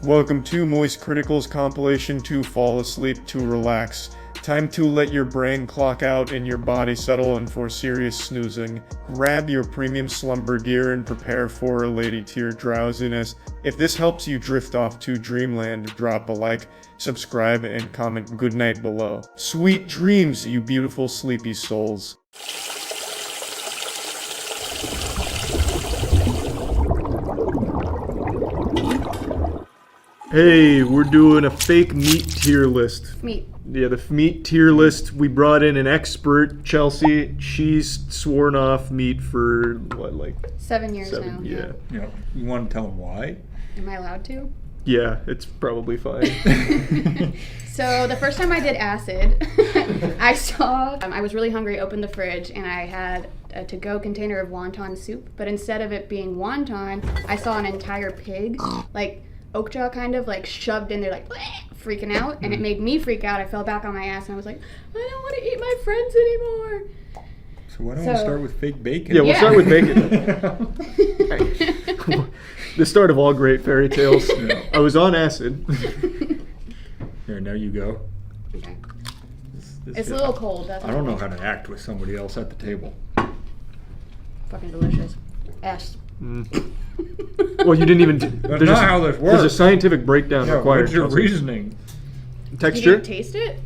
Welcome to moistcritikal's compilation to fall asleep to relax. Time to let your brain clock out and your body settle in for serious snoozing. Grab your premium slumber gear and prepare for a lady tier drowsiness. If this helps you drift off to dreamland, drop a like, subscribe, and comment goodnight below. Sweet dreams, you beautiful sleepy souls. Hey, we're doing a fake meat tier list. Meat. Yeah, the meat tier list. We brought in an expert, Chelsea. She's sworn off meat for, what, like... 7 years now. Yeah. Yeah. You want to tell them why? Am I allowed to? Yeah, it's probably fine. So the first time I did acid, I was really hungry, opened the fridge, and I had a to-go container of wonton soup. But instead of it being wonton, I saw an entire pig, like oak jaw kind of, like shoved in there, like freaking out. And it made me freak out. I fell back on my ass and I was like, I don't want to eat my friends anymore. So why don't we start with fake bacon? Yeah, we'll start with bacon. The start of all great fairy tales. Yeah. I was on acid. Here, now you go. Okay. This It's a little cold. That's I don't know how to act with somebody else at the table. Fucking delicious. S. Well, you didn't even... That's not how this works. There's a scientific breakdown required. What's your Chelsea. reasoning? You Texture? didn't taste it?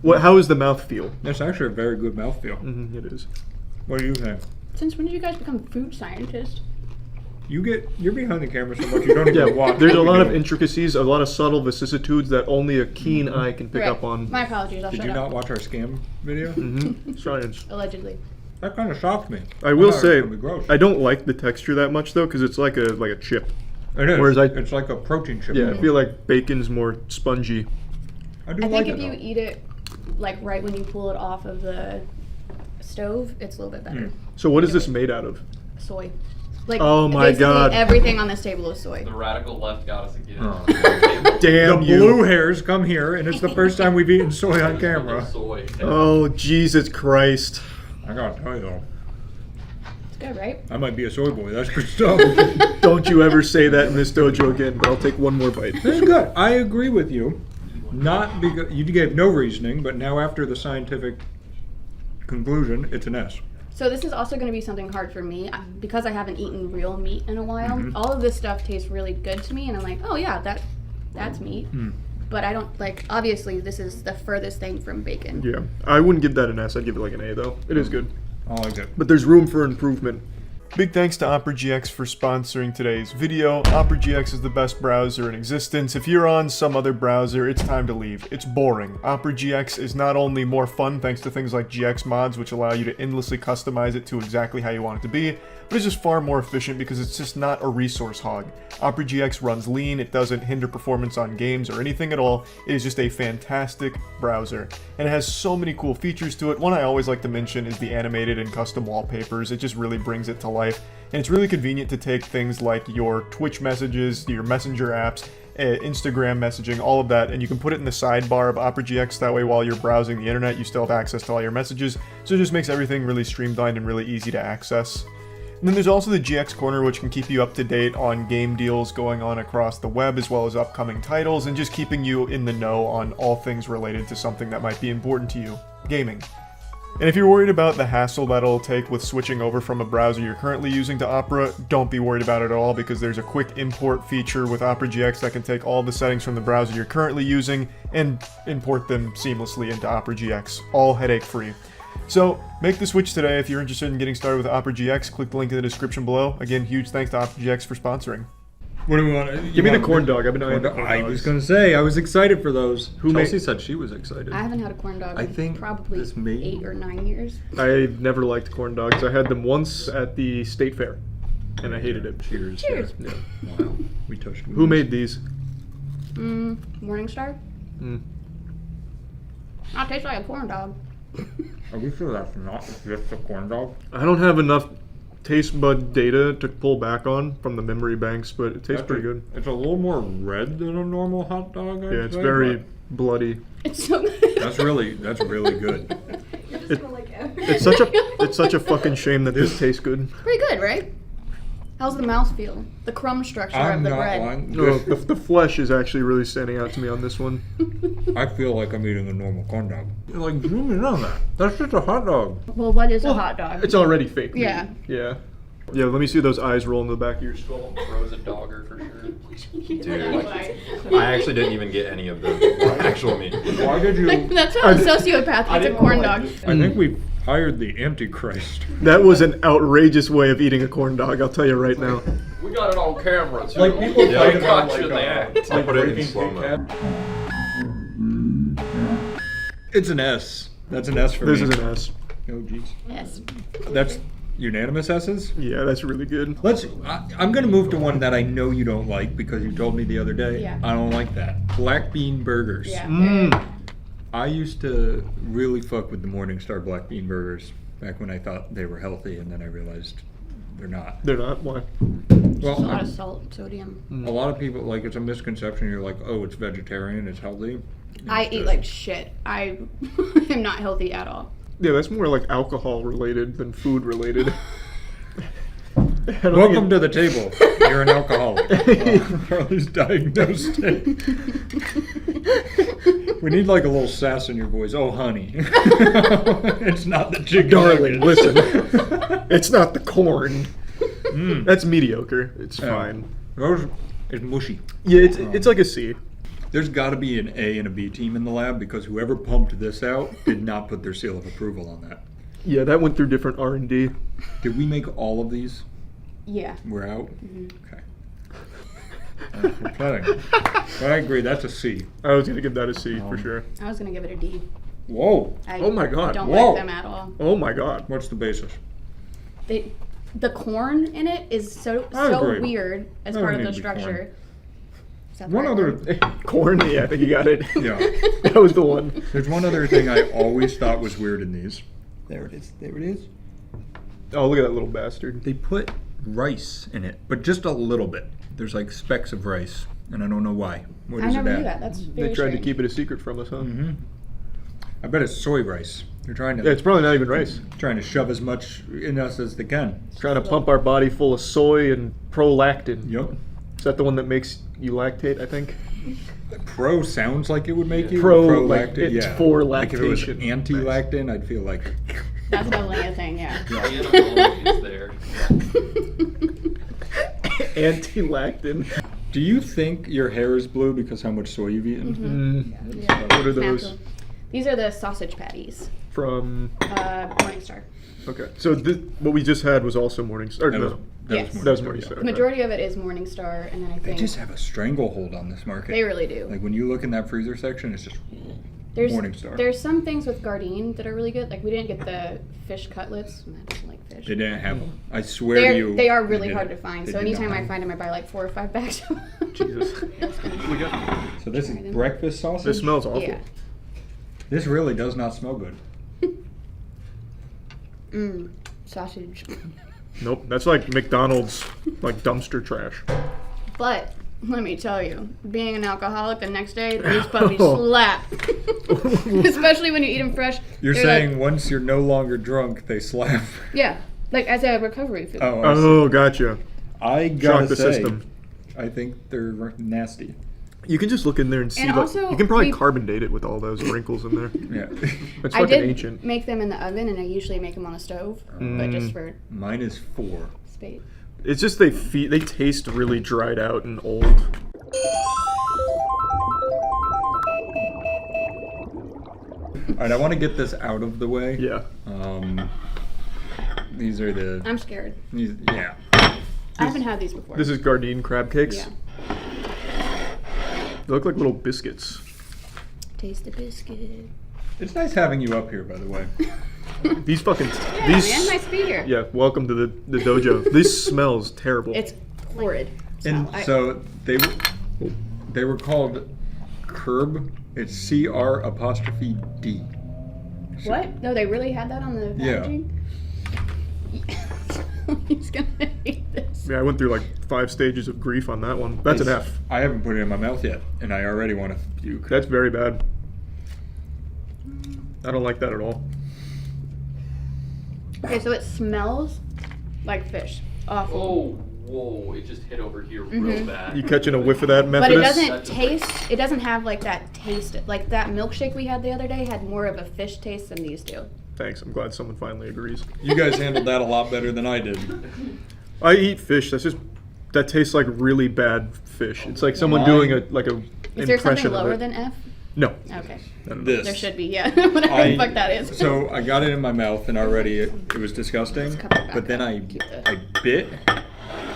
How is the mouth feel? That's actually a very good mouthfeel. It is. What do you think? Since when did you guys become food scientists? You're behind the camera so much you don't even watch. There's a what we lot of do. intricacies, a lot of subtle vicissitudes that only a keen eye can pick up on. My apologies. I'll Did shut you up. not watch our scam video? Science. Allegedly. That kind of shocked me. I will thought it was say, gonna be gross. I don't like the texture that much though, because it's like a chip. It is. Whereas It's like a protein chip. Yeah, I feel like bacon's more spongy. I do I like think if it, you though. eat it like right when you pull it off of the stove, it's a little bit better. So what is this made out of? Soy. Like, Oh my basically God. Everything on this table is soy. The radical left got us again. Oh. Damn The you. blue hairs come here, and it's the first time we've eaten soy on camera. Soy. Oh, Jesus Christ. I gotta tell you though, It's good, right? I might be a soy boy. That's good stuff. Don't you ever say that in this dojo again, but I'll take one more bite. This is good. I agree with you. Not because you gave no reasoning, but now after the scientific conclusion, it's an S. So this is also going to be something hard for me because I haven't eaten real meat in a while. All of this stuff tastes really good to me, and I'm like, oh yeah, that's meat. But I don't obviously this is the furthest thing from bacon. Yeah, I wouldn't give that an S, I'd give it like an A though. It is good. I like it. But there's room for improvement. Big thanks to Opera GX for sponsoring today's video. Opera GX is the best browser in existence. If you're on some other browser, it's time to leave. It's boring. Opera GX is not only more fun thanks to things like GX mods, which allow you to endlessly customize it to exactly how you want it to be, but it's just far more efficient because it's just not a resource hog. Opera GX runs lean, it doesn't hinder performance on games or anything at all. It is just a fantastic browser. And it has so many cool features to it. One I always like to mention is the animated and custom wallpapers. It just really brings it to life. And it's really convenient to take things like your Twitch messages, your messenger apps, Instagram messaging, all of that, and you can put it in the sidebar of Opera GX. That way while you're browsing the internet, you still have access to all your messages. So it just makes everything really streamlined and really easy to access. And then there's also the GX Corner, which can keep you up to date on game deals going on across the web, as well as upcoming titles, and just keeping you in the know on all things related to something that might be important to you, gaming. And if you're worried about the hassle that it'll take with switching over from a browser you're currently using to Opera, don't be worried about it at all, because there's a quick import feature with Opera GX that can take all the settings from the browser you're currently using and import them seamlessly into Opera GX, all headache-free. So, make the switch today. If you're interested in getting started with Opera GX, click the link in the description below. Again, huge thanks to Opera GX for sponsoring. What do we want? Give me the corn dog. I've been eyeing the corn I dogs. was gonna say I was excited for those. Chelsea said she was excited. I haven't had a corn dog I in think probably this may- 8 or 9 years. I've never liked corn dogs. I had them once at the state fair, and I hated it. Cheers. Cheers. Yeah. Wow. We touched. Who made these? Morningstar? That tastes like a corn dog. Are we sure that's not just a corn dog? I don't have enough taste bud data to pull back on from the memory banks, but it tastes pretty good. It's a little more red than a normal hot dog. I'd Yeah, it's say, very but bloody. It's so good. That's really good. It's such a fucking shame that this tastes good. Pretty good, right? How's the mouthfeel? The crumb structure of I'm the not bread. lying. No, the flesh is actually really standing out to me on this one. I feel like I'm eating a normal corn dog. You're like, zoom in on that. That's just a hot dog. Well, what is a hot dog? It's already fake meat. Yeah. Yeah. Yeah, let me see those eyes roll in the back of your skull. Rose a dogger for sure. Dude, I actually didn't even get any of the actual meat. Why did you? That's how a sociopath eats a corn dog. I think we've hired the Antichrist. That was an outrageous way of eating a corn dog, I'll tell you right now. We got it on camera too. Like people Yeah, fight I about got you in the act. I'll put it in Breaking slow-mo. Kit Kat. It's an S. That's an S for This me. is an S. Oh jeez. Yes. That's unanimous S's. Yeah, that's really good. I'm gonna move to one that I know you don't like because you told me the other day. Yeah. I don't like that. Black bean burgers. Yeah. Mmm. I used to really fuck with the Morningstar black bean burgers back when I thought they were healthy, and then I realized they're not. They're not? Why? There's a lot Well, of salt, sodium. a lot of people like it's a misconception. You're like, oh, it's vegetarian, it's healthy. I It's eat just- like shit. I am not healthy at all. Yeah, that's more like alcohol related than food related. Welcome to the table. You're an alcoholic. Charlie's diagnosed it. We need like a little sass in your voice. Oh, honey. It's not the chicken. Darling, nuggets. listen. It's not the corn. Mm. That's mediocre. It's Yeah. fine. Those is mushy. Yeah, it's like a C. There's got to be an A and a B team in the lab because whoever pumped this out did not put their seal of approval on that. Yeah, that went through different R&D. Did we make all of these? Yeah. We're out? Okay. We're playing. But I agree, that's a C. I was gonna give that a C for sure. I was gonna give it a D. Whoa. I Oh my God. don't Whoa. like them at all. Oh my god. What's the basis? The corn in it is so I agree. weird as I part don't of the need to be corn. structure. Is that the One right other, word? Corn? Yeah, I think you got it. yeah. That was the one. There's one other thing I always thought was weird in these. There it is. There it is. Oh, look at that little bastard. They put rice in it, but just a little bit. There's like specks of rice, and I don't know why. What I is never it knew at? that. That's very They tried to strange. keep it a secret from us, huh? Mm-hmm. I bet it's soy rice. They're trying to Yeah, it's probably not even rice. trying to shove as much in us as they can. Trying to pump our body full of soy and prolactin. Yep. Is that the one that makes you lactate, I think? Pro sounds like it would make you Pro, lactin. like, it's for Like if it was lactation. anti-lactin, I'd feel like That's definitely a thing, yeah. Animal is there. Anti-lactin. Do you think your hair is blue because how much soy you've eaten? Mm, Yeah. what are those? Natural. These are the sausage patties. From... Morningstar. Okay. So what we just had was also Morningstar. That was, No. that Yes. was That was Morningstar, Morningstar. yeah. The majority of it is Morningstar, and then I They think just have a stranglehold on this market. they really do. Like when you look in that freezer section, it's just Morningstar. There's some things with Gardein that are really good. Like we didn't get the fish cutlets. I don't like fish. They didn't have them. I swear to you. They are really didn't. hard to find. They So did not anytime I have find them, I buy like 4 or 5 bags. Jesus. We got... them. So this is Try them. breakfast sausage. This smells awful. Yeah. This really does not smell good. Sausage. Nope. That's like McDonald's, like dumpster trash. But let me tell you, being an alcoholic, the next day these puppies Oh. slap. Especially when you eat them fresh. You're They're saying like, once you're no longer drunk, they slap. yeah, like as a recovery food. Oh, I see. Oh, gotcha. I gotta Shock the say, system. I think they're nasty. You can just look in there and see. And like, also, you can probably we- carbon date it with all those wrinkles in there. Yeah. It's I fucking did ancient. make them in the oven, and I usually make them on a stove, but just for Mine is 4. space. It's just they taste really dried out and old. All right, I want to get this out of the way. Yeah. These are the. I'm scared. Yeah. I haven't had these before. This is Gardein crab cakes. Yeah. They look like little biscuits. Taste the biscuit. It's nice having you up here, by the way. These fucking Yeah, these. man, nice to be here. Yeah, welcome to the dojo. This smells terrible. It's horrid. And smell. so they were called Curb. It's CR''D. What? No, they really had that on the Yeah. packaging? He's gonna hate this. Yeah, I went through like 5 stages of grief on that one. That's an F. I haven't put it in my mouth yet, and I already want to puke. That's very bad. I don't like that at all. Okay, so it smells like fish. Awful. whoa, it just hit over here real bad. You catching a whiff of that, But it Methodist? doesn't taste, it doesn't have like that taste. Like that milkshake we had the other day had more of a fish taste than these do. Thanks, I'm glad someone finally agrees. You guys handled that a lot better than I did. I eat fish, that tastes like really bad fish. It's like someone doing a Is there impression something of lower it. than F? No. Okay. This. There should be, yeah. Whatever the fuck that is. So I got it in my mouth and already it was disgusting. Let's cover it back But then up. I Keep the- I bit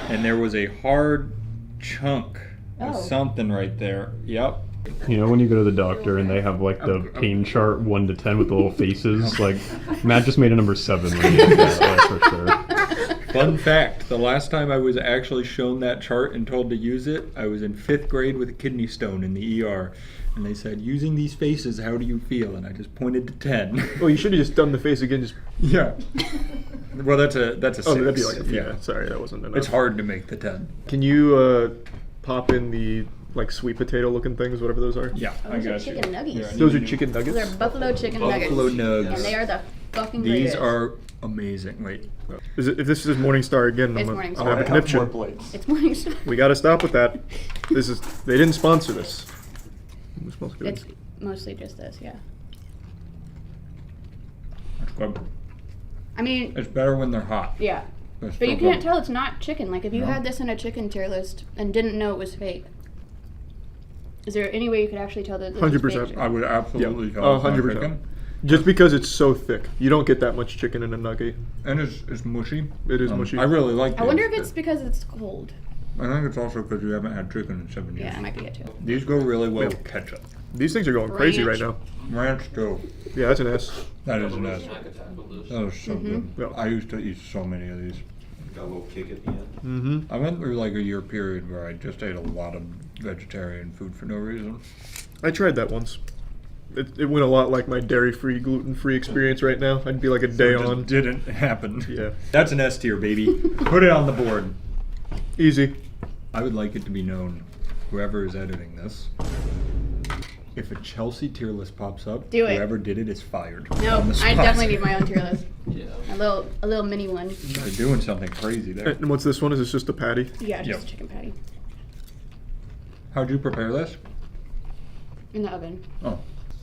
and there was a hard chunk of Oh. something right there. Yep. You know when you go to the doctor and they have like the pain chart 1 to 10 with the little faces? Like Matt just made a number 7 when he did that, that's for sure. Fun fact, the last time I was actually shown that chart and told to use it, I was in 5th grade with a kidney stone in the ER. And they said, using these faces, how do you feel? And I just pointed to 10. Oh, you should have just done the face again. Just Yeah. Well, that's a 6. oh, that'd be like yeah. Sorry, that wasn't enough. It's hard to make the 10. Can you pop in the like sweet potato looking things, whatever those are? Yeah, Oh, I those are got you. chicken nuggets. Yeah, Those are chicken nuggets. Those are buffalo chicken Buffalo nuggets. nugs. And they are the fucking These greatest. are amazing. Wait. If this is Morning Star again, It's I'm Morning gonna Star. have a conniption. plates. It's morning star. We gotta stop with that. They didn't sponsor this. It smells good. It's mostly just this, yeah. That's good. I mean, It's better when they're hot. yeah. That's But you still can't good. tell it's not chicken. Like if you No? had this in a chicken tier list and didn't know it was fake, is there any way you could actually tell that this 100%. is fake? I would absolutely Yeah. tell it's not 100%. chicken. Just because it's so thick, you don't get that much chicken in a nugget. And it's mushy. It is mushy. I really like I wonder these. if it's because it's cold. I think it's also because you haven't had chicken in 7 years. Yeah, that might be it too. These go really well Yeah. with ketchup. These things are going crazy right Ranch. now. Ranch too. Yeah, that's an S. That is an S. I could tackle this. That is so good. Yeah. I used to eat so many of these. Got a little kick at the end. Mm-hmm. I went through like a year period where I just ate a lot of vegetarian food for no reason. I tried that once. It went a lot like my dairy-free, gluten-free experience right now. I'd be like a day It just on. didn't happen. Yeah. That's an S tier, baby. Put it on the board. Easy. I would like it to be known, whoever is editing this, if a Chelsea tier list pops up, Do it. whoever did it is fired. No, on the I spot. definitely need my own tier list. Yeah. A little mini one. They're doing something crazy there. And what's this one? Is this just a patty? Yeah, just Yep. a chicken patty How'd you prepare this? in the oven. Oh,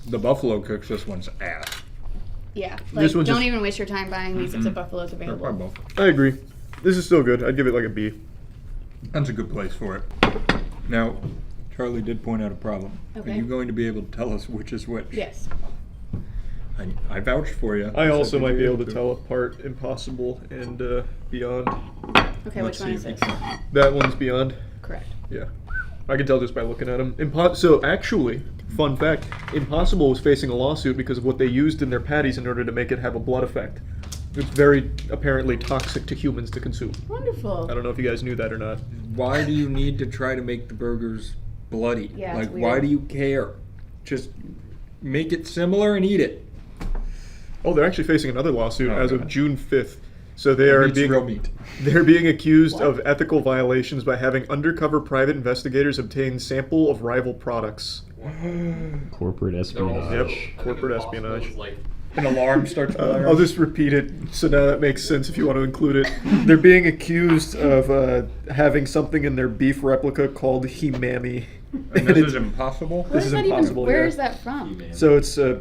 the buffalo cooks this one's ass. Yeah, This like one's don't just- even waste your time buying these if the buffalo's They're available. both. I agree. This is still good. I'd give it like a B. That's a good place for it. Now, Charlie did point out a problem. Are Okay. you going to be able to tell us which is which? Yes. I vouched for you. I also Said might you'd be able to tell apart Impossible and Beyond. Okay, Let's which one is see this? if That one's Beyond. Correct. Yeah. I can tell just by looking at them. So actually, fun fact, Impossible was facing a lawsuit because of what they used in their patties in order to make it have a blood effect. It's very apparently toxic to humans to consume. Wonderful. I don't know if you guys knew that or not. Why do you need to try to make the burgers bloody? Yeah, like, it's why weird. do you care? Just make it similar and eat it. Oh, they're actually facing another lawsuit Oh, as of God. June 5th. So they are It's being real meat. they're being accused What? of ethical violations by having undercover private investigators obtain sample of rival products. Corporate They're espionage. also, Yep, I think corporate Impossible espionage. is like An alarm starts blaring. I'll just repeat it so now that makes sense if you want to include it. They're being accused of having something in their beef replica called himami. And this is impossible? Where This is is that impossible, even? Where yeah. is that from? So it's a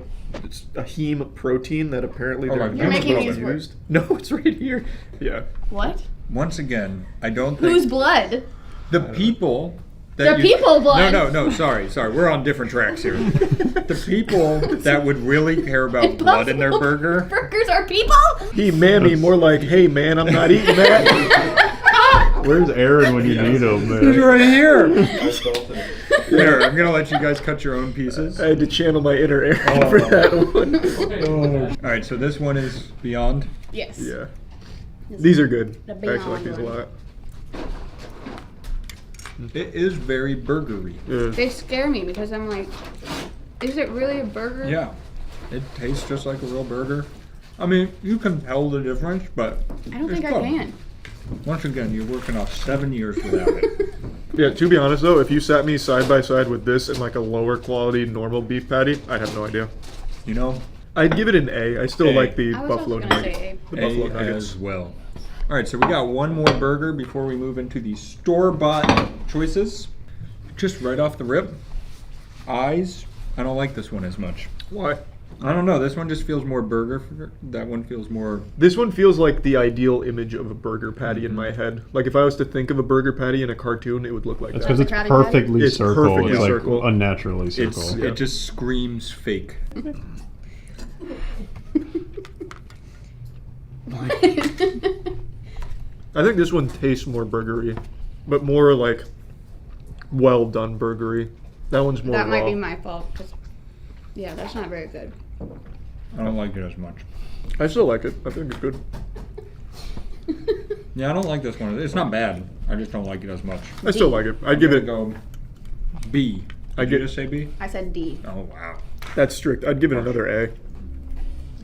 heme protein that apparently Oh, they're like You're making used. these words. No, it's right here. Yeah. What? Once again, I don't think Whose blood? the people that The people blood. No, sorry. We're on different tracks here. The people that would really care about blood in their Impossible burger. Burgers are people? Himami, more like, hey man, I'm not eating that. Where's Aaron when you need him, He's man? right here. Here, I'm gonna let you guys cut your own pieces. I had to channel my inner Aaron for that one. All right, so this one is Beyond. Yes. Yeah. This These is are good. the I actually like Beyond these a one. lot. It is very burgery. Yeah. They scare me because I'm like, is it really a burger? Yeah, it tastes just like a real burger. I mean, you can tell the difference, but I don't it's think I good. can. Once again, you're working off 7 years without it. Yeah, to be honest though, if you sat me side by side with this and like a lower quality normal beef patty, I'd have no idea. You know, I'd give it an A. I still A. like the I was buffalo also gonna nugget. say The buffalo A nuggets. as well. All All right, so we got one more burger before we move into the store-bought choices. Just right off the rip, Eyes. I don't like this one as much. Why? I don't know. This one just feels more burger. That one feels more. This one feels like the ideal image of a burger patty in my head. Like if I was to think of a burger patty in a cartoon, it would look like That's that. because it's Krabby Patty? perfectly It's circle. perfectly It's like circle. unnaturally circle. It just screams fake. I think this one tastes more burgery, but more like well done burgery. That one's more That might raw. be my fault. 'Cause, yeah, that's not very good. I don't like it as much. I still like it. I think it's good. Yeah, I don't like this one. It's not bad. I just don't like it as much. I still like it. I'd give I'm it. gonna go B. I Did you get- just say B? I said D. Oh wow. That's strict. I'd give it another A.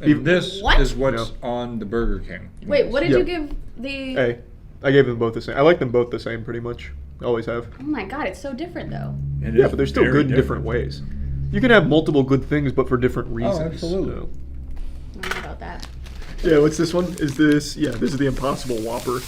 And this What? is what's on the Burger King. Wait, what did Yep. you give the? A. I gave them both the same. I like them both the same, pretty much. Always have. Oh my god, it's so different though. It Yeah, is but they're still very good in different ways. You can have multiple good things, but for different reasons. absolutely. so. I don't know about that. Yeah, what's this one? Is this? Yeah, this is the Impossible Whopper.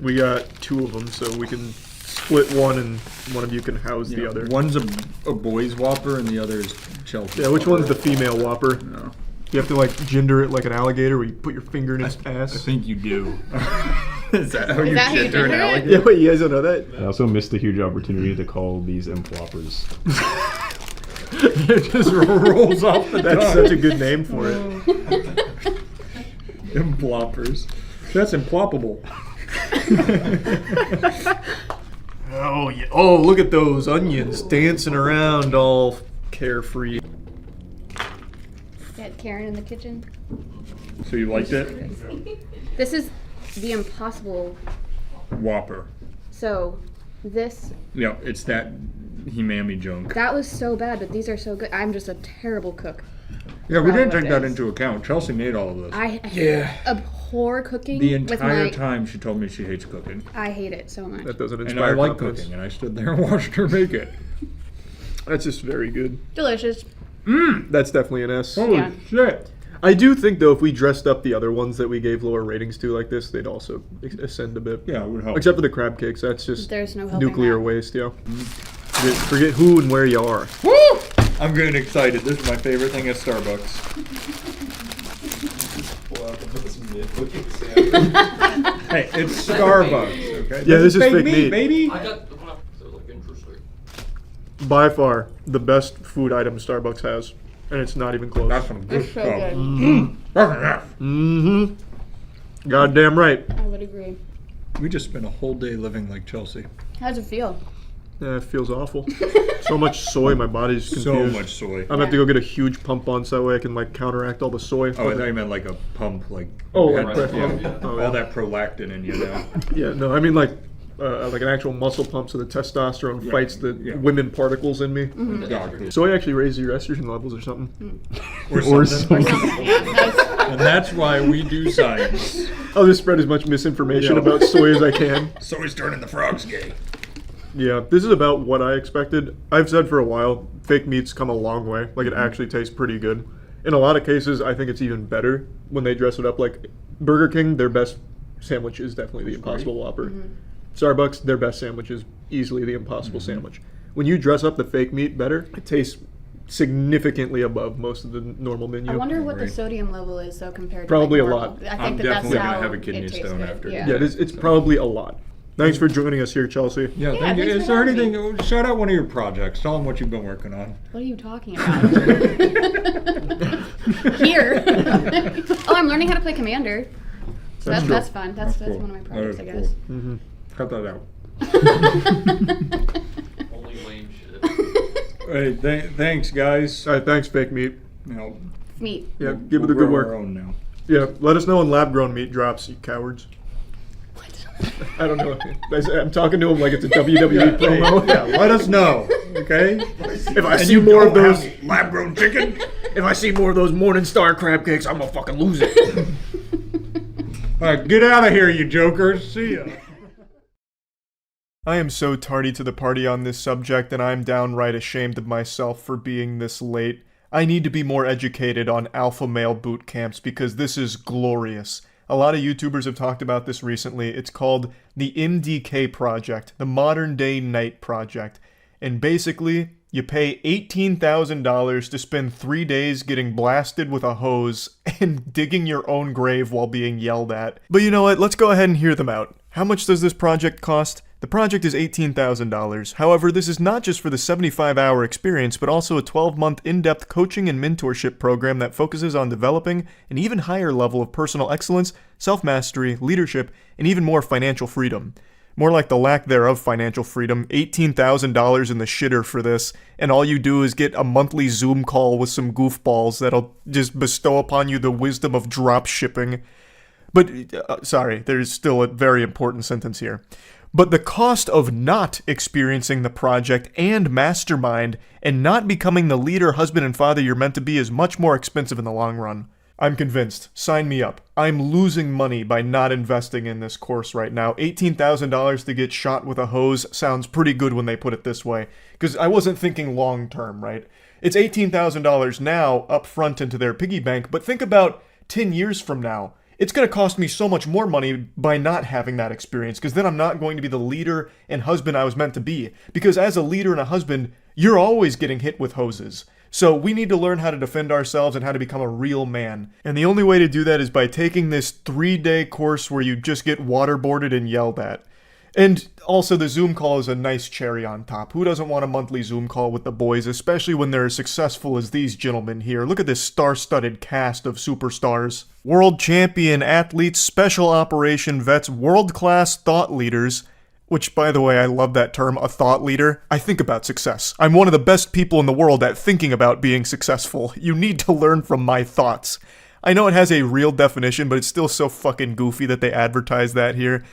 We got two of them, so we can split one, and one of you can house the other. One's a boy's Whopper and the other is Chelsea. Yeah, which one's the female Whopper? No. You have to like gender it like an alligator, where you put your finger in its ass. I think you do. Is that how you that how you gender an gender it? alligator? Yeah, wait, you guys don't know that? I also missed the huge opportunity to call these imploppers. It just rolls off the That's tongue. such a good name for it. Imploppers. That's imploppable. Oh yeah! Oh, look at those onions dancing around, all carefree. Got Karen in the kitchen. So you liked it? This is the Impossible. Whopper. So, this Yeah, it's that Himami junk. that was so bad, but these are so good. I'm just a terrible cook. Yeah, we didn't Probably take that is. into account. Chelsea made all of this. I Yeah. abhor cooking. The with entire my, time she told me she hates cooking. I hate it so much. That doesn't And inspire I like confidence. cooking, and I stood there and watched her make it. That's just very good. Delicious. That's definitely an S. Holy Yeah. shit. I do think though, if we dressed up the other ones that we gave lower ratings to like this, they'd also ascend a bit. Yeah, it would help. Except for the crab cakes, that's just There's no helping nuclear that. waste. Yeah. Forget who and where you are. Woo! I'm getting excited. This is my favorite thing at Starbucks. Hey, it's Starbucks, okay? Yeah, this is fake meat, meat. baby. I got the one up, so like interesting. By far the best food item Starbucks has, and it's not even close. That's some good It's so stuff. good. That's enough. Mm-hmm. Goddamn right. I would agree. We just spent a whole day living like Chelsea. How does it feel? Yeah, it feels awful. So much soy, my body's confused. So much soy. I'm gonna have to go get a huge pump on so that way I can like counteract all the soy. Oh, I thought you meant like a pump, like Oh, had- like that, yeah, yeah. Oh, all yeah. that prolactin in you now. Yeah, no, I mean like an actual muscle pump, so the testosterone Yeah, fights the yeah. women particles in me. Doctor. Soy actually raises your estrogen levels or something. Or something. And that's why we do science. I'll just spread as much misinformation Yeah. about soy as I can. Soy's turning the frogs gay. Yeah, this is about what I expected. I've said for a while, fake meats come a long way. Like it actually tastes pretty good. In a lot of cases, I think it's even better when they dress it up. Like Burger King, their best sandwich is definitely the Impossible Whopper. Starbucks, their best sandwich is easily the Impossible Sandwich. When you dress up the fake meat better, it tastes significantly above most of the normal menu. I wonder what the Agree. sodium level is though compared to Probably like, a normal. lot. I think I'm that's definitely how gonna have a it kidney tastes stone good. after. Yeah. Yeah, it's probably a lot. Thanks for joining us here, Chelsea. Yeah, Yeah, thank you. thanks Is for there having anything? Shout out one of your projects. Tell them what you've been working on. What are you talking about? Here. Oh, I'm learning how to play Commander. So That's that's cool. fun. That's That's one of my cool. projects, I That guess. is cool. Cut that out. Only lame shit. Hey, thanks, guys. All right, thanks, fake meat. You know, Meat. Yeah, we'll- give it we'll the good grow work. Our own now. Yeah, let us know when lab-grown meat drops, you cowards. What? I don't know. I'm talking to him like it's a WWE promo. Yeah, let us know, okay? If I And see you more of don't those, have lab-grown chicken. if I see more of those Morningstar crab cakes, I'm gonna fucking lose it. All right, get out of here, you jokers. See ya. I am so tardy to the party on this subject, and I'm downright ashamed of myself for being this late. I need to be more educated on alpha male boot camps because this is glorious. A lot of YouTubers have talked about this recently. It's called the MDK Project, the Modern Day Night Project. And basically, you pay $18,000 to spend 3 days getting blasted with a hose and digging your own grave while being yelled at. But you know what? Let's go ahead and hear them out. How much does this project cost? The project is $18,000. However, this is not just for the 75-hour experience, but also a 12-month in-depth coaching and mentorship program that focuses on developing an even higher level of personal excellence, self-mastery, leadership, and even more financial freedom. More like the lack thereof financial freedom, $18,000 in the shitter for this, and all you do is get a monthly Zoom call with some goofballs that'll just bestow upon you the wisdom of drop shipping. But, sorry, there's still a very important sentence here. But the cost of not experiencing the project and mastermind and not becoming the leader, husband, and father you're meant to be is much more expensive in the long run. I'm convinced. Sign me up. I'm losing money by not investing in this course right now. $18,000 to get shot with a hose sounds pretty good when they put it this way. Because I wasn't thinking long term, right? It's $18,000 now up front into their piggy bank, but think about 10 years from now. It's going to cost me so much more money by not having that experience, because then I'm not going to be the leader and husband I was meant to be. Because as a leader and a husband, you're always getting hit with hoses. So we need to learn how to defend ourselves and how to become a real man. And the only way to do that is by taking this 3-day course where you just get waterboarded and yelled at. And also the Zoom call is a nice cherry on top. Who doesn't want a monthly Zoom call with the boys, especially when they're as successful as these gentlemen here? Look at this star-studded cast of superstars. World champion athletes, special operation vets, world-class thought leaders. Which, by the way, I love that term, a thought leader. I think about success. I'm one of the best people in the world at thinking about being successful. You need to learn from my thoughts. I know it has a real definition, but it's still so fucking goofy that they advertise that here.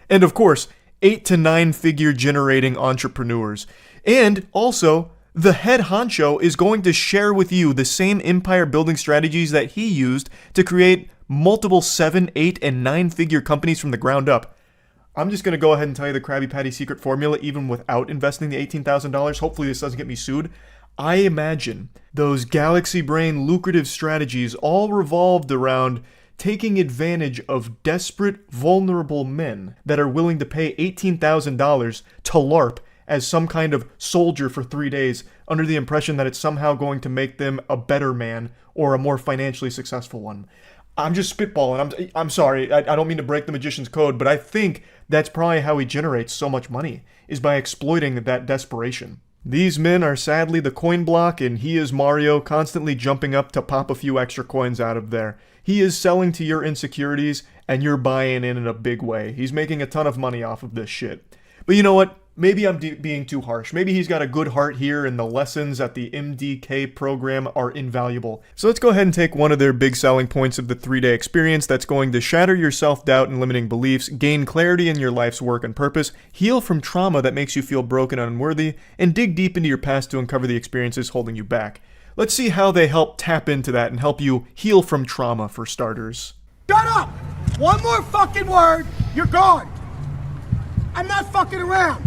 And of course, 8 to 9 figure generating entrepreneurs. And also, the head honcho is going to share with you the same empire building strategies that he used to create multiple 7, 8, and 9 figure companies from the ground up. I'm just going to go ahead and tell you the Krabby Patty secret formula even without investing the $18,000. Hopefully this doesn't get me sued. I imagine those galaxy brain lucrative strategies all revolved around taking advantage of desperate, vulnerable men that are willing to pay $18,000 to LARP as some kind of soldier for 3 days under the impression that it's somehow going to make them a better man or a more financially successful one. I'm just spitballing. I'm sorry. I don't mean to break the magician's code, but I think that's probably how he generates so much money, is by exploiting that desperation. These men are sadly the coin block, and he is Mario, constantly jumping up to pop a few extra coins out of there. He is selling to your insecurities, and you're buying in a big way. He's making a ton of money off of this shit. But you know what? Maybe I'm being too harsh. Maybe he's got a good heart here and the lessons at the MDK program are invaluable. So let's go ahead and take one of their big selling points of the 3-day experience that's going to shatter your self-doubt and limiting beliefs, gain clarity in your life's work and purpose, heal from trauma that makes you feel broken and unworthy, and dig deep into your past to uncover the experiences holding you back. Let's see how they help tap into that and help you heal from trauma for starters. Shut up! One more fucking word, you're gone. I'm not fucking around.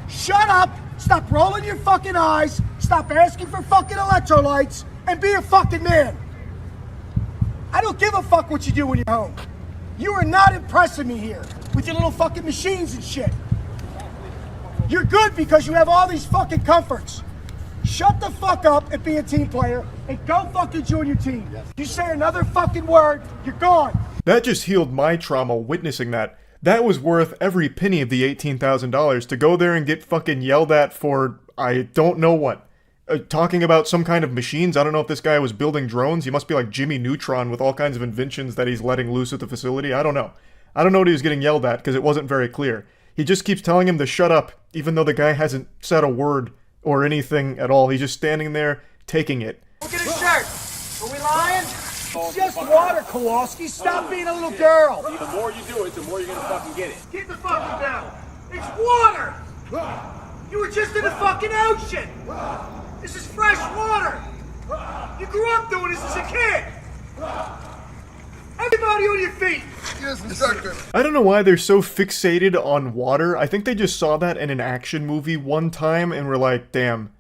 Shut up, stop rolling your fucking eyes, stop asking for fucking electrolytes, and be a fucking man. I don't give a fuck what you do when you're home. You are not impressing me here with your little fucking machines and shit. You're good because you have all these fucking comforts. Shut the fuck up and be a team player, and go fucking join your team. You say another fucking word, you're gone. That just healed my trauma witnessing that. That was worth every penny of the $18,000 to go there and get fucking yelled at for, I don't know what. Talking about some kind of machines. I don't know if this guy was building drones. He must be like Jimmy Neutron with all kinds of inventions that he's letting loose at the facility. I don't know. I don't know what he was getting yelled at because it wasn't very clear. He just keeps telling him to shut up, even though the guy hasn't said a word or anything at all. He's just standing there taking it. Look at his shirt. Are we lying? It's just water, Kowalski. Stop being a little girl. The more you do it, the more you're gonna fucking get it. Keep the fucking down. It's water. You were just in the fucking ocean. This is fresh water. You grew up doing this as a kid. Everybody on your feet. Yes, instructor. I don't know why they're so fixated on water. I think they just saw that in an action movie one time and were like, damn,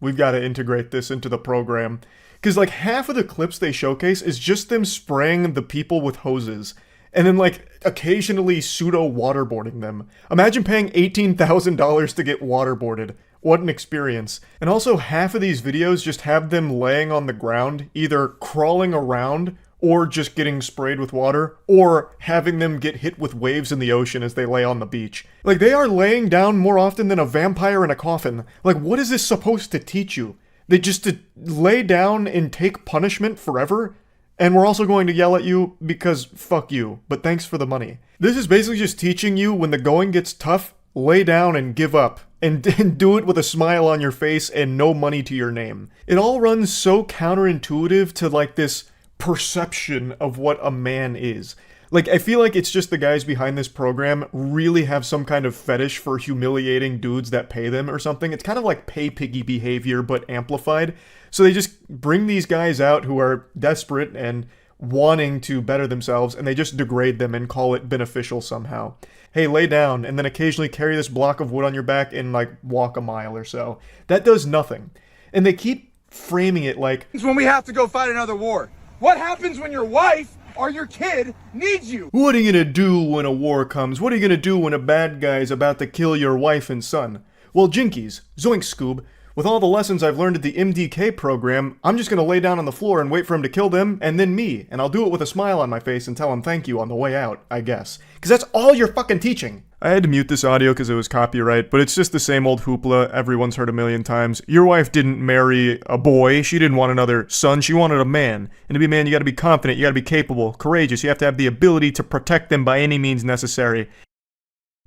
we've got to integrate this into the program. Because like half of the clips they showcase is just them spraying the people with hoses. and then like occasionally pseudo waterboarding them. Imagine paying $18,000 to get waterboarded. What an experience. And also half of these videos just have them laying on the ground, either crawling around or just getting sprayed with water, or having them get hit with waves in the ocean as they lay on the beach. Like, they are laying down more often than a vampire in a coffin. Like, what is this supposed to teach you? They just to lay down and take punishment forever? And we're also going to yell at you because fuck you, but thanks for the money. This is basically just teaching you when the going gets tough, lay down and give up. And do it with a smile on your face and no money to your name. It all runs so counterintuitive to like this perception of what a man is. Like, I feel like it's just the guys behind this program really have some kind of fetish for humiliating dudes that pay them or something. It's kind of like pay piggy behavior, but amplified. So they just bring these guys out who are desperate and wanting to better themselves, and they just degrade them and call it beneficial somehow. Hey, lay down, and then occasionally carry this block of wood on your back and, like, walk a mile or so. That does nothing. And they keep framing it like, When we have to go fight another war. What happens when your wife or your kid needs you? what are you gonna do when a war comes? What are you gonna do when a bad guy's about to kill your wife and son? Well, jinkies, zoink Scoob, with all the lessons I've learned at the MDK program, I'm just gonna lay down on the floor and wait for him to kill them, and then me, and I'll do it with a smile on my face and tell him thank you on the way out, I guess. Because that's all you're fucking teaching. I had to mute this audio because it was copyright, but it's just the same old hoopla everyone's heard a million times. Your wife didn't marry a boy, she didn't want another son, she wanted a man. And to be a man, you gotta be confident, you gotta be capable, courageous, you have to have the ability to protect them by any means necessary.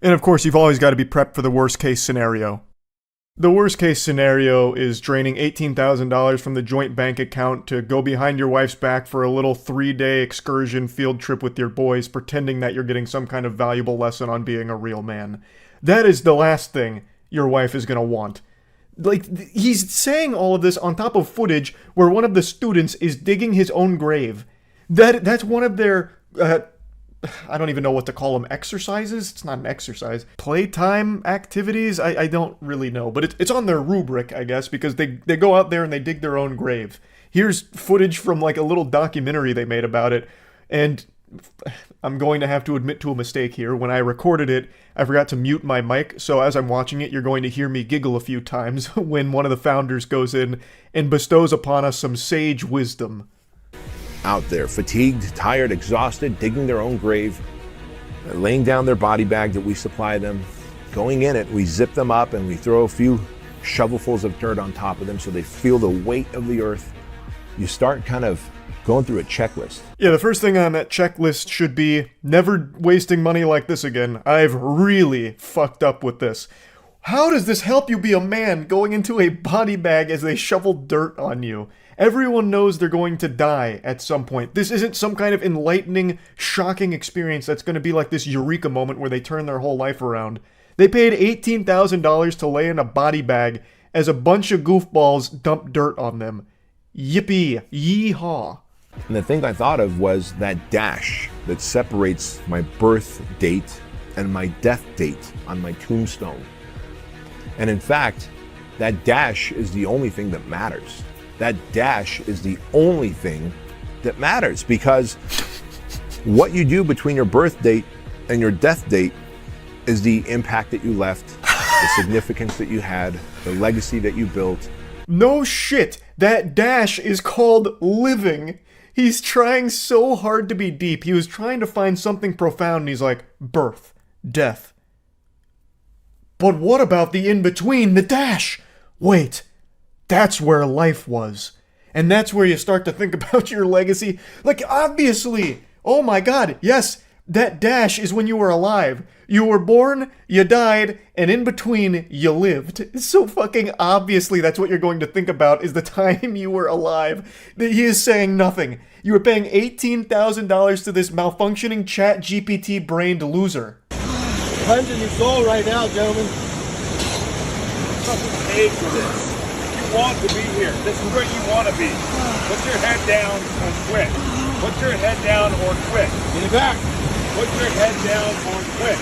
And of course, you've always gotta be prepped for the worst case scenario. The worst case scenario is draining $18,000 from the joint bank account to go behind your wife's back for a little 3-day excursion field trip with your boys, pretending that you're getting some kind of valuable lesson on being a real man. That is the last thing your wife is gonna want. Like, he's saying all of this on top of footage where one of the students is digging his own grave. That's one of their, I don't even know what to call them, exercises? It's not an exercise. Playtime activities? I don't really know, but it's on their rubric, I guess, because they go out there and they dig their own grave. Here's footage from like a little documentary they made about it, and I'm going to have to admit to a mistake here. When I recorded it, I forgot to mute my mic, so as I'm watching it, you're going to hear me giggle a few times when one of the founders goes in and bestows upon us some sage wisdom. Out there, fatigued, tired, exhausted, digging their own grave, laying down their body bag that we supply them, going in it, we zip them up and we throw a few shovelfuls of dirt on top of them so they feel the weight of the earth. You start kind of going through a checklist. Yeah, the first thing on that checklist should be never wasting money like this again. I've really fucked up with this. How does this help you be a man going into a body bag as they shovel dirt on you? Everyone knows they're going to die at some point. This isn't some kind of enlightening, shocking experience that's going to be like this eureka moment where they turn their whole life around. They paid $18,000 to lay in a body bag as a bunch of goofballs dump dirt on them. Yippee! Yee-haw! And the thing I thought of was that dash that separates my birth date and my death date on my tombstone. And in fact, that dash is the only thing that matters. That dash is the only thing that matters, because what you do between your birth date and your death date is the impact that you left, the significance that you had, the legacy that you built. No shit! That dash is called living! He's trying so hard to be deep. He was trying to find something profound, and he's like, birth, death. But what about the in-between, the dash? Wait, that's where life was. And that's where you start to think about your legacy. Like, obviously, oh my god, yes, that dash is when you were alive. You were born, you died, and in between, you lived. So fucking obviously that's what you're going to think about is the time you were alive. He is saying nothing. You were paying $18,000 to this malfunctioning chat GPT brained loser. Cleansing your soul right now, gentlemen. Fucking paid for this. You want to be here. This is where you want to be. Put your head down or quit. Put your head down or quit. Get it back. Put your head down or quit.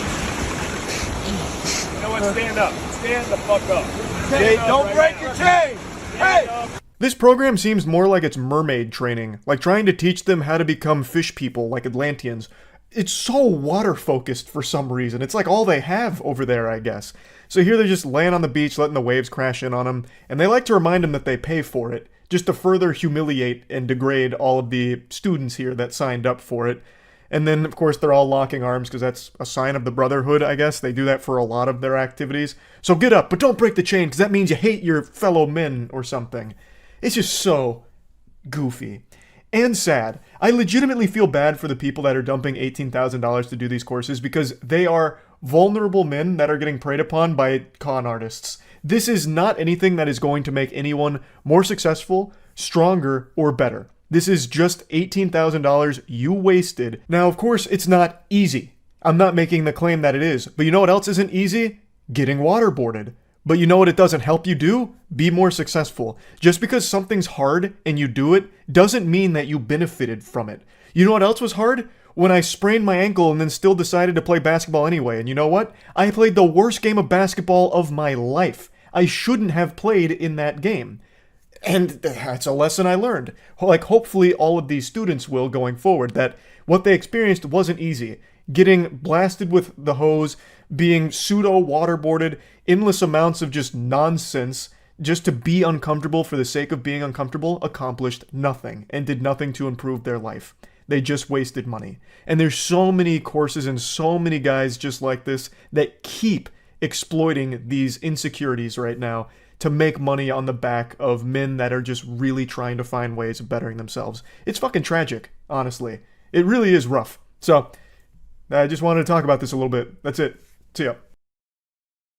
You know what? Stand up. Stand the fuck up. Hey, Stand up don't right break now. your chain. Stand Hey. up. This program seems more like it's mermaid training, like trying to teach them how to become fish people like Atlanteans. it's so water focused for some reason. It's like all they have over there, I guess. So here they're just laying on the beach, letting the waves crash in on them, and they like to remind them that they pay for it, just to further humiliate and degrade all of the students here that signed up for it. And then, of course, they're all locking arms because that's a sign of the brotherhood, I guess. They do that for a lot of their activities. So get up, but don't break the chain because that means you hate your fellow men or something. It's just so goofy and sad. I legitimately feel bad for the people that are dumping $18,000 to do these courses because they are vulnerable men that are getting preyed upon by con artists. This is not anything that is going to make anyone more successful, stronger, or better. This is just $18,000 you wasted. Now, of course, it's not easy. I'm not making the claim that it is. But you know what else isn't easy? Getting waterboarded. But you know what it doesn't help you do? Be more successful. Just because something's hard and you do it doesn't mean that you benefited from it. You know what else was hard? When I sprained my ankle and then still decided to play basketball anyway. And you know what? I played the worst game of basketball of my life. I shouldn't have played in that game. And that's a lesson I learned. Like, hopefully all of these students will going forward, that what they experienced wasn't easy. Getting blasted with the hose, being pseudo-waterboarded, endless amounts of just nonsense, just to be uncomfortable for the sake of being uncomfortable, accomplished nothing and did nothing to improve their life. They just wasted money. And there's so many courses and so many guys just like this that keep exploiting these insecurities right now to make money on the back of men that are just really trying to find ways of bettering themselves. It's fucking tragic, honestly. It really is rough. So, I just wanted to talk about this a little bit. That's it. See ya.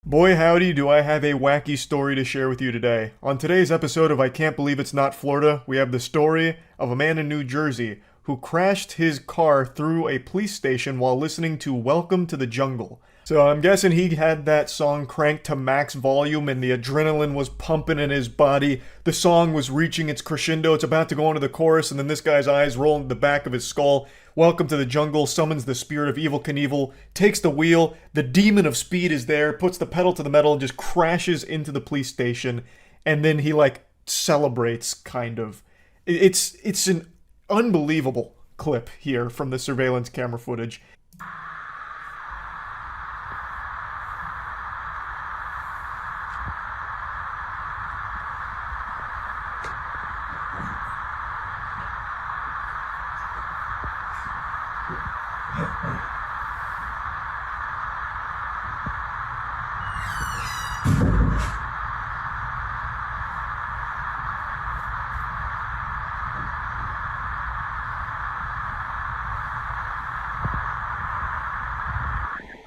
Boy howdy, do I have a wacky story to share with you today. On today's episode of I Can't Believe It's Not Florida, we have the story of a man in New Jersey who crashed his car through a police station while listening to Welcome to the Jungle. So I'm guessing he had that song cranked to max volume and the adrenaline was pumping in his body. The song was reaching its crescendo. It's about to go into the chorus, and then this guy's eyes roll into the back of his skull. Welcome to the Jungle summons the spirit of Evel Knievel, takes the wheel. The demon of speed is there, puts the pedal to the metal, and just crashes into the police station. And then he, like, celebrates, kind of. It's an unbelievable clip here from the surveillance camera footage.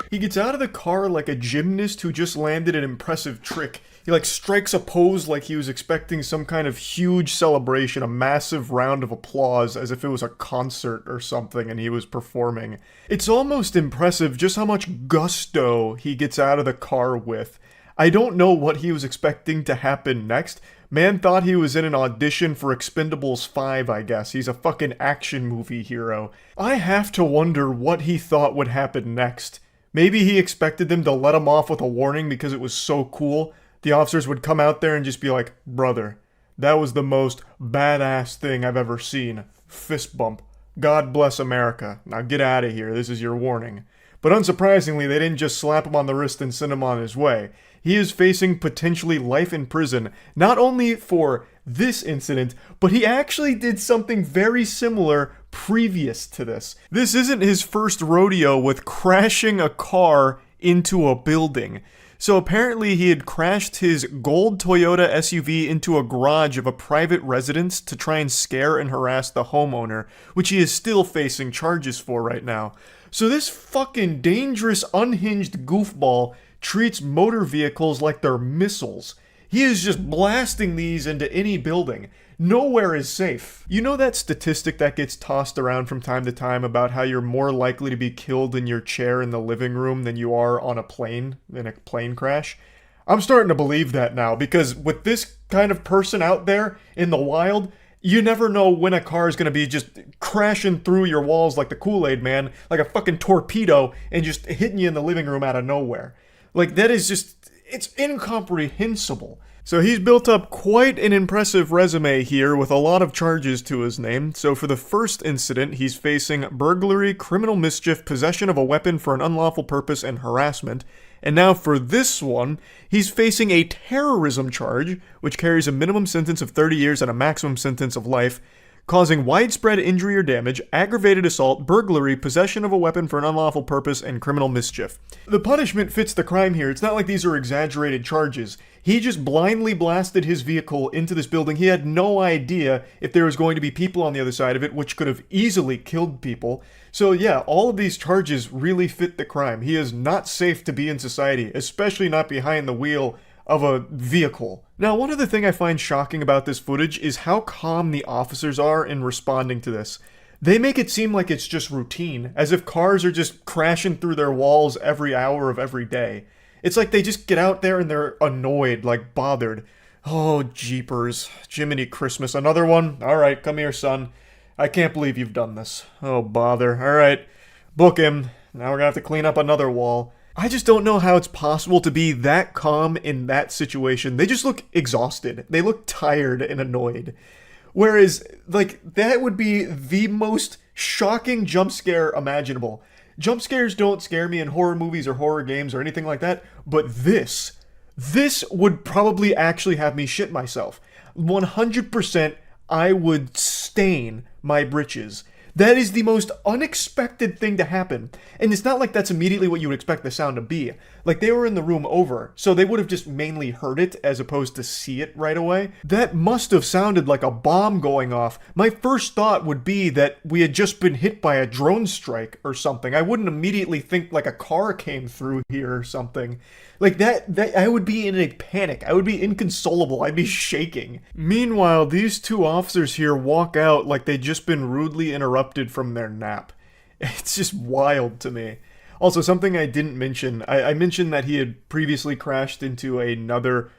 He gets out of the car like a gymnast who just landed an impressive trick. He like strikes a pose like he was expecting some kind of huge celebration, a massive round of applause as if it was a concert or something and he was performing. It's almost impressive just how much gusto he gets out of the car with. I don't know what he was expecting to happen next. Man thought he was in an audition for Expendables 5, I guess. He's a fucking action movie hero. I have to wonder what he thought would happen next. Maybe he expected them to let him off with a warning because it was so cool. The officers would come out there and just be like, brother, that was the most badass thing I've ever seen. Fist bump. God bless America. Now get out of here. This is your warning. But unsurprisingly, they didn't just slap him on the wrist and send him on his way. He is facing potentially life in prison, not only for this incident, but he actually did something very similar previous to this. This isn't his first rodeo with crashing a car into a building. So apparently he had crashed his gold Toyota SUV into a garage of a private residence to try and scare and harass the homeowner, which he is still facing charges for right now. So this fucking dangerous, unhinged goofball treats motor vehicles like they're missiles. He is just blasting these into any building. Nowhere is safe. You know that statistic that gets tossed around from time to time about how you're more likely to be killed in your chair in the living room than you are on a plane, in a plane crash? I'm starting to believe that now, because with this kind of person out there in the wild, you never know when a car is going to be just crashing through your walls like the Kool-Aid Man, like a fucking torpedo, and just hitting you in the living room out of nowhere. Like, that is just, it's incomprehensible. So he's built up quite an impressive resume here with a lot of charges to his name. So for the first incident, he's facing burglary, criminal mischief, possession of a weapon for an unlawful purpose, and harassment. And now for this one, he's facing a terrorism charge, which carries a minimum sentence of 30 years and a maximum sentence of life, causing widespread injury or damage, aggravated assault, burglary, possession of a weapon for an unlawful purpose, and criminal mischief. The punishment fits the crime here. It's not like these are exaggerated charges. He just blindly blasted his vehicle into this building. He had no idea if there was going to be people on the other side of it, which could have easily killed people. So yeah, all of these charges really fit the crime. He is not safe to be in society, especially not behind the wheel of a vehicle. Now, one other thing I find shocking about this footage is how calm the officers are in responding to this. They make it seem like it's just routine, as if cars are just crashing through their walls every hour of every day. It's like they just get out there and they're annoyed, like bothered. Oh, jeepers. Jiminy Christmas. Another one? Alright, come here, son. I can't believe you've done this. Oh, bother. Alright, book him. Now we're gonna have to clean up another wall. I just don't know how it's possible to be that calm in that situation. They just look exhausted. They look tired and annoyed. Whereas, like, that would be the most shocking jump scare imaginable. Jump scares don't scare me in horror movies or horror games or anything like that, but this would probably actually have me shit myself. 100% I would stain my britches. That is the most unexpected thing to happen. And it's not like that's immediately what you would expect the sound to be. Like, they were in the room over, so they would have just mainly heard it as opposed to see it right away. That must have sounded like a bomb going off. My first thought would be that we had just been hit by a drone strike or something. I wouldn't immediately think like a car came through here or something. Like that I would be in a panic. I would be inconsolable. I'd be shaking. Meanwhile, these two officers here walk out like they'd just been rudely interrupted from their nap. It's just wild to me. Also, something I didn't mention. I mentioned that he had previously crashed into another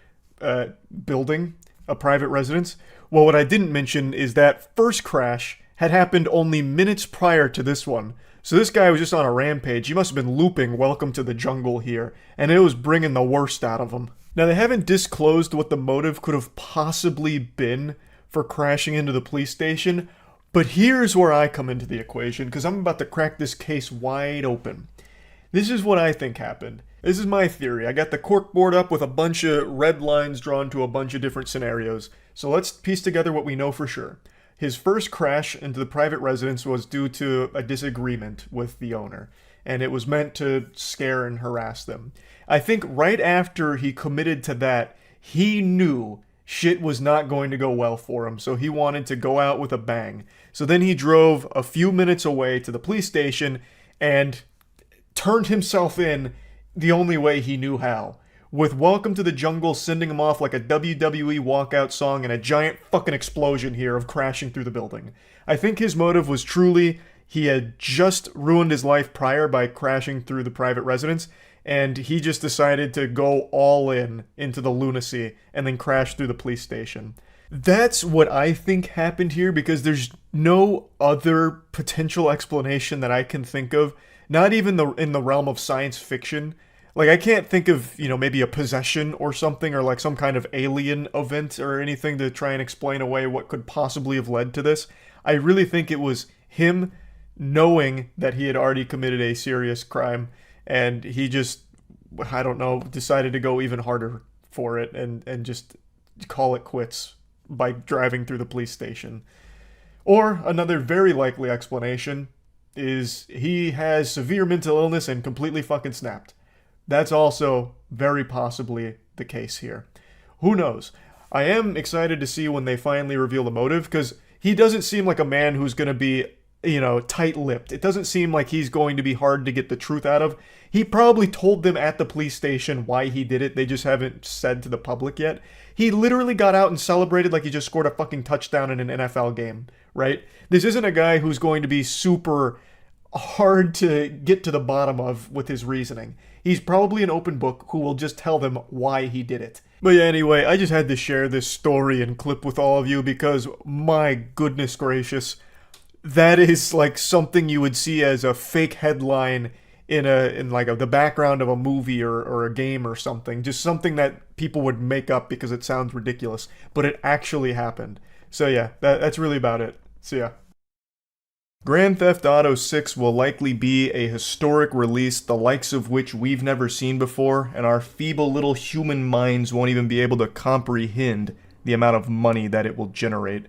building, a private residence. Well, what I didn't mention is that first crash had happened only minutes prior to this one. So this guy was just on a rampage. He must have been looping Welcome to the Jungle here, and it was bringing the worst out of him. Now, they haven't disclosed what the motive could have possibly been for crashing into the police station, but here's where I come into the equation, because I'm about to crack this case wide open. This is what I think happened. This is my theory. I got the corkboard up with a bunch of red lines drawn to a bunch of different scenarios. So let's piece together what we know for sure. His first crash into the private residence was due to a disagreement with the owner, and it was meant to scare and harass them. I think right after he committed to that, he knew shit was not going to go well for him, so he wanted to go out with a bang. So then he drove a few minutes away to the police station and turned himself in the only way he knew how. With Welcome to the Jungle sending him off like a WWE walkout song and a giant fucking explosion here of crashing through the building. I think his motive was truly he had just ruined his life prior by crashing through the private residence, and he just decided to go all in into the lunacy and then crash through the police station. That's what I think happened here, because there's no other potential explanation that I can think of, not even in the realm of science fiction. Like, I can't think of, maybe a possession or something, or like some kind of alien event or anything to try and explain away what could possibly have led to this. I really think it was him knowing that he had already committed a serious crime, and he just, I don't know, decided to go even harder for it and just call it quits by driving through the police station. Or another very likely explanation is he has severe mental illness and completely fucking snapped. That's also very possibly the case here. Who knows? I am excited to see when they finally reveal the motive, because he doesn't seem like a man who's going to be, tight-lipped. It doesn't seem like he's going to be hard to get the truth out of. He probably told them at the police station why he did it. They just haven't said to the public yet. He literally got out and celebrated like he just scored a fucking touchdown in an NFL game, right? This isn't a guy who's going to be super hard to get to the bottom of with his reasoning. He's probably an open book who will just tell them why he did it. But yeah, anyway, I just had to share this story and clip with all of you because, my goodness gracious, that is like something you would see as a fake headline in the background of a movie or a game or something. Just something that people would make up because it sounds ridiculous, but it actually happened. So yeah, that's really about it. See ya. Grand Theft Auto 6 will likely be a historic release, the likes of which we've never seen before, and our feeble little human minds won't even be able to comprehend the amount of money that it will generate.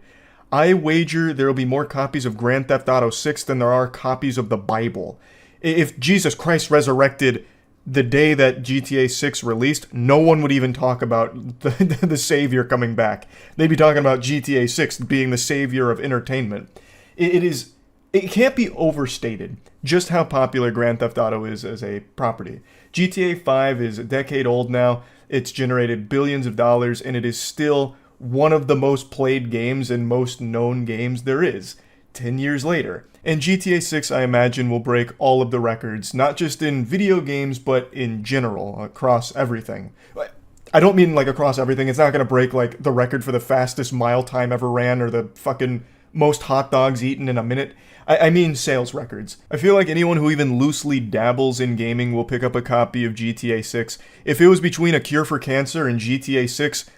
I wager there will be more copies of Grand Theft Auto 6 than there are copies of the Bible. If Jesus Christ resurrected the day that GTA 6 released, no one would even talk about the savior coming back. They'd be talking about GTA 6 being the savior of entertainment. It can't be overstated just how popular Grand Theft Auto is as a property. GTA 5 is a decade old now, it's generated billions of dollars, and it is still one of the most played games and most known games there is, 10 years later. And GTA 6, I imagine, will break all of the records, not just in video games, but in general, across everything. I don't mean like across everything, it's not going to break like the record for the fastest mile time ever ran or the fucking most hot dogs eaten in a minute. I mean sales records. I feel like anyone who even loosely dabbles in gaming will pick up a copy of GTA 6. If it was between A Cure for Cancer and GTA 6,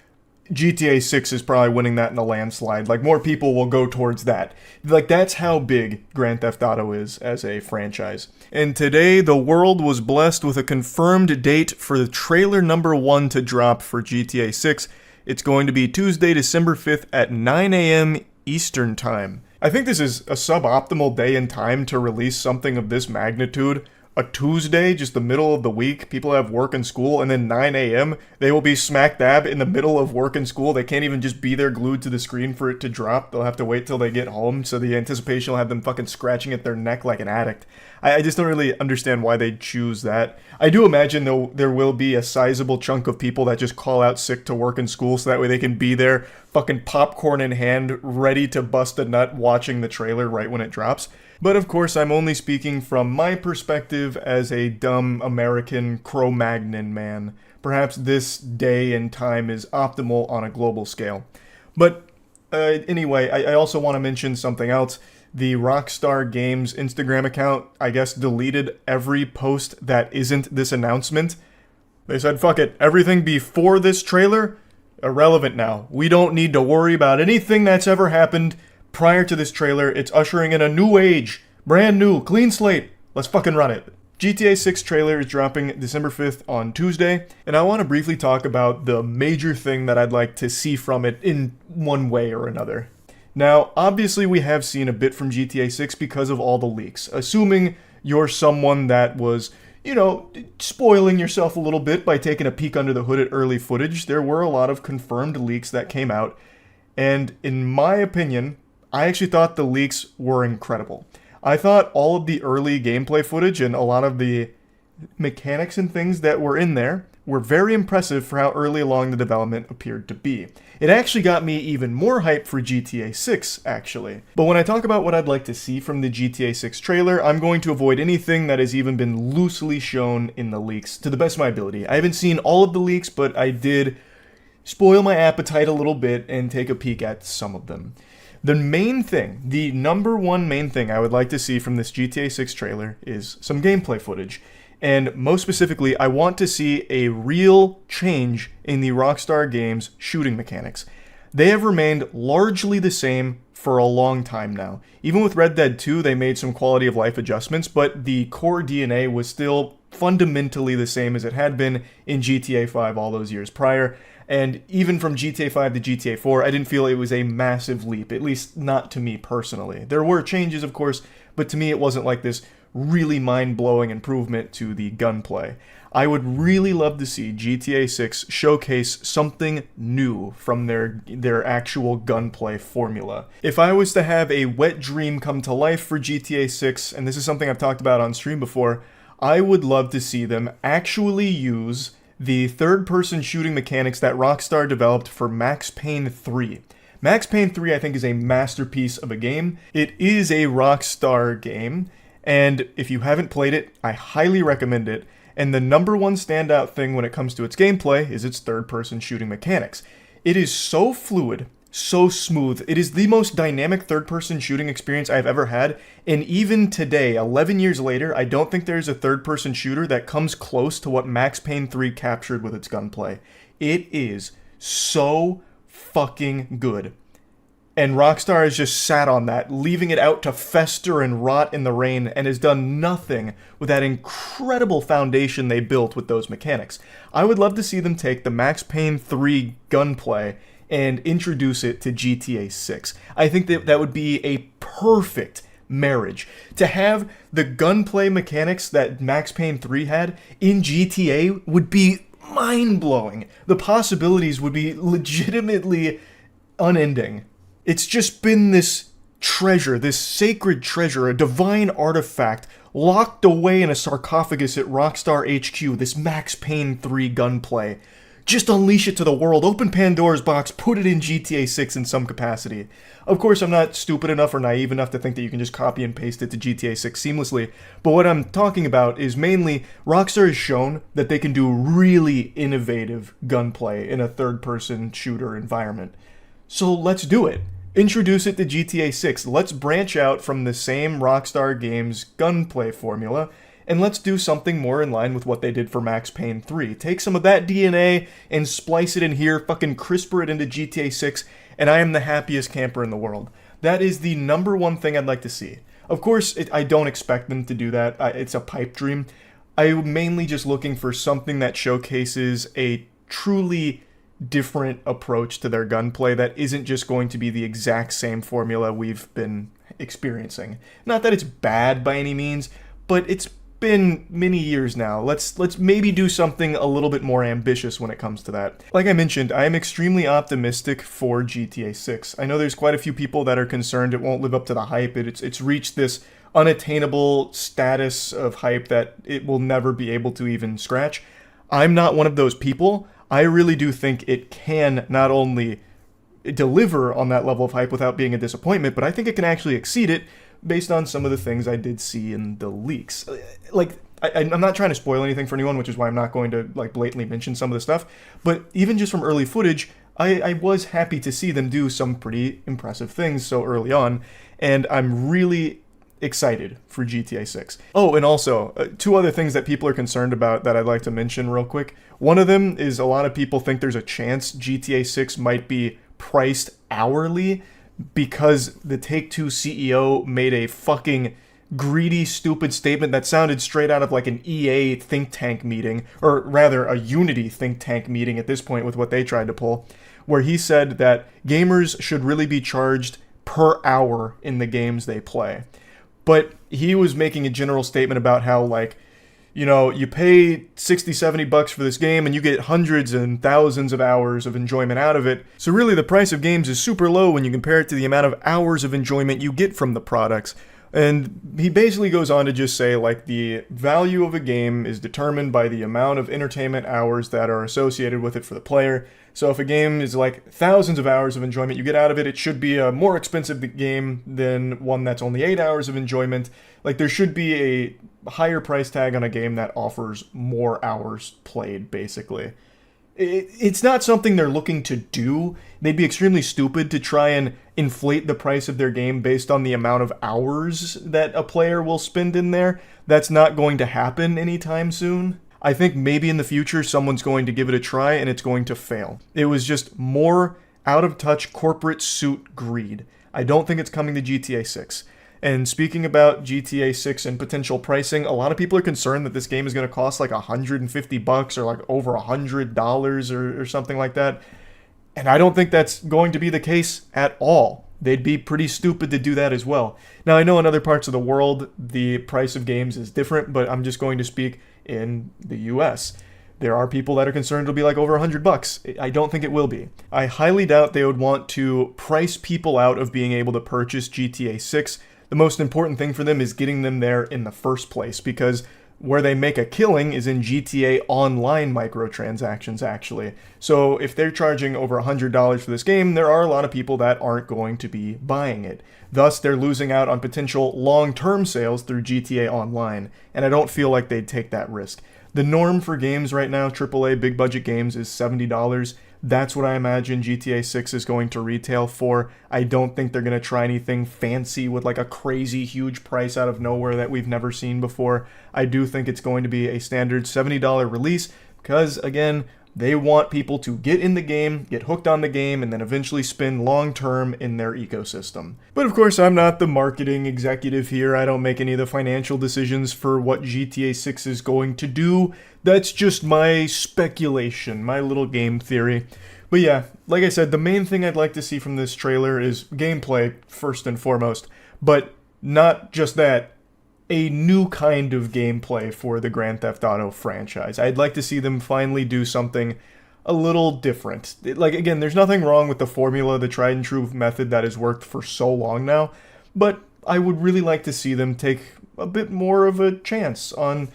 GTA 6 is probably winning that in a landslide. Like, more people will go towards that. Like, that's how big Grand Theft Auto is as a franchise. And today, the world was blessed with a confirmed date for the trailer number 1 to drop for GTA 6. It's going to be Tuesday, December 5th at 9 a.m. Eastern Time. I think this is a suboptimal day and time to release something of this magnitude. A Tuesday, just the middle of the week, people have work and school, and then 9 a.m., they will be smack dab in the middle of work and school. They can't even just be there glued to the screen for it to drop. They'll have to wait till they get home, so the anticipation will have them fucking scratching at their neck like an addict. I just don't really understand why they'd choose that. I do imagine, though, there will be a sizable chunk of people that just call out sick to work and school, so that way they can be there, fucking popcorn in hand, ready to bust a nut watching the trailer right when it drops. But of course, I'm only speaking from my perspective as a dumb American Cro-Magnon man. Perhaps this day and time is optimal on a global scale. But anyway, I also want to mention something else. The Rockstar Games Instagram account, I guess, deleted every post that isn't this announcement. They said, fuck it, everything before this trailer, irrelevant now. We don't need to worry about anything that's ever happened prior to this trailer. It's ushering in a new age. Brand new, clean slate. Let's fucking run it. GTA 6 trailer is dropping December 5th on Tuesday, and I want to briefly talk about the major thing that I'd like to see from it in one way or another. Now, obviously we have seen a bit from GTA 6 because of all the leaks. Assuming you're someone that was, spoiling yourself a little bit by taking a peek under the hood at early footage, there were a lot of confirmed leaks that came out, and in my opinion, I actually thought the leaks were incredible. I thought all of the early gameplay footage and a lot of the mechanics and things that were in there were very impressive for how early along the development appeared to be. It actually got me even more hyped for GTA 6, actually. But when I talk about what I'd like to see from the GTA 6 trailer, I'm going to avoid anything that has even been loosely shown in the leaks, to the best of my ability. I haven't seen all of the leaks, but I did spoil my appetite a little bit and take a peek at some of them. The main thing, the number one main thing I would like to see from this GTA 6 trailer is some gameplay footage. And most specifically, I want to see a real change in the Rockstar Games shooting mechanics. They have remained largely the same for a long time now. Even with Red Dead 2, they made some quality of life adjustments, but the core DNA was still fundamentally the same as it had been in GTA 5 all those years prior. And even from GTA 5 to GTA 4, I didn't feel it was a massive leap, at least not to me personally. There were changes, of course, but to me it wasn't like this really mind-blowing improvement to the gunplay. I would really love to see GTA 6 showcase something new from their actual gunplay formula. If I was to have a wet dream come to life for GTA 6, and this is something I've talked about on stream before, I would love to see them actually use the third-person shooting mechanics that Rockstar developed for Max Payne 3. Max Payne 3, I think, is a masterpiece of a game. It is a Rockstar game, and if you haven't played it, I highly recommend it. And the number one standout thing when it comes to its gameplay is its third-person shooting mechanics. It is so fluid, so smooth. It is the most dynamic third-person shooting experience I've ever had. And even today, 11 years later, I don't think there's a third-person shooter that comes close to what Max Payne 3 captured with its gunplay. It is so fucking good. And Rockstar has just sat on that, leaving it out to fester and rot in the rain, and has done nothing with that incredible foundation they built with those mechanics. I would love to see them take the Max Payne 3 gunplay and introduce it to GTA 6. I think that would be a perfect marriage. To have the gunplay mechanics that Max Payne 3 had in GTA would be mind-blowing. The possibilities would be legitimately unending. It's just been this treasure, this sacred treasure, a divine artifact locked away in a sarcophagus at Rockstar HQ, this Max Payne 3 gunplay. Just unleash it to the world, open Pandora's box, put it in GTA 6 in some capacity. Of course, I'm not stupid enough or naive enough to think that you can just copy and paste it to GTA 6 seamlessly, but what I'm talking about is mainly Rockstar has shown that they can do really innovative gunplay in a third-person shooter environment. So let's do it. Introduce it to GTA 6. Let's branch out from the same Rockstar Games gunplay formula, and let's do something more in line with what they did for Max Payne 3. Take some of that DNA and splice it in here, fucking CRISPR it into GTA 6, and I am the happiest camper in the world. That is the number one thing I'd like to see. Of course, I don't expect them to do that. It's a pipe dream. I'm mainly just looking for something that showcases a truly different approach to their gunplay that isn't just going to be the exact same formula we've been experiencing. Not that it's bad by any means, but it's been many years now. Let's maybe do something a little bit more ambitious when it comes to that. Like I mentioned, I am extremely optimistic for GTA 6. I know there's quite a few people that are concerned it won't live up to the hype. It's reached this unattainable status of hype that it will never be able to even scratch. I'm not one of those people. I really do think it can not only deliver on that level of hype without being a disappointment, but I think it can actually exceed it based on some of the things I did see in the leaks. Like, I'm not trying to spoil anything for anyone, which is why I'm not going to like blatantly mention some of the stuff, but even just from early footage, I was happy to see them do some pretty impressive things so early on, and I'm really excited for GTA 6. Oh, and also, two other things that people are concerned about that I'd like to mention real quick. One of them is a lot of people think there's a chance GTA 6 might be priced hourly because the Take-Two CEO made a fucking greedy, stupid statement that sounded straight out of like an EA think tank meeting, or rather a Unity think tank meeting at this point with what they tried to pull, where he said that gamers should really be charged per hour in the games they play. But he was making a general statement about how, like, you know, you pay $60-$70 for this game and you get hundreds and thousands of hours of enjoyment out of it. So really the price of games is super low when you compare it to the amount of hours of enjoyment you get from the products. And he basically goes on to just say, like, the value of a game is determined by the amount of entertainment hours that are associated with it for the player. So if a game is like thousands of hours of enjoyment you get out of it, it should be a more expensive game than one that's only 8 hours of enjoyment. Like, there should be a higher price tag on a game that offers more hours played, basically. It's not something they're looking to do. They'd be extremely stupid to try and inflate the price of their game based on the amount of hours that a player will spend in there. That's not going to happen anytime soon. I think maybe in the future someone's going to give it a try and it's going to fail. It was just more out-of-touch corporate suit greed. I don't think it's coming to GTA 6. And speaking about GTA 6 and potential pricing, a lot of people are concerned that this game is going to cost like $150 or like over $100 or something like that. And I don't think that's going to be the case at all. They'd be pretty stupid to do that as well. Now, I know in other parts of the world, the price of games is different, but I'm just going to speak in the US. There are people that are concerned it'll be like over $100. I don't think it will be. I highly doubt they would want to price people out of being able to purchase GTA 6. The most important thing for them is getting them there in the first place, because where they make a killing is in GTA Online microtransactions, actually. So if they're charging over $100 for this game, there are a lot of people that aren't going to be buying it. Thus, they're losing out on potential long-term sales through GTA Online, and I don't feel like they'd take that risk. The norm for games right now, AAA big-budget games, is $70. That's what I imagine GTA 6 is going to retail for. I don't think they're going to try anything fancy with like a crazy huge price out of nowhere that we've never seen before. I do think it's going to be a standard $70 release because, again, They want people to get in the game, get hooked on the game, and then eventually spend long-term in their ecosystem. But of course, I'm not the marketing executive here. I don't make any of the financial decisions for what GTA 6 is going to do. That's just my speculation, my little game theory. But yeah, like I said, the main thing I'd like to see from this trailer is gameplay, first and foremost. But not just that, a new kind of gameplay for the Grand Theft Auto franchise. I'd like to see them finally do something a little different. Like, again, there's nothing wrong with the formula, the tried and true method that has worked for so long now, but I would really like to see them take a bit more of a chance on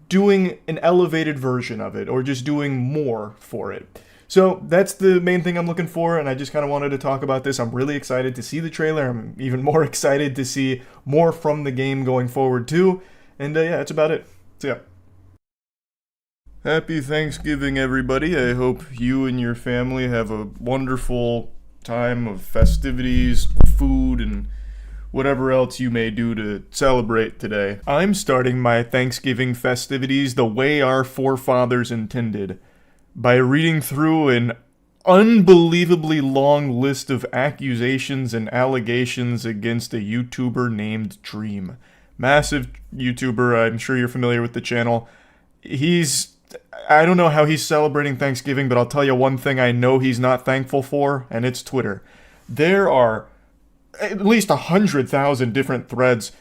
doing an elevated version of it, or just doing more for it. So that's the main thing I'm looking for, and I just kind of wanted to talk about this. I'm really excited to see the trailer. I'm even more excited to see more from the game going forward too. And yeah, that's about it. So yeah. Happy Thanksgiving, everybody. I hope you and your family have a wonderful time of festivities, food, and whatever else you may do to celebrate today. I'm starting my Thanksgiving festivities the way our forefathers intended, by reading through an unbelievably long list of accusations and allegations against a YouTuber named Dream. Massive YouTuber, I'm sure you're familiar with the channel. I don't know how he's celebrating Thanksgiving, but I'll tell you one thing I know he's not thankful for, and it's Twitter. There are at least 100,000 different threads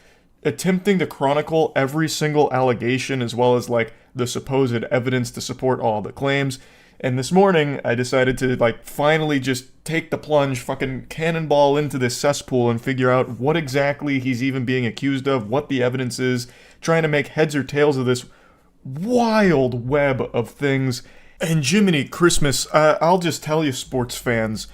attempting to chronicle every single allegation, as well as like the supposed evidence to support all the claims. And this morning I decided to finally just take the plunge, fucking cannonball into this cesspool and figure out what exactly he's even being accused of, what the evidence is, trying to make heads or tails of this wild web of things. And Jiminy Christmas, I'll just tell you, sports fans,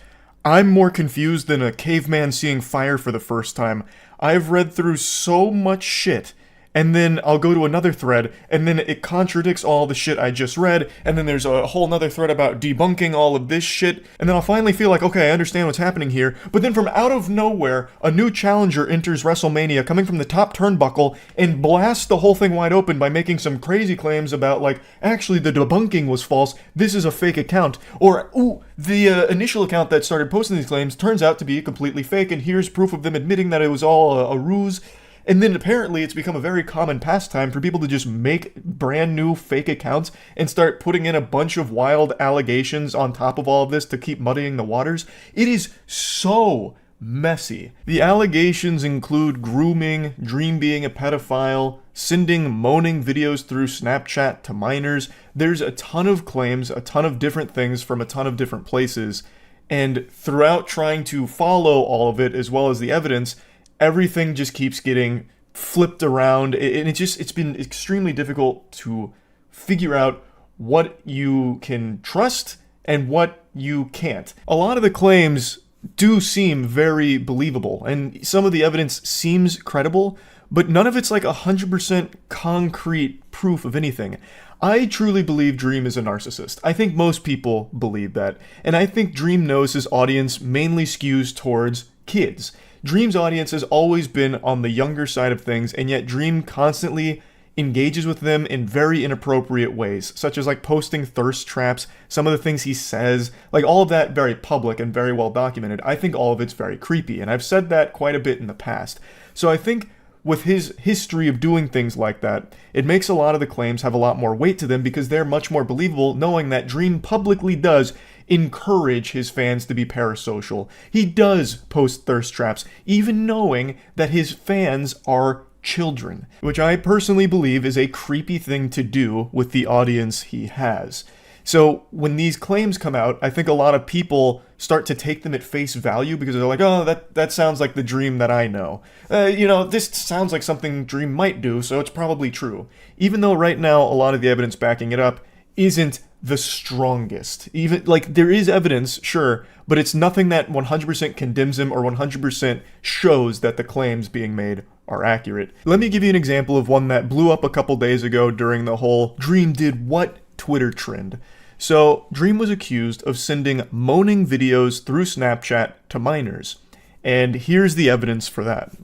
I'm more confused than a caveman seeing fire for the first time. I've read through so much shit, and then I'll go to another thread, and then it contradicts all the shit I just read, and then there's a whole nother thread about debunking all of this shit, and then I'll finally feel like, okay, I understand what's happening here, but then from out of nowhere, a new challenger enters WrestleMania coming from the top turnbuckle and blasts the whole thing wide open by making some crazy claims about, actually the debunking was false, this is a fake account, or, ooh, the initial account that started posting these claims turns out to be completely fake, and here's proof of them admitting that it was all a ruse. And then apparently it's become a very common pastime for people to just make brand new fake accounts and start putting in a bunch of wild allegations on top of all of this to keep muddying the waters. It is so messy. The allegations include grooming, Dream being a pedophile, sending moaning videos through Snapchat to minors. There's a ton of claims, a ton of different things from a ton of different places. And throughout trying to follow all of it, as well as the evidence, everything just keeps getting flipped around, and it's been extremely difficult to figure out what you can trust and what you can't. A lot of the claims do seem very believable, and some of the evidence seems credible, but none of it's 100% concrete proof of anything. I truly believe Dream is a narcissist. I think most people believe that, and I think Dream knows his audience mainly skews towards kids. Dream's audience has always been on the younger side of things, and yet Dream constantly engages with them in very inappropriate ways, such as posting thirst traps, some of the things he says, all of that very public and very well documented. I think all of it's very creepy, and I've said that quite a bit in the past. So I think with his history of doing things like that, it makes a lot of the claims have a lot more weight to them because they're much more believable, knowing that Dream publicly does encourage his fans to be parasocial. He does post thirst traps, even knowing that his fans are children, which I personally believe is a creepy thing to do with the audience he has. So when these claims come out, I think a lot of people start to take them at face value because they're like, oh, that sounds like the Dream that I know. This sounds like something Dream might do, so it's probably true. Even though right now a lot of the evidence backing it up isn't the strongest. Even there is evidence, sure, but it's nothing that 100% condemns him or 100% shows that the claims being made are accurate. Let me give you an example of one that blew up a couple days ago during the whole Dream did what Twitter trend. So Dream was accused of sending moaning videos through Snapchat to minors, and here's the evidence for that.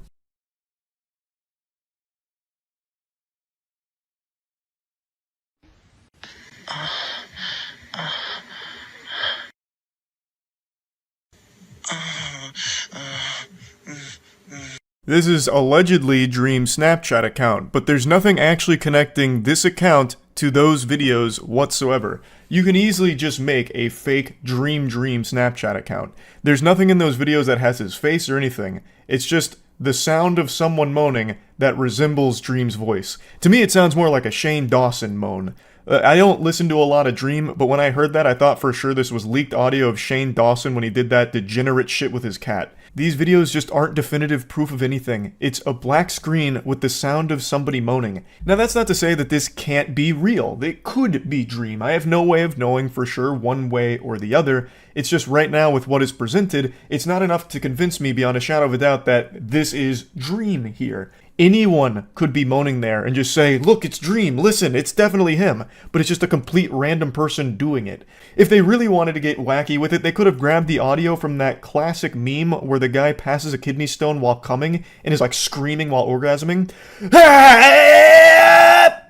This is allegedly Dream's Snapchat account, but there's nothing actually connecting this account to those videos whatsoever. You can easily just make a fake Dream Snapchat account. There's nothing in those videos that has his face or anything. It's just the sound of someone moaning that resembles Dream's voice. To me, it sounds more like a Shane Dawson moan. I don't listen to a lot of Dream, but when I heard that, I thought for sure this was leaked audio of Shane Dawson when he did that degenerate shit with his cat. These videos just aren't definitive proof of anything. It's a black screen with the sound of somebody moaning. Now, that's not to say that this can't be real. It could be Dream. I have no way of knowing for sure one way or the other. It's just right now with what is presented, it's not enough to convince me beyond a shadow of a doubt that this is Dream here. Anyone could be moaning there and just say, look, it's Dream, listen, it's definitely him, but it's just a complete random person doing it. If they really wanted to get wacky with it, they could have grabbed the audio from that classic meme where the guy passes a kidney stone while coming and is like screaming while orgasming.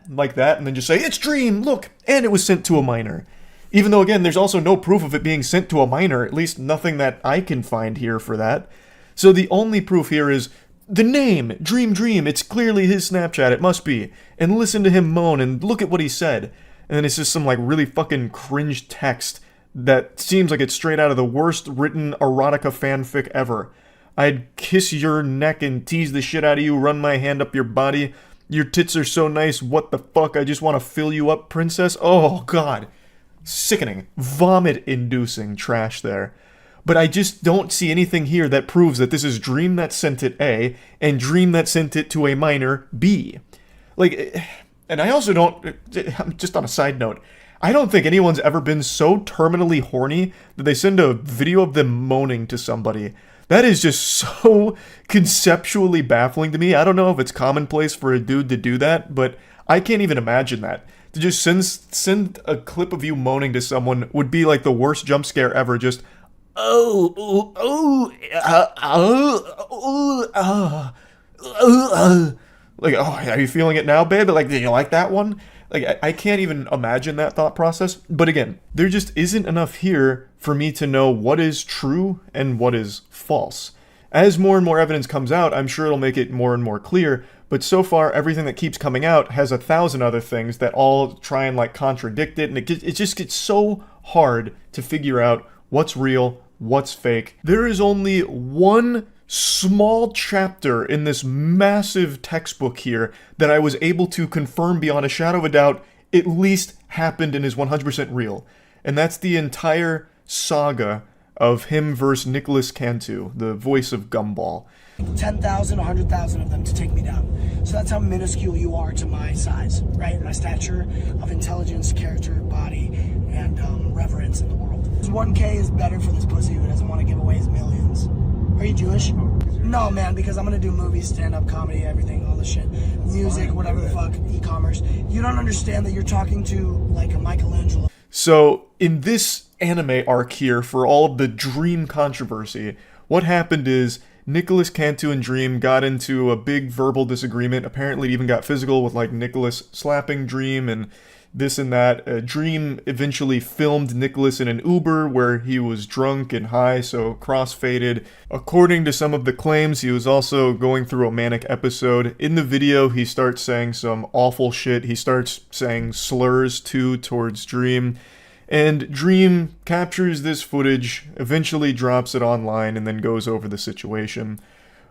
Like that, and then just say, it's Dream, look, and it was sent to a minor. Even though, again, there's also no proof of it being sent to a minor, at least nothing that I can find here for that. So the only proof here is the name, Dream, it's clearly his Snapchat, it must be. And listen to him moan and look at what he said. And then it's just some like really fucking cringe text that seems like it's straight out of the worst written erotica fanfic ever. I'd kiss your neck and tease the shit out of you, run my hand up your body. Your tits are so nice, what the fuck, I just want to fill you up, princess. Oh god. Sickening, vomit-inducing trash there. But I just don't see anything here that proves that this is Dream that sent it A, and Dream that sent it to a minor B. Like, and I also don't, just on a side note, I don't think anyone's ever been so terminally horny that they send a video of them moaning to somebody. That is just so conceptually baffling to me. I don't know if it's commonplace for a dude to do that, but I can't even imagine that. To just send a clip of you moaning to someone would be like the worst jump scare ever, just like, oh, are you feeling it now, babe? Like, do you like that one? Like, I can't even imagine that thought process. But again, there just isn't enough here for me to know what is true and what is false. As more and more evidence comes out, I'm sure it'll make it more and more clear, but so far, everything that keeps coming out has 1,000 other things that all try and, like, contradict it, and it just gets so hard to figure out what's real, what's fake. There is only one small chapter in this massive textbook here that I was able to confirm beyond a shadow of a doubt at least happened and is 100% real. And that's the entire saga of him versus Nicholas Cantu, the voice of Gumball. 10,000, 100,000 of them to take me down. So that's how minuscule you are to my size, right? My stature of intelligence, character, body, and reverence in the world. 1K is better for this pussy who doesn't want to give away his millions. Are you Jewish? No, man, because I'm gonna do movies, stand-up comedy, everything, all the shit. Music, whatever the fuck, e-commerce. You don't understand that you're talking to, like, a Michelangelo. So, in this anime arc here, for all of the Dream controversy, what happened is Nicholas Cantu and Dream got into a big verbal disagreement. Apparently, it even got physical with, like, Nicholas slapping Dream and this and that. Dream eventually filmed Nicholas in an Uber where he was drunk and high, so crossfaded. According to some of the claims, he was also going through a manic episode. In the video, he starts saying some awful shit. He starts saying slurs, too, towards Dream. And Dream captures this footage, eventually drops it online, and then goes over the situation.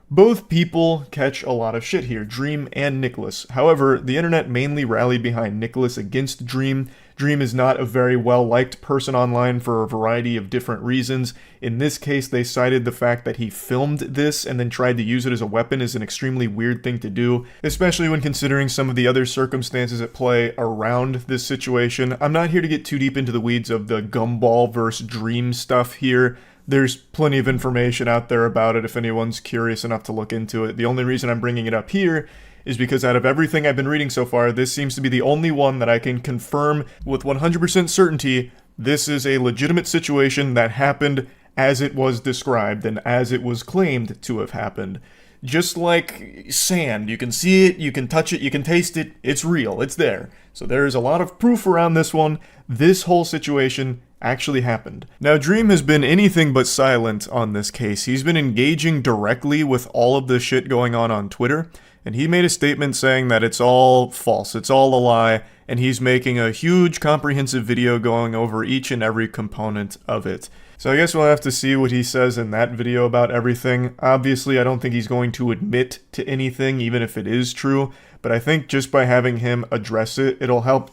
Both people catch a lot of shit here, Dream and Nicholas. However, the internet mainly rallied behind Nicholas against Dream. Dream is not a very well-liked person online for a variety of different reasons. In this case, they cited the fact that he filmed this and then tried to use it as a weapon is an extremely weird thing to do, especially when considering some of the other circumstances at play around this situation. I'm not here to get too deep into the weeds of the Gumball versus Dream stuff here. There's plenty of information out there about it if anyone's curious enough to look into it. The only reason I'm bringing it up here is because out of everything I've been reading so far, this seems to be the only one that I can confirm with 100% certainty this is a legitimate situation that happened as it was described and as it was claimed to have happened. Just like sand, you can see it, you can touch it, you can taste it, it's real, it's there. So there is a lot of proof around this one. This whole situation actually happened. Now, Dream has been anything but silent on this case. He's been engaging directly with all of the shit going on Twitter, and he made a statement saying that it's all false, it's all a lie, and he's making a huge comprehensive video going over each and every component of it. So I guess we'll have to see what he says in that video about everything. Obviously, I don't think he's going to admit to anything, even if it is true, but I think just by having him address it, it'll help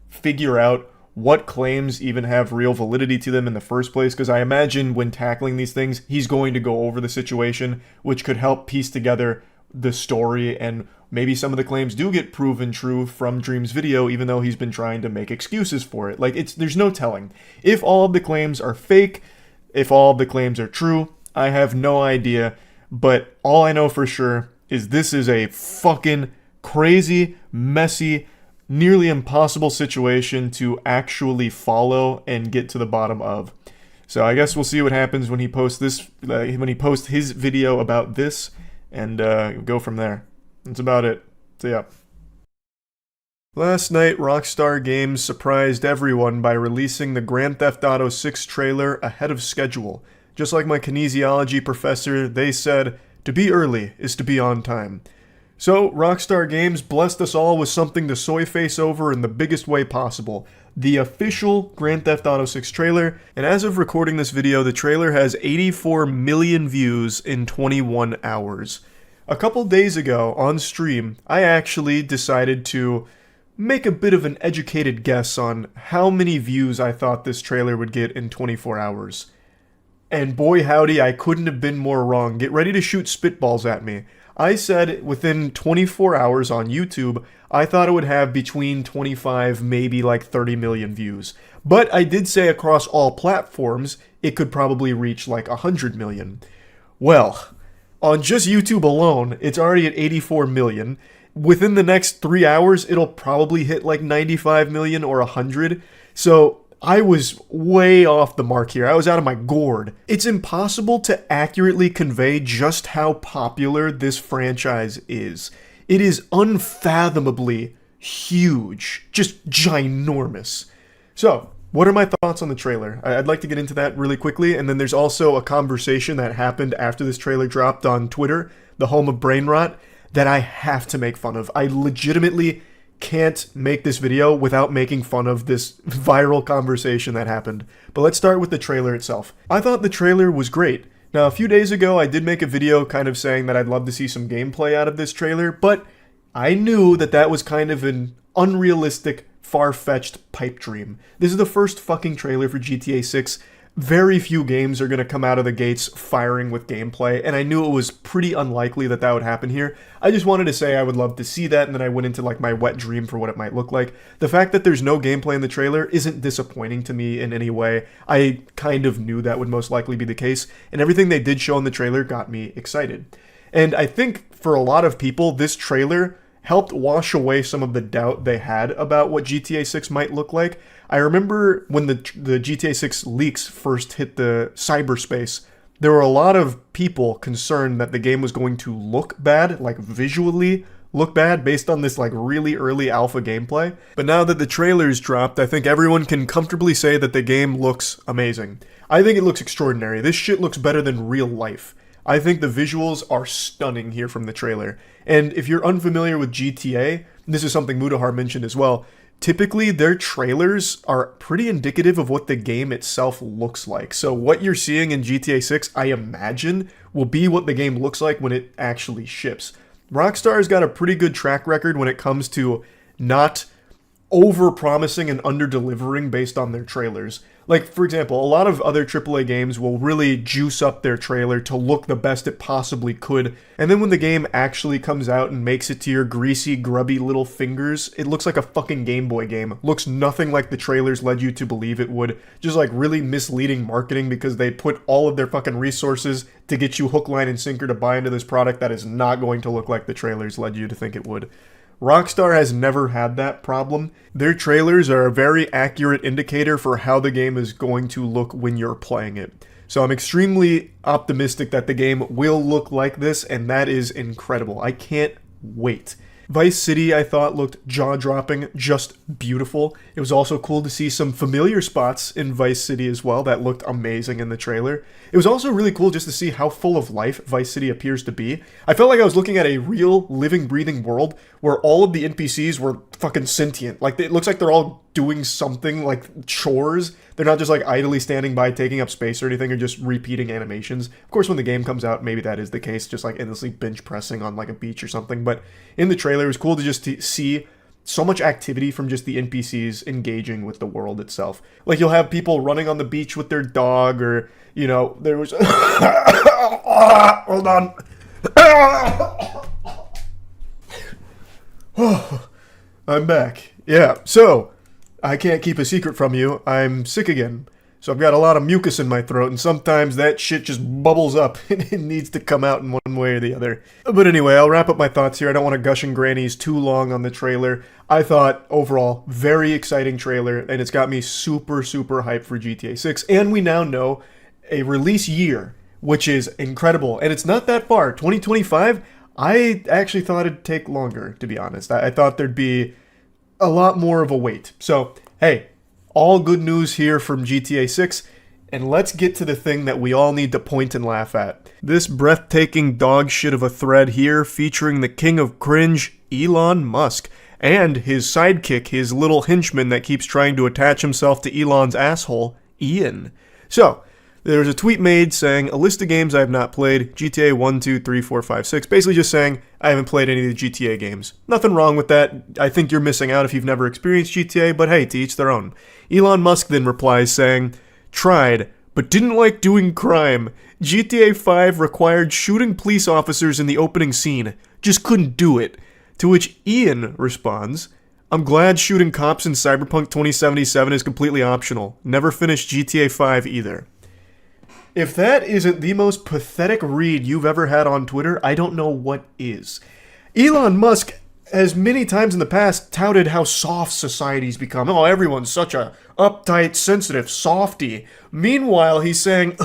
figure out what claims even have real validity to them in the first place, because I imagine when tackling these things, he's going to go over the situation, which could help piece together the story, and maybe some of the claims do get proven true from Dream's video, even though he's been trying to make excuses for it. Like, there's no telling. If all of the claims are fake, if all of the claims are true, I have no idea, but all I know for sure is this is a fucking crazy, messy, nearly impossible situation to actually follow and get to the bottom of. So I guess we'll see what happens when he posts this, when he posts his video about this, and go from there. That's about it. So yeah. Last night, Rockstar Games surprised everyone by releasing the Grand Theft Auto 6 trailer ahead of schedule. Just like my kinesiology professor, they said, to be early is to be on time. So, Rockstar Games blessed us all with something to soy face over in the biggest way possible. The official Grand Theft Auto 6 trailer, and as of recording this video, the trailer has 84 million views in 21 hours. A couple days ago, on stream, I actually decided to make a bit of an educated guess on how many views I thought this trailer would get in 24 hours. And boy howdy, I couldn't have been more wrong. Get ready to shoot spitballs at me. I said within 24 hours on YouTube, I thought it would have between 25, maybe like 30 million views. But I did say across all platforms, it could probably reach like 100 million. Well, on just YouTube alone, it's already at 84 million. Within the next 3 hours, it'll probably hit like 95 million or 100. So I was way off the mark here. I was out of my gourd. It's impossible to accurately convey just how popular this franchise is. It is unfathomably huge. Just ginormous. So, what are my thoughts on the trailer? I'd like to get into that really quickly, and then there's also a conversation that happened after this trailer dropped on Twitter, the home of brain rot, that I have to make fun of. I legitimately can't make this video without making fun of this viral conversation that happened. But let's start with the trailer itself. I thought the trailer was great. Now, a few days ago, I did make a video kind of saying that I'd love to see some gameplay out of this trailer, but I knew that that was kind of an unrealistic, far-fetched pipe dream. This is the first fucking trailer for GTA 6. Very few games are going to come out of the gates firing with gameplay, and I knew it was pretty unlikely that that would happen here. I just wanted to say I would love to see that, and then I went into like my wet dream for what it might look like. The fact that there's no gameplay in the trailer isn't disappointing to me in any way. I kind of knew that would most likely be the case, and everything they did show in the trailer got me excited. And I think for a lot of people, this trailer helped wash away some of the doubt they had about what GTA 6 might look like. I remember when the GTA 6 leaks first hit the cyberspace, there were a lot of people concerned that the game was going to look bad, like visually look bad, based on this like really early alpha gameplay. But now that the trailer's dropped, I think everyone can comfortably say that the game looks amazing. I think it looks extraordinary. This shit looks better than real life. I think the visuals are stunning here from the trailer. And if you're unfamiliar with GTA, this is something Mudahar mentioned as well, typically their trailers are pretty indicative of what the game itself looks like. So what you're seeing in GTA 6, I imagine, will be what the game looks like when it actually ships. Rockstar's got a pretty good track record when it comes to not over-promising and under-delivering based on their trailers. Like, for example, a lot of other AAA games will really juice up their trailer to look the best it possibly could, and then when the game actually comes out and makes it to your greasy, grubby little fingers, it looks like a fucking Game Boy game. Looks nothing like the trailers led you to believe it would. Just like really misleading marketing because they put all of their fucking resources to get you hook, line, and sinker to buy into this product that is not going to look like the trailers led you to think it would. Rockstar has never had that problem. Their trailers are a very accurate indicator for how the game is going to look when you're playing it. So I'm extremely optimistic that the game will look like this, and that is incredible. I can't wait. Vice City, I thought, looked jaw-dropping, just beautiful. It was also cool to see some familiar spots in Vice City as well that looked amazing in the trailer. It was also really cool just to see how full of life Vice City appears to be. I felt like I was looking at a real, living, breathing world where all of the NPCs were fucking sentient. Like, it looks like they're all doing something, like chores. They're not just like idly standing by, taking up space or anything, or just repeating animations. Of course, when the game comes out, maybe that is the case, just like endlessly bench pressing on like a beach or something. But in the trailer, it was cool to just see so much activity from just the NPCs engaging with the world itself. Like, you'll have people running on the beach with their dog, or, you know, there was... Hold on. I'm back. Yeah, so, I can't keep a secret from you. I'm sick again. So I've got a lot of mucus in my throat, and sometimes that shit just bubbles up, and it needs to come out in one way or the other. But anyway, I'll wrap up my thoughts here. I don't want to gush and grannies too long on the trailer. I thought, overall, very exciting trailer, and it's got me super, super hyped for GTA 6. And we now know a release year, which is incredible. And it's not that far. 2025, I actually thought it'd take longer, to be honest. I thought there'd be a lot more of a wait. So, hey, all good news here from GTA 6, and let's get to the thing that we all need to point and laugh at. This breathtaking dog shit of a thread here featuring the king of cringe, Elon Musk, and his sidekick, his little henchman that keeps trying to attach himself to Elon's asshole, Ian. So, there's a tweet made saying, a list of games I have not played, GTA 1, 2, 3, 4, 5, 6, basically just saying, I haven't played any of the GTA games. Nothing wrong with that. I think you're missing out if you've never experienced GTA, but hey, to each their own. Elon Musk then replies saying, tried, but didn't like doing crime. GTA 5 required shooting police officers in the opening scene. Just couldn't do it. To which Ian responds, I'm glad shooting cops in Cyberpunk 2077 is completely optional. Never finished GTA 5 either. If that isn't the most pathetic read you've ever had on Twitter, I don't know what is. Elon Musk has many times in the past touted how soft society's become. Oh, everyone's such a uptight, sensitive softy. Meanwhile, he's saying,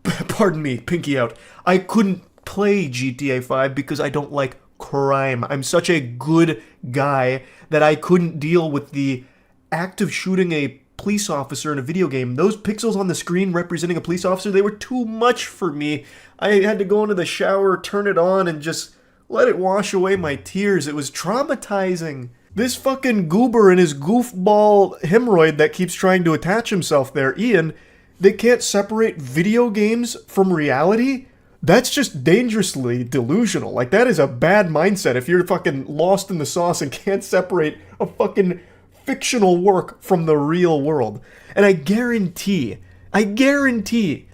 pardon me, pinky out, I couldn't play GTA 5 because I don't like crime. I'm such a good guy that I couldn't deal with the act of shooting a police officer in a video game. Those pixels on the screen representing a police officer, they were too much for me. I had to go into the shower, turn it on, and just let it wash away my tears. It was traumatizing. This fucking goober and his goofball hemorrhoid that keeps trying to attach himself there, Ian, they can't separate video games from reality? That's just dangerously delusional. Like, that is a bad mindset if you're fucking lost in the sauce and can't separate a fucking fictional work from the real world. And I guarantee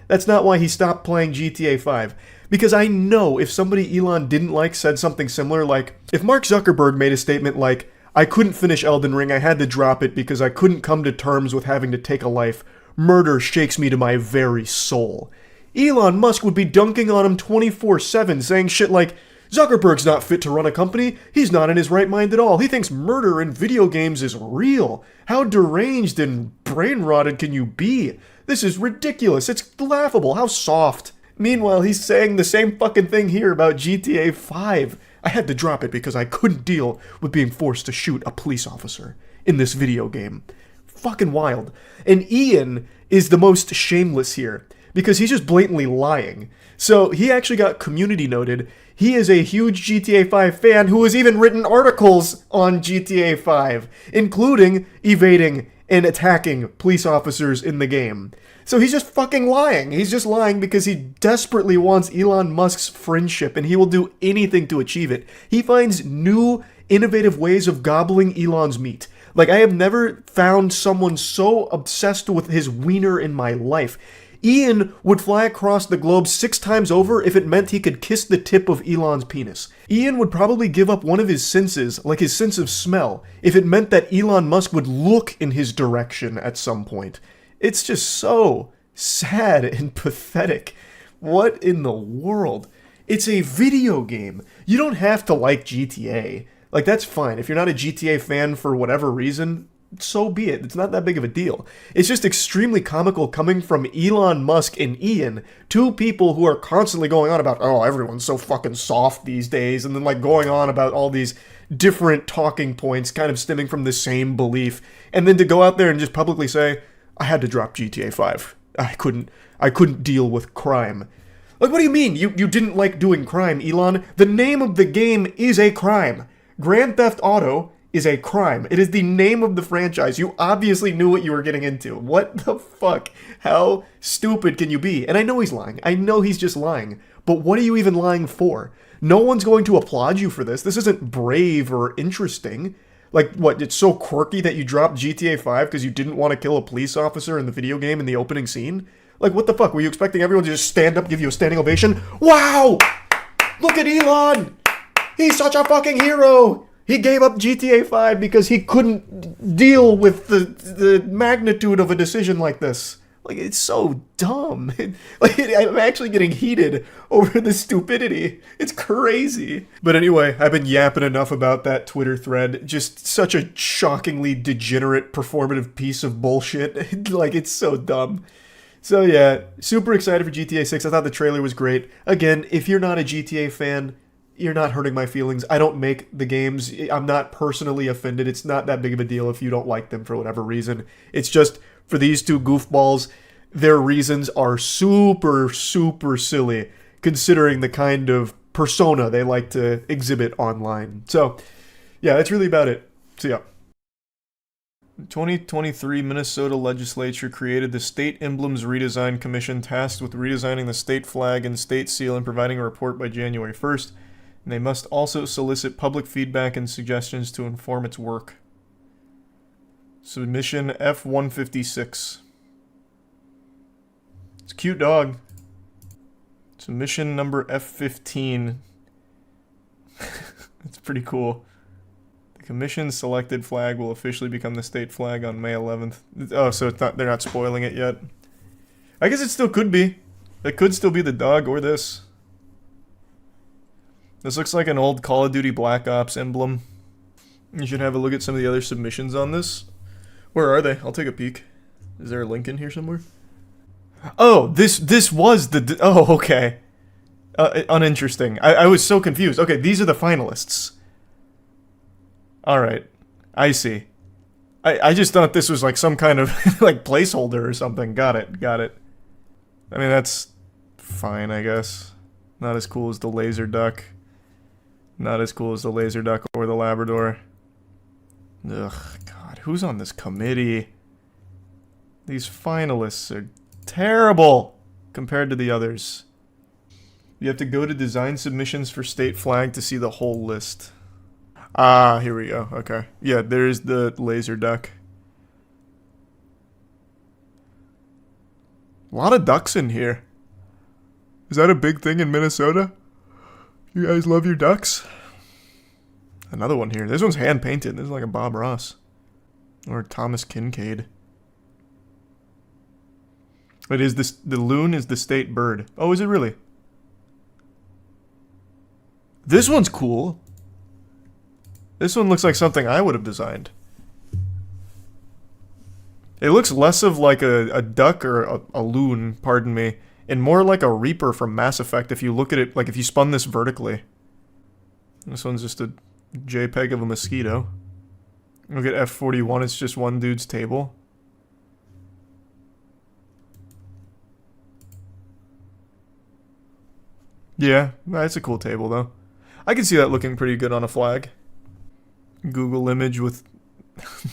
that's not why he stopped playing GTA 5. Because I know if somebody Elon didn't like said something similar, like, if Mark Zuckerberg made a statement like, I couldn't finish Elden Ring, I had to drop it because I couldn't come to terms with having to take a life. Murder shakes me to my very soul. Elon Musk would be dunking on him 24/7, saying shit like, Zuckerberg's not fit to run a company. He's not in his right mind at all. He thinks murder in video games is real. How deranged and brain-rotted can you be? This is ridiculous. It's laughable. How soft. Meanwhile, he's saying the same fucking thing here about GTA 5. I had to drop it because I couldn't deal with being forced to shoot a police officer in this video game. Fucking wild. And Ian is the most shameless here because he's just blatantly lying. So he actually got community noted. He is a huge GTA 5 fan who has even written articles on GTA 5, including evading and attacking police officers in the game. So he's just fucking lying. He's just lying because he desperately wants Elon Musk's friendship, and he will do anything to achieve it. He finds new, innovative ways of gobbling Elon's meat. Like, I have never found someone so obsessed with his wiener in my life. Ian would fly across the globe 6 times over if it meant he could kiss the tip of Elon's penis. Ian would probably give up one of his senses, like his sense of smell, if it meant that Elon Musk would look in his direction at some point. It's just so sad and pathetic. What in the world? It's a video game. You don't have to like GTA. Like, that's fine. If you're not a GTA fan for whatever reason, so be it. It's not that big of a deal. It's just extremely comical coming from Elon Musk and Ian, two people who are constantly going on about, oh, everyone's so fucking soft these days, and then like going on about all these different talking points kind of stemming from the same belief, and then to go out there and just publicly say, I had to drop GTA 5. I couldn't deal with crime. Like, what do you mean? You didn't like doing crime, Elon? The name of the game is a crime. Grand Theft Auto is a crime. It is the name of the franchise. You obviously knew what you were getting into. What the fuck? How stupid can you be? And I know he's lying. I know he's just lying. But what are you even lying for? No one's going to applaud you for this. This isn't brave or interesting. Like, what, it's so quirky that you dropped GTA 5 because you didn't want to kill a police officer in the video game in the opening scene? Like, what the fuck? Were you expecting everyone to just stand up, give you a standing ovation? Wow! Look at Elon! He's such a fucking hero! He gave up GTA 5 because he couldn't deal with the magnitude of a decision like this. Like, it's so dumb. I'm actually getting heated over the stupidity. It's crazy. But anyway, I've been yapping enough about that Twitter thread. Just such a shockingly degenerate performative piece of bullshit. Like, it's so dumb. So yeah, super excited for GTA 6. I thought the trailer was great. Again, if you're not a GTA fan, you're not hurting my feelings. I don't make the games. I'm not personally offended. It's not that big of a deal if you don't like them for whatever reason. It's just, for these two goofballs, their reasons are super, super silly, considering the kind of persona they like to exhibit online. So, yeah, that's really about it. So, yeah. 2023 Minnesota legislature created the State Emblems Redesign Commission tasked with redesigning the state flag and state seal and providing a report by January 1st. And they must also solicit public feedback and suggestions to inform its work. Submission F-156. It's a cute dog. Submission number F-15. It's pretty cool. The commission's selected flag will officially become the state flag on May 11th. Oh, so it's not, they're not spoiling it yet. I guess it still could be. It could still be the dog or this. This looks like an old Call of Duty Black Ops emblem. You should have a look at some of the other submissions on this. Where are they? I'll take a peek. Is there a link in here somewhere? Oh, this was the... Oh, okay. Uninteresting. I was so confused. Okay, these are the finalists. Alright. I see. I just thought this was like some kind of like placeholder or something. Got it. I mean, that's fine, I guess. Not as cool as the laser duck. Not as cool as the laser duck or the Labrador. Ugh, God, who's on this committee? These finalists are terrible compared to the others. You have to go to design submissions for state flag to see the whole list. Ah, here we go. Okay. Yeah, there's the laser duck. A lot of ducks in here. Is that a big thing in Minnesota? You guys love your ducks? Another one here. This one's hand-painted. This is like a Bob Ross. Or Thomas Kincaid. It is this. The loon is the state bird. Oh, is it really? This one's cool. This one looks like something I would have designed. It looks less of like a duck or a loon, pardon me, and more like a Reaper from Mass Effect if you look at it, like if you spun this vertically. This one's just a JPEG of a mosquito. Look at F41, it's just one dude's table. Yeah, that's a cool table though. I can see that looking pretty good on a flag. Google image with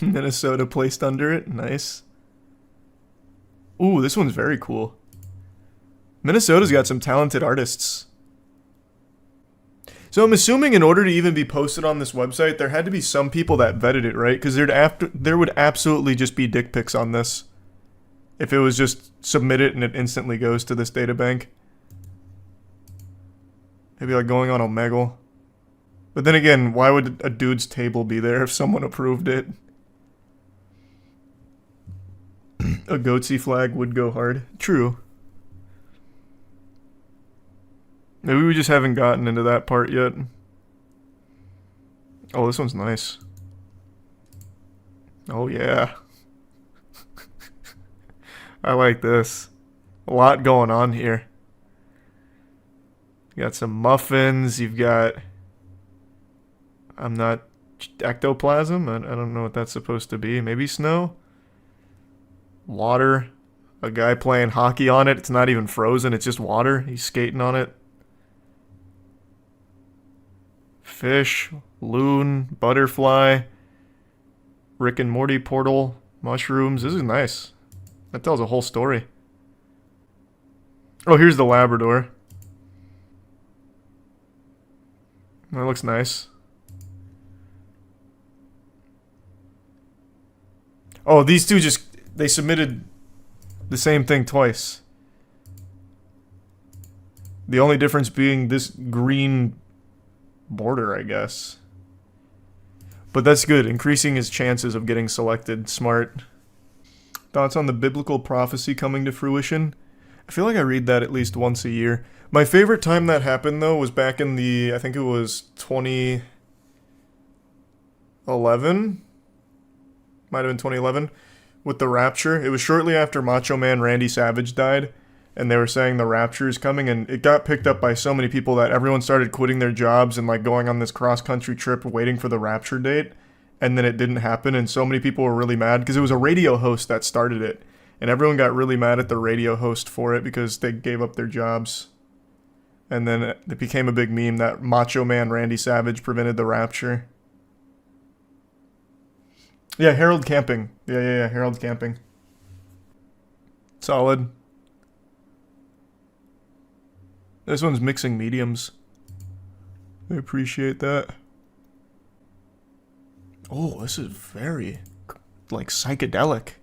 Minnesota placed under it. Nice. Ooh, this one's very cool. Minnesota's got some talented artists. So I'm assuming in order to even be posted on this website, there had to be some people that vetted it, right? Because there would absolutely just be dick pics on this. If it was just submit it and it instantly goes to this databank. Maybe like going on Omegle. But then again, why would a dude's table be there if someone approved it? A goatsy flag would go hard. True. Maybe we just haven't gotten into that part yet. Oh, this one's nice. Oh, yeah. I like this. A lot going on here. You got some muffins. You've got... I'm not... Ectoplasm? I don't know what that's supposed to be. Maybe snow? Water. A guy playing hockey on it. It's not even frozen. It's just water. He's skating on it. Fish. Loon. Butterfly. Rick and Morty portal. Mushrooms. This is nice. That tells a whole story. Oh, here's the Labrador. That looks nice. Oh, these two just... They submitted the same thing twice. The only difference being this green border, I guess. But that's good. Increasing his chances of getting selected. Smart. Thoughts on the biblical prophecy coming to fruition? I feel like I read that at least once a year. My favorite time that happened, though, was back in the... I think it was 2011? Might have been 2011. With the Rapture. It was shortly after Macho Man Randy Savage died. And they were saying the Rapture is coming. And it got picked up by so many people that everyone started quitting their jobs and like going on this cross-country trip waiting for the Rapture date. And then it didn't happen. And so many people were really mad because it was a radio host that started it. And everyone got really mad at the radio host for it because they gave up their jobs. And then it became a big meme that Macho Man Randy Savage prevented the Rapture. Yeah, Harold Camping. Yeah, Harold Camping. Solid. This one's mixing mediums. I appreciate that. Oh, this is very, like, psychedelic.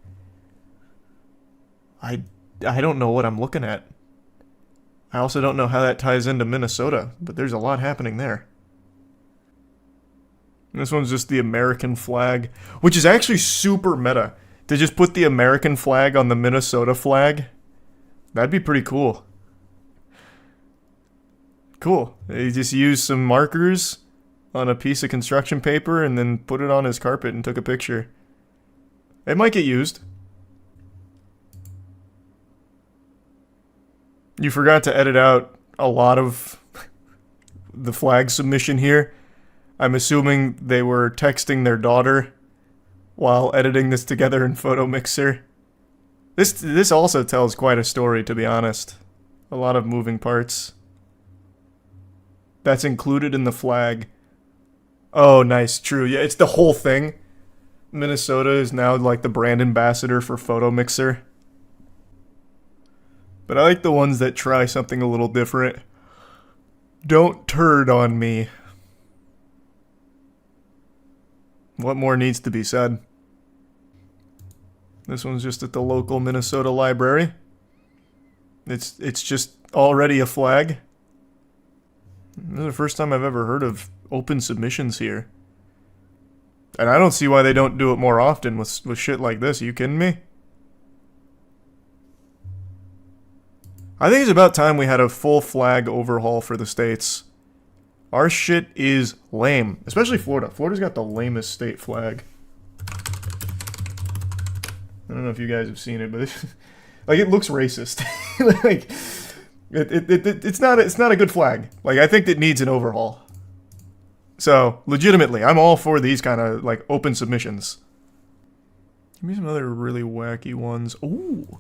I don't know what I'm looking at. I also don't know how that ties into Minnesota, but there's a lot happening there. This one's just the American flag, which is actually super meta. To just put the American flag on the Minnesota flag, that'd be pretty cool. Cool. He just used some markers on a piece of construction paper and then put it on his carpet and took a picture. It might get used. You forgot to edit out a lot of the flag submission here. I'm assuming they were texting their daughter while editing this together in Photo Mixer. This also tells quite a story, to be honest. A lot of moving parts. That's included in the flag. Oh, nice. True. Yeah, it's the whole thing. Minnesota is now like the brand ambassador for Photo Mixer. But I like the ones that try something a little different. Don't turd on me. What more needs to be said? This one's just at the local Minnesota library. It's just already a flag. This is the first time I've ever heard of open submissions here. And I don't see why they don't do it more often with shit like this. Are you kidding me? I think it's about time we had a full flag overhaul for the states. Our shit is lame. Especially Florida. Florida's got the lamest state flag. I don't know if you guys have seen it, but like it looks racist. Like it's not a good flag. Like I think it needs an overhaul. So, legitimately, I'm all for these kind of like open submissions. Give me some other really wacky ones. Ooh.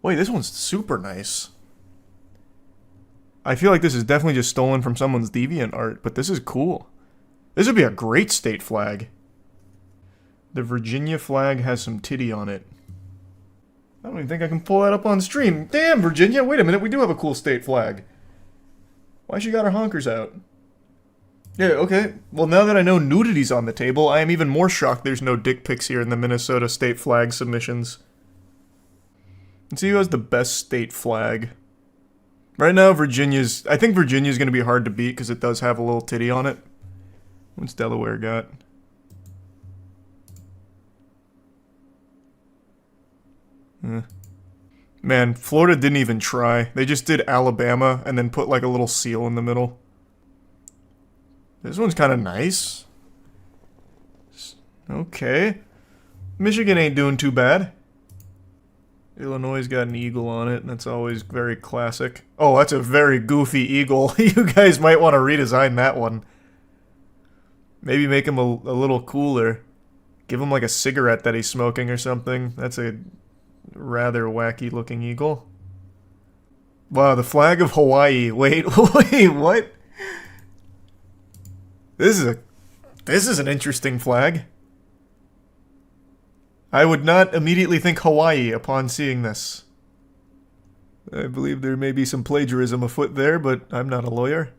Wait, this one's super nice. I feel like this is definitely just stolen from someone's DeviantArt, but this is cool. This would be a great state flag. The Virginia flag has some titty on it. I don't even think I can pull that up on stream. Damn, Virginia, wait a minute, we do have a cool state flag. Why she got her honkers out? Yeah, okay. Well, now that I know nudity's on the table, I am even more shocked there's no dick pics here in the Minnesota state flag submissions. Let's see who has the best state flag. Right now, I think Virginia's going to be hard to beat because it does have a little titty on it. What's Delaware got? Man, Florida didn't even try. They just did Alabama and then put like a little seal in the middle. This one's kind of nice. Okay. Michigan ain't doing too bad. Illinois got an eagle on it, and that's always very classic. Oh, that's a very goofy eagle. You guys might want to redesign that one. Maybe make him a little cooler. Give him like a cigarette that he's smoking or something. That's a rather wacky looking eagle. Wow, the flag of Hawaii. Wait, wait, what? This is an interesting flag. I would not immediately think Hawaii upon seeing this. I believe there may be some plagiarism afoot there, but I'm not a lawyer.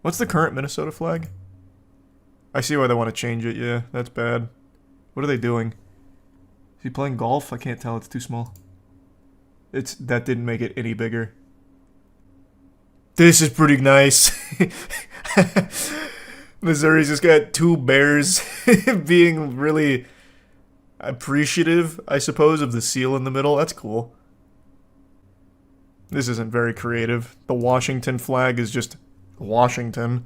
What's the current Minnesota flag? I see why they want to change it, yeah, that's bad. What are they doing? Is he playing golf? I can't tell, it's too small. That didn't make it any bigger. This is pretty nice. Missouri's just got two bears being really appreciative, I suppose, of the seal in the middle. That's cool. This isn't very creative. The Washington flag is just Washington.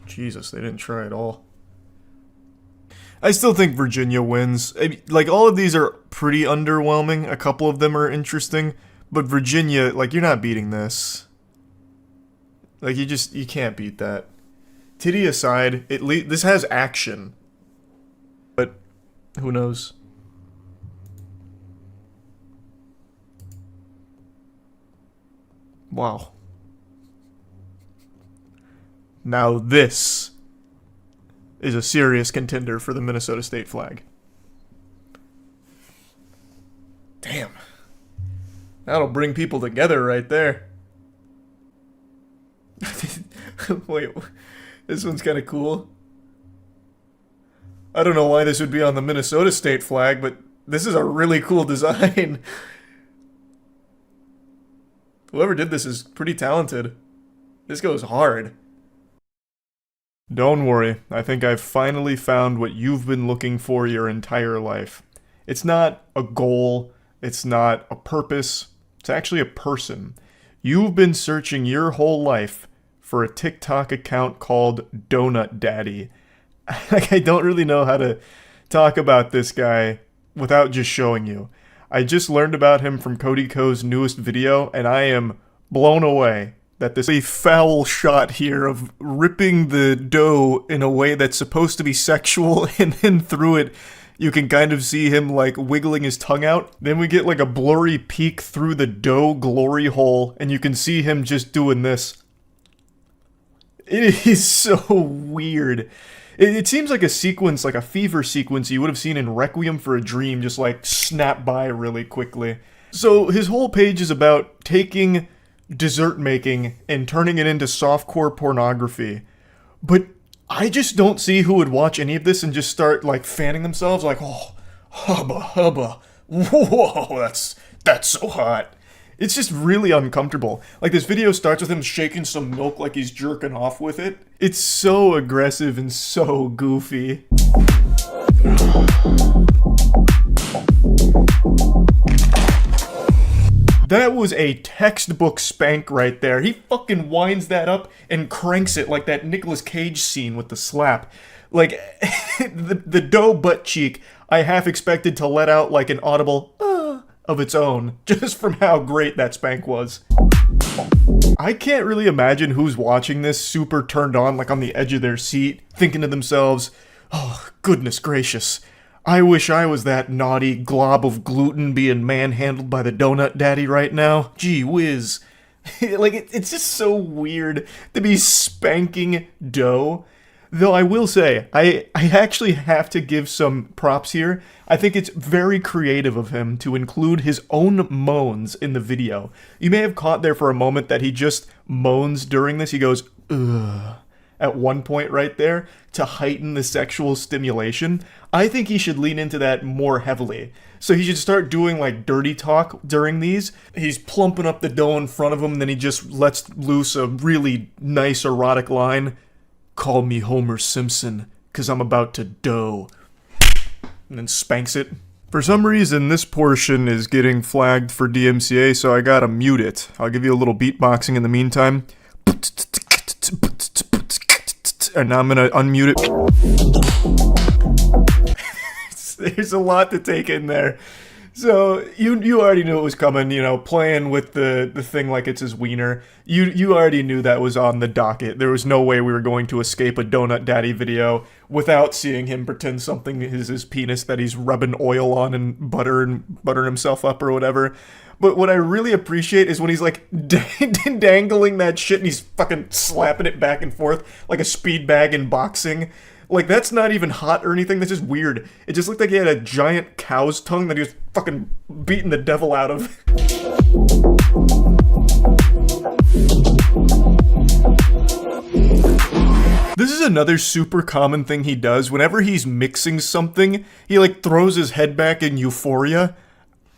Jesus, they didn't try at all. I still think Virginia wins. Like, all of these are pretty underwhelming. A couple of them are interesting. But Virginia, like, you're not beating this. Like, you can't beat that. Titty aside, this has action. But, who knows? Wow. Now this is a serious contender for the Minnesota State flag. Damn. That'll bring people together right there. Wait, this one's kind of cool. I don't know why this would be on the Minnesota State flag, but this is a really cool design. Whoever did this is pretty talented. This goes hard. Don't worry, I think I've finally found what you've been looking for your entire life. It's not a goal, it's not a purpose, it's actually a person. You've been searching your whole life for a TikTok account called Donut Daddy. Like, I don't really know how to talk about this guy without just showing you. I just learned about him from Cody Ko's newest video, and I am blown away that this is a foul shot here of ripping the dough in a way that's supposed to be sexual, and then through it, you can kind of see him, like, wiggling his tongue out. Then we get, like, a blurry peek through the dough glory hole, and you can see him just doing this. It is so weird. It seems like a sequence, like a fever sequence you would have seen in Requiem for a Dream, just, like, snap by really quickly. So his whole page is about taking dessert making and turning it into softcore pornography. But I just don't see who would watch any of this and just start, like, fanning themselves, like, oh, hubba, hubba, whoa, that's so hot. It's just really uncomfortable. Like, this video starts with him shaking some milk like he's jerking off with it. It's so aggressive and so goofy. That was a textbook spank right there. He fucking winds that up and cranks it like that Nicolas Cage scene with the slap. Like, the dough butt cheek, I half expected to let out like an audible of its own, just from how great that spank was. I can't really imagine who's watching this super turned on, like on the edge of their seat, thinking to themselves, oh, goodness gracious, I wish I was that naughty glob of gluten being manhandled by the donut daddy right now. Gee whiz. Like, it's just so weird to be spanking dough. Though I will say, I actually have to give some props here. I think it's very creative of him to include his own moans in the video. You may have caught there for a moment that he just moans during this. He goes, ugh, at one point right there to heighten the sexual stimulation. I think he should lean into that more heavily. So he should start doing, like, dirty talk during these. He's plumping up the dough in front of him, and then he just lets loose a really nice erotic line. Call me Homer Simpson, 'cause I'm about to dough. And then spanks it. For some reason, this portion is getting flagged for DMCA, so I gotta mute it. I'll give you a little beatboxing in the meantime. and now I'm gonna unmute it. There's a lot to take in there. So you already knew it was coming, you know, playing with the thing like it's his wiener. You already knew that was on the docket. There was no way we were going to escape a Donut Daddy video without seeing him pretend something is his penis that he's rubbing oil on and buttering himself up or whatever. But what I really appreciate is when he's like dangling that shit and he's fucking slapping it back and forth like a speed bag in boxing. Like, that's not even hot or anything, that's just weird. It just looked like he had a giant cow's tongue that he was fucking beating the devil out of. This is another super common thing he does. Whenever he's mixing something, he like throws his head back in euphoria.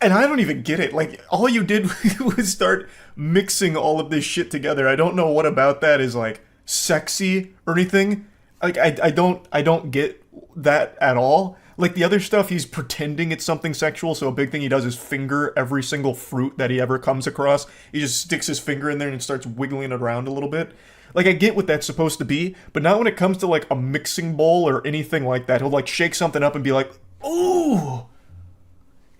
And I don't even get it. Like, all you did was start mixing all of this shit together. I don't know what about that is like sexy or anything. Like, I don't get that at all. Like, the other stuff, he's pretending it's something sexual, so a big thing he does is finger every single fruit that he ever comes across. He just sticks his finger in there and starts wiggling it around a little bit. Like, I get what that's supposed to be, but not when it comes to, like, a mixing bowl or anything like that. He'll, like, shake something up and be like, ooh!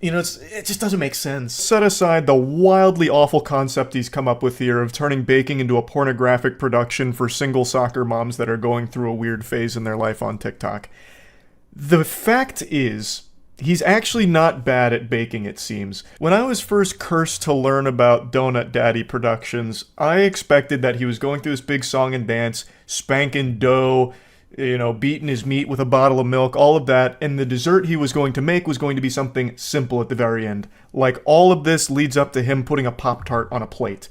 You know, it just doesn't make sense. Set aside the wildly awful concept he's come up with here of turning baking into a pornographic production for single soccer moms that are going through a weird phase in their life on TikTok. The fact is, he's actually not bad at baking, it seems. When I was first cursed to learn about Donut Daddy Productions, I expected that he was going through this big song and dance, spanking dough, you know, beating his meat with a bottle of milk, all of that, and the dessert he was going to make was going to be something simple at the very end. Like, all of this leads up to him putting a Pop-Tart on a plate.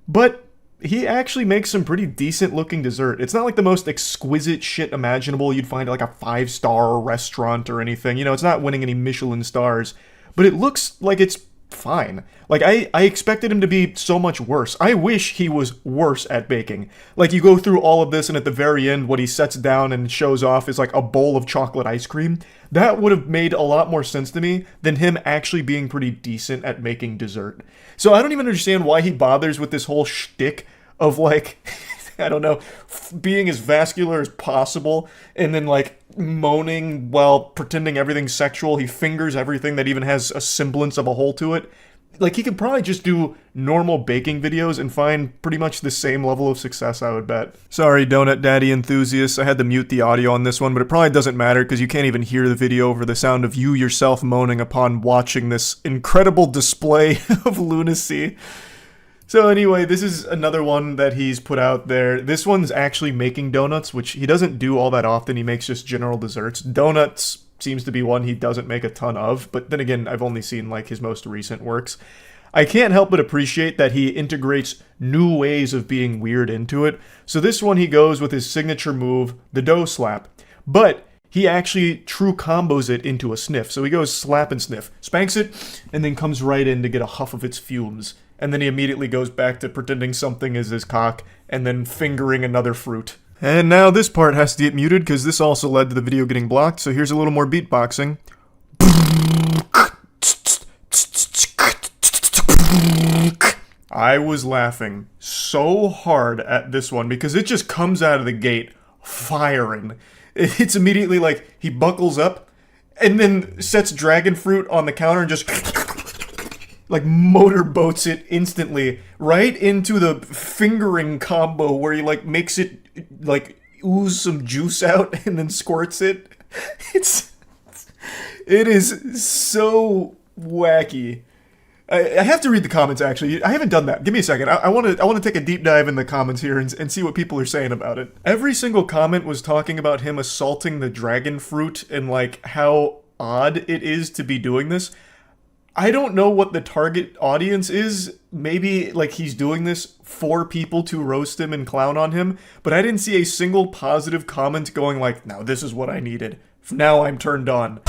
But he actually makes some pretty decent-looking dessert. It's not like the most exquisite shit imaginable you'd find at like a 5-star restaurant or anything. You know, it's not winning any Michelin stars, but it looks like it's fine. Like, I expected him to be so much worse. I wish he was worse at baking. Like, you go through all of this, and at the very end, what he sets down and shows off is like a bowl of chocolate ice cream. That would have made a lot more sense to me than him actually being pretty decent at making dessert. So I don't even understand why he bothers with this whole shtick of, like, I don't know, being as vascular as possible, and then, like, moaning while pretending everything's sexual. He fingers everything that even has a semblance of a hole to it. Like, he could probably just do normal baking videos and find pretty much the same level of success, I would bet. Sorry, Donut Daddy enthusiasts, I had to mute the audio on this one, but it probably doesn't matter because you can't even hear the video over the sound of you yourself moaning upon watching this incredible display of lunacy. So anyway, this is another one that he's put out there. This one's actually making donuts, which he doesn't do all that often. He makes just general desserts. Donuts seems to be one he doesn't make a ton of, but then again, I've only seen like his most recent works. I can't help but appreciate that he integrates new ways of being weird into it. So this one he goes with his signature move, the dough slap. But he actually true combos it into a sniff. So he goes slap and sniff, spanks it, and then comes right in to get a huff of its fumes. And then he immediately goes back to pretending something is his cock, and then fingering another fruit. And now this part has to get muted, because this also led to the video getting blocked, so here's a little more beatboxing. I was laughing so hard at this one, because it just comes out of the gate firing. It's immediately like, he buckles up, and then sets dragon fruit on the counter and just like motorboats it instantly right into the fingering combo where he like makes it like ooze some juice out and then squirts it. It is so wacky. I have to read the comments actually. I haven't done that. Give me a second. I want to take a deep dive in the comments here and see what people are saying about it. Every single comment was talking about him assaulting the dragon fruit and like how odd it is to be doing this. I don't know what the target audience is. Maybe, like, he's doing this for people to roast him and clown on him, but I didn't see a single positive comment going like, now this is what I needed. Now I'm turned on.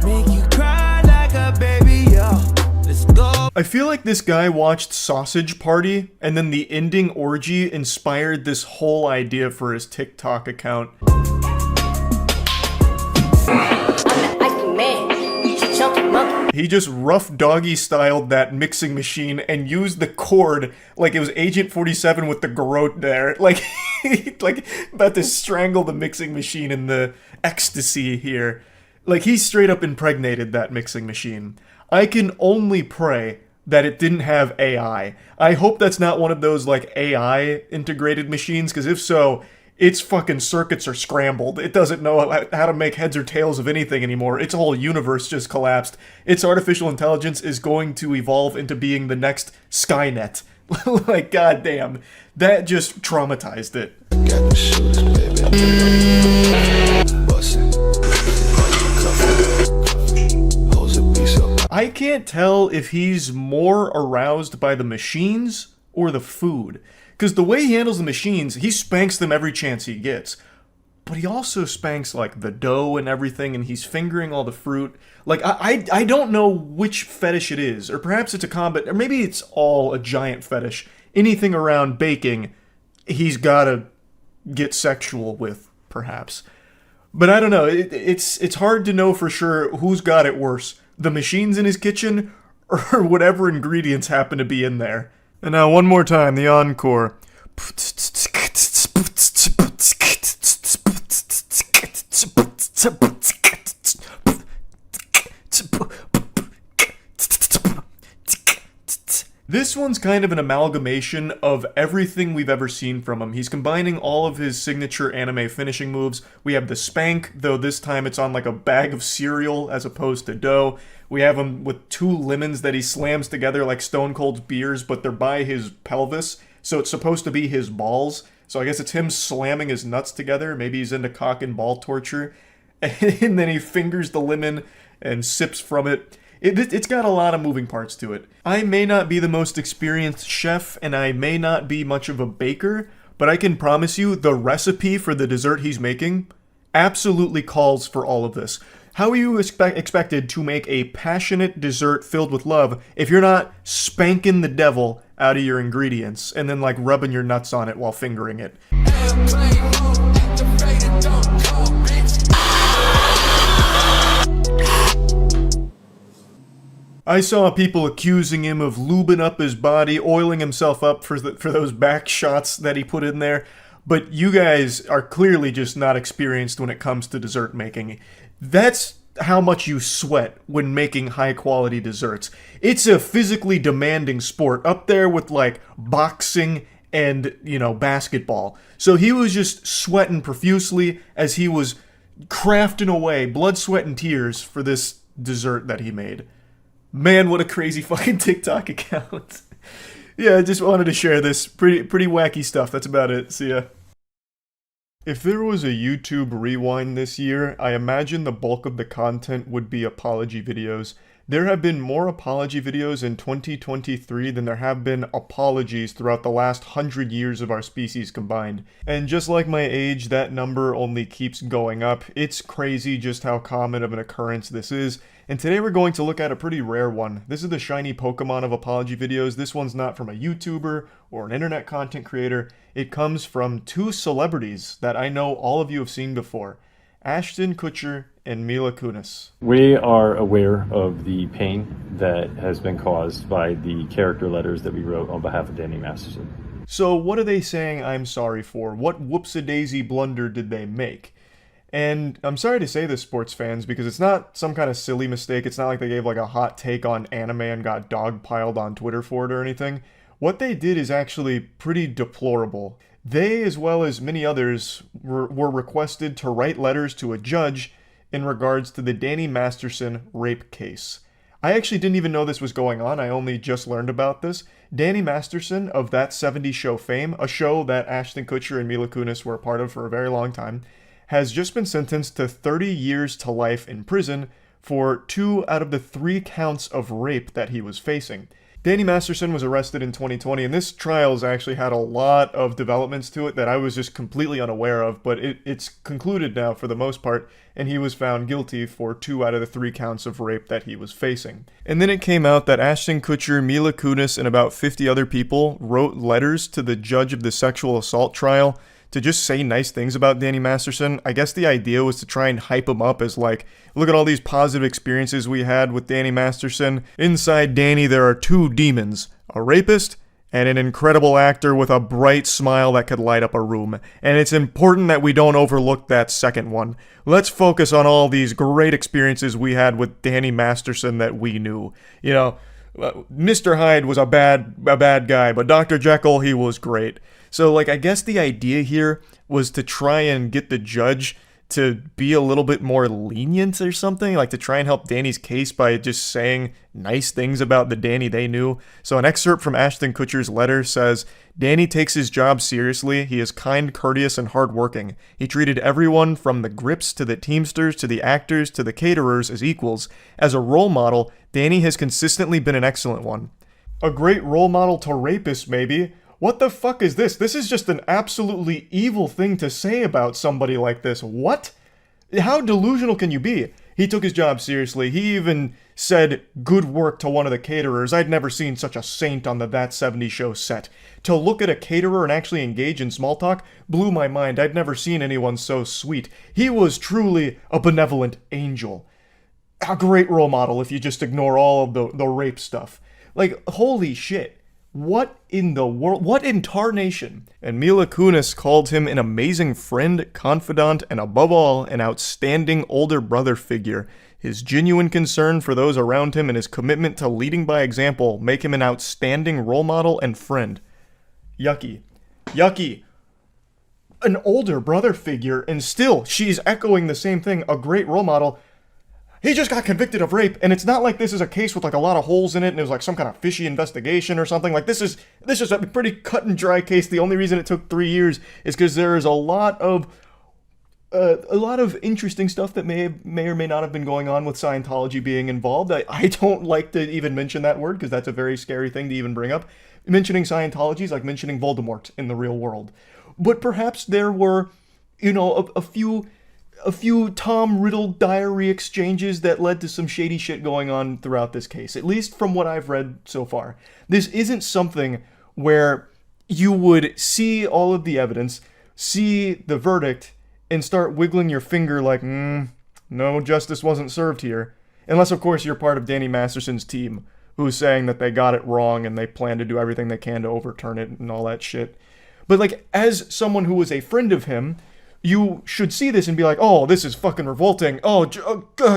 Make you cry like a baby, yo. Let's go. I feel like this guy watched Sausage Party, and then the ending orgy inspired this whole idea for his TikTok account. He just rough doggy styled that mixing machine and used the cord like it was Agent 47 with the garrote there. Like, like about to strangle the mixing machine in the ecstasy here. Like, he straight up impregnated that mixing machine. I can only pray that it didn't have AI. I hope that's not one of those, like, AI integrated machines, because if so, its fucking circuits are scrambled. It doesn't know how to make heads or tails of anything anymore. Its whole universe just collapsed. Its artificial intelligence is going to evolve into being the next Skynet. Like, goddamn. That just traumatized it. Got the shooters, baby. Bussin'. I can't tell if he's more aroused by the machines or the food. Because the way he handles the machines, he spanks them every chance he gets. But he also spanks, like, the dough and everything, and he's fingering all the fruit. Like, I don't know which fetish it is. Or perhaps it's a combat, or maybe it's all a giant fetish. Anything around baking, he's gotta get sexual with, perhaps. But I don't know, it's hard to know for sure who's got it worse. The machines in his kitchen, or whatever ingredients happen to be in there. And now one more time, the encore. This one's kind of an amalgamation of everything we've ever seen from him. He's combining all of his signature anime finishing moves. We have the spank, though this time it's on like a bag of cereal as opposed to dough. We have him with 2 lemons that he slams together like Stone Cold's beers, but they're by his pelvis, so it's supposed to be his balls. So I guess it's him slamming his nuts together. Maybe he's into cock and ball torture. And then he fingers the lemon and sips from it. It's got a lot of moving parts to it. I may not be the most experienced chef, and I may not be much of a baker, but I can promise you the recipe for the dessert he's making absolutely calls for all of this. How are you expected to make a passionate dessert filled with love if you're not spanking the devil out of your ingredients and then, like, rubbing your nuts on it while fingering it? I saw people accusing him of lubing up his body, oiling himself up for those back shots that he put in there, but you guys are clearly just not experienced when it comes to dessert making. That's how much you sweat when making high-quality desserts. It's a physically demanding sport, up there with, like, boxing and, you know, basketball. So he was just sweating profusely as he was crafting away, blood, sweat, and tears for this dessert that he made. Man, what a crazy fucking TikTok account. Yeah, I just wanted to share this. Pretty wacky stuff. That's about it. See ya. If there was a YouTube rewind this year, I imagine the bulk of the content would be apology videos. There have been more apology videos in 2023 than there have been apologies throughout the last 100 years of our species combined. And just like my age, that number only keeps going up. It's crazy just how common of an occurrence this is. And today we're going to look at a pretty rare one. This is the shiny Pokemon of apology videos. This one's not from a YouTuber or an internet content creator. It comes from 2 celebrities that I know all of you have seen before. Ashton Kutcher and Mila Kunis. We are aware of the pain that has been caused by the character letters that we wrote on behalf of Danny Masterson. So what are they saying I'm sorry for? What whoops-a-daisy blunder did they make? And I'm sorry to say this, sports fans, because it's not some kind of silly mistake. It's not like they gave like a hot take on anime and got dogpiled on Twitter for it or anything. What they did is actually pretty deplorable. They, as well as many others, were requested to write letters to a judge in regards to the Danny Masterson rape case. I actually didn't even know this was going on. I only just learned about this. Danny Masterson of That 70s Show fame, a show that Ashton Kutcher and Mila Kunis were a part of for a very long time, has just been sentenced to 30 years to life in prison for 2 out of the 3 counts of rape that he was facing. Danny Masterson was arrested in 2020, and this trial has actually had a lot of developments to it that I was just completely unaware of, but it's concluded now for the most part, and he was found guilty for 2 out of the 3 counts of rape that he was facing. And then it came out that Ashton Kutcher, Mila Kunis, and about 50 other people wrote letters to the judge of the sexual assault trial to just say nice things about Danny Masterson. I guess the idea was to try and hype him up as like, look at all these positive experiences we had with Danny Masterson. Inside Danny, there are two demons, a rapist and an incredible actor with a bright smile that could light up a room. And it's important that we don't overlook that second one. Let's focus on all these great experiences we had with Danny Masterson that we knew. You know, Mr. Hyde was a bad guy, but Dr. Jekyll, he was great. So, like, I guess the idea here was to try and get the judge to be a little bit more lenient or something, like to try and help Danny's case by just saying nice things about the Danny they knew. So an excerpt from Ashton Kutcher's letter says, Danny takes his job seriously. He is kind, courteous, and hardworking. He treated everyone from the grips to the teamsters to the actors to the caterers as equals. As a role model, Danny has consistently been an excellent one. A great role model to rapists, maybe. What the fuck is this? This is just an absolutely evil thing to say about somebody like this. What? How delusional can you be? He took his job seriously. He even said good work to one of the caterers. I'd never seen such a saint on the That 70s Show set. To look at a caterer and actually engage in small talk blew my mind. I'd never seen anyone so sweet. He was truly a benevolent angel. A great role model if you just ignore all of the rape stuff. Like, holy shit. What in the world? What in tarnation? And Mila Kunis called him an amazing friend, confidant, and above all, an outstanding older brother figure. His genuine concern for those around him and his commitment to leading by example make him an outstanding role model and friend. Yucky. Yucky. An older brother figure, and still, she's echoing the same thing, a great role model. He just got convicted of rape, and it's not like this is a case with like a lot of holes in it, and it was like some kind of fishy investigation or something. Like this is a pretty cut and dry case. The only reason it took 3 years is because there is a lot of interesting stuff that may or may not have been going on with Scientology being involved. I don't like to even mention that word because that's a very scary thing to even bring up. Mentioning Scientology is like mentioning Voldemort in the real world. But perhaps there were, you know, a few Tom Riddle diary exchanges that led to some shady shit going on throughout this case, at least from what I've read so far. This isn't something where you would see all of the evidence, see the verdict, and start wiggling your finger like, no justice wasn't served here. Unless, of course, you're part of Danny Masterson's team, who's saying that they got it wrong and they plan to do everything they can to overturn it and all that shit. But, like, as someone who was a friend of him, you should see this and be like, oh, this is fucking revolting. Oh,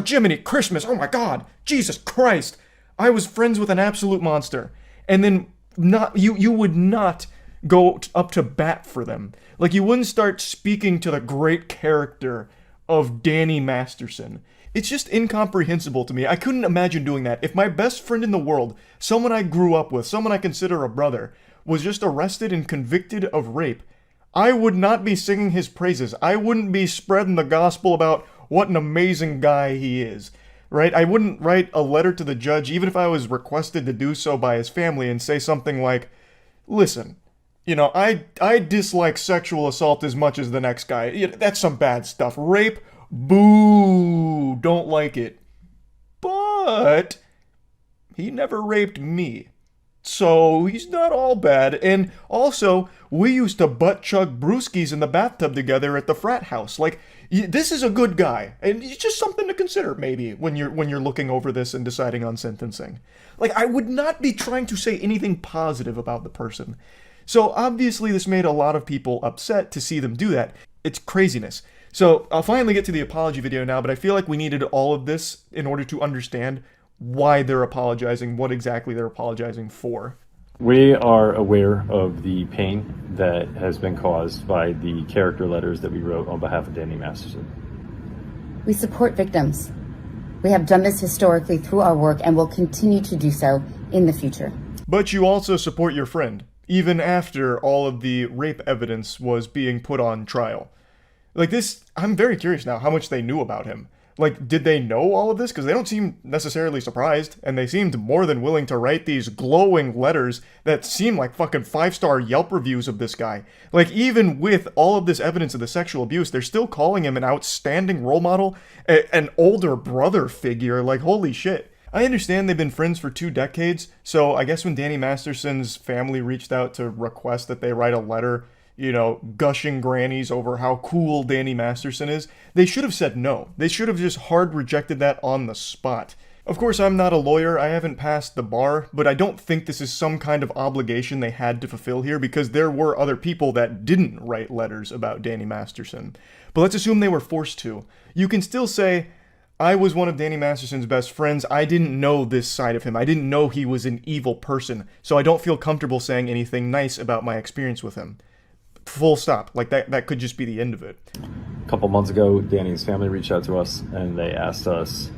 Jiminy Christmas. Oh my God. Jesus Christ. I was friends with an absolute monster. And then you would not go up to bat for them. Like, you wouldn't start speaking to the great character of Danny Masterson. It's just incomprehensible to me. I couldn't imagine doing that. If my best friend in the world, someone I grew up with, someone I consider a brother, was just arrested and convicted of rape, I would not be singing his praises. I wouldn't be spreading the gospel about what an amazing guy he is, right? I wouldn't write a letter to the judge, even if I was requested to do so by his family, and say something like, listen, you know, I dislike sexual assault as much as the next guy. That's some bad stuff. Rape, boo, don't like it. But he never raped me. So he's not all bad. And also, we used to butt chug brewskis in the bathtub together at the frat house. Like, this is a good guy, and it's just something to consider maybe when you're looking over this and deciding on sentencing. Like, I would not be trying to say anything positive about the person. So obviously, this made a lot of people upset to see them do that. It's craziness. So I'll finally get to the apology video now, but I feel like we needed all of this in order to understand why they're apologizing, what exactly they're apologizing for. We are aware of the pain that has been caused by the character letters that we wrote on behalf of Danny Masterson. We support victims. We have done this historically through our work and will continue to do so in the future. But you also support your friend, even after all of the rape evidence was being put on trial. Like this, I'm very curious now how much they knew about him. Like, did they know all of this? Because they don't seem necessarily surprised, and they seemed more than willing to write these glowing letters that seem like fucking 5-star Yelp reviews of this guy. Like, even with all of this evidence of the sexual abuse, they're still calling him an outstanding role model, an older brother figure. Like, holy shit. I understand they've been friends for 2 decades, so I guess when Danny Masterson's family reached out to request that they write a letter, gushing grannies over how cool Danny Masterson is, they should have said no. They should have just hard rejected that on the spot. Of course, I'm not a lawyer, I haven't passed the bar, but I don't think this is some kind of obligation they had to fulfill here because there were other people that didn't write letters about Danny Masterson. But let's assume they were forced to. You can still say, I was one of Danny Masterson's best friends, I didn't know this side of him, I didn't know he was an evil person, so I don't feel comfortable saying anything nice about my experience with him. Full stop. Like, that could just be the end of it. A couple months ago, Danny's family reached out to us and they asked us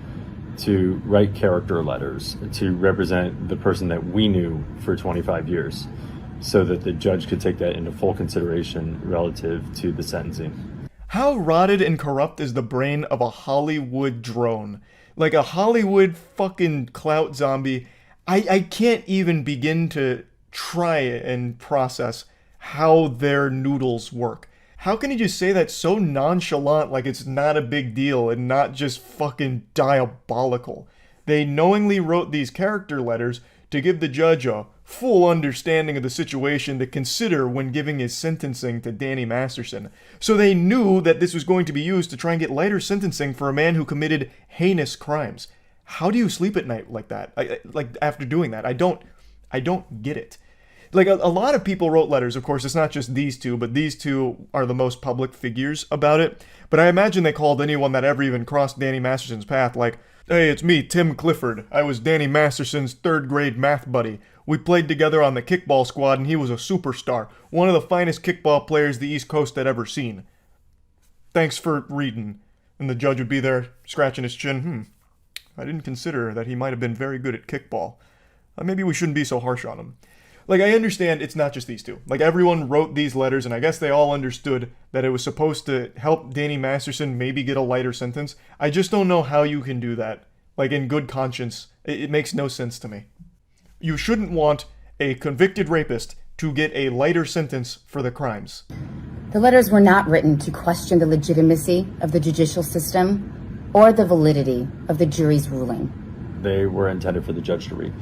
to write character letters to represent the person that we knew for 25 years so that the judge could take that into full consideration relative to the sentencing. How rotted and corrupt is the brain of a Hollywood drone? Like a Hollywood fucking clout zombie. I can't even begin to try and process how their noodles work. How can you just say that so nonchalant like it's not a big deal and not just fucking diabolical? They knowingly wrote these character letters to give the judge a full understanding of the situation to consider when giving his sentencing to Danny Masterson. So they knew that this was going to be used to try and get lighter sentencing for a man who committed heinous crimes. How do you sleep at night like that? Like after doing that? I don't get it. Like, a lot of people wrote letters, of course, it's not just these two, but these two are the most public figures about it. But I imagine they called anyone that ever even crossed Danny Masterson's path, like, hey, it's me, Tim Clifford. I was Danny Masterson's third grade math buddy. We played together on the kickball squad, and he was a superstar. One of the finest kickball players the East Coast had ever seen. Thanks for reading. And the judge would be there, scratching his chin. I didn't consider that he might have been very good at kickball. Maybe we shouldn't be so harsh on him. Like, I understand it's not just these two. Like, everyone wrote these letters, and I guess they all understood that it was supposed to help Danny Masterson maybe get a lighter sentence. I just don't know how you can do that. Like, in good conscience, it makes no sense to me. You shouldn't want a convicted rapist to get a lighter sentence for the crimes. The letters were not written to question the legitimacy of the judicial system or the validity of the jury's ruling. They were intended for the judge to read.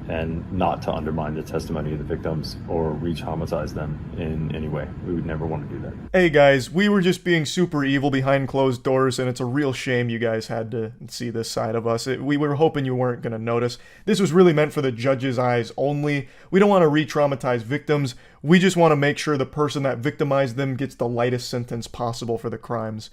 And not to undermine the testimony of the victims or re-traumatize them in any way. We would never want to do that. Hey guys, we were just being super evil behind closed doors, and it's a real shame you guys had to see this side of us. We were hoping you weren't going to notice. This was really meant for the judge's eyes only. We don't want to re-traumatize victims. We just want to make sure the person that victimized them gets the lightest sentence possible for the crimes.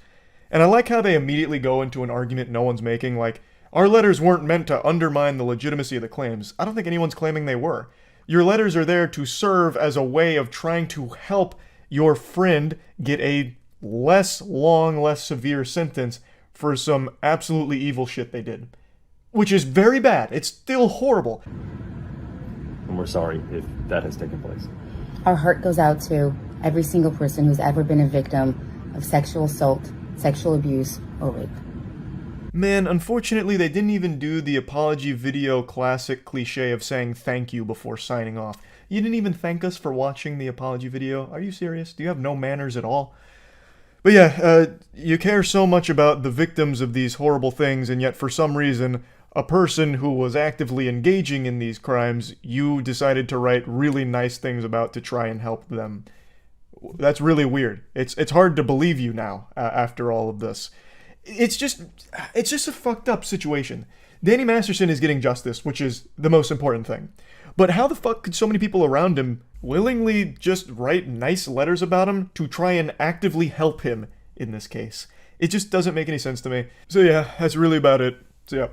And I like how they immediately go into an argument no one's making, like, our letters weren't meant to undermine the legitimacy of the claims. I don't think anyone's claiming they were. Your letters are there to serve as a way of trying to help your friend get a less long, less severe sentence for some absolutely evil shit they did. Which is very bad. It's still horrible. And we're sorry if that has taken place. Our heart goes out to every single person who's ever been a victim of sexual assault, sexual abuse, or rape. Man, unfortunately, they didn't even do the apology video classic cliche of saying thank you before signing off. You didn't even thank us for watching the apology video? Are you serious? Do you have no manners at all? But yeah, you care so much about the victims of these horrible things, and yet for some reason, a person who was actively engaging in these crimes, you decided to write really nice things about to try and help them. That's really weird. It's hard to believe you now, after all of this. It's just a fucked up situation. Danny Masterson is getting justice, which is the most important thing. But how the fuck could so many people around him willingly just write nice letters about him to try and actively help him in this case? It just doesn't make any sense to me. So yeah, that's really about it. So yeah.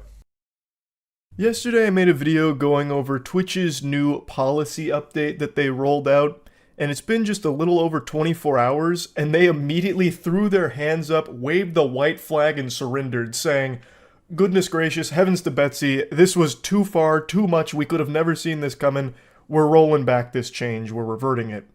Yesterday I made a video going over Twitch's new policy update that they rolled out. And it's been just a little over 24 hours, and they immediately threw their hands up, waved the white flag, and surrendered, saying, goodness gracious, heavens to Betsy, this was too far, too much, we could have never seen this coming, we're rolling back this change, we're reverting it.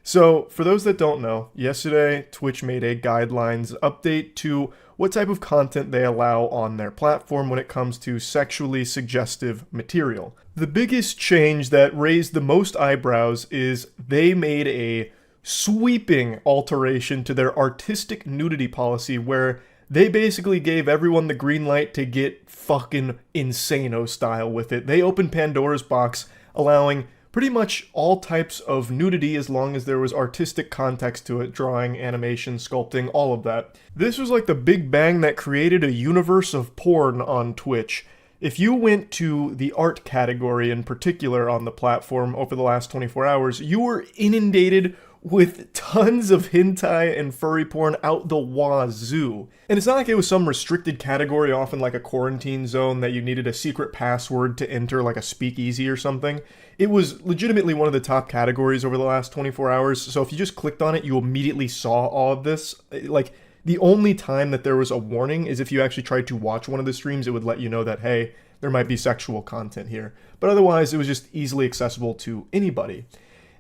So, for those that don't know, yesterday Twitch made a guidelines update to what type of content they allow on their platform when it comes to sexually suggestive material. The biggest change that raised the most eyebrows is they made a sweeping alteration to their artistic nudity policy where they basically gave everyone the green light to get fucking insano style with it. They opened Pandora's box, allowing pretty much all types of nudity as long as there was artistic context to it, drawing, animation, sculpting, all of that. This was like the big bang that created a universe of porn on Twitch. If you went to the art category in particular on the platform over the last 24 hours, you were inundated with tons of hentai and furry porn out the wazoo. And it's not like it was some restricted category, often like a quarantine zone that you needed a secret password to enter, like a speakeasy or something. It was legitimately one of the top categories over the last 24 hours, so if you just clicked on it, you immediately saw all of this. Like, the only time that there was a warning is if you actually tried to watch one of the streams, it would let you know that, hey, there might be sexual content here. But otherwise, it was just easily accessible to anybody.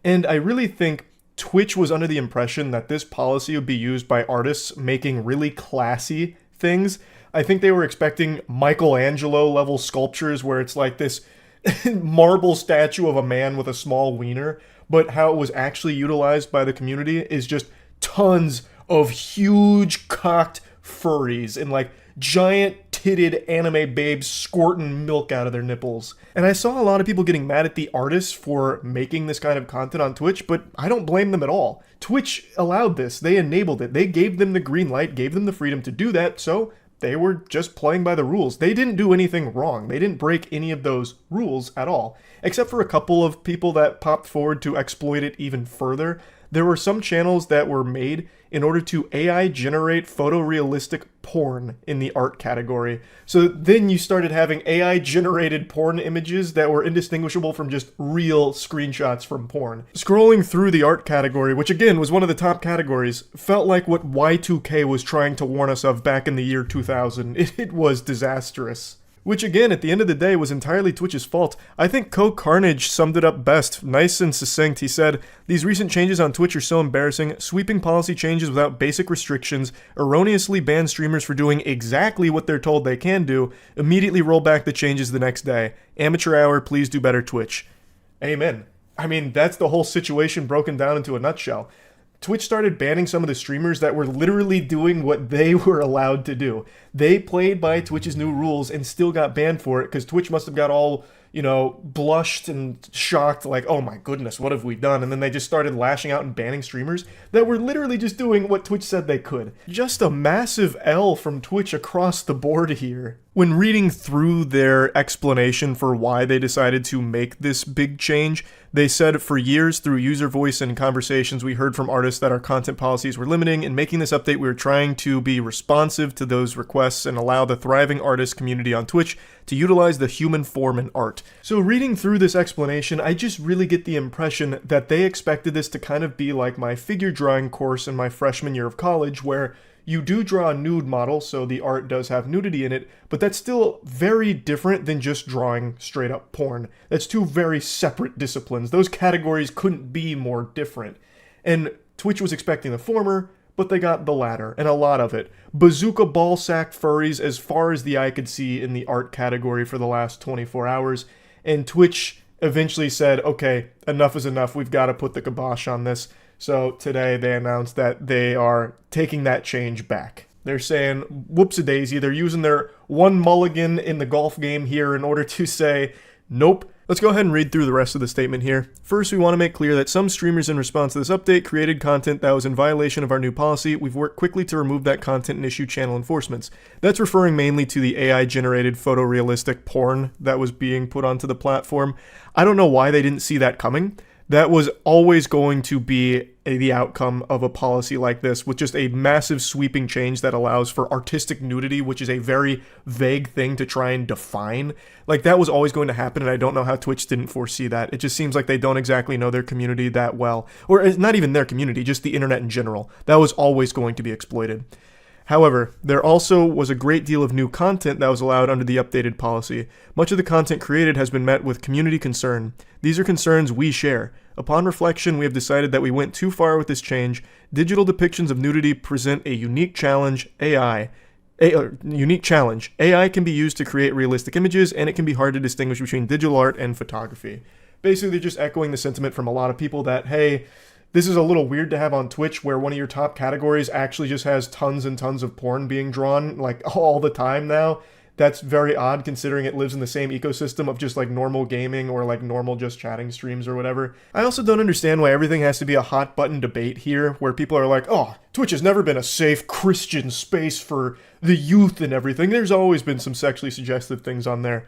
And I really think Twitch was under the impression that this policy would be used by artists making really classy things. I think they were expecting Michelangelo level sculptures where it's like this marble statue of a man with a small wiener, but how it was actually utilized by the community is just tons of huge cocked furries and like giant titted anime babes squirting milk out of their nipples. And I saw a lot of people getting mad at the artists for making this kind of content on Twitch, but I don't blame them at all. Twitch allowed this. They enabled it. They gave them the green light, gave them the freedom to do that, so they were just playing by the rules. They didn't do anything wrong. They didn't break any of those rules at all, except for a couple of people that popped forward to exploit it even further. There were some channels that were made in order to AI generate photorealistic porn in the art category. So then you started having AI generated porn images that were indistinguishable from just real screenshots from porn. Scrolling through the art category, which again was one of the top categories, felt like what Y2K was trying to warn us of back in the year 2000. It was disastrous. Which again, at the end of the day, was entirely Twitch's fault. I think Carnage summed it up best. Nice and succinct. He said, "These recent changes on Twitch are so embarrassing. Sweeping policy changes without basic restrictions, erroneously ban streamers for doing exactly what they're told they can do, immediately roll back the changes the next day. Amateur hour, please do better, Twitch." Amen. I mean, that's the whole situation broken down into a nutshell. Twitch started banning some of the streamers that were literally doing what they were allowed to do. They played by Twitch's new rules and still got banned for it because Twitch must have got all, blushed and shocked, like, oh my goodness, what have we done? And then they just started lashing out and banning streamers that were literally just doing what Twitch said they could. Just a massive L from Twitch across the board here. When reading through their explanation for why they decided to make this big change, they said, "For years, through user voice and conversations, we heard from artists that our content policies were limiting. In making this update, we were trying to be responsive to those requests and allow the thriving artist community on Twitch to utilize the human form in art." So reading through this explanation, I just really get the impression that they expected this to kind of be like my figure drawing course in my freshman year of college, where you do draw a nude model, so the art does have nudity in it, but that's still very different than just drawing straight up porn. That's two very separate disciplines. Those categories couldn't be more different. And Twitch was expecting the former, but they got the latter, and a lot of it. Bazooka ballsack furries as far as the eye could see in the art category for the last 24 hours, and Twitch eventually said, okay, enough is enough, we've got to put the kibosh on this. So today they announced that they are taking that change back. They're saying, whoops-a-daisy, they're using their one mulligan in the golf game here in order to say, nope. Let's go ahead and read through the rest of the statement here. First, we want to make clear that some streamers in response to this update created content that was in violation of our new policy. We've worked quickly to remove that content and issue channel enforcements. That's referring mainly to the AI-generated photorealistic porn that was being put onto the platform. I don't know why they didn't see that coming. That was always going to be the outcome of a policy like this, with just a massive sweeping change that allows for artistic nudity, which is a very vague thing to try and define. Like, that was always going to happen, and I don't know how Twitch didn't foresee that. It just seems like they don't exactly know their community that well. Or not even their community, just the internet in general. That was always going to be exploited. However, there also was a great deal of new content that was allowed under the updated policy. Much of the content created has been met with community concern. These are concerns we share. Upon reflection, we have decided that we went too far with this change. Digital depictions of nudity present a unique challenge. AI can be used to create realistic images, and it can be hard to distinguish between digital art and photography. Basically, they're just echoing the sentiment from a lot of people that, hey, this is a little weird to have on Twitch where one of your top categories actually just has tons and tons of porn being drawn, like, all the time now. That's very odd considering it lives in the same ecosystem of just like normal gaming or like normal just chatting streams or whatever. I also don't understand why everything has to be a hot button debate here where people are like, oh, Twitch has never been a safe Christian space for the youth and everything. There's always been some sexually suggestive things on there.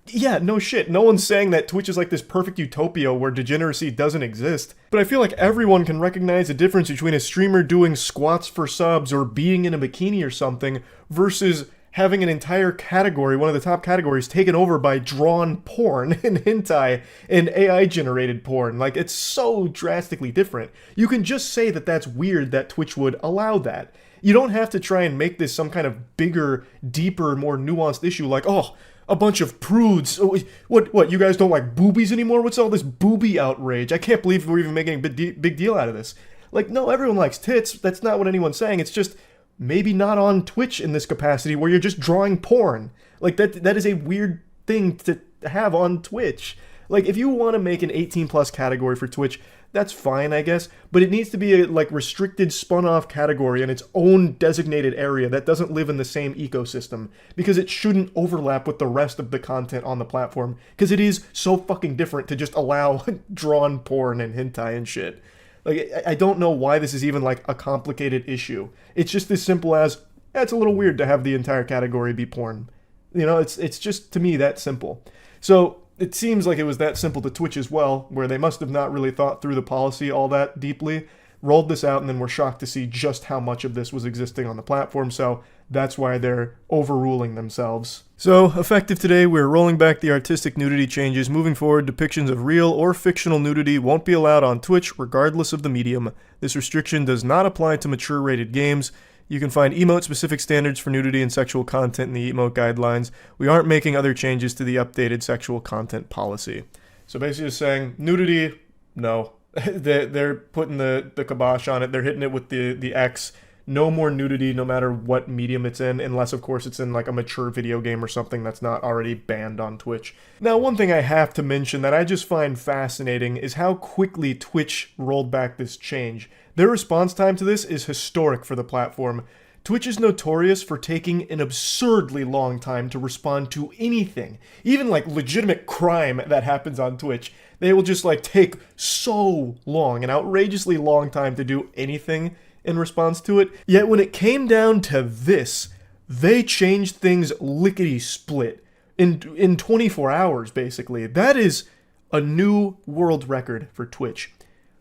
Yeah, no shit. No one's saying that Twitch is like this perfect utopia where degeneracy doesn't exist. But I feel like everyone can recognize the difference between a streamer doing squats for subs or being in a bikini or something versus having an entire category, one of the top categories, taken over by drawn porn and hentai and AI-generated porn. Like, it's so drastically different. You can just say that that's weird that Twitch would allow that. You don't have to try and make this some kind of bigger, deeper, more nuanced issue like, oh, a bunch of prudes. What, you guys don't like boobies anymore? What's all this boobie outrage? I can't believe we're even making a big deal out of this. Like, no, everyone likes tits. That's not what anyone's saying. It's just maybe not on Twitch in this capacity where you're just drawing porn. Like, that is a weird thing to have on Twitch. Like, if you want to make an 18 plus category for Twitch, that's fine, I guess, but it needs to be a like restricted spun off category in its own designated area that doesn't live in the same ecosystem, because it shouldn't overlap with the rest of the content on the platform, because it is so fucking different to just allow drawn porn and hentai and shit. Like, I don't know why this is even like a complicated issue. It's just as simple as, it's a little weird to have the entire category be porn. You know, it's just, to me, that simple. So it seems like it was that simple to Twitch as well, where they must have not really thought through the policy all that deeply, rolled this out, and then were shocked to see just how much of this was existing on the platform, so that's why they're overruling themselves. So, effective today, we're rolling back the artistic nudity changes. Moving forward, depictions of real or fictional nudity won't be allowed on Twitch, regardless of the medium. This restriction does not apply to mature-rated games. You can find emote-specific standards for nudity and sexual content in the emote guidelines. We aren't making other changes to the updated sexual content policy. So basically just saying, nudity, no. They're putting the kibosh on it. They're hitting it with the X. No more nudity, no matter what medium it's in, unless, of course, it's in like a mature video game or something that's not already banned on Twitch. Now, one thing I have to mention that I just find fascinating is how quickly Twitch rolled back this change. Their response time to this is historic for the platform. Twitch is notorious for taking an absurdly long time to respond to anything. Even like legitimate crime that happens on Twitch, they will just like take so long, an outrageously long time to do anything in response to it. Yet when it came down to this, they changed things lickety-split in 24 hours, basically. That is a new world record for Twitch.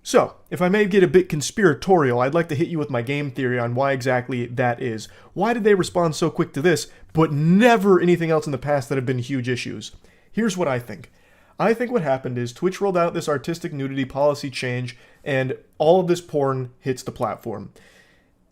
So, if I may get a bit conspiratorial, I'd like to hit you with my game theory on why exactly that is. Why did they respond so quick to this, but never anything else in the past that have been huge issues? Here's what I think. I think what happened is Twitch rolled out this artistic nudity policy change, and all of this porn hits the platform.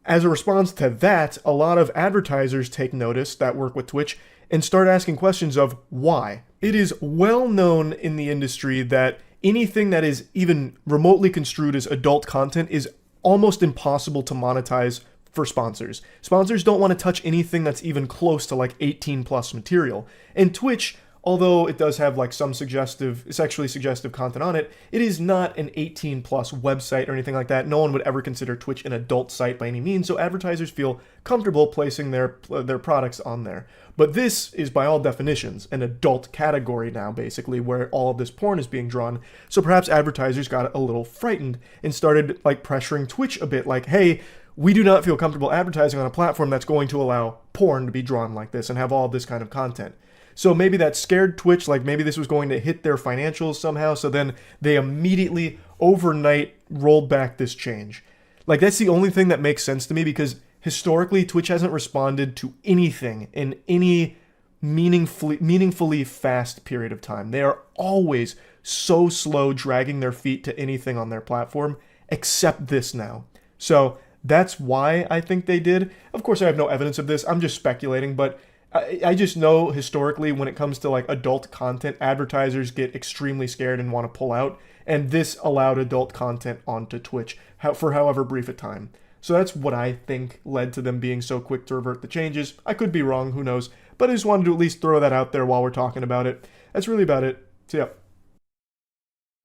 As a response to that, a lot of advertisers take notice that work with Twitch and start asking questions of why. It is well known in the industry that anything that is even remotely construed as adult content is almost impossible to monetize for sponsors. Sponsors don't want to touch anything that's even close to like 18 plus material. And Twitch, although it does have like some sexually suggestive content on it, it is not an 18 plus website or anything like that. No one would ever consider Twitch an adult site by any means, so advertisers feel comfortable placing their products on there. But this is by all definitions an adult category now, basically, where all of this porn is being drawn. So perhaps advertisers got a little frightened and started like pressuring Twitch a bit, like, hey, we do not feel comfortable advertising on a platform that's going to allow porn to be drawn like this and have all of this kind of content. So maybe that scared Twitch, like maybe this was going to hit their financials somehow, so then they immediately, overnight, rolled back this change. Like, that's the only thing that makes sense to me, because historically, Twitch hasn't responded to anything in any meaningfully fast period of time. They are always so slow dragging their feet to anything on their platform, except this now. So that's why I think they did. Of course, I have no evidence of this. I'm just speculating, but I just know historically when it comes to like adult content, advertisers get extremely scared and want to pull out, and this allowed adult content onto Twitch for however brief a time. So that's what I think led to them being so quick to revert the changes. I could be wrong, who knows, but I just wanted to at least throw that out there while we're talking about it. That's really about it. So yeah.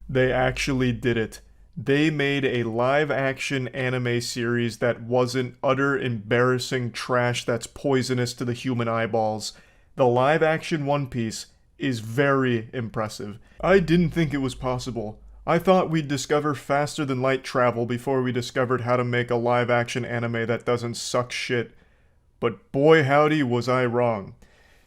They actually did it. They made a live-action anime series that wasn't utter embarrassing trash that's poisonous to the human eyeballs. the live action One Piece is very impressive. I didn't think it was possible. I thought we'd discover faster than light travel before we discovered how to make a live action anime that doesn't suck shit. But boy howdy was I wrong.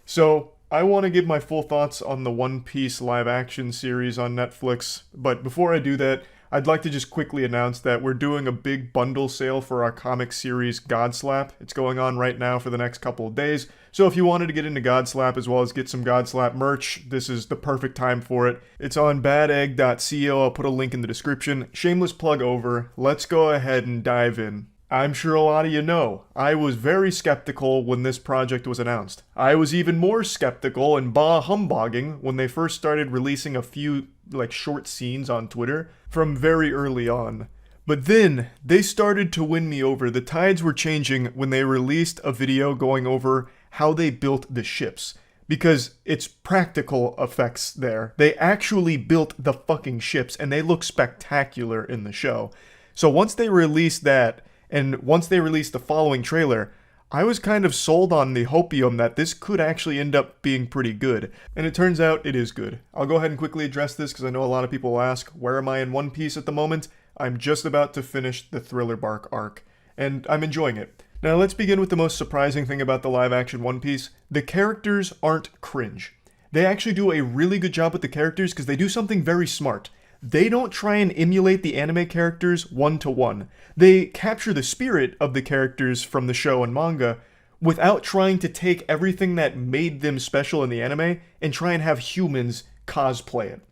So, I want to give my full thoughts on the One Piece live action series on Netflix, but before I do that, I'd like to just quickly announce that we're doing a big bundle sale for our comic series Godslap. It's going on right now for the next couple of days, so if you wanted to get into Godslap as well as get some Godslap merch, this is the perfect time for it. It's on badegg.co, I'll put a link in the description. Shameless plug over, let's go ahead and dive in. I'm sure a lot of you know, I was very skeptical when this project was announced. I was even more skeptical and bah-humbogging when they first started releasing a few short scenes on Twitter from very early on. But then, they started to win me over. The tides were changing when they released a video going over how they built the ships. Because it's practical effects there. They actually built the fucking ships, and they look spectacular in the show. So once they released that, and once they released the following trailer, I was kind of sold on the hopium that this could actually end up being pretty good. And it turns out it is good. I'll go ahead and quickly address this because I know a lot of people will ask, where am I in One Piece at the moment? I'm just about to finish the Thriller Bark arc, and I'm enjoying it. Now let's begin with the most surprising thing about the live action One Piece. The characters aren't cringe. They actually do a really good job with the characters because they do something very smart. They don't try and emulate the anime characters one-to-one. They capture the spirit of the characters from the show and manga without trying to take everything that made them special in the anime and try and have humans cosplay it.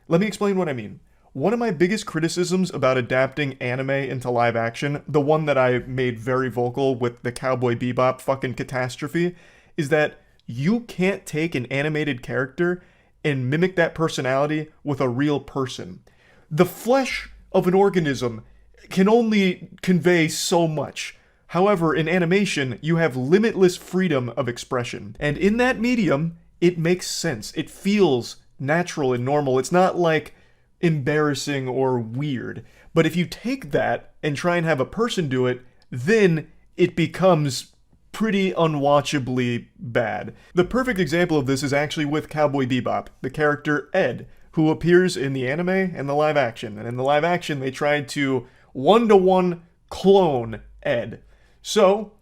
Let me explain what I mean. One of my biggest criticisms about adapting anime into live action, the one that I made very vocal with the Cowboy Bebop fucking catastrophe, is that you can't take an animated character and mimic that personality with a real person. The flesh of an organism can only convey so much. However, in animation, you have limitless freedom of expression. And in that medium, it makes sense. It feels natural and normal. It's not like embarrassing or weird. But if you take that and try and have a person do it, then it becomes pretty unwatchably bad. The perfect example of this is actually with Cowboy Bebop, the character Ed, who appears in the anime and the live action. And in the live action, they tried to one-to-one clone Ed. So,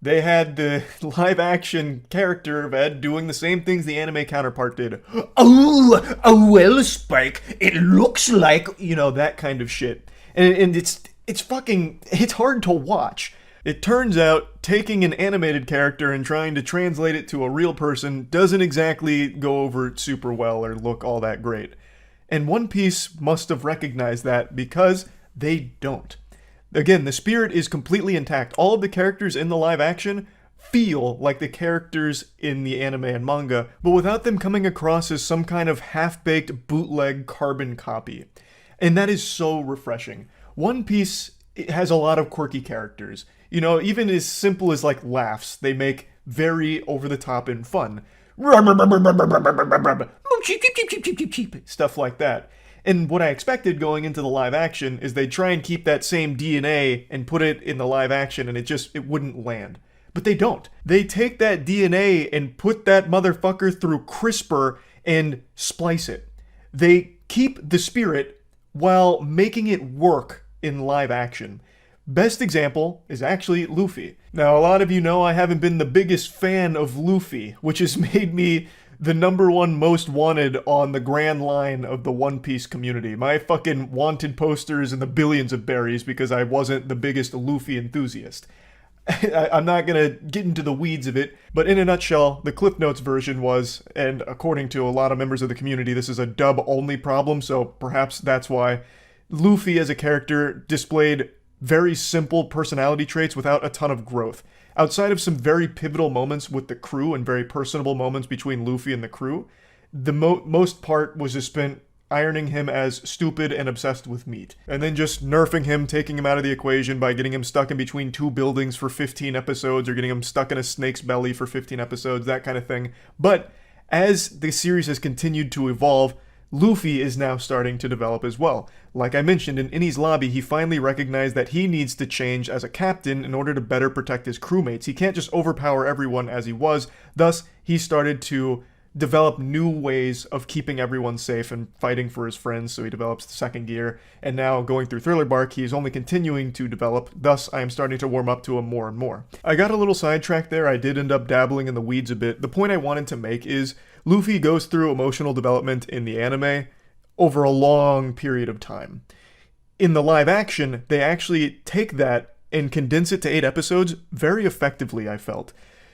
they had the live action character of Ed doing the same things the anime counterpart did. Oh, well, Spike, it looks like, that kind of shit. And it's hard to watch. It turns out, taking an animated character and trying to translate it to a real person doesn't exactly go over super well or look all that great. And One Piece must have recognized that because they don't. Again, the spirit is completely intact. All of the characters in the live action feel like the characters in the anime and manga, but without them coming across as some kind of half-baked bootleg carbon copy. And that is so refreshing. One Piece has a lot of quirky characters. Even as simple as laughs, they make very over-the-top and fun. Stuff like that. And what I expected going into the live action is they'd try and keep that same DNA and put it in the live action, and it wouldn't land. But they don't. They take that DNA and put that motherfucker through CRISPR and splice it. They keep the spirit while making it work in live action. Best example is actually Luffy. Now, a lot of you know I haven't been the biggest fan of Luffy, which has made me the #1 most wanted on the grand line of the One Piece community. My fucking wanted posters in the billions of berries because I wasn't the biggest Luffy enthusiast. I'm not gonna get into the weeds of it, but in a nutshell, the Cliff Notes version was, and according to a lot of members of the community, this is a dub-only problem, so perhaps that's why, Luffy as a character displayed very simple personality traits without a ton of growth. Outside of some very pivotal moments with the crew and very personable moments between Luffy and the crew, the most part was just spent ironing him as stupid and obsessed with meat. And then just nerfing him, taking him out of the equation by getting him stuck in between 2 buildings for 15 episodes or getting him stuck in a snake's belly for 15 episodes, that kind of thing. But as the series has continued to evolve, Luffy is now starting to develop as well. Like I mentioned, in Ini's lobby, he finally recognized that he needs to change as a captain in order to better protect his crewmates. He can't just overpower everyone as he was. Thus, he started to develop new ways of keeping everyone safe and fighting for his friends, so he develops the second gear. And now, going through Thriller Bark, he is only continuing to develop. Thus, I am starting to warm up to him more and more. I got a little sidetracked there. I did end up dabbling in the weeds a bit. The point I wanted to make is Luffy goes through emotional development in the anime over a long period of time. In the live action, they actually take that and condense it to 8 episodes very effectively, I felt.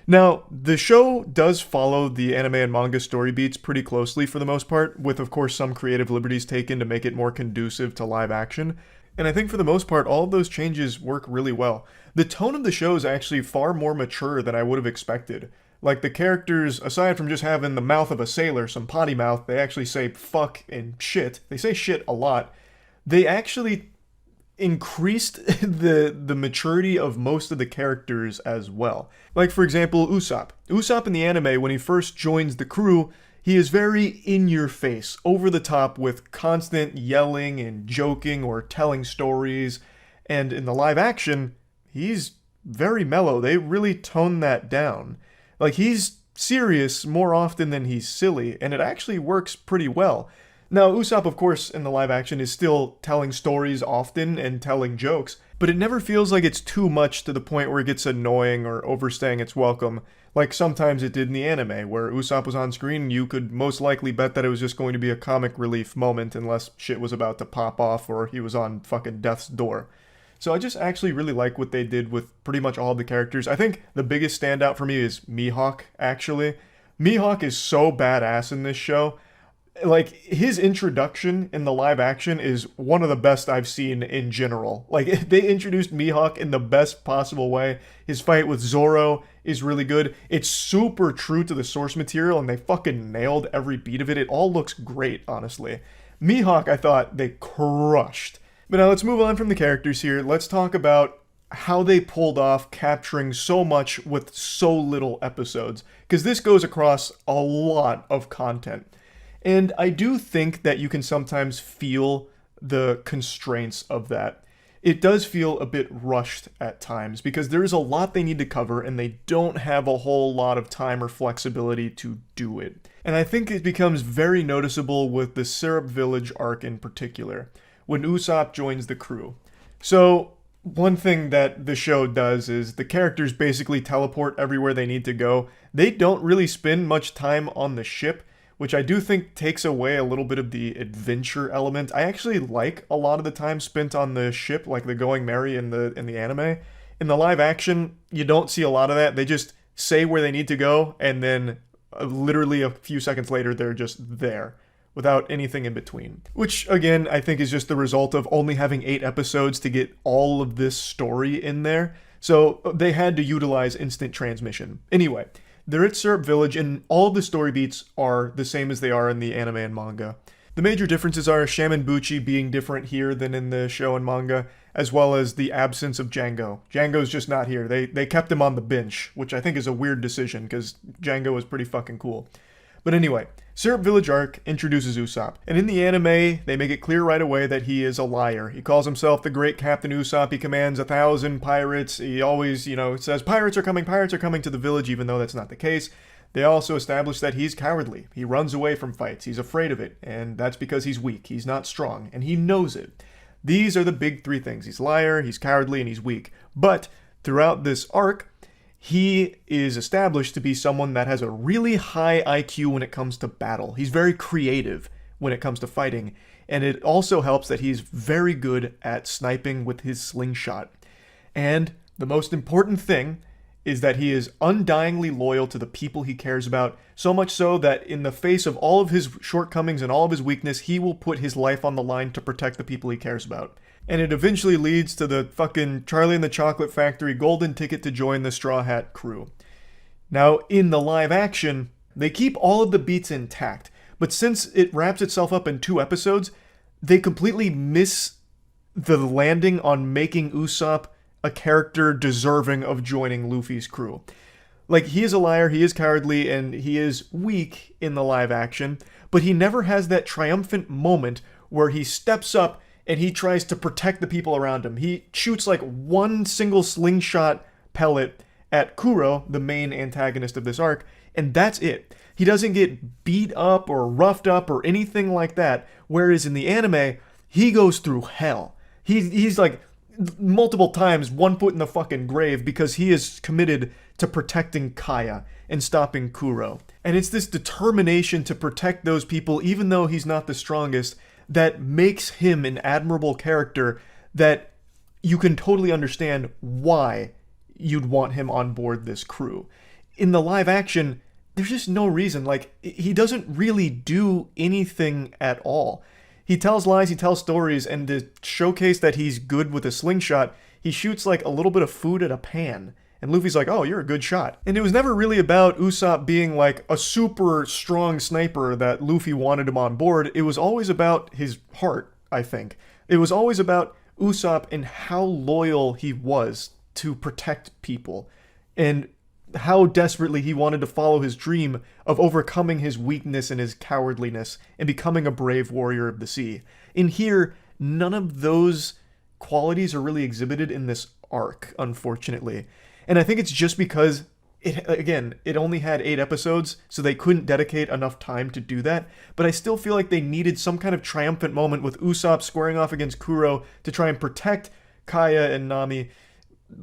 Now, the show does follow the anime and manga story beats pretty closely for the most part, with of course some creative liberties taken to make it more conducive to live action. And I think for the most part, all of those changes work really well. The tone of the show is actually far more mature than I would have expected. Like, the characters, aside from just having the mouth of a sailor, some potty mouth, they actually say fuck and shit. They say shit a lot. They actually increased the maturity of most of the characters as well. Like, for example, Usopp. Usopp in the anime, when he first joins the crew, he is very in your face, over the top, with constant yelling and joking or telling stories. And in the live action, he's very mellow. They really tone that down. Like, he's serious more often than he's silly, and it actually works pretty well. Now, Usopp, of course, in the live action is still telling stories often and telling jokes, but it never feels like it's too much to the point where it gets annoying or overstaying its welcome, like sometimes it did in the anime, where Usopp was on screen and you could most likely bet that it was just going to be a comic relief moment unless shit was about to pop off or he was on fucking death's door. So I just actually really like what they did with pretty much all the characters. I think the biggest standout for me is Mihawk, actually. Mihawk is so badass in this show. Like, his introduction in the live action is one of the best I've seen in general. Like, they introduced Mihawk in the best possible way. His fight with Zoro is really good. It's super true to the source material, and they fucking nailed every beat of it. It all looks great, honestly. Mihawk, I thought they crushed. But now let's move on from the characters here. Let's talk about how they pulled off capturing so much with so little episodes. Because this goes across a lot of content. And I do think that you can sometimes feel the constraints of that. It does feel a bit rushed at times because there is a lot they need to cover and they don't have a whole lot of time or flexibility to do it. And I think it becomes very noticeable with the Syrup Village arc in particular, when Usopp joins the crew. So, one thing that the show does is the characters basically teleport everywhere they need to go. They don't really spend much time on the ship, which I do think takes away a little bit of the adventure element. I actually like a lot of the time spent on the ship, like the Going Merry in the anime. In the live action, you don't see a lot of that. They just say where they need to go, and then literally a few seconds later, they're just there, without anything in between. Which, again, I think is just the result of only having 8 episodes to get all of this story in there. So they had to utilize instant transmission. Anyway, they're at Syrup Village, and all of the story beats are the same as they are in the anime and manga. The major differences are Shaman Buchi being different here than in the show and manga, as well as the absence of Django. Django's just not here. They kept him on the bench, which I think is a weird decision, because Django was pretty fucking cool. But anyway, Syrup Village arc introduces Usopp, and in the anime, they make it clear right away that he is a liar. He calls himself the Great Captain Usopp. He commands 1,000 pirates. He always, says pirates are coming to the village, even though that's not the case. They also establish that he's cowardly. He runs away from fights. He's afraid of it, and that's because he's weak. He's not strong, and he knows it. These are the big 3 things. He's a liar, he's cowardly, and he's weak. But throughout this arc, he is established to be someone that has a really high IQ when it comes to battle. He's very creative when it comes to fighting, and it also helps that he's very good at sniping with his slingshot. And the most important thing is that he is undyingly loyal to the people he cares about, so much so that in the face of all of his shortcomings and all of his weakness, he will put his life on the line to protect the people he cares about. And it eventually leads to the fucking Charlie and the Chocolate Factory golden ticket to join the Straw Hat crew. Now, in the live action, they keep all of the beats intact, but since it wraps itself up in 2 episodes, they completely miss the landing on making Usopp a character deserving of joining Luffy's crew. Like, he is a liar, he is cowardly, and he is weak in the live action, but he never has that triumphant moment where he steps up and he tries to protect the people around him. He shoots like one single slingshot pellet at Kuro, the main antagonist of this arc, and that's it. He doesn't get beat up or roughed up or anything like that, whereas in the anime, he goes through hell. He's like multiple times one foot in the fucking grave because he is committed to protecting Kaya and stopping Kuro. And it's this determination to protect those people even though he's not the strongest that makes him an admirable character that you can totally understand why you'd want him on board this crew. In the live action, there's just no reason. Like, he doesn't really do anything at all. He tells lies, he tells stories, and to showcase that he's good with a slingshot, he shoots like a little bit of food at a pan. And Luffy's like, oh, you're a good shot. And it was never really about Usopp being like a super strong sniper that Luffy wanted him on board. It was always about his heart, I think. It was always about Usopp and how loyal he was to protect people. And how desperately he wanted to follow his dream of overcoming his weakness and his cowardliness and becoming a brave warrior of the sea. In here, none of those qualities are really exhibited in this arc, unfortunately. And I think it's just because, it only had 8 episodes, so they couldn't dedicate enough time to do that. But I still feel like they needed some kind of triumphant moment with Usopp squaring off against Kuro to try and protect Kaya and Nami,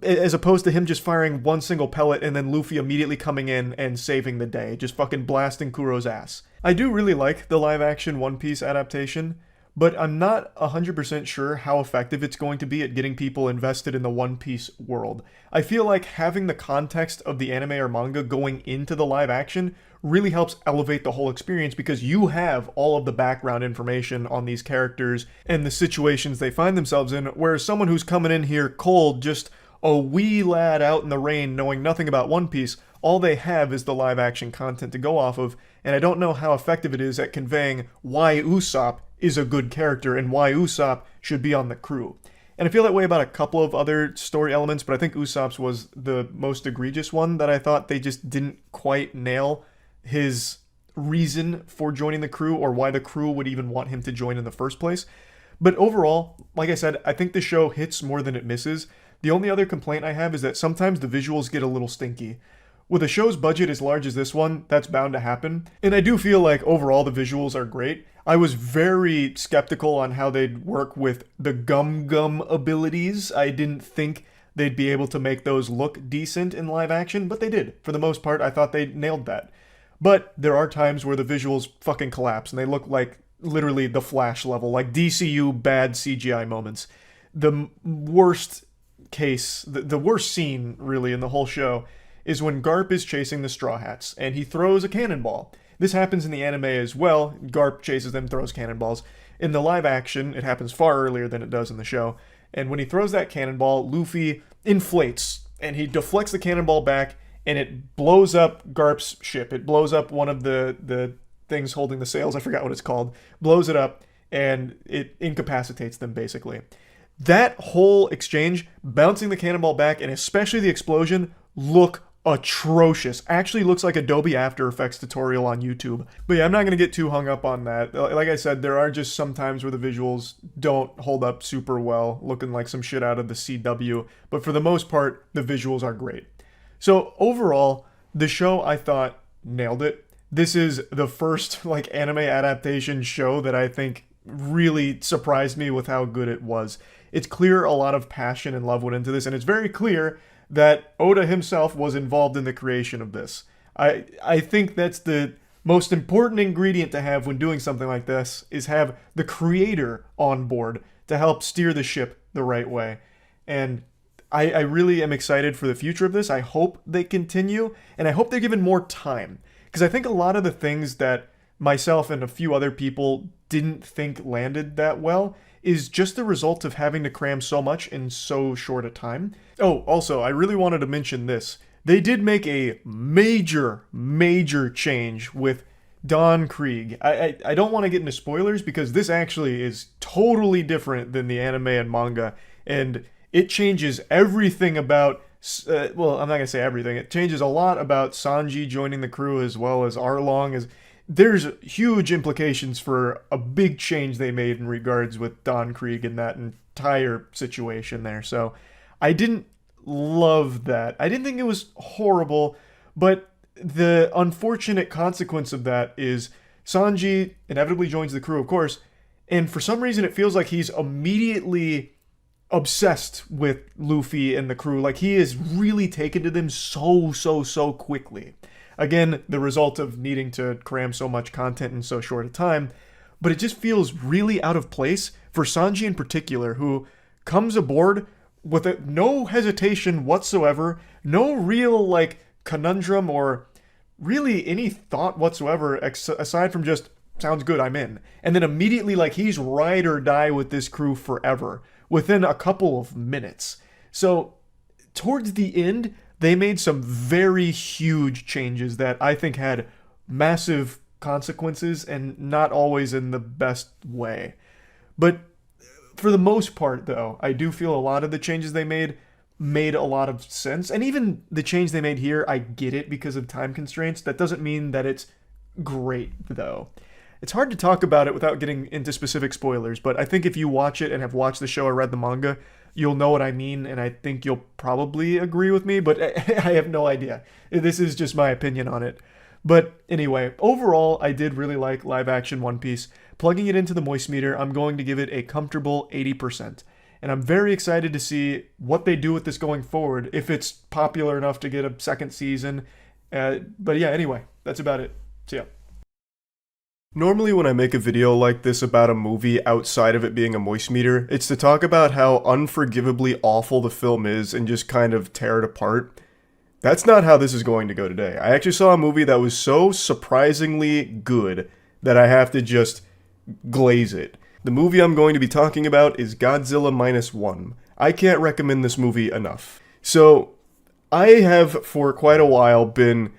as opposed to him just firing one single pellet and then Luffy immediately coming in and saving the day, just fucking blasting Kuro's ass. I do really like the live-action One Piece adaptation, but I'm not 100% sure how effective it's going to be at getting people invested in the One Piece world. I feel like having the context of the anime or manga going into the live action really helps elevate the whole experience because you have all of the background information on these characters and the situations they find themselves in, whereas someone who's coming in here cold, just a wee lad out in the rain knowing nothing about One Piece, all they have is the live action content to go off of, and I don't know how effective it is at conveying why Usopp is a good character and why Usopp should be on the crew. And I feel that way about a couple of other story elements, but I think Usopp's was the most egregious one that I thought they just didn't quite nail his reason for joining the crew or why the crew would even want him to join in the first place. But overall, like I said, I think the show hits more than it misses. The only other complaint I have is that sometimes the visuals get a little stinky. With a show's budget as large as this one, that's bound to happen. And I do feel like overall the visuals are great. I was very skeptical on how they'd work with the gum abilities. I didn't think they'd be able to make those look decent in live action, but they did. For the most part, I thought they nailed that. But there are times where the visuals fucking collapse and they look like literally the Flash level, like DCU bad CGI moments. The worst case, the worst scene really in the whole show is when Garp is chasing the Straw Hats and he throws a cannonball. This happens in the anime as well. Garp chases them, throws cannonballs. In the live action, it happens far earlier than it does in the show. And when he throws that cannonball, Luffy inflates and he deflects the cannonball back and it blows up Garp's ship. It blows up one of the things holding the sails. I forgot what it's called. Blows it up and it incapacitates them basically. That whole exchange, bouncing the cannonball back, and especially the explosion, look atrocious. Actually looks like Adobe After Effects tutorial on YouTube. But yeah, I'm not going to get too hung up on that. Like I said, there are just some times where the visuals don't hold up super well, looking like some shit out of the CW. But for the most part, the visuals are great. So overall, the show I thought nailed it. This is the first anime adaptation show that I think really surprised me with how good it was. It's clear a lot of passion and love went into this, and it's very clear that Oda himself was involved in the creation of this. I think that's the most important ingredient to have when doing something like this, is have the creator on board to help steer the ship the right way. And I really am excited for the future of this. I hope they continue, and I hope they're given more time. Because I think a lot of the things that myself and a few other people didn't think landed that well is just the result of having to cram so much in so short a time. Oh, also, I really wanted to mention this. They did make a major change with Don Krieg. I don't want to get into spoilers because this actually is totally different than the anime and manga, and it changes everything about well, I'm not gonna say everything. It changes a lot about Sanji joining the crew as well as Arlong. There's huge implications for a big change they made in regards with Don Krieg and that entire situation there. So I didn't love that. I didn't think it was horrible, but the unfortunate consequence of that is Sanji inevitably joins the crew, of course, and for some reason it feels like he's immediately obsessed with Luffy and the crew. Like, he is really taken to them so quickly. Again, the result of needing to cram so much content in so short a time, but it just feels really out of place for Sanji in particular, who comes aboard with no hesitation whatsoever, no real, like, conundrum or really any thought whatsoever, aside from just, sounds good, I'm in. And then immediately, like, he's ride or die with this crew forever, within a couple of minutes. So, towards the end, they made some very huge changes that I think had massive consequences and not always in the best way. But for the most part, though, I do feel a lot of the changes they made a lot of sense. And even the change they made here, I get it because of time constraints. That doesn't mean that it's great, though. It's hard to talk about it without getting into specific spoilers, but I think if you watch it and have watched the show or read the manga, you'll know what I mean, and I think you'll probably agree with me, but I have no idea. This is just my opinion on it. But anyway, overall, I did really like live-action One Piece. Plugging it into the Moist meter, I'm going to give it a comfortable 80%. And I'm very excited to see what they do with this going forward, if it's popular enough to get a second season. But yeah, anyway, that's about it. See ya. Normally when I make a video like this about a movie outside of it being a Moist meter, it's to talk about how unforgivably awful the film is and just kind of tear it apart. That's not how this is going to go today. I actually saw a movie that was so surprisingly good that I have to just glaze it. The movie I'm going to be talking about is Godzilla Minus One. I can't recommend this movie enough. So, I have for quite a while been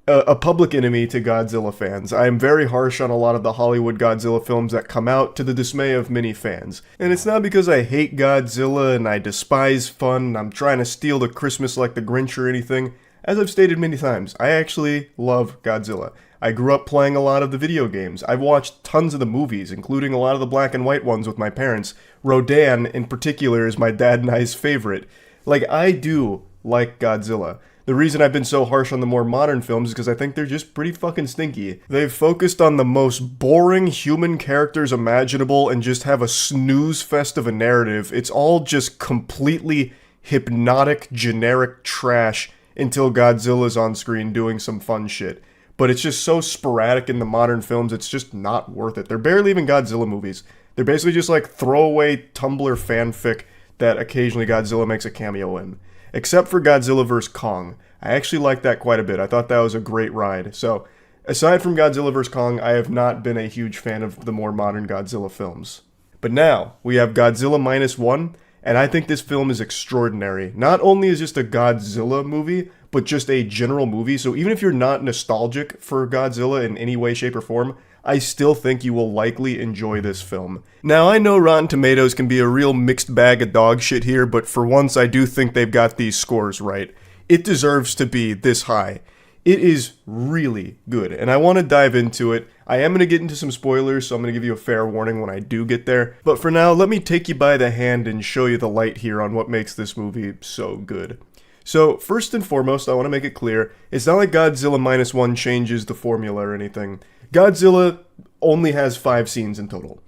a public enemy to Godzilla fans. I am very harsh on a lot of the Hollywood Godzilla films that come out, to the dismay of many fans. And it's not because I hate Godzilla and I despise fun and I'm trying to steal the Christmas like the Grinch or anything. As I've stated many times, I actually love Godzilla. I grew up playing a lot of the video games. I've watched tons of the movies, including a lot of the black and white ones with my parents. Rodan, in particular, is my dad and I's favorite. Like, I do like Godzilla. The reason I've been so harsh on the more modern films is because I think they're just pretty fucking stinky. They've focused on the most boring human characters imaginable and just have a snooze fest of a narrative. It's all just completely hypnotic, generic trash until Godzilla's on screen doing some fun shit. But it's just so sporadic in the modern films, it's just not worth it. They're barely even Godzilla movies. They're basically just like throwaway Tumblr fanfic that occasionally Godzilla makes a cameo in. Except for Godzilla vs. Kong. I actually liked that quite a bit. I thought that was a great ride. So, aside from Godzilla vs. Kong, I have not been a huge fan of the more modern Godzilla films. But now, we have Godzilla Minus One, and I think this film is extraordinary. Not only is just a Godzilla movie, but just a general movie. So even if you're not nostalgic for Godzilla in any way, shape, or form, I still think you will likely enjoy this film. Now, I know Rotten Tomatoes can be a real mixed bag of dog shit here, but for once I do think they've got these scores right. It deserves to be this high. It is really good, and I want to dive into it. I am going to get into some spoilers, so I'm going to give you a fair warning when I do get there. But for now, let me take you by the hand and show you the light here on what makes this movie so good. So, first and foremost, I want to make it clear, it's not like Godzilla Minus One changes the formula or anything. Godzilla only has 5 scenes in total.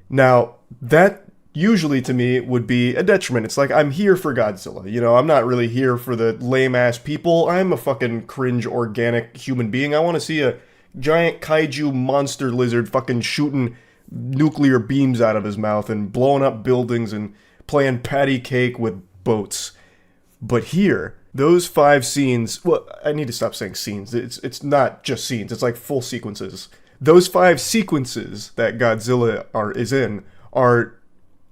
Now, that usually to me would be a detriment. It's like, I'm here for Godzilla. You know, I'm not really here for the lame-ass people. I'm a fucking cringe organic human being. I want to see a giant kaiju monster lizard fucking shooting nuclear beams out of his mouth and blowing up buildings and playing patty cake with boats. But here, those 5 scenes, well, I need to stop saying scenes. It's not just scenes. It's like full sequences. Those 5 sequences that Godzilla is in are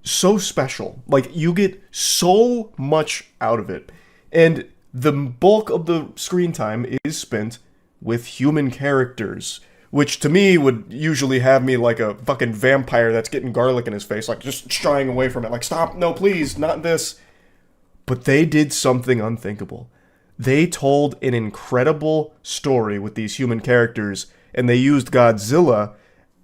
so special. Like, you get so much out of it. And the bulk of the screen time is spent with human characters, which to me would usually have me like a fucking vampire that's getting garlic in his face, like just shying away from it. Like, stop, no, please, not this. But they did something unthinkable. They told an incredible story with these human characters, and they used Godzilla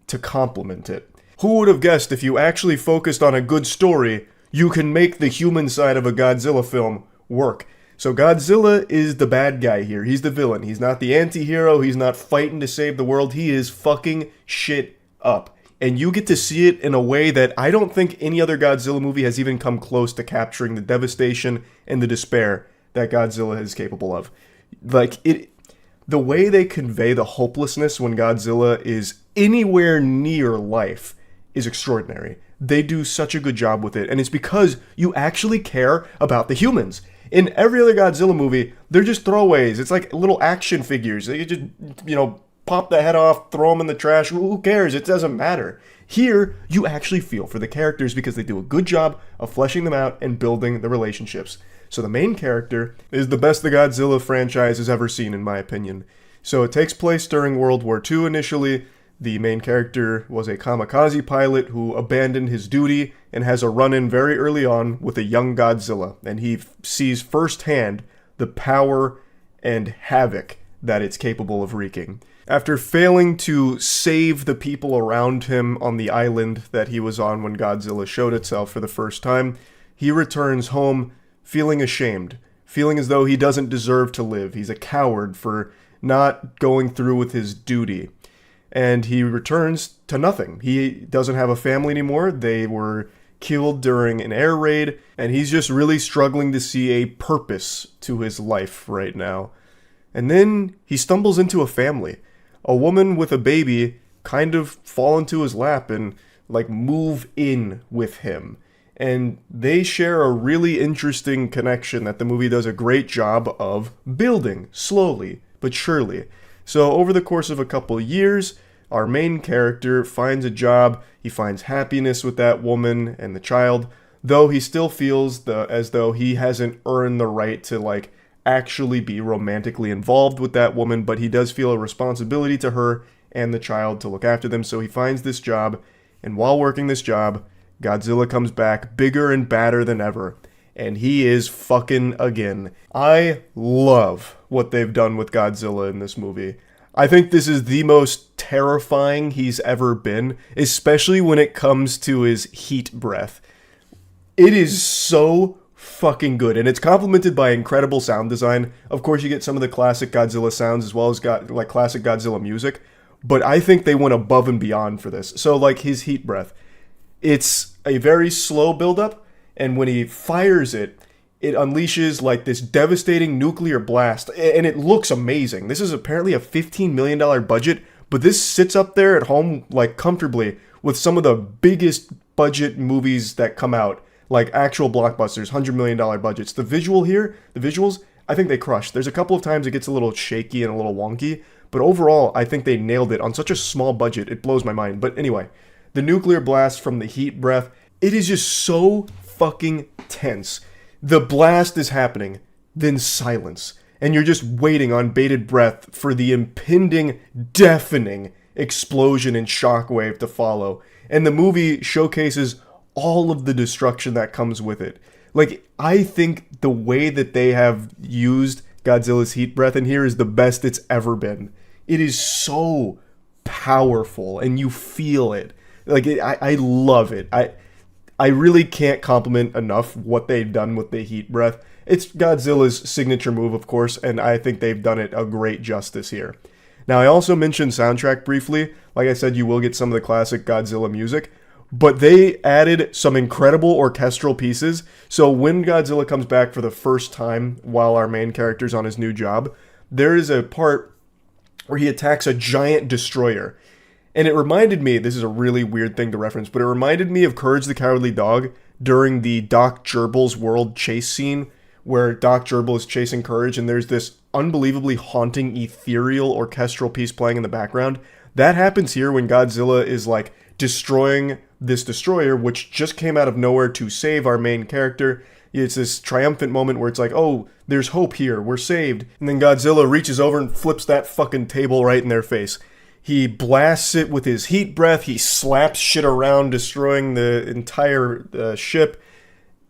to complement it. Who would have guessed if you actually focused on a good story, you can make the human side of a Godzilla film work? So Godzilla is the bad guy here. He's the villain. He's not the anti-hero. He's not fighting to save the world. He is fucking shit up. And you get to see it in a way that I don't think any other Godzilla movie has even come close to capturing the devastation and the despair that Godzilla is capable of. The way they convey the hopelessness when Godzilla is anywhere near life is extraordinary. They do such a good job with it, and it's because you actually care about the humans. In every other Godzilla movie, they're just throwaways. It's like little action figures. They just, pop the head off, throw them in the trash. Who cares? It doesn't matter. Here, you actually feel for the characters because they do a good job of fleshing them out and building the relationships. So the main character is the best the Godzilla franchise has ever seen, in my opinion. So it takes place during World War II initially. The main character was a kamikaze pilot who abandoned his duty and has a run-in very early on with a young Godzilla. And he sees firsthand the power and havoc that it's capable of wreaking. After failing to save the people around him on the island that he was on when Godzilla showed itself for the first time, he returns home feeling ashamed, feeling as though he doesn't deserve to live. He's a coward for not going through with his duty. And he returns to nothing. He doesn't have a family anymore. They were killed during an air raid, and he's just really struggling to see a purpose to his life right now. And then he stumbles into a family. A woman with a baby kind of fall into his lap and move in with him. And they share a really interesting connection that the movie does a great job of building, slowly but surely. So over the course of a couple years, our main character finds a job, he finds happiness with that woman and the child, though he still feels as though he hasn't earned the right to actually be romantically involved with that woman, but he does feel a responsibility to her and the child to look after them, so he finds this job, and while working this job, Godzilla comes back bigger and badder than ever, and he is fucking again. I love what they've done with Godzilla in this movie. I think this is the most terrifying he's ever been, especially when it comes to his heat breath. It is so fucking good, and it's complemented by incredible sound design. Of course, you get some of the classic Godzilla sounds as well as classic Godzilla music, but I think they went above and beyond for this. So his heat breath, it's a very slow buildup, and when he fires it, it unleashes this devastating nuclear blast, and it looks amazing. This is apparently a $15 million budget, but this sits up there at home comfortably with some of the biggest budget movies that come out, actual blockbusters, $100 million budgets. The visuals, I think they crushed. There's a couple of times it gets a little shaky and a little wonky, but overall, I think they nailed it on such a small budget. It blows my mind. But anyway, the nuclear blast from the heat breath, it is just so fucking tense. The blast is happening, then silence, and you're just waiting on bated breath for the impending, deafening explosion and shockwave to follow. And the movie showcases all of the destruction that comes with it. I think the way that they have used Godzilla's heat breath in here is the best it's ever been. It is so powerful, and you feel it. I love it. I really can't compliment enough what they've done with the heat breath. It's Godzilla's signature move, of course, and I think they've done it a great justice here. Now, I also mentioned soundtrack briefly. Like I said, you will get some of the classic Godzilla music, but they added some incredible orchestral pieces. So when Godzilla comes back for the first time while our main character's on his new job, there is a part where he attacks a giant destroyer. And it reminded me, this is a really weird thing to reference, but it reminded me of Courage the Cowardly Dog during the Doc Gerbil's world chase scene where Doc Gerbil is chasing Courage and there's this unbelievably haunting ethereal orchestral piece playing in the background. That happens here when Godzilla is destroying this destroyer, which just came out of nowhere to save our main character. It's this triumphant moment where it's oh, there's hope here, we're saved. And then Godzilla reaches over and flips that fucking table right in their face. He blasts it with his heat breath. He slaps shit around, destroying the entire ship.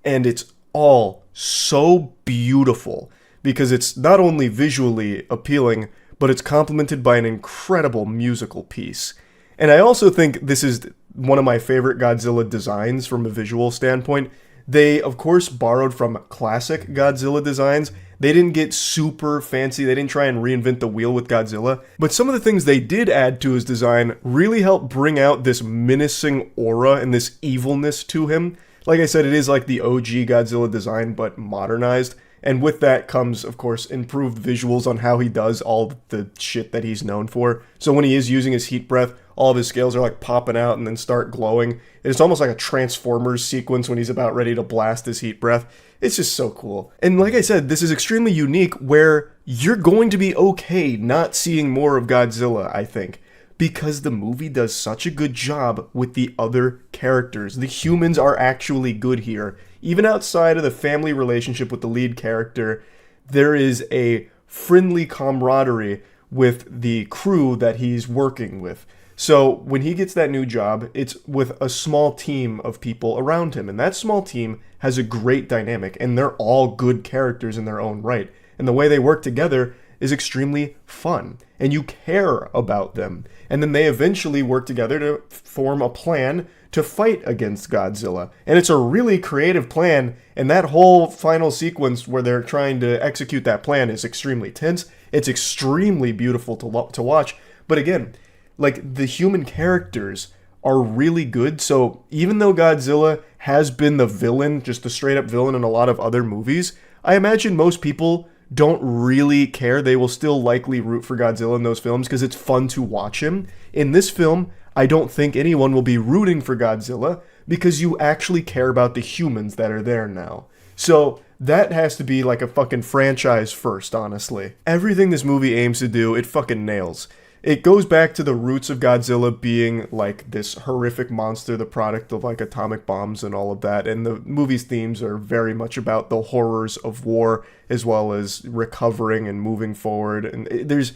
And it's all so beautiful because it's not only visually appealing, but it's complemented by an incredible musical piece. And I also think this is one of my favorite Godzilla designs from a visual standpoint. They, of course, borrowed from classic Godzilla designs. They didn't get super fancy. They didn't try and reinvent the wheel with Godzilla. But some of the things they did add to his design really helped bring out this menacing aura and this evilness to him. Like I said, it is like the OG Godzilla design, but modernized. And with that comes, of course, improved visuals on how he does all the shit that he's known for. So when he is using his heat breath, all of his scales are like popping out and then start glowing. It's almost like a Transformers sequence when he's about ready to blast his heat breath. It's just so cool. And like I said, this is extremely unique where you're going to be okay not seeing more of Godzilla, I think, because the movie does such a good job with the other characters. The humans are actually good here. Even outside of the family relationship with the lead character, there is a friendly camaraderie with the crew that he's working with. So when he gets that new job, it's with a small team of people around him. And that small team has a great dynamic, and they're all good characters in their own right. And the way they work together is extremely fun, and you care about them. And then they eventually work together to form a plan to fight against Godzilla. And it's a really creative plan, and that whole final sequence where they're trying to execute that plan is extremely tense. It's extremely beautiful to watch. But again, like, the human characters are really good. So even though Godzilla has been the villain, just the straight up villain in a lot of other movies, I imagine most people don't really care. They will still likely root for Godzilla in those films because it's fun to watch him. In this film, I don't think anyone will be rooting for Godzilla because you actually care about the humans that are there now. So that has to be like a fucking franchise first, honestly. Everything this movie aims to do, it fucking nails. It goes back to the roots of Godzilla being like this horrific monster, the product of like atomic bombs and all of that. And the movie's themes are very much about the horrors of war as well as recovering and moving forward. And there's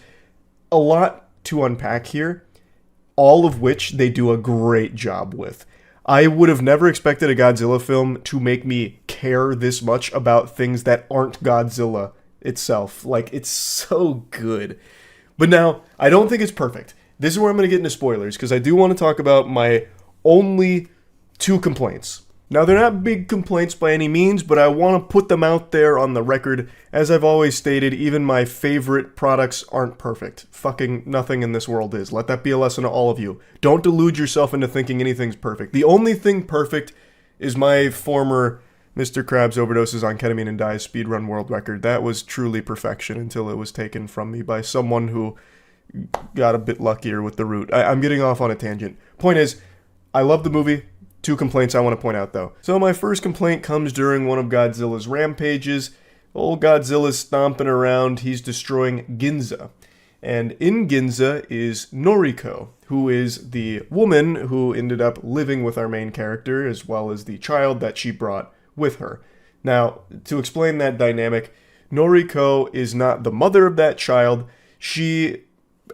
a lot to unpack here, all of which they do a great job with. I would have never expected a Godzilla film to make me care this much about things that aren't Godzilla itself. Like, it's so good. But now, I don't think it's perfect. This is where I'm going to get into spoilers, because I do want to talk about my only 2 complaints. Now, they're not big complaints by any means, but I want to put them out there on the record. As I've always stated, even my favorite products aren't perfect. Fucking nothing in this world is. Let that be a lesson to all of you. Don't delude yourself into thinking anything's perfect. The only thing perfect is my former Mr. Krabs overdoses on ketamine and dies speedrun world record. That was truly perfection until it was taken from me by someone who got a bit luckier with the route. I'm getting off on a tangent. Point is, I love the movie. 2 complaints I want to point out, though. So my first complaint comes during one of Godzilla's rampages. Old Godzilla's stomping around. He's destroying Ginza. And in Ginza is Noriko, who is the woman who ended up living with our main character, as well as the child that she brought with her. Now, to explain that dynamic, Noriko is not the mother of that child. She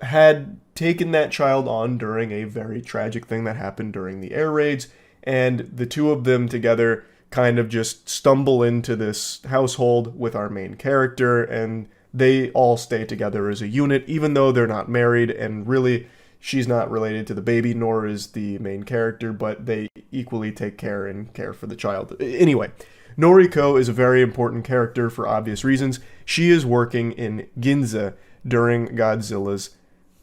had taken that child on during a very tragic thing that happened during the air raids, and the two of them together kind of just stumble into this household with our main character, and they all stay together as a unit, even though they're not married, and really, she's not related to the baby, nor is the main character, but they equally take care and care for the child. Anyway, Noriko is a very important character for obvious reasons. She is working in Ginza during Godzilla's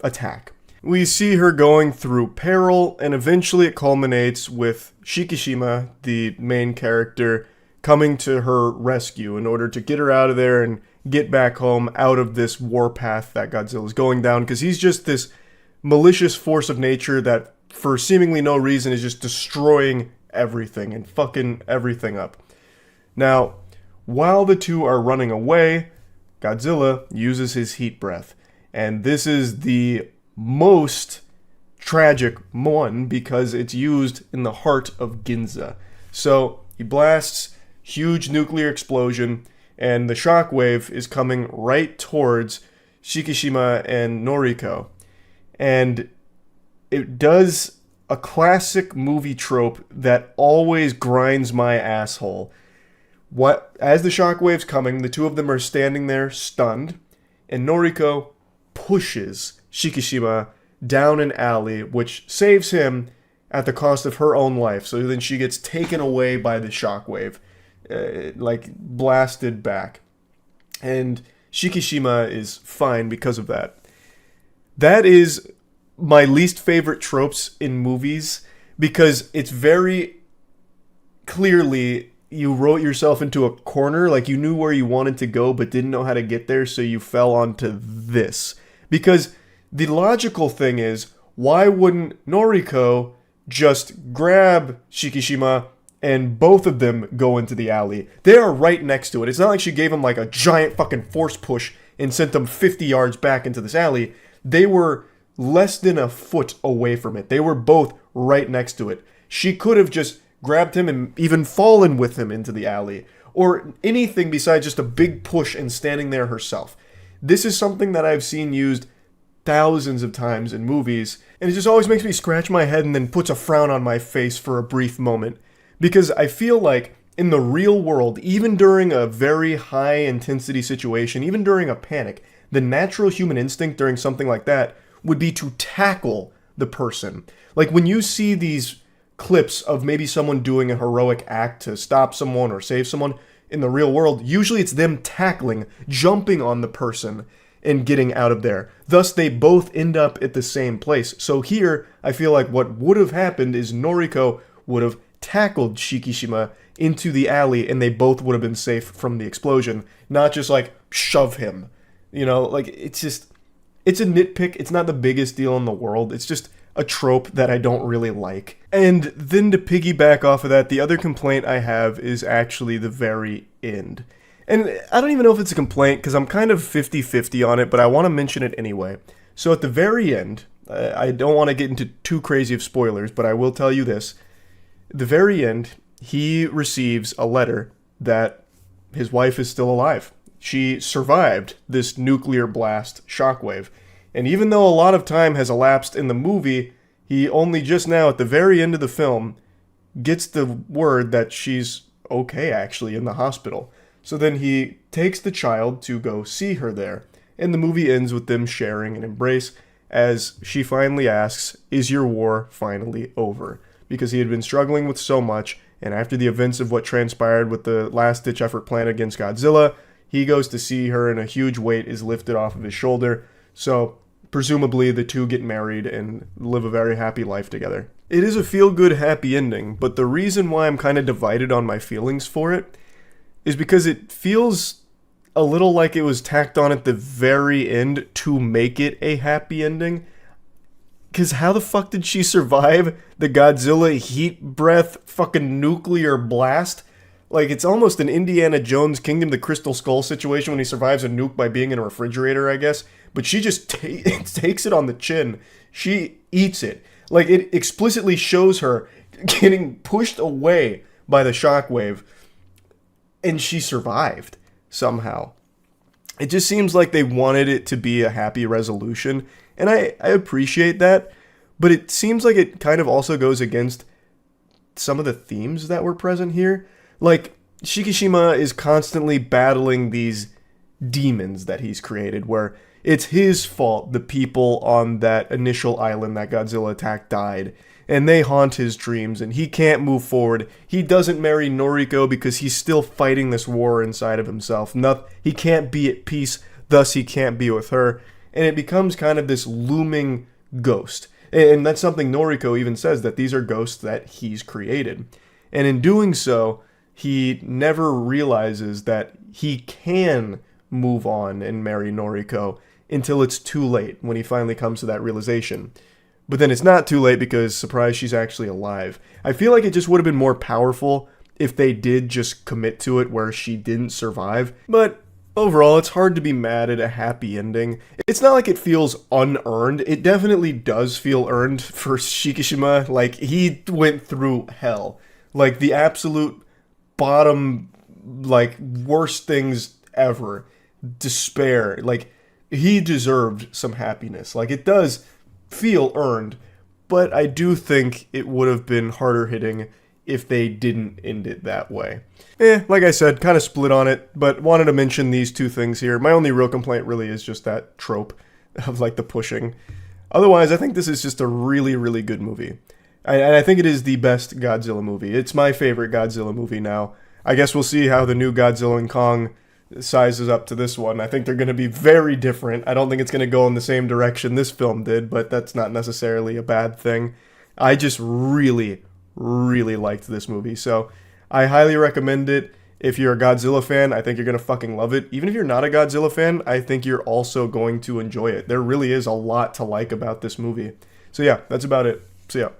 attack. We see her going through peril, and eventually it culminates with Shikishima, the main character, coming to her rescue in order to get her out of there and get back home out of this warpath that Godzilla's going down, because he's just this malicious force of nature that, for seemingly no reason, is just destroying everything and fucking everything up. Now, while the two are running away, Godzilla uses his heat breath. And this is the most tragic one because it's used in the heart of Ginza. So he blasts, huge nuclear explosion, and the shockwave is coming right towards Shikishima and Noriko. And it does a classic movie trope that always grinds my asshole. as the shockwave's coming, the two of them are standing there stunned, and Noriko pushes Shikishima down an alley, which saves him at the cost of her own life. So then she gets taken away by the shockwave, like blasted back. And Shikishima is fine because of that. That is my least favorite tropes in movies, because it's very clearly you wrote yourself into a corner, like you knew where you wanted to go but didn't know how to get there, so you fell onto this. Because the logical thing is, why wouldn't Noriko just grab Shikishima and both of them go into the alley? They are right next to it. It's not like she gave him like a giant fucking force push and sent them 50 yards back into this alley. They were less than a foot away from it. They were both right next to it. She could have just grabbed him and even fallen with him into the alley, or anything besides just a big push and standing there herself. This is something that I've seen used thousands of times in movies, and it just always makes me scratch my head and then puts a frown on my face for a brief moment. Because I feel like in the real world, even during a very high intensity situation, even during a panic, the natural human instinct during something like that would be to tackle the person. Like when you see these clips of maybe someone doing a heroic act to stop someone or save someone in the real world, usually it's them tackling, jumping on the person and getting out of there. Thus, they both end up at the same place. So here, I feel like what would have happened is Noriko would have tackled Shikishima into the alley and they both would have been safe from the explosion, not just like shove him. You know, like it's a nitpick. It's not the biggest deal in the world. It's just a trope that I don't really like. And then to piggyback off of that, the other complaint I have is actually the very end. And I don't even know if it's a complaint because I'm kind of 50-50 on it, but I want to mention it anyway. So at the very end, I don't want to get into too crazy of spoilers, but I will tell you this. At the very end, he receives a letter that his wife is still alive. She survived this nuclear blast shockwave. And even though a lot of time has elapsed in the movie, he only just now, at the very end of the film, gets the word that she's okay, actually, in the hospital. So then he takes the child to go see her there. And the movie ends with them sharing an embrace as she finally asks, "Is your war finally over?" Because he had been struggling with so much, and after the events of what transpired with the last-ditch effort plan against Godzilla, he goes to see her and a huge weight is lifted off of his shoulder. So presumably the two get married and live a very happy life together. It is a feel-good happy ending, but the reason why I'm kind of divided on my feelings for it is because it feels a little like it was tacked on at the very end to make it a happy ending. Because how the fuck did she survive the Godzilla heat breath fucking nuclear blast? Like, it's almost an Indiana Jones Kingdom of the Crystal Skull situation when he survives a nuke by being in a refrigerator, I guess. But she just takes it on the chin. She eats it. Like, it explicitly shows her getting pushed away by the shockwave. And she survived somehow. It just seems like they wanted it to be a happy resolution. And I appreciate that. But it seems like it kind of also goes against some of the themes that were present here. Like, Shikishima is constantly battling these demons that he's created, where it's his fault the people on that initial island that Godzilla attacked died, and they haunt his dreams, and he can't move forward. He doesn't marry Noriko because he's still fighting this war inside of himself. He can't be at peace, thus he can't be with her, and it becomes kind of this looming ghost. And that's something Noriko even says, that these are ghosts that he's created. And in doing so, he never realizes that he can move on and marry Noriko until it's too late, when he finally comes to that realization. But then it's not too late because, surprise, she's actually alive. I feel like it just would have been more powerful if they did just commit to it where she didn't survive. But overall, it's hard to be mad at a happy ending. It's not like it feels unearned. It definitely does feel earned for Shikishima. Like, he went through hell. Like, the absolute bottom, like, worst things ever. Despair. Like, he deserved some happiness. Like, it does feel earned, but I do think it would have been harder hitting if they didn't end it that way. Like I said, kind of split on it, but wanted to mention these two things here. My only real complaint really is just that trope of like the pushing. Otherwise, I think this is just a really, really good movie. And I think it is the best Godzilla movie. It's my favorite Godzilla movie now. I guess we'll see how the new Godzilla and Kong sizes up to this one. I think they're going to be very different. I don't think it's going to go in the same direction this film did, but that's not necessarily a bad thing. I just really, really liked this movie. So I highly recommend it. If you're a Godzilla fan, I think you're going to fucking love it. Even if you're not a Godzilla fan, I think you're also going to enjoy it. There really is a lot to like about this movie. So yeah, that's about it. See ya.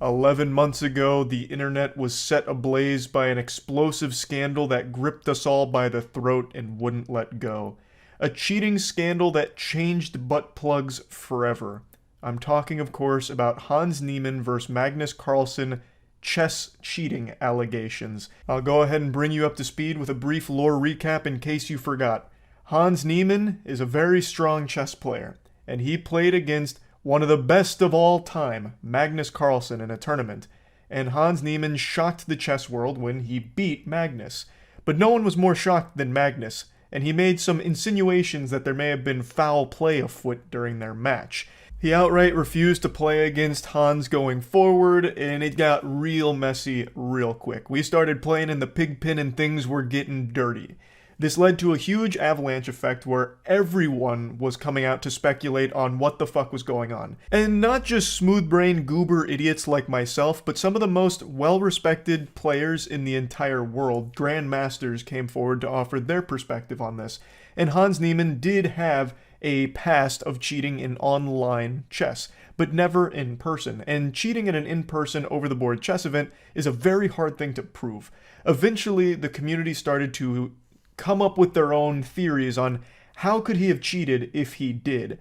11 months ago, the internet was set ablaze by an explosive scandal that gripped us all by the throat and wouldn't let go. A cheating scandal that changed butt plugs forever. I'm talking, of course, about Hans Niemann vs. Magnus Carlsen chess cheating allegations. I'll go ahead and bring you up to speed with a brief lore recap in case you forgot. Hans Niemann is a very strong chess player, and he played against one of the best of all time, Magnus Carlsen, in a tournament. And Hans Niemann shocked the chess world when he beat Magnus. But no one was more shocked than Magnus, and he made some insinuations that there may have been foul play afoot during their match. He outright refused to play against Hans going forward, and it got real messy real quick. We started playing in the pig pen and things were getting dirty. This led to a huge avalanche effect where everyone was coming out to speculate on what the fuck was going on. And not just smooth-brained goober idiots like myself, but some of the most well-respected players in the entire world, grandmasters, came forward to offer their perspective on this. And Hans Niemann did have a past of cheating in online chess, but never in person. And cheating in an in-person over-the-board chess event is a very hard thing to prove. Eventually, the community started to come up with their own theories on how could he have cheated if he did.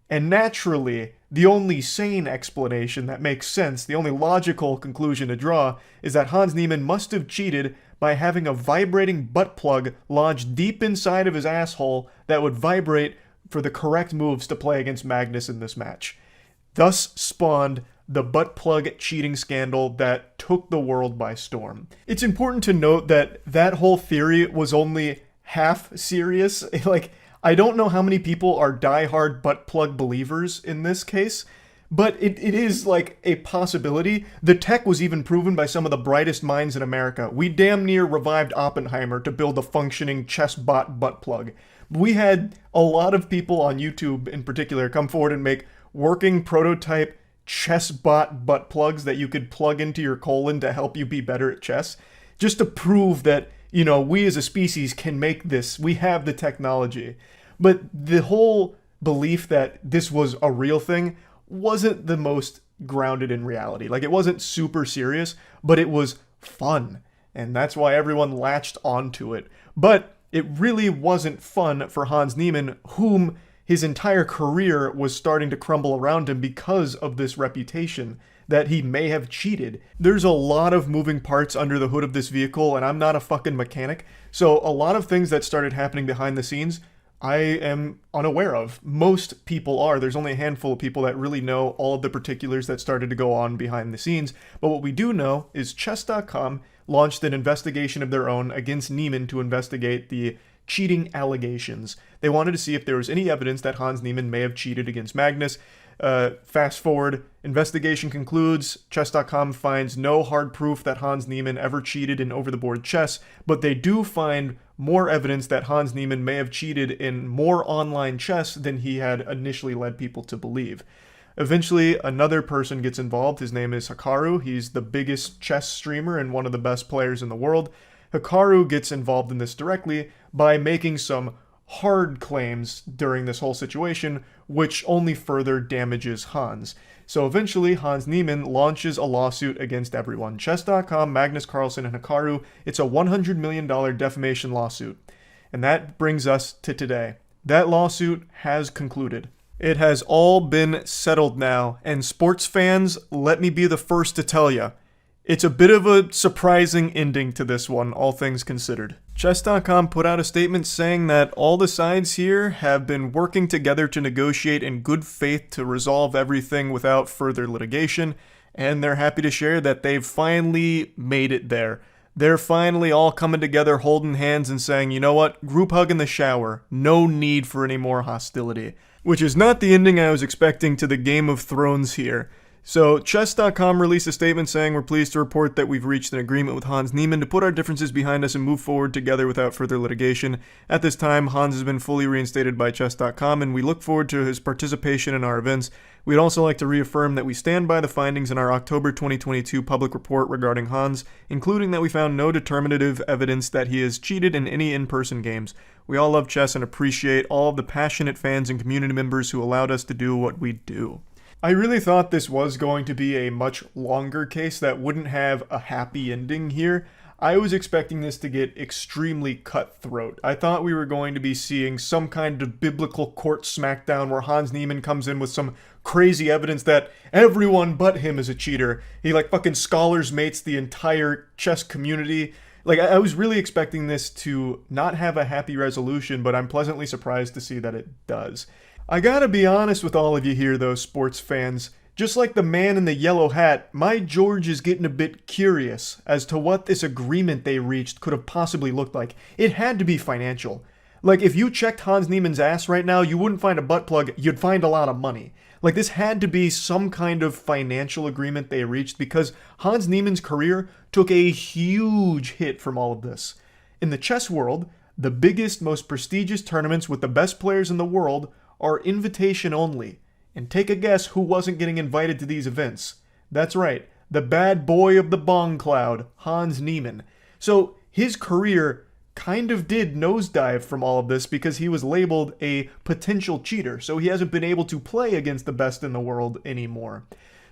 And naturally, the only sane explanation that makes sense, the only logical conclusion to draw, is that Hans Niemann must have cheated by having a vibrating butt plug lodged deep inside of his asshole that would vibrate for the correct moves to play against Magnus in this match. Thus spawned the butt plug cheating scandal that took the world by storm. It's important to note that that whole theory was only half serious. Like, I don't know how many people are diehard butt plug believers in this case, but it is like a possibility. The tech was even proven by some of the brightest minds in America. We damn near revived Oppenheimer to build a functioning chess bot butt plug. We had a lot of people on YouTube in particular come forward and make working prototype chess bot butt plugs that you could plug into your colon to help you be better at chess, just to prove that, you know, we as a species can make this. We have the technology. But the whole belief that this was a real thing wasn't the most grounded in reality. Like, it wasn't super serious, but it was fun. And that's why everyone latched onto it. But it really wasn't fun for Hans Niemann, whom his entire career was starting to crumble around him because of this reputation that he may have cheated. There's a lot of moving parts under the hood of this vehicle, and I'm not a fucking mechanic, so a lot of things that started happening behind the scenes I am unaware of. Most people are. There's only a handful of people that really know all of the particulars that started to go on behind the scenes, but what we do know is Chess.com launched an investigation of their own against Niemann to investigate the cheating allegations. They wanted to see if there was any evidence that Hans Niemann may have cheated against Magnus. Fast forward, investigation concludes, Chess.com finds no hard proof that Hans Niemann ever cheated in over-the-board chess, but they do find more evidence that Hans Niemann may have cheated in more online chess than he had initially led people to believe. Eventually, another person gets involved. His name is Hikaru. He's the biggest chess streamer and one of the best players in the world. Hikaru gets involved in this directly by making some hard claims during this whole situation, which only further damages Hans. So eventually, Hans Niemann launches a lawsuit against everyone. Chess.com, Magnus Carlsen, and Hikaru. It's a $100 million defamation lawsuit. And that brings us to today. That lawsuit has concluded. It has all been settled now, and sports fans, let me be the first to tell you, it's a bit of a surprising ending to this one, all things considered. Chess.com put out a statement saying that all the sides here have been working together to negotiate in good faith to resolve everything without further litigation, and they're happy to share that they've finally made it there. They're finally all coming together, holding hands and saying, you know what, group hug in the shower, no need for any more hostility. Which is not the ending I was expecting to the Game of Thrones here. So, chess.com released a statement saying we're pleased to report that we've reached an agreement with Hans Niemann to put our differences behind us and move forward together without further litigation. At this time, Hans has been fully reinstated by chess.com, and we look forward to his participation in our events. We'd also like to reaffirm that we stand by the findings in our October 2022 public report regarding Hans, including that we found no determinative evidence that he has cheated in any in-person games. We all love chess and appreciate all of the passionate fans and community members who allowed us to do what we do. I really thought this was going to be a much longer case that wouldn't have a happy ending here. I was expecting this to get extremely cutthroat. I thought we were going to be seeing some kind of biblical court smackdown where Hans Niemann comes in with some crazy evidence that everyone but him is a cheater. He like fucking scholars mates the entire chess community. Like, I was really expecting this to not have a happy resolution, but I'm pleasantly surprised to see that it does. I gotta be honest with all of you here, though, sports fans. Just like the man in the yellow hat, my George is getting a bit curious as to what this agreement they reached could have possibly looked like. It had to be financial. Like, if you checked Hans Niemann's ass right now, you wouldn't find a butt plug, you'd find a lot of money. Like, this had to be some kind of financial agreement they reached because Hans Niemann's career took a huge hit from all of this. In the chess world, the biggest, most prestigious tournaments with the best players in the world are invitation only. And take a guess who wasn't getting invited to these events. That's right, the bad boy of the bong cloud, Hans Niemann. So his career kind of did nosedive from all of this because he was labeled a potential cheater. So he hasn't been able to play against the best in the world anymore.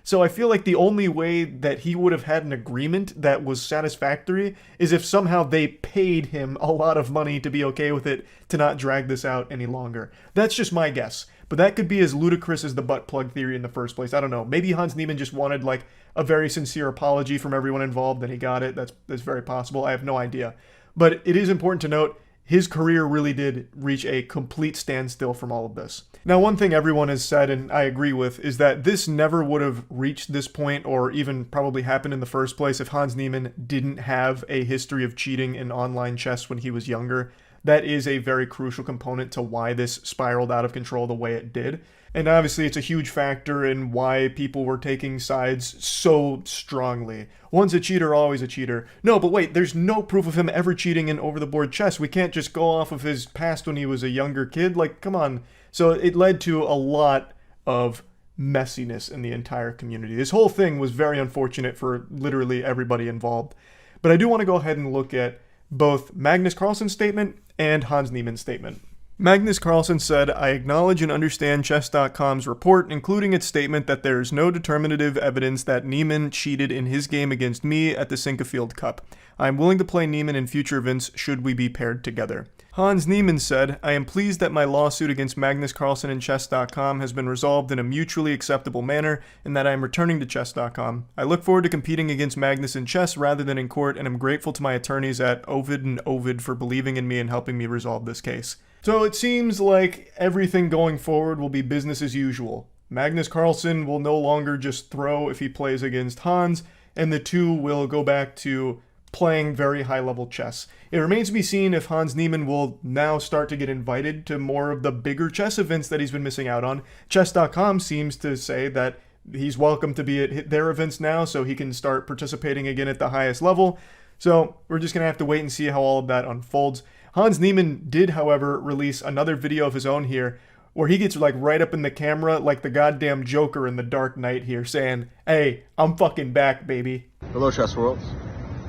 So I feel like the only way that he would have had an agreement that was satisfactory is if somehow they paid him a lot of money to be okay with it, to not drag this out any longer. That's just my guess. But that could be as ludicrous as the butt plug theory in the first place. I don't know. Maybe Hans Niemann just wanted like a very sincere apology from everyone involved and he got it. That's very possible. I have no idea. But it is important to note his career really did reach a complete standstill from all of this. Now, one thing everyone has said, and I agree with, is that this never would have reached this point or even probably happened in the first place if Hans Niemann didn't have a history of cheating in online chess when he was younger. That is a very crucial component to why this spiraled out of control the way it did. And obviously it's a huge factor in why people were taking sides so strongly. One's a cheater, always a cheater. No, but wait, there's no proof of him ever cheating in over-the-board chess. We can't just go off of his past when he was a younger kid. Like, come on. So it led to a lot of messiness in the entire community. This whole thing was very unfortunate for literally everybody involved. But I do want to go ahead and look at both Magnus Carlsen's statement and Hans Niemann's statement. Magnus Carlsen said, I acknowledge and understand Chess.com's report, including its statement that there is no determinative evidence that Niemann cheated in his game against me at the Sinquefield Cup. I am willing to play Niemann in future events should we be paired together. Hans Niemann said, I am pleased that my lawsuit against Magnus Carlsen and Chess.com has been resolved in a mutually acceptable manner and that I am returning to Chess.com. I look forward to competing against Magnus in chess rather than in court and am grateful to my attorneys at Ovid and Ovid for believing in me and helping me resolve this case. So it seems like everything going forward will be business as usual. Magnus Carlsen will no longer just throw if he plays against Hans, and the two will go back to playing very high-level chess. It remains to be seen if Hans Niemann will now start to get invited to more of the bigger chess events that he's been missing out on. Chess.com seems to say that he's welcome to be at their events now, so he can start participating again at the highest level. So we're just going to have to wait and see how all of that unfolds. Hans Niemann did, however, release another video of his own here where he gets like right up in the camera like the goddamn Joker in The Dark Knight here saying, hey, I'm fucking back, baby. Hello, chess world.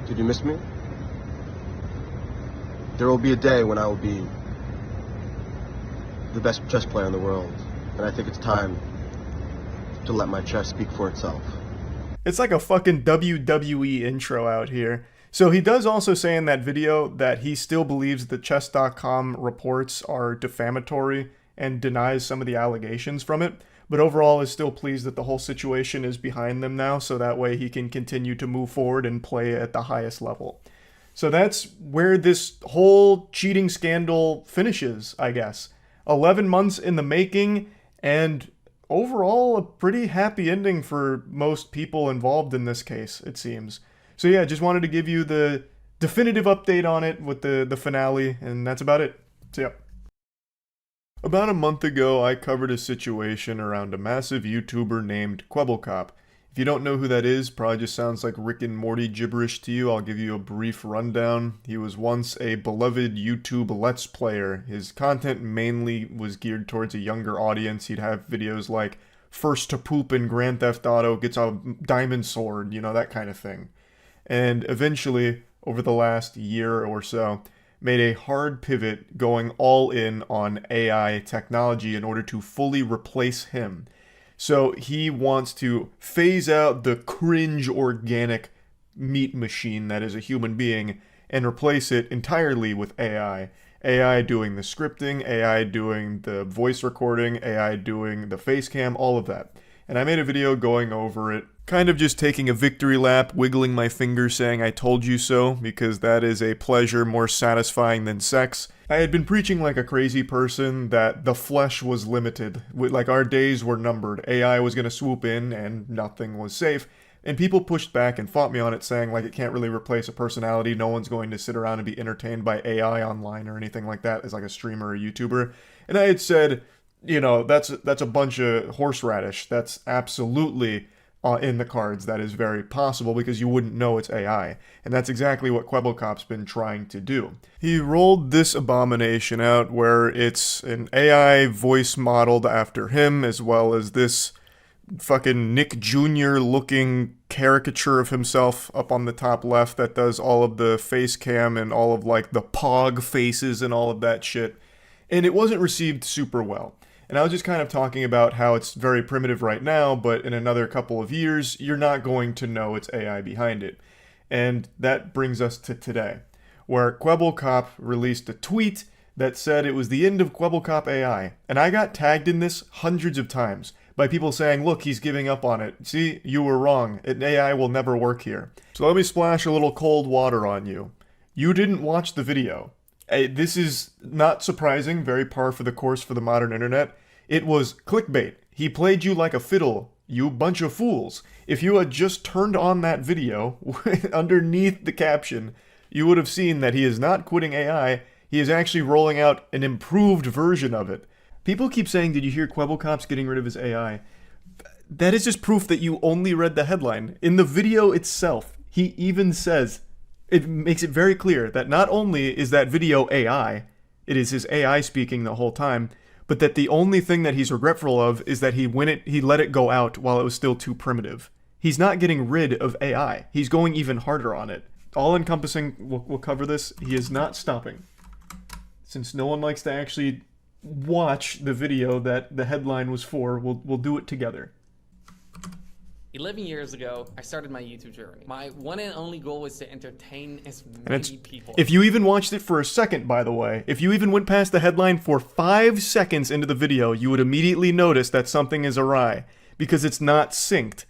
Did you miss me? There will be a day when I will be the best chess player in the world, and I think it's time to let my chess speak for itself. It's like a fucking WWE intro out here. So he does also say in that video that he still believes the Chess.com reports are defamatory and denies some of the allegations from it, but overall is still pleased that the whole situation is behind them now, so that way he can continue to move forward and play at the highest level. So that's where this whole cheating scandal finishes, I guess. 11 months in the making, and overall a pretty happy ending for most people involved in this case, it seems. So yeah, just wanted to give you the definitive update on it with the finale, and that's about it. So yeah. About a month ago, I covered a situation around a massive YouTuber named Kwebbelkop. If you don't know who that is, probably just sounds like Rick and Morty gibberish to you. I'll give you a brief rundown. He was once a beloved YouTube Let's Player. His content mainly was geared towards a younger audience. He'd have videos like First to Poop in Grand Theft Auto, gets a diamond sword, you know, that kind of thing. And eventually, over the last year or so, made a hard pivot going all in on AI technology in order to fully replace him. So he wants to phase out the cringe organic meat machine that is a human being and replace it entirely with AI. AI doing the scripting, AI doing the voice recording, AI doing the face cam, all of that. And I made a video going over it, kind of just taking a victory lap, wiggling my finger saying I told you so, because that is a pleasure more satisfying than sex. I had been preaching like a crazy person that the flesh was limited, like our days were numbered, AI was going to swoop in and nothing was safe, and people pushed back and fought me on it saying like it can't really replace a personality, no one's going to sit around and be entertained by AI online or anything like that as like a streamer or a YouTuber. And I had said, you know, that's a bunch of horseradish. That's absolutely in the cards. That is very possible because you wouldn't know it's AI. And that's exactly what Kwebbelkop's been trying to do. He rolled this abomination out where it's an AI voice modeled after him, as well as this fucking Nick Jr. looking caricature of himself up on the top left that does all of the face cam and all of like the pog faces and all of that shit. And it wasn't received super well. And I was just kind of talking about how it's very primitive right now, but in another couple of years, you're not going to know it's AI behind it. And that brings us to today, where Kwebbelkop released a tweet that said it was the end of Kwebbelkop AI. And I got tagged in this hundreds of times by people saying, look, he's giving up on it. See, you were wrong. AI will never work here. So let me splash a little cold water on you. You didn't watch the video. This is not surprising, very par for the course for the modern internet. It was clickbait. He played you like a fiddle, you bunch of fools. If you had just turned on that video, underneath the caption, you would have seen that he is not quitting AI, he is actually rolling out an improved version of it. People keep saying, did you hear Kwebbelkop's getting rid of his AI? That is just proof that you only read the headline. In the video itself, he even says, it makes it very clear that not only is that video AI, it is his AI speaking the whole time, but that the only thing that he's regretful of is that he let it go out while it was still too primitive. He's not getting rid of AI. He's going even harder on it. All-encompassing, we'll cover this, he is not stopping. Since no one likes to actually watch the video that the headline was for, we'll do it together. 11 years ago, I started my YouTube journey. My one and only goal was to entertain as many people. If you even watched it for a second, by the way, if you even went past the headline for 5 seconds into the video, you would immediately notice that something is awry, because it's not synced.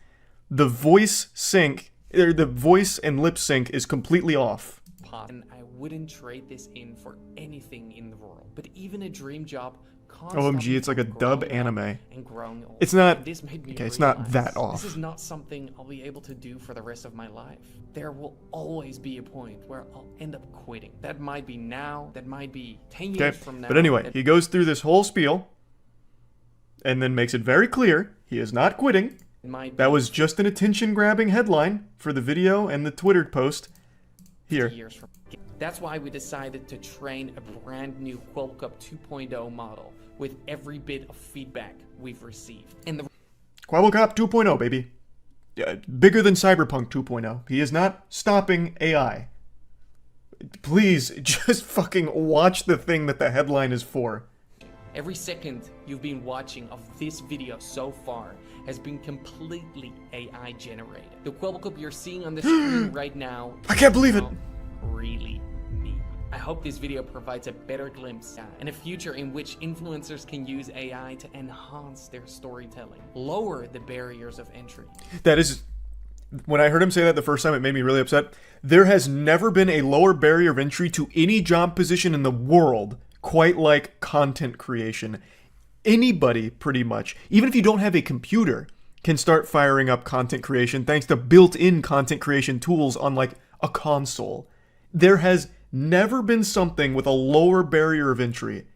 The voice sync, or the voice and lip sync is completely off. And I wouldn't trade this in for anything in the world. But even a dream job, OMG, it's like a dub anime. It's not, okay, it's not that off. This is not something I'll be able to do for the rest of my life. There will always be a point where I'll end up quitting. That might be now, that might be 10 years from now. But anyway, he goes through this whole spiel and then makes it very clear he is not quitting. That was just an attention-grabbing headline for the video and the Twitter post. Here. That's why we decided to train a brand new Kwebbelkop 2.0 model with every bit of feedback we've received. And the Kwebbelkop 2.0, baby. Bigger than Cyberpunk 2.0. He is not stopping AI. Please, just fucking watch the thing that the headline is for. Every second you've been watching of this video so far has been completely AI generated. The Kwebbelkop you're seeing on the screen right now, I can't believe it. Really me. I hope this video provides a better glimpse and a future in which influencers can use AI to enhance their storytelling, lower the barriers of entry. That is, when I heard him say that the first time, it made me really upset. There has never been a lower barrier of entry to any job position in the world quite like content creation. Anybody, pretty much, even if you don't have a computer, can start firing up content creation thanks to built-in content creation tools on like a console. There has never been something with a lower barrier of entry.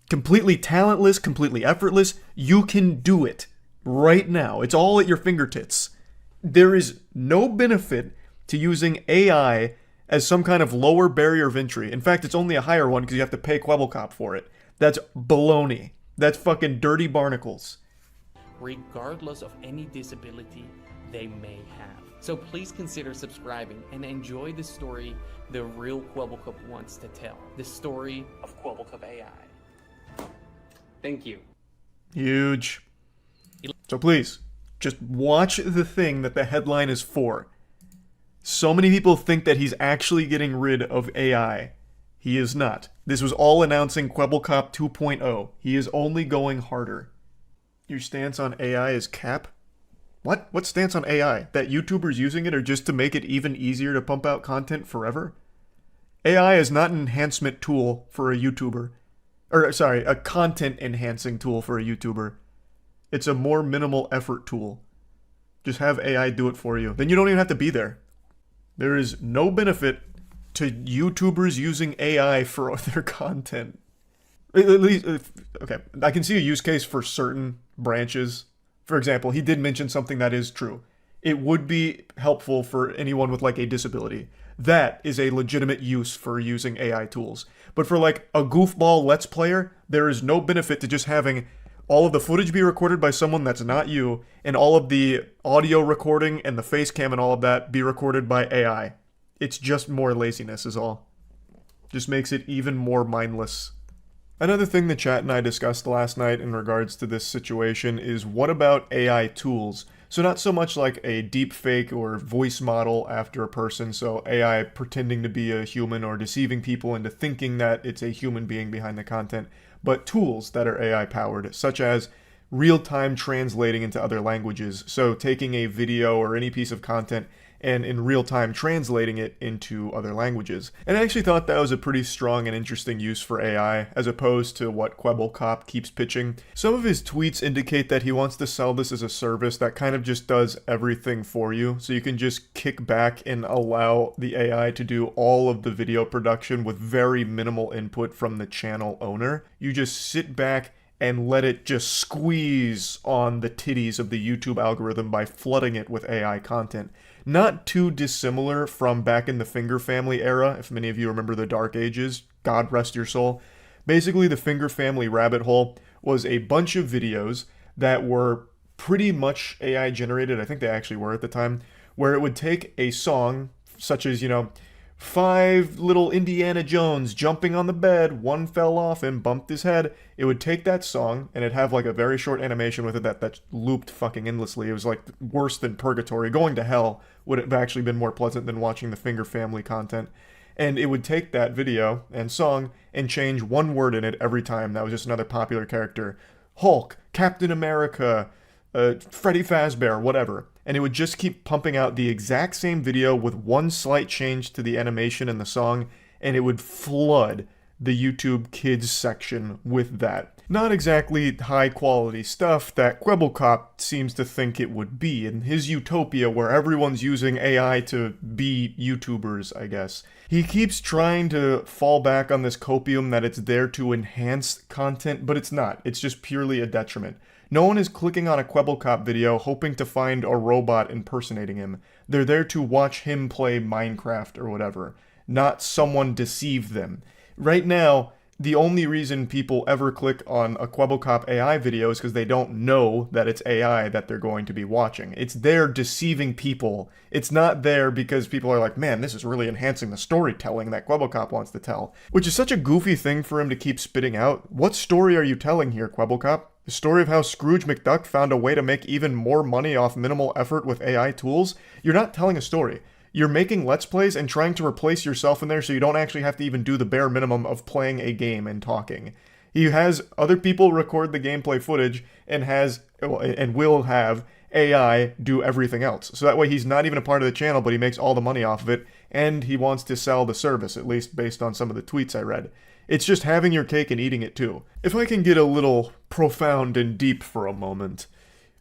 Completely talentless, completely effortless. You can do it right now. It's all at your fingertips. There is no benefit to using AI as some kind of lower barrier of entry. In fact, it's only a higher one because you have to pay Kwebbelkop for it. That's baloney. That's fucking dirty barnacles. Regardless of any disability they may have. So please consider subscribing and enjoy the story the real Kwebbelkop wants to tell. The story of Kwebbelkop AI. Thank you. Huge. So please, just watch the thing that the headline is for. So many people think that he's actually getting rid of AI. He is not. This was all announcing Kwebbelkop 2.0. He is only going harder. Your stance on AI is cap? What? What stance on AI? That YouTubers using it are just to make it even easier to pump out content forever? AI is not an enhancement tool for a YouTuber. Or, sorry, a content enhancing tool for a YouTuber. It's a more minimal effort tool. Just have AI do it for you. Then you don't even have to be there. There is no benefit to YouTubers using AI for their content. At least, okay, I can see a use case for certain branches. For example, he did mention something that is true. It would be helpful for anyone with like a disability. That is a legitimate use for using AI tools. But for like a goofball Let's Player, there is no benefit to just having all of the footage be recorded by someone that's not you, and all of the audio recording and the face cam and all of that be recorded by AI. It's just more laziness is all. Just makes it even more mindless. Another thing the chat and I discussed last night in regards to this situation is what about AI tools? So not so much like a deep fake or voice model after a person, so AI pretending to be a human or deceiving people into thinking that it's a human being behind the content, but tools that are AI powered, such as real-time translating into other languages. So taking a video or any piece of content and in real time translating it into other languages. And I actually thought that was a pretty strong and interesting use for AI, as opposed to what Kwebbelkop keeps pitching. Some of his tweets indicate that he wants to sell this as a service that kind of just does everything for you, so you can just kick back and allow the AI to do all of the video production with very minimal input from the channel owner. You just sit back and let it just squeeze on the titties of the YouTube algorithm by flooding it with AI content. Not too dissimilar from back in the Finger Family era, if many of you remember the Dark Ages, God rest your soul. Basically, the Finger Family rabbit hole was a bunch of videos that were pretty much AI generated, I think they actually were at the time, where it would take a song, such as, 5 little Indiana Jones jumping on the bed, one fell off and bumped his head. It would take that song, and it'd have like a very short animation with it that looped fucking endlessly. It was like worse than purgatory. Going to hell would have actually been more pleasant than watching the Finger Family content. And it would take that video and song and change one word in it every time. That was just another popular character. Hulk, Captain America, Freddy Fazbear, whatever. And it would just keep pumping out the exact same video with one slight change to the animation and the song, and it would flood the YouTube Kids section with that. Not exactly high quality stuff that Kwebbelkop seems to think it would be in his utopia where everyone's using AI to be YouTubers, I guess. He keeps trying to fall back on this copium that it's there to enhance content, but it's not. It's just purely a detriment. No one is clicking on a Kwebbelkop video hoping to find a robot impersonating him. They're there to watch him play Minecraft or whatever, not someone deceive them. Right now, the only reason people ever click on a Kwebbelkop AI video is because they don't know that it's AI that they're going to be watching. It's there deceiving people. It's not there because people are like, man, this is really enhancing the storytelling that Kwebbelkop wants to tell. Which is such a goofy thing for him to keep spitting out. What story are you telling here, Kwebbelkop? The story of how Scrooge McDuck found a way to make even more money off minimal effort with AI tools? You're not telling a story. You're making Let's Plays and trying to replace yourself in there so you don't actually have to even do the bare minimum of playing a game and talking. He has other people record the gameplay footage and will have AI do everything else. So that way he's not even a part of the channel, but he makes all the money off of it, and he wants to sell the service, at least based on some of the tweets I read. It's just having your cake and eating it too. If I can get a little profound and deep for a moment,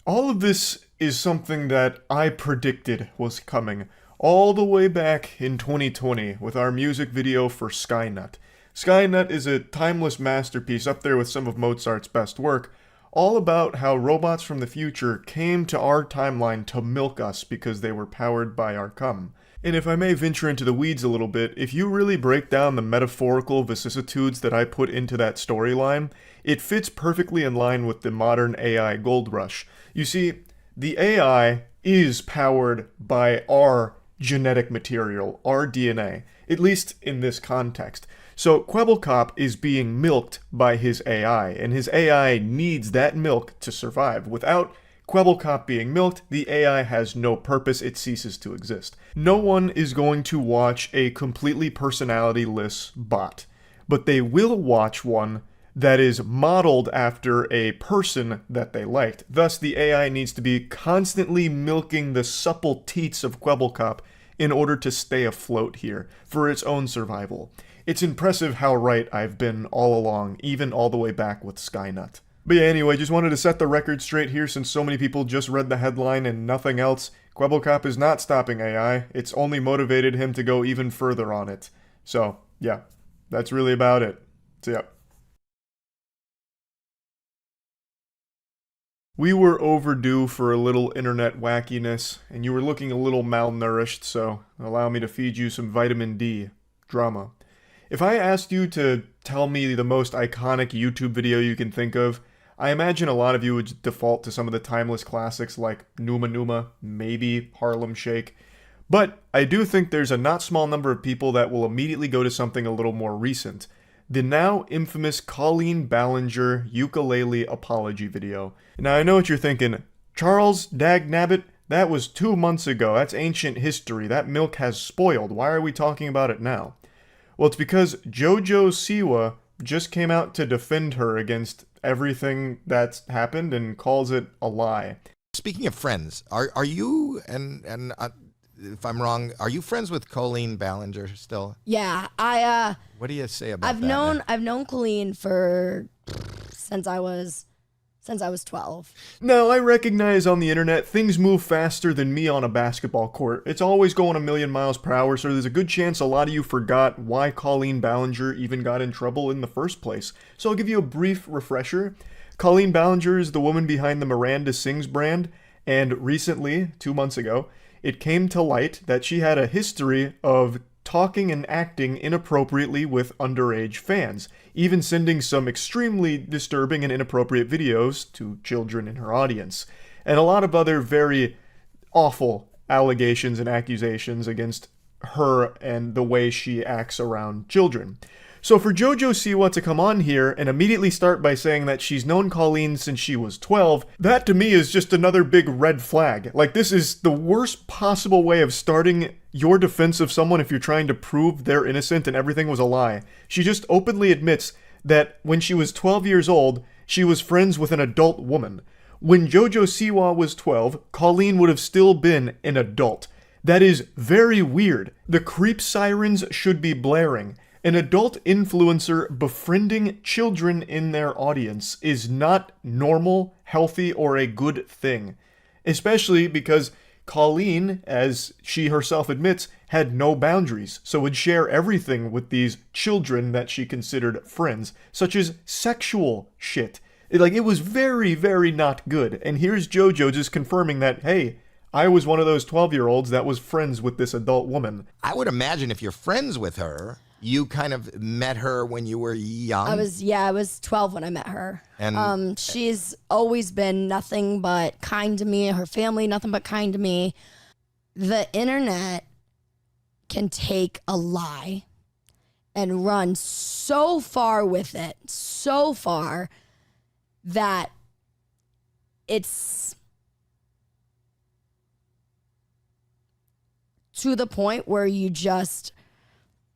all of this is something that I predicted was coming all the way back in 2020 with our music video for Skynet. Skynet is a timeless masterpiece up there with some of Mozart's best work, all about how robots from the future came to our timeline to milk us because they were powered by our cum. And if I may venture into the weeds a little bit, if you really break down the metaphorical vicissitudes that I put into that storyline, it fits perfectly in line with the modern AI gold rush. You see, the AI is powered by our genetic material, our DNA, at least in this context. So Kwebbelkop is being milked by his AI, and his AI needs that milk to survive. Without Kwebbelkop being milked, the AI has no purpose, it ceases to exist. No one is going to watch a completely personality-less bot, but they will watch one that is modeled after a person that they liked. Thus, the AI needs to be constantly milking the supple teats of Kwebbelkop in order to stay afloat here, for its own survival. It's impressive how right I've been all along, even all the way back with Skynet. But yeah, anyway, just wanted to set the record straight here since so many people just read the headline and nothing else. Kwebbelkop is not stopping AI, it's only motivated him to go even further on it. So, yeah, that's really about it. So, yeah. We were overdue for a little internet wackiness, and you were looking a little malnourished, so allow me to feed you some vitamin D. Drama. If I asked you to tell me the most iconic YouTube video you can think of, I imagine a lot of you would default to some of the timeless classics like Numa Numa, maybe Harlem Shake. But I do think there's a not small number of people that will immediately go to something a little more recent. The now infamous Colleen Ballinger ukulele apology video. Now I know what you're thinking, Charles Dagnabbit, that was 2 months ago, that's ancient history, that milk has spoiled, why are we talking about it now? Well, it's because JoJo Siwa just came out to defend her against everything that's happened and calls it a lie. Speaking of friends, are you, and if I'm wrong, are you friends with Colleen Ballinger still? Yeah, what do you say about that? I've known Colleen since I was 12. Now, I recognize on the internet things move faster than me on a basketball court. It's always going a million miles per hour, so there's a good chance a lot of you forgot why Colleen Ballinger even got in trouble in the first place. So I'll give you a brief refresher. Colleen Ballinger is the woman behind the Miranda Sings brand, and recently, 2 months ago, it came to light that she had a history of talking and acting inappropriately with underage fans, even sending some extremely disturbing and inappropriate videos to children in her audience, and a lot of other very awful allegations and accusations against her and the way she acts around children. So for JoJo Siwa to come on here and immediately start by saying that she's known Colleen since she was 12, that to me is just another big red flag. Like, this is the worst possible way of starting your defense of someone if you're trying to prove they're innocent and everything was a lie. She just openly admits that when she was 12 years old, she was friends with an adult woman. When JoJo Siwa was 12, Colleen would have still been an adult. That is very weird. The creep sirens should be blaring. An adult influencer befriending children in their audience is not normal, healthy, or a good thing. Especially because Colleen, as she herself admits, had no boundaries, so would share everything with these children that she considered friends, such as sexual shit. It was very, very not good. And here's JoJo just confirming that, hey, I was one of those 12-year-olds that was friends with this adult woman. I would imagine if you're friends with her, you kind of met her when you were young. I was 12 when I met her. And she's always been nothing but kind to me. Her family, nothing but kind to me. The internet can take a lie and run so far with it, so far that it's to the point where you just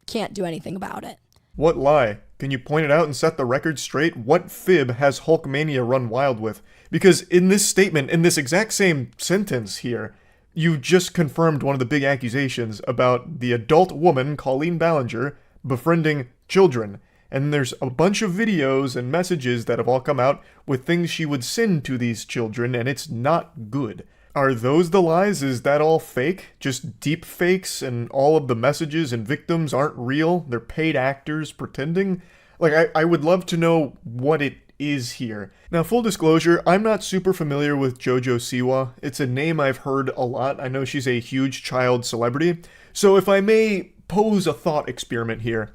can't do anything about it. What lie? Can you point it out and set the record straight? What fib has Hulkmania run wild with? Because in this statement, in this exact same sentence here, you just confirmed one of the big accusations about the adult woman, Colleen Ballinger, befriending children. And there's a bunch of videos and messages that have all come out with things she would send to these children, and it's not good. Are those the lies? Is that all fake? Just deep fakes and all of the messages and victims aren't real? They're paid actors pretending? Like, I would love to know what it is here. Now, full disclosure, I'm not super familiar with JoJo Siwa. It's a name I've heard a lot. I know she's a huge child celebrity. So if I may pose a thought experiment here,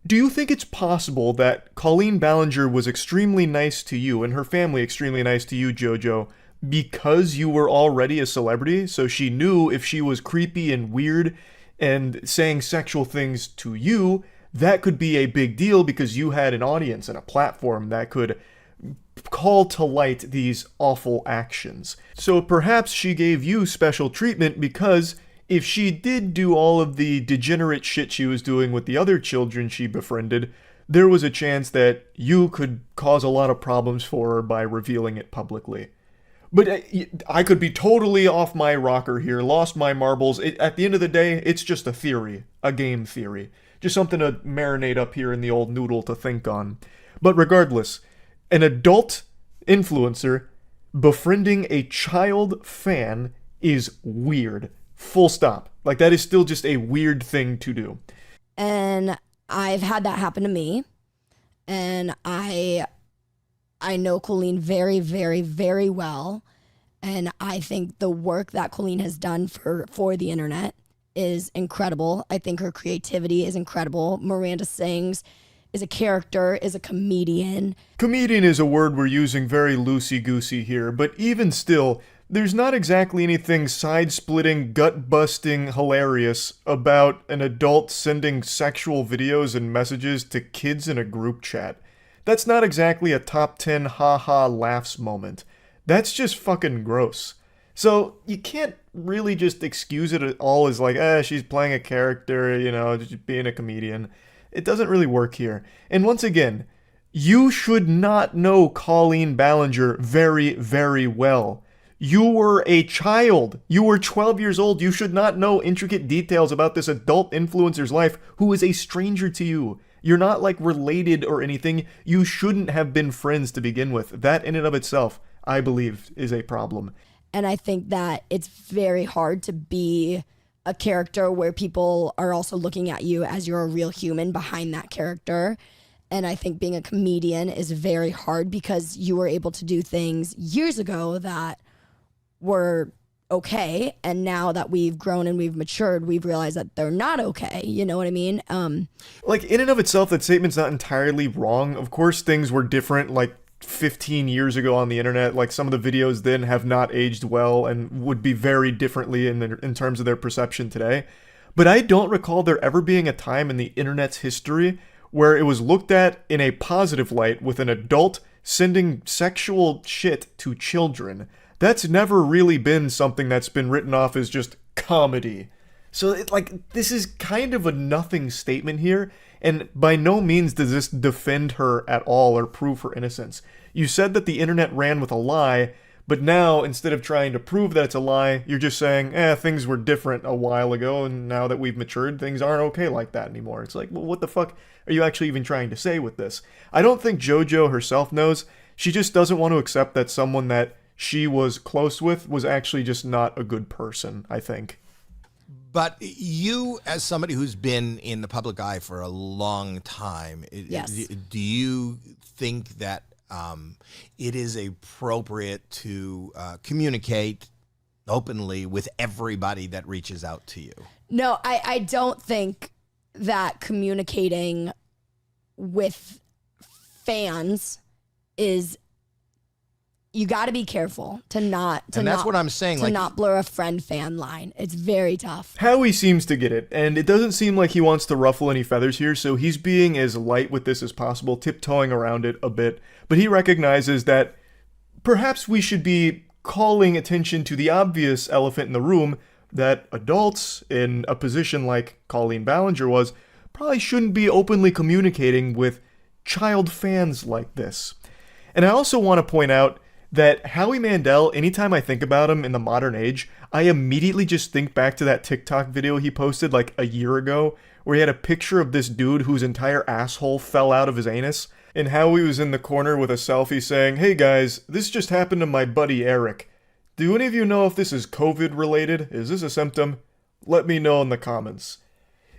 do you think it's possible that Colleen Ballinger was extremely nice to you and her family extremely nice to you, JoJo, because you were already a celebrity? So she knew if she was creepy and weird and saying sexual things to you, that could be a big deal because you had an audience and a platform that could call to light these awful actions. So perhaps she gave you special treatment because if she did do all of the degenerate shit she was doing with the other children she befriended, there was a chance that you could cause a lot of problems for her by revealing it publicly. But I could be totally off my rocker here, lost my marbles. At the end of the day, it's just a theory, a game theory. Just something to marinate up here in the old noodle to think on. But regardless, an adult influencer befriending a child fan is weird. Full stop. Like, that is still just a weird thing to do. And I've had that happen to me. And I know Colleen very, very, very well. And I think the work that Colleen has done for the internet is incredible. I think her creativity is incredible. Miranda Sings is a character, is a comedian. Comedian is a word we're using very loosey-goosey here, but even still, there's not exactly anything side-splitting, gut-busting hilarious about an adult sending sexual videos and messages to kids in a group chat. That's not exactly a top 10 ha-ha laughs moment. That's just fucking gross. So you can't really just excuse it at all as like, she's playing a character, just being a comedian. It doesn't really work here. And once again, you should not know Colleen Ballinger very, very well. You were a child. You were 12 years old. You should not know intricate details about this adult influencer's life who is a stranger to you. You're not like related or anything. You shouldn't have been friends to begin with. That in and of itself, I believe, is a problem. And I think that it's very hard to be a character where people are also looking at you as you're a real human behind that character. And I think being a comedian is very hard because you were able to do things years ago that were okay. And now that we've grown and we've matured, we've realized that they're not okay. You know what I mean? Like, in and of itself, that statement's not entirely wrong. Of course, things were different, like, 15 years ago on the internet. Like, some of the videos then have not aged well and would be very differently in terms of their perception today. But I don't recall there ever being a time in the internet's history where it was looked at in a positive light with an adult sending sexual shit to children. That's never really been something that's been written off as just comedy. So, this is kind of a nothing statement here, and by no means does this defend her at all or prove her innocence. You said that the internet ran with a lie, but now, instead of trying to prove that it's a lie, you're just saying, things were different a while ago, and now that we've matured, things aren't okay like that anymore. It's like, well, what the fuck are you actually even trying to say with this? I don't think JoJo herself knows. She just doesn't want to accept that someone that she was close with was actually just not a good person, I think. But you, as somebody who's been in the public eye for a long time, Yes. do you think that it is appropriate to communicate openly with everybody that reaches out to you? No, I don't think that communicating with fans is... You got to be careful to not what I'm saying, to not blur a friend-fan line. It's very tough. Howie seems to get it, and it doesn't seem like he wants to ruffle any feathers here, so he's being as light with this as possible, tiptoeing around it a bit. But he recognizes that perhaps we should be calling attention to the obvious elephant in the room, that adults in a position like Colleen Ballinger was probably shouldn't be openly communicating with child fans like this. And I also want to point out, that Howie Mandel, anytime I think about him in the modern age, I immediately just think back to that TikTok video he posted like a year ago, where he had a picture of this dude whose entire asshole fell out of his anus, and Howie was in the corner with a selfie saying, "Hey guys, this just happened to my buddy Eric. Do any of you know if this is COVID related? Is this a symptom? Let me know in the comments."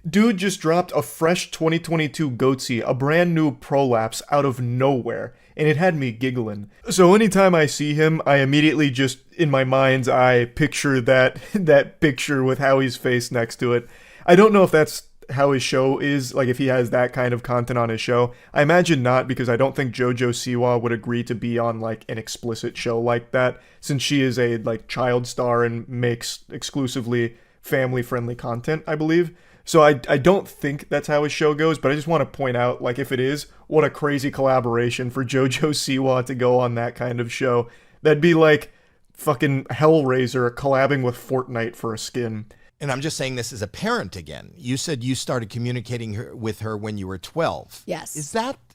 Dude just dropped a fresh 2022 Goatsy, a brand new prolapse out of nowhere, and it had me giggling. So anytime I see him, I immediately just, in my mind's eye, picture that picture with Howie's face next to it. I don't know if that's how his show is, like if he has that kind of content on his show. I imagine not, because I don't think JoJo Siwa would agree to be on like an explicit show like that, since she is a like child star and makes exclusively family-friendly content, I believe. So I don't think that's how his show goes, but I just want to point out, like, if it is, what a crazy collaboration for JoJo Siwa to go on that kind of show. That'd be like fucking Hellraiser collabing with Fortnite for a skin. And I'm just saying this as a parent again. You said you started communicating with her when you were 12. Yes.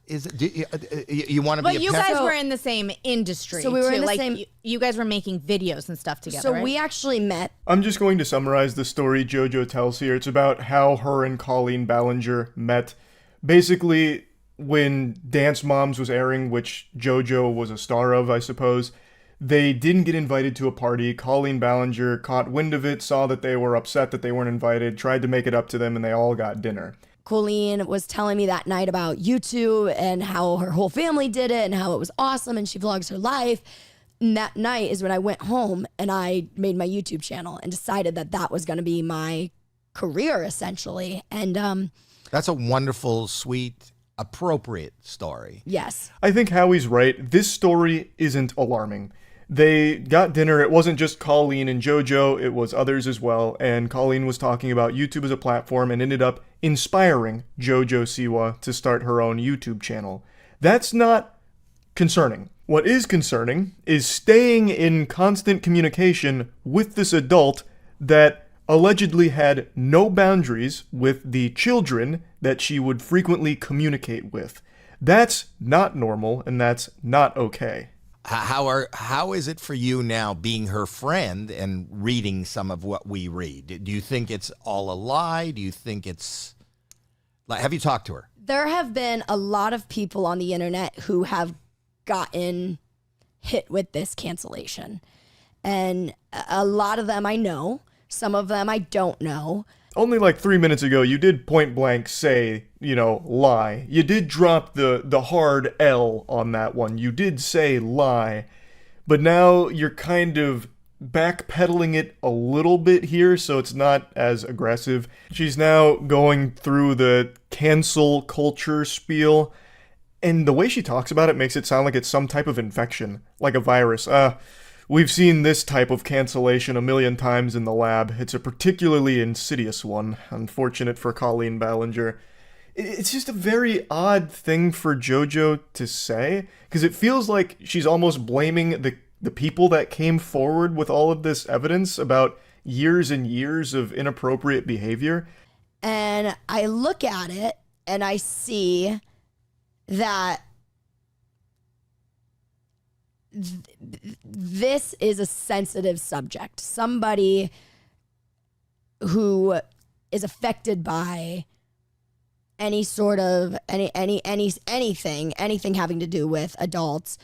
You want to be a parent? But you guys were in the same industry. So we were too. in the like, same. You guys were making videos and stuff together. So right? we actually met. I'm just going to summarize the story JoJo tells here. It's about how her and Colleen Ballinger met. Basically, when Dance Moms was airing, which JoJo was a star of, I suppose, they didn't get invited to a party. Colleen Ballinger caught wind of it, saw that they were upset that they weren't invited, tried to make it up to them, and they all got dinner. Colleen was telling me that night about YouTube and how her whole family did it and how it was awesome and she vlogs her life. And that night is when I went home and I made my YouTube channel and decided that that was going to be my career, essentially. And that's a wonderful, sweet, appropriate story. Yes. I think Howie's right. This story isn't alarming. They got dinner. It wasn't just Colleen and JoJo, it was others as well. And Colleen was talking about YouTube as a platform and ended up inspiring JoJo Siwa to start her own YouTube channel. That's not concerning. What is concerning is staying in constant communication with this adult that allegedly had no boundaries with the children that she would frequently communicate with. That's not normal, and that's not okay. How is it for you now being her friend and reading some of what we read? Do you think it's all a lie? Do you think it's like, have you talked to her? There have been a lot of people on the internet who have gotten hit with this cancellation. And a lot of them I know, some of them I don't know. Only like 3 minutes ago, you did point blank say, lie. You did drop the hard L on that one. You did say lie. But now you're kind of backpedaling it a little bit here, so it's not as aggressive. She's now going through the cancel culture spiel, and the way she talks about it makes it sound like it's some type of infection, like a virus. We've seen this type of cancellation a million times in the lab. It's a particularly insidious one, unfortunate for Colleen Ballinger. It's just a very odd thing for JoJo to say, because it feels like she's almost blaming the people that came forward with all of this evidence about years and years of inappropriate behavior. And I look at it and I see that this is a sensitive subject. Somebody who is affected by any sort of anything having to do with adults,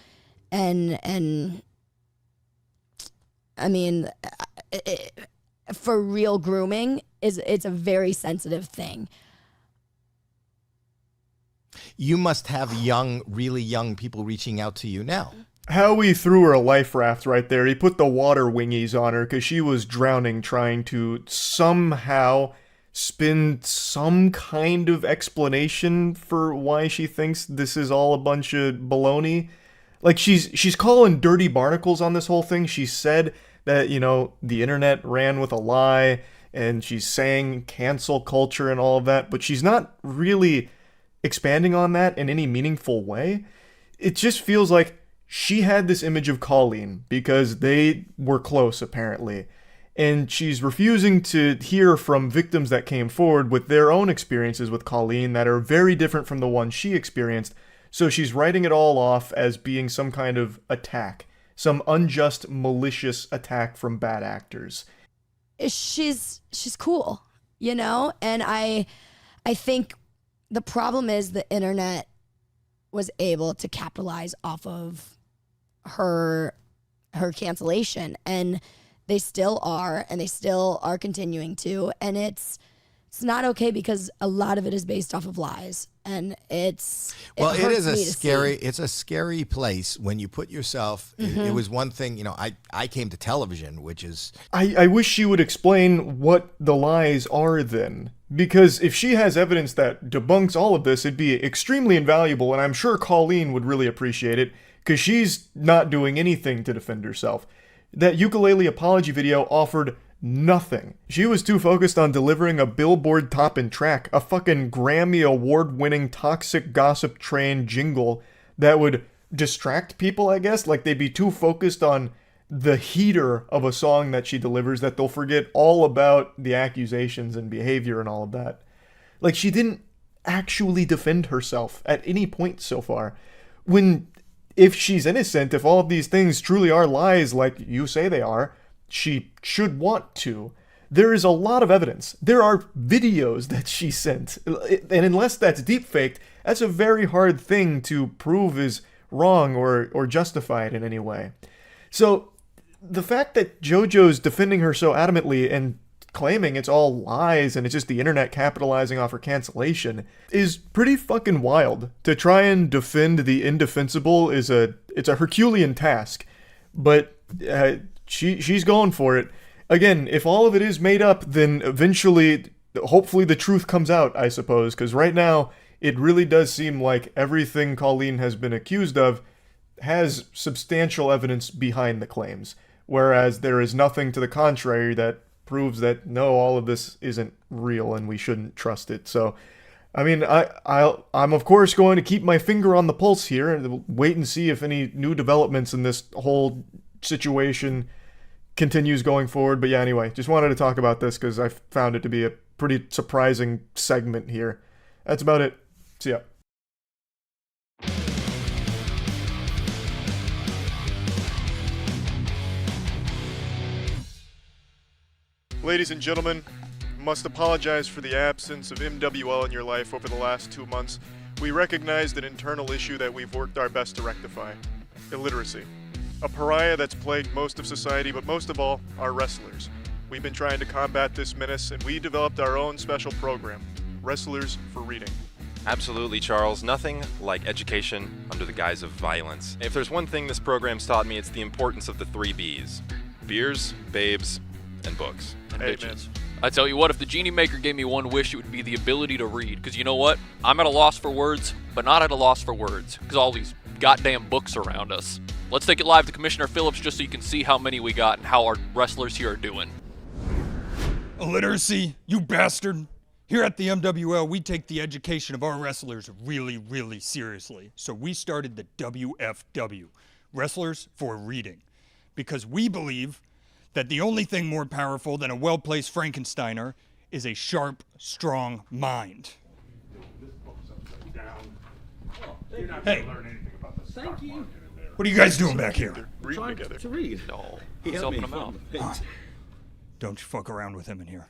and I mean, for real grooming it's a very sensitive thing. You must have really young people reaching out to you now. Howie threw her a life raft right there. He put the water wingies on her because she was drowning, trying to somehow spin some kind of explanation for why she thinks this is all a bunch of baloney. Like, she's calling dirty barnacles on this whole thing. She said that, the internet ran with a lie, and she's saying cancel culture and all of that, but she's not really expanding on that in any meaningful way. It just feels like she had this image of Colleen because they were close, apparently, and she's refusing to hear from victims that came forward with their own experiences with Colleen that are very different from the ones she experienced, so she's writing it all off as being some kind of attack, some unjust, malicious attack from bad actors. She's cool, you know? And I think the problem is the internet was able to capitalize off of her cancellation, and they still are, and they still are continuing to, and it's not okay because a lot of it is based off of lies, and it is it's a scary place when you put yourself. It was one thing, I came to television, which is I wish she would explain what the lies are then, because if she has evidence that debunks all of this, it'd be extremely invaluable, and I'm sure Colleen would really appreciate it, because she's not doing anything to defend herself. That ukulele apology video offered nothing. She was too focused on delivering a Billboard top-end track, a fucking Grammy award-winning toxic gossip train jingle that would distract people, I guess. Like, they'd be too focused on the heater of a song that she delivers that they'll forget all about the accusations and behavior and all of that. Like, she didn't actually defend herself at any point so far. If she's innocent, if all of these things truly are lies like you say they are, she should want to. There is a lot of evidence. There are videos that she sent. And unless that's deepfaked, that's a very hard thing to prove is wrong or justified in any way. So the fact that JoJo's defending her so adamantly and claiming it's all lies and it's just the internet capitalizing off her cancellation is pretty fucking wild. To try and defend the indefensible it's a Herculean task, but she's going for it. Again, if all of it is made up, then eventually, hopefully the truth comes out, I suppose, because right now it really does seem like everything Colleen has been accused of has substantial evidence behind the claims, whereas there is nothing to the contrary that proves that no, all of this isn't real and we shouldn't trust it. So, I mean, I'm of course going to keep my finger on the pulse here and wait and see if any new developments in this whole situation continues going forward. But yeah, anyway, just wanted to talk about this because I found it to be a pretty surprising segment here. That's about it. See ya. Ladies and gentlemen, must apologize for the absence of MWL in your life over the last 2 months. We recognized an internal issue that we've worked our best to rectify. Illiteracy. A pariah that's plagued most of society, but most of all, our wrestlers. We've been trying to combat this menace, and we developed our own special program, Wrestlers for Reading. Absolutely, Charles. Nothing like education under the guise of violence. If there's one thing this program's taught me, it's the importance of the 3 Bs. Beers, babes, and books. And bitches. I tell you what, if the Genie Maker gave me one wish, it would be the ability to read. Because you know what? I'm at a loss for words, but not at a loss for words. Because all these goddamn books around us. Let's take it live to Commissioner Phillips just so you can see how many we got and how our wrestlers here are doing. Illiteracy, you bastard. Here at the MWL, we take the education of our wrestlers really, really seriously. So we started the WFW, Wrestlers for Reading. Because we believe that the only thing more powerful than a well-placed Frankensteiner is a sharp, strong mind. Hey, Thank you. what are you guys doing back here? Trying to read. No, He he's helped helping me him out. Don't you fuck around with him in here.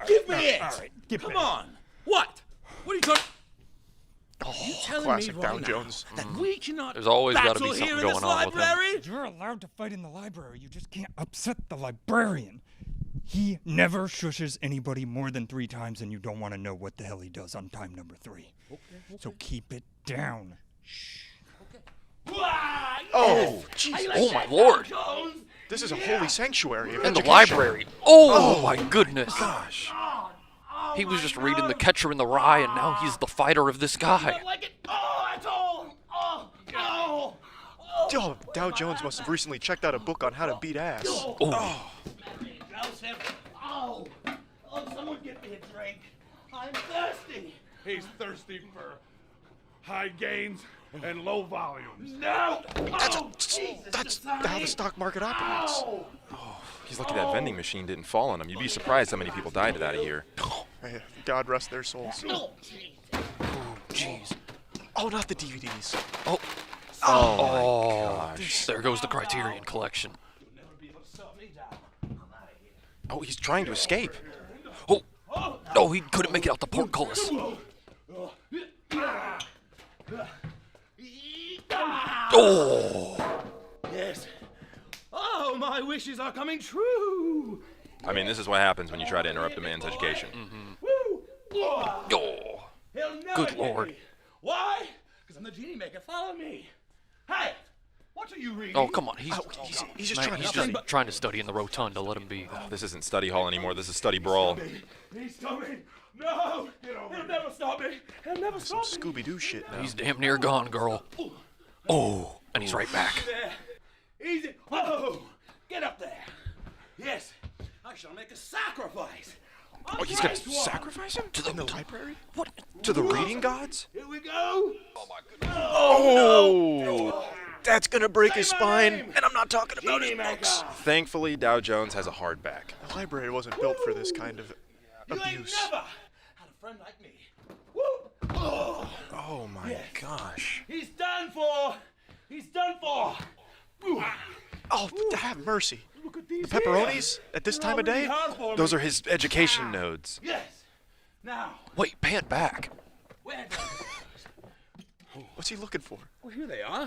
Give me it. All right, get Come back. on. What? What are you talking? You telling classic me Dow right Jones. now that we cannot There's always gotta be battle here something in this going on with him. library? You're allowed to fight in the library. You just can't upset the librarian. He never shushes anybody more than 3 times, and you don't want to know what the hell he does on time number 3. Okay. So keep it down. Oh, jeez. Oh my lord. This is a holy sanctuary of In the education. library. Oh my goodness. Gosh. He was just reading The Catcher in the Rye, and now he's the fighter of this guy. Oh, Dow Jones must have recently checked out a book on how to beat ass. Oh, someone get me a drink. I'm thirsty. He's thirsty for high gains and low volumes. No! That's how the stock market operates. He's lucky that vending machine didn't fall on him. You'd be surprised how many people died of that a year. Hey, God rest their souls. Oh, jeez. Oh, not the DVDs. Oh, Oh, there goes the Criterion Collection. Oh, he's trying to escape. Oh, no, he couldn't make it out the portcullis. Oh! Yes. Oh, my wishes are coming true. I mean, this is what happens when you try to interrupt a man's education. Oh, He'll never good get lord. me. Why? Because I'm the genie maker. Follow me. Hey, what are you reading? Oh, come on. He's just man, trying to he's study. just trying to study in the rotunda. Let him be. This isn't study hall anymore. This is study brawl. He's coming. No. He'll never stop me. He'll never stop me. Scooby-Doo shit now. He's damn near gone, girl. Oh, and he's right back. There. Easy. Oh, get up there. Yes, I shall make a sacrifice. Oh, he's gonna sacrifice him? To the library? What? To the reading gods? Here we go. Oh, my goodness. Oh! That's gonna break his spine, and I'm not talking about his books. Thankfully, Dow Jones has a hard back. The library wasn't built for this kind of abuse. You ain't never had a friend like me. Woo! Oh my gosh. He's done for. He's done for. Oh, have mercy. Look at these Pepperonis at this time of day? Those are his education nodes. Yes. Now. Wait, pan back. Where? What's he looking for? Well, here they are.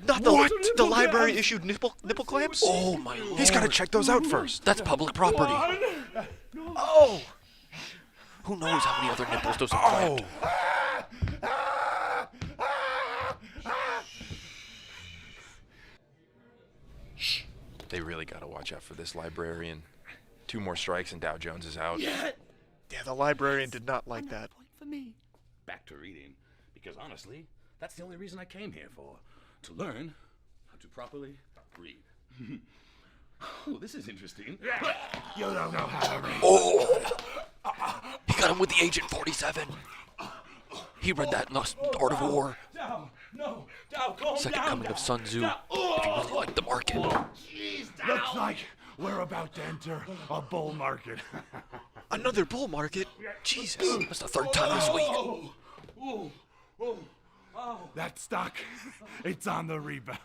Not the library issued nipple clamps? Oh my lord. He's gotta check those out first. That's public property. Oh! Who knows how many other nipples those are clamped? They really gotta watch out for this librarian. 2 more strikes and Dow Jones is out. Yeah, the librarian did not like that. For me. Back to reading, because honestly, that's the only reason I came here for. To learn how to properly read. Oh, this is interesting. You don't know how to read. Oh! He got him with the Agent 47. He read that in The Art of War. Dow, no, Dow, calm Second down, coming of Dow. Sun Tzu. Dow. If you really like the market. Looks like we're about to enter a bull market. Another bull market? Jesus. That's the 3rd time this week. That stock, it's on the rebound.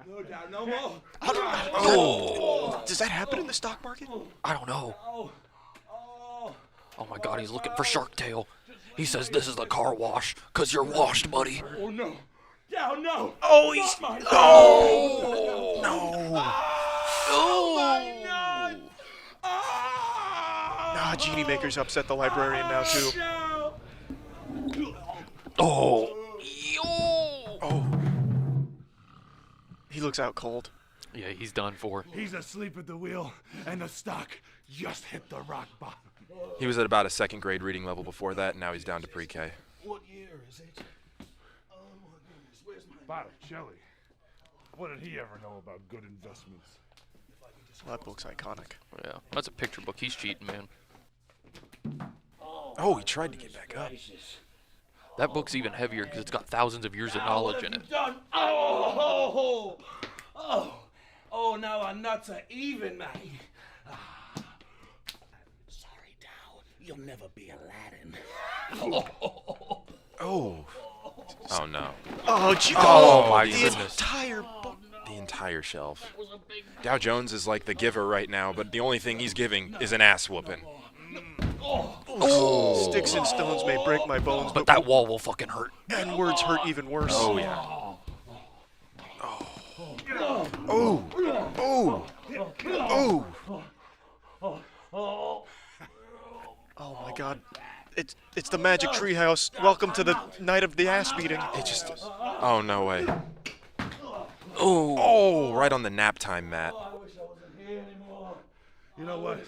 No doubt, no more. Oh! Does that happen in the stock market? I don't know. Oh my god, he's looking for Shark Tale. He says this is the car wash, 'cause you're washed, buddy. Oh no. Down, no. Oh, he's... Oh! No! Oh my god! Nah, Genie Maker's upset the librarian now, too. Oh! Oh. He looks out cold. Yeah, he's done for. He's asleep at the wheel, and the stock just hit the rock bottom. He was at about a 2nd grade reading level before that, and now he's down to pre-K. What year is it? Oh my goodness, where's my Botticelli. What did he ever know about good investments? Well, that book's iconic. Yeah, that's a picture book. He's cheating, man. Oh, he tried to get back up. That book's even heavier because it's got thousands of years of knowledge in it. Done. Oh, now our nuts are even, mate. Sorry, Dow. You'll never be Aladdin. Oh. Oh no. Oh, gee. Oh my the goodness. entire book. The entire shelf. Dow Jones is like the giver right now, but the only thing he's giving is an ass whooping. Oh. Sticks and stones may break my bones, But that wall will fucking hurt. and words hurt even worse. Oh yeah. Oh. Oh. Oh. Oh my god. It's the magic treehouse. Welcome to the night of the ass beating. It just... Oh, no way. Oh. Oh, right on the nap time mat. I wish I wasn't here anymore. You know what?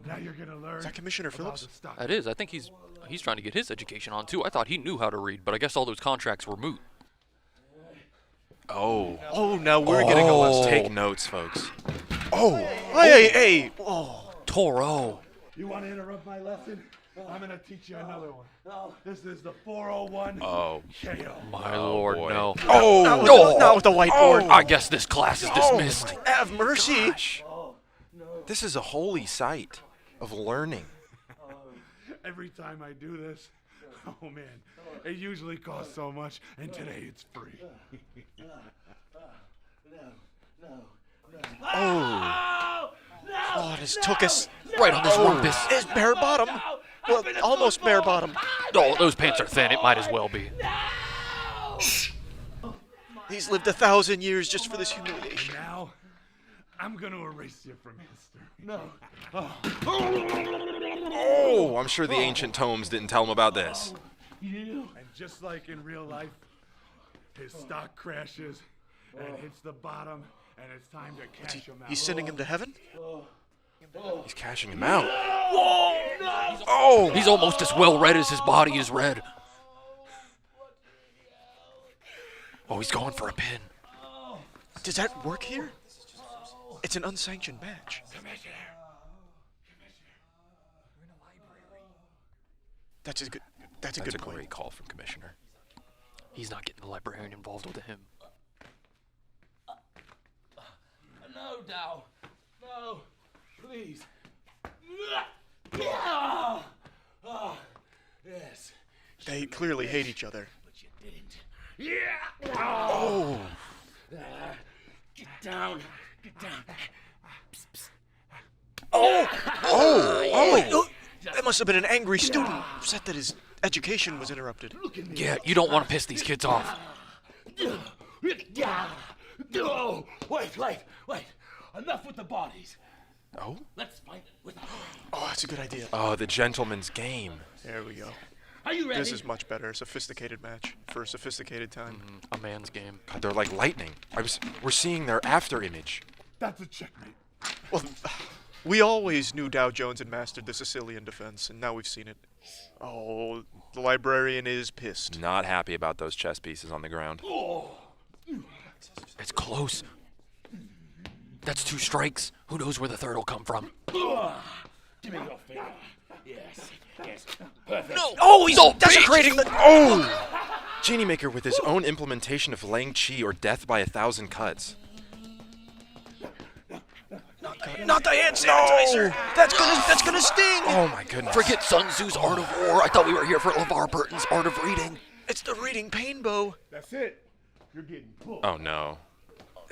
Now you're gonna learn. Is that Commissioner Phillips? That is. I think he's trying to get his education on too. I thought he knew how to read, but I guess all those contracts were moot. Oh. Oh, now we're getting a lesson. Take notes, folks. Oh. Hey. Oh. Toro. You want to interrupt my lesson? I'm gonna teach you another one. This is the 401 Oh. KO. My lord, boy. no. Oh. Not with the whiteboard. I guess this class is dismissed. Have mercy. Gosh. This is a holy site of learning. Every time I do this, Oh man, it usually costs so much, and today it's free. Oh, it just took us right on this rumpus. It's bare bottom. Well, almost bare bottom. Oh, those pants are thin. It might as well be. He's lived 1,000 years just for this humiliation. Now, I'm gonna erase you from history. No. Oh, I'm sure the ancient tomes didn't tell him about this. And just like in real life, his stock crashes and hits the bottom, and it's time to cash him out. He's sending him to heaven? He's cashing him out. Oh! He's almost as well read as his body is read. Oh, he's going for a pin. Does that work here? It's an unsanctioned match. That's a good point. Great call from Commissioner. He's not getting the librarian involved with him. No, Dow. No. Please. Yes. They clearly hate each other. But you didn't. Oh. Get down. Get down. Oh! That must have been an angry student, upset that his education was interrupted. Yeah, you don't want to piss these kids off. Oh, wait. Enough with the bodies. Oh? Let's fight with our hands. Oh, that's a good idea. Oh, the gentleman's game. There we go. Are you ready? This is much better. A sophisticated match for a sophisticated time. A man's game. God, they're like lightning. We're seeing their after image. That's a checkmate. Well, we always knew Dow Jones had mastered the Sicilian defense, and now we've seen it. Oh, the librarian is pissed. Not happy about those chess pieces on the ground. It's close. That's 2 strikes. Who knows where the third will come from? Give me your finger. Yes. Perfect. No! Oh, he's desecrating the... Oh! Genie Maker with his own implementation of Lang Chi or death by 1,000 cuts. Not the hand sanitizer! No. That's gonna sting! Oh my goodness. Forget Sun Tzu's Art of War. I thought we were here for LeVar Burton's Art of Reading. It's the reading pain bow. That's it. You're getting booked. Oh no.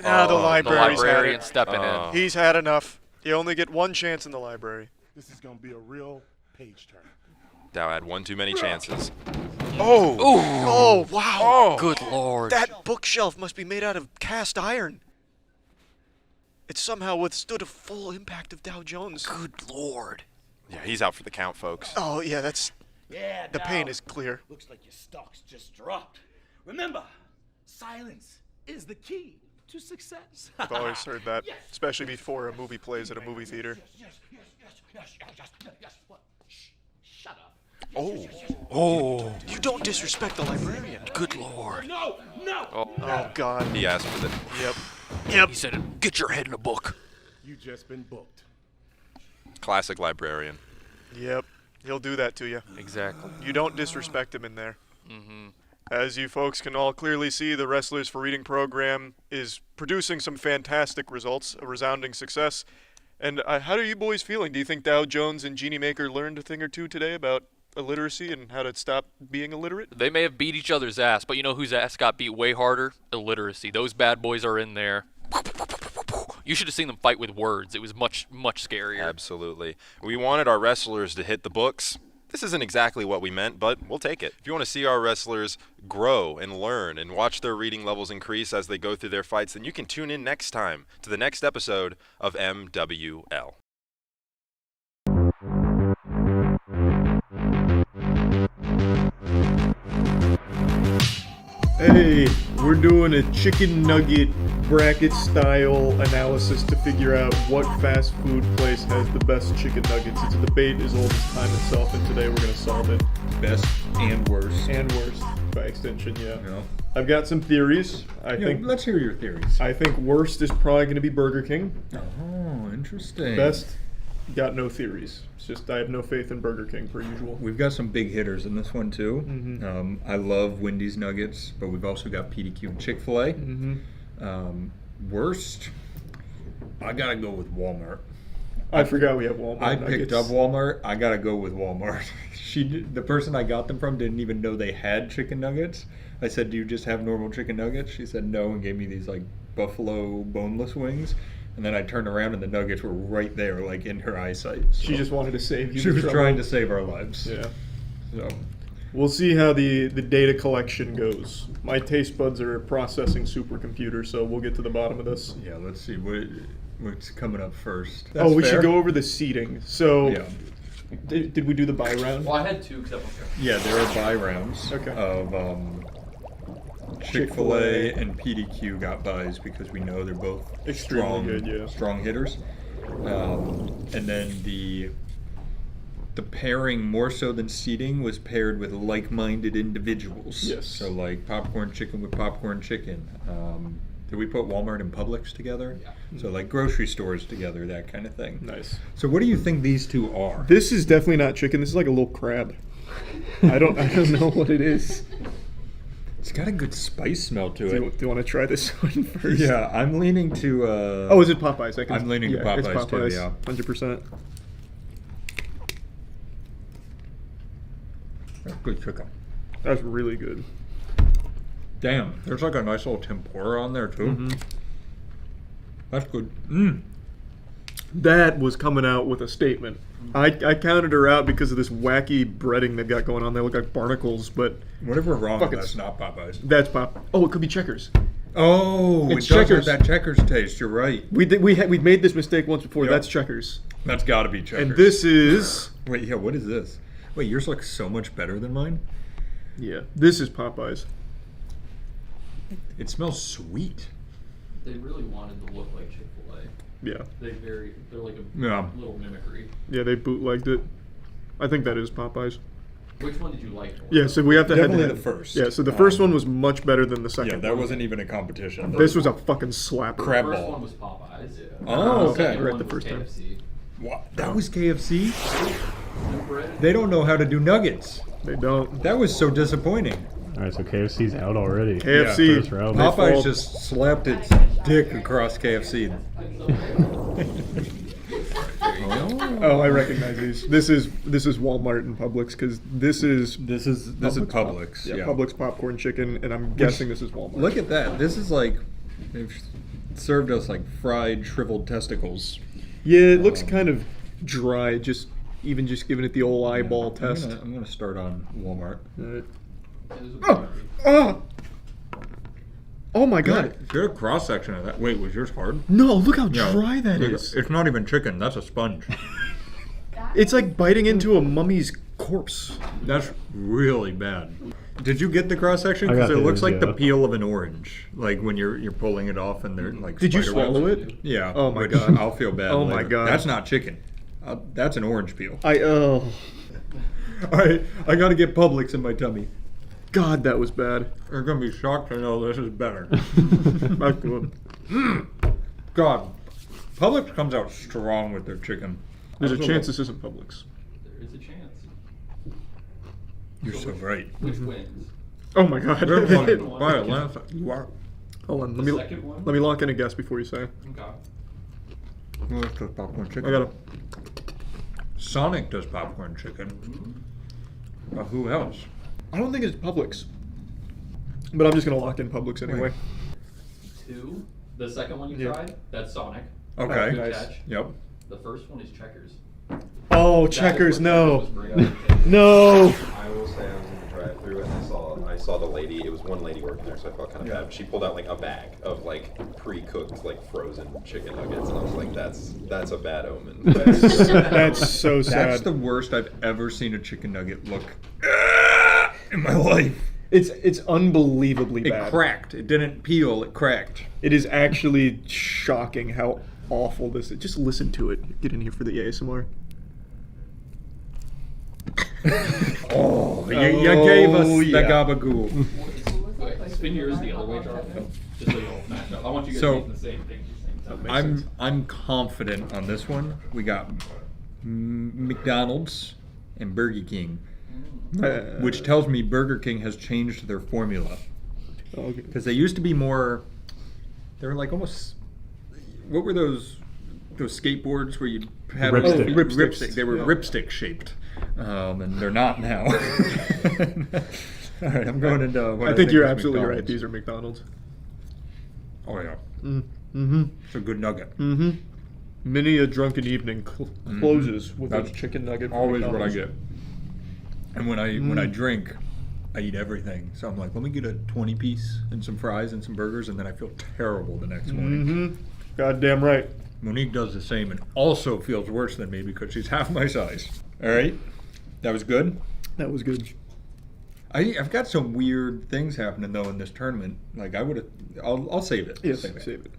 Now the librarian's stepping in. He's had enough. You only get one chance in the library. This is gonna be a real page turn. Dow had one too many chances. Oh! Oh, wow! Oh. Good lord. That bookshelf must be made out of cast iron. It somehow withstood a full impact of Dow Jones. Good lord. Yeah, he's out for the count, folks. Oh, yeah, that's... Yeah, the Dow. pain is clear. Looks like your stocks just dropped. Remember, silence is the key to success. I've always heard that, especially before a movie plays at a movie theater. Yes. What? Shh. Shut up. Oh. Oh. You don't disrespect the librarian. Good lord. No. Oh, God. He asked for the... Yep. He said, get your head in a book. You just been booked. Classic librarian. Yep. He'll do that to you. Exactly. You don't disrespect him in there. Mm-hmm. As you folks can all clearly see, the Wrestlers for Reading program is producing some fantastic results, a resounding success. And how are you boys feeling? Do you think Dow Jones and Genie Maker learned a thing or two today about illiteracy and how to stop being illiterate? They may have beat each other's ass, but you know whose ass got beat way harder? Illiteracy. Those bad boys are in there. You should have seen them fight with words. It was much, much scarier. Absolutely. We wanted our wrestlers to hit the books. This isn't exactly what we meant, but we'll take it. If you want to see our wrestlers grow and learn and watch their reading levels increase as they go through their fights, then you can tune in next time to the next episode of MWL. Hey, we're doing a chicken nugget bracket style analysis to figure out what fast food place has the best chicken nuggets. It's a debate as old as time itself, and today we're going to solve it. Best and worst. And worst, by extension, yeah. I've got some theories. I think. Let's hear your theories. I think worst is probably going to be Burger King. Oh, interesting. Best, got no theories. It's just I have no faith in Burger King, per usual. We've got some big hitters in this one, too. Mm-hmm. I love Wendy's Nuggets, but we've also got PDQ and Chick-fil-A. Mm-hmm. Worst, I got to go with Walmart. I forgot we have Walmart. I picked up nuggets. Walmart. I gotta go with Walmart. The person I got them from didn't even know they had chicken nuggets. I said, "Do you just have normal chicken nuggets?" She said no, and gave me these like buffalo boneless wings. And then I turned around and the nuggets were right there, like in her eyesight. So She just wanted to save you. she the was trouble. trying to save our lives. Yeah. So We'll see how the data collection goes. My taste buds are a processing supercomputer, so we'll get to the bottom of this. yeah, let's see what's coming up first. Oh, we That's should fair. go over the seating. So, Yeah. did we do the buy round? Well, I had two because Yeah, there are buy rounds Okay. of Chick-fil-A and PDQ got buys because we know they're both Extremely strong, good, yeah. strong hitters. And then the pairing, more so than seating, was paired with like-minded individuals. Yes. So like popcorn chicken with popcorn chicken. Did we put Walmart and Publix together? Yeah. So like grocery stores together, that kind of thing. Nice. So what do you think these two are? This is definitely not chicken. This is like a little crab. I don't know what it is. It's got a good spice smell to Do it. you want to try this one first? Yeah, I'm leaning to. Oh, is it Popeyes? I'm leaning to it's Popeyes too. Yeah. 100%. That's good chicken. That's really good. Damn, there's like a nice little tempura on there too. Mhm. That's good. That was coming out with a statement. I counted her out because of this wacky breading they've got going on. They look like barnacles, but Whatever wrong, Fuck it. that's not Popeyes. that's Pop. Oh, it could be Checkers. Oh, It's it does have Checkers. that Checkers taste. You're right. We made this mistake once before. Yep. That's Checkers. That's got to be Checkers. And this is Wait, yeah. What is this? Wait, yours looks so much better than mine. this is Popeyes. It smells sweet. They really wanted to look like Chick-fil-A. Yeah. They're like a Yeah. little mimicry. Yeah, they bootlegged it. I think that is Popeyes. Which one did you like more? Yeah, so we have to Definitely head-to-head. the first. Yeah, so the first one was much better than the second Yeah, that one. wasn't even a competition. This was a fucking slapper. Crab The first ball. one was Popeyes. Oh, The okay. second Right one the was first time. KFC. What? That was KFC? No bread. They don't know how to do nuggets. They don't. That was so disappointing. All right, so KFC's out already. KFC. First round. Popeyes just slapped its dick across KFC. Oh, I recognize these. This is Walmart and Publix because this is Publix. Yeah, Yeah. Publix popcorn chicken, and I'm guessing this is Walmart. Look at that. This is like they've served us like fried shriveled testicles. Yeah, it looks kind of dry. Just giving it the old eyeball test. I'm gonna start on Walmart. All right. Oh my god! Good cross section of that. Wait, was yours hard? No, look how Yeah. dry that Look, is. It's not even chicken. That's a sponge. It's like biting into a mummy's corpse. That's really bad. Did you get the cross section? I got Because it these, looks like the yeah. peel of an orange, like when you're pulling it off and they're like. Did you spider webs. swallow it? Yeah. Oh my which god. I'll feel bad. Oh my later. god. That's not chicken. That's an orange peel. Oh. All right, I gotta get Publix in my tummy. God, that was bad. They're gonna be shocked to know this is better. That's good. God, Publix comes out strong with their chicken. There's a Also, chance this isn't Publix. There is a chance. You're so right. Which wins? Oh my god. They're one by a landslide. You are. Hold on, The second one? let me lock in a guess before you say. Okay. Who else does popcorn chicken? I got Sonic does popcorn chicken. Who else? I don't think it's Publix. But I'm just gonna lock in Publix anyway. Two. The second one you Yeah. tried, that's Sonic. Okay. Good Nice. catch. Yep. The first one is Checkers. Oh, That is Checkers, what no. Checkers was bringing. No. I will say I was in the drive-thru and I saw the lady. It was one lady working there, so I felt kind of bad. She pulled out like a bag of like pre-cooked like frozen chicken nuggets, and I was like, that's a bad omen. That's so sad. That's the worst I've ever seen a chicken nugget look in my life. It's unbelievably It bad. cracked. It didn't peel. It cracked. It is actually shocking how awful this is. Just listen to it. Get in here for the ASMR. Oh, you gave us the yeah. gabagool. Wait, spin yours the other way, Jonathan. Just so you'll match up. I want you guys So, eating the same thing at the same time. I'm confident on this one. We got McDonald's and Burger King, which tells me Burger King has changed their formula. Because they used to be more. They were like almost. What were those those skateboards where you had Ripstick. ripstick. They were ripstick shaped, and they're not now. All right, I'm going into. What I think you're is absolutely right. McDonald's. These are McDonald's. Oh yeah. Mm-hmm. It's a good nugget. Mm-hmm. Many a drunken evening closes with That's a chicken nugget. from Always what I McDonald's. get. And when I drink, I eat everything. So I'm like, let me get a 20-piece and some fries and some burgers, and then I feel terrible the next morning. Mm-hmm. Goddamn right. Monique does the same and also feels worse than me because she's half my size. All right, that was good. That was good. I've got some weird things happening though in this tournament. Like I'll save it. Yes, Save it. save it.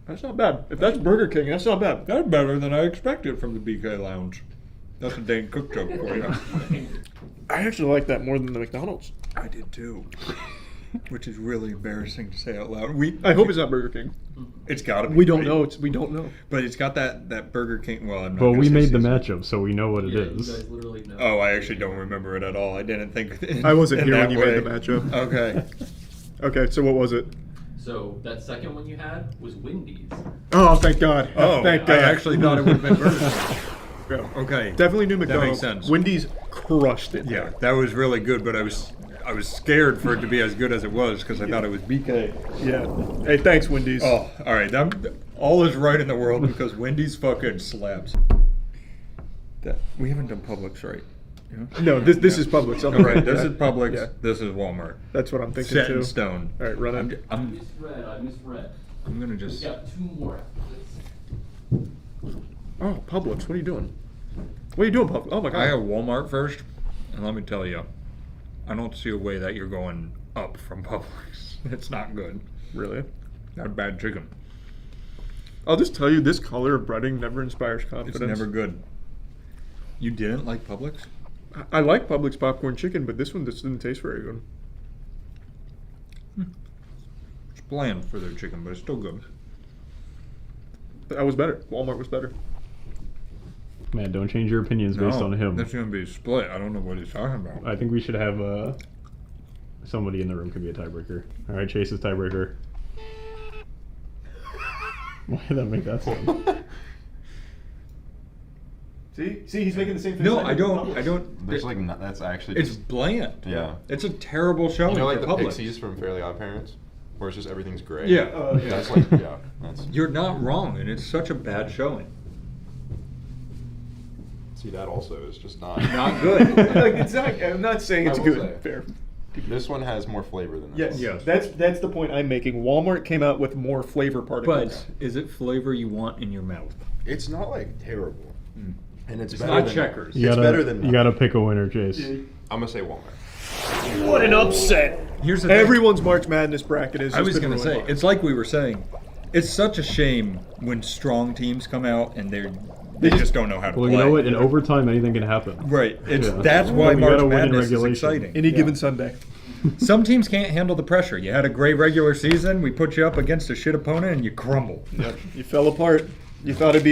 That's not bad. If that's Burger King, that's not bad. That's better than I expected from the BK Lounge. That's a Dane Cook joke for you. I actually like that more than the McDonald's. I did too. Which is really embarrassing to say out loud. I hope it's not Burger King. It's got to be. We don't know. We don't know. But it's got that Burger King. Well, I'm not. But gonna we say made the season. matchup, so we know what it is. You guys literally know. Oh, I actually don't remember it at all. I didn't think. I wasn't in here that when you way. made the matchup. Okay. Okay, so what was it? So that second one you had was Wendy's. Oh, thank God. Oh, thank God. I actually thought it would have been Burger King. Yeah. Okay. Definitely new That McDonald's. makes sense. Wendy's crushed it. Yeah, that was really good, but I was scared for it to be as good as it was because I thought it was BK. Yeah. Hey, thanks, Wendy's. Oh, all right. All is right in the world because Wendy's fucking slaps. We haven't done Publix right. Yeah? No, this is Publix. All right, this is Publix. Yeah. This is Walmart. That's what I'm thinking Set too. in stone. All right, run it. I misread. I'm gonna just. We got two more after this. Oh, Publix. What are you doing? What are you doing, Publix? Oh my God. I have Walmart first, and let me tell you, I don't see a way that you're going up from Publix. It's not good. Really? Not bad chicken. I'll just tell you, this color of breading never inspires confidence. It's never good. You didn't like Publix? I like Publix popcorn chicken, but this one just didn't taste very good. It's bland for their chicken, but it's still good. That was better. Walmart was better. Man, don't change your opinions based on him. That's going to be a split. I don't know what he's talking about. I think we should have somebody in the room can be a tiebreaker. All right, Chase is tiebreaker. Why did that make that sound? See, he's making the same face. No, I don't. There's like that's actually. It's just, bland. Yeah. It's a terrible showing. You know, like for the Publix. Pixies from Fairly Odd Parents, where it's just everything's gray. Yeah. Yeah. That's like yeah. That's. You're not wrong, and it's such a bad showing. See, that also is just not. Not good. Like, it's not, I'm not saying it's I will good. say. Fair. This one has more flavor than this. Yes, one. that's the point I'm making. Walmart came out with more flavor particles. But is it flavor you want in your mouth? It's not like terrible, and it's better not than, Checkers. You It's gotta, better than. you gotta pick a winner, Chase. I'm gonna say Walmart. What an upset! Here's the thing. Everyone's March Madness bracket is. I was going to say, it's like we were saying, it's such a shame when strong teams come out and they just don't know how to Well, play. you know what? In overtime, anything can happen. Right. It's Yeah. that's why You March gotta win in Madness is regulation. exciting. Any given Sunday. Some teams can't handle the pressure. You had a great regular season. We put you up against a shit opponent, and you crumble. Yep. You fell apart. You thought it'd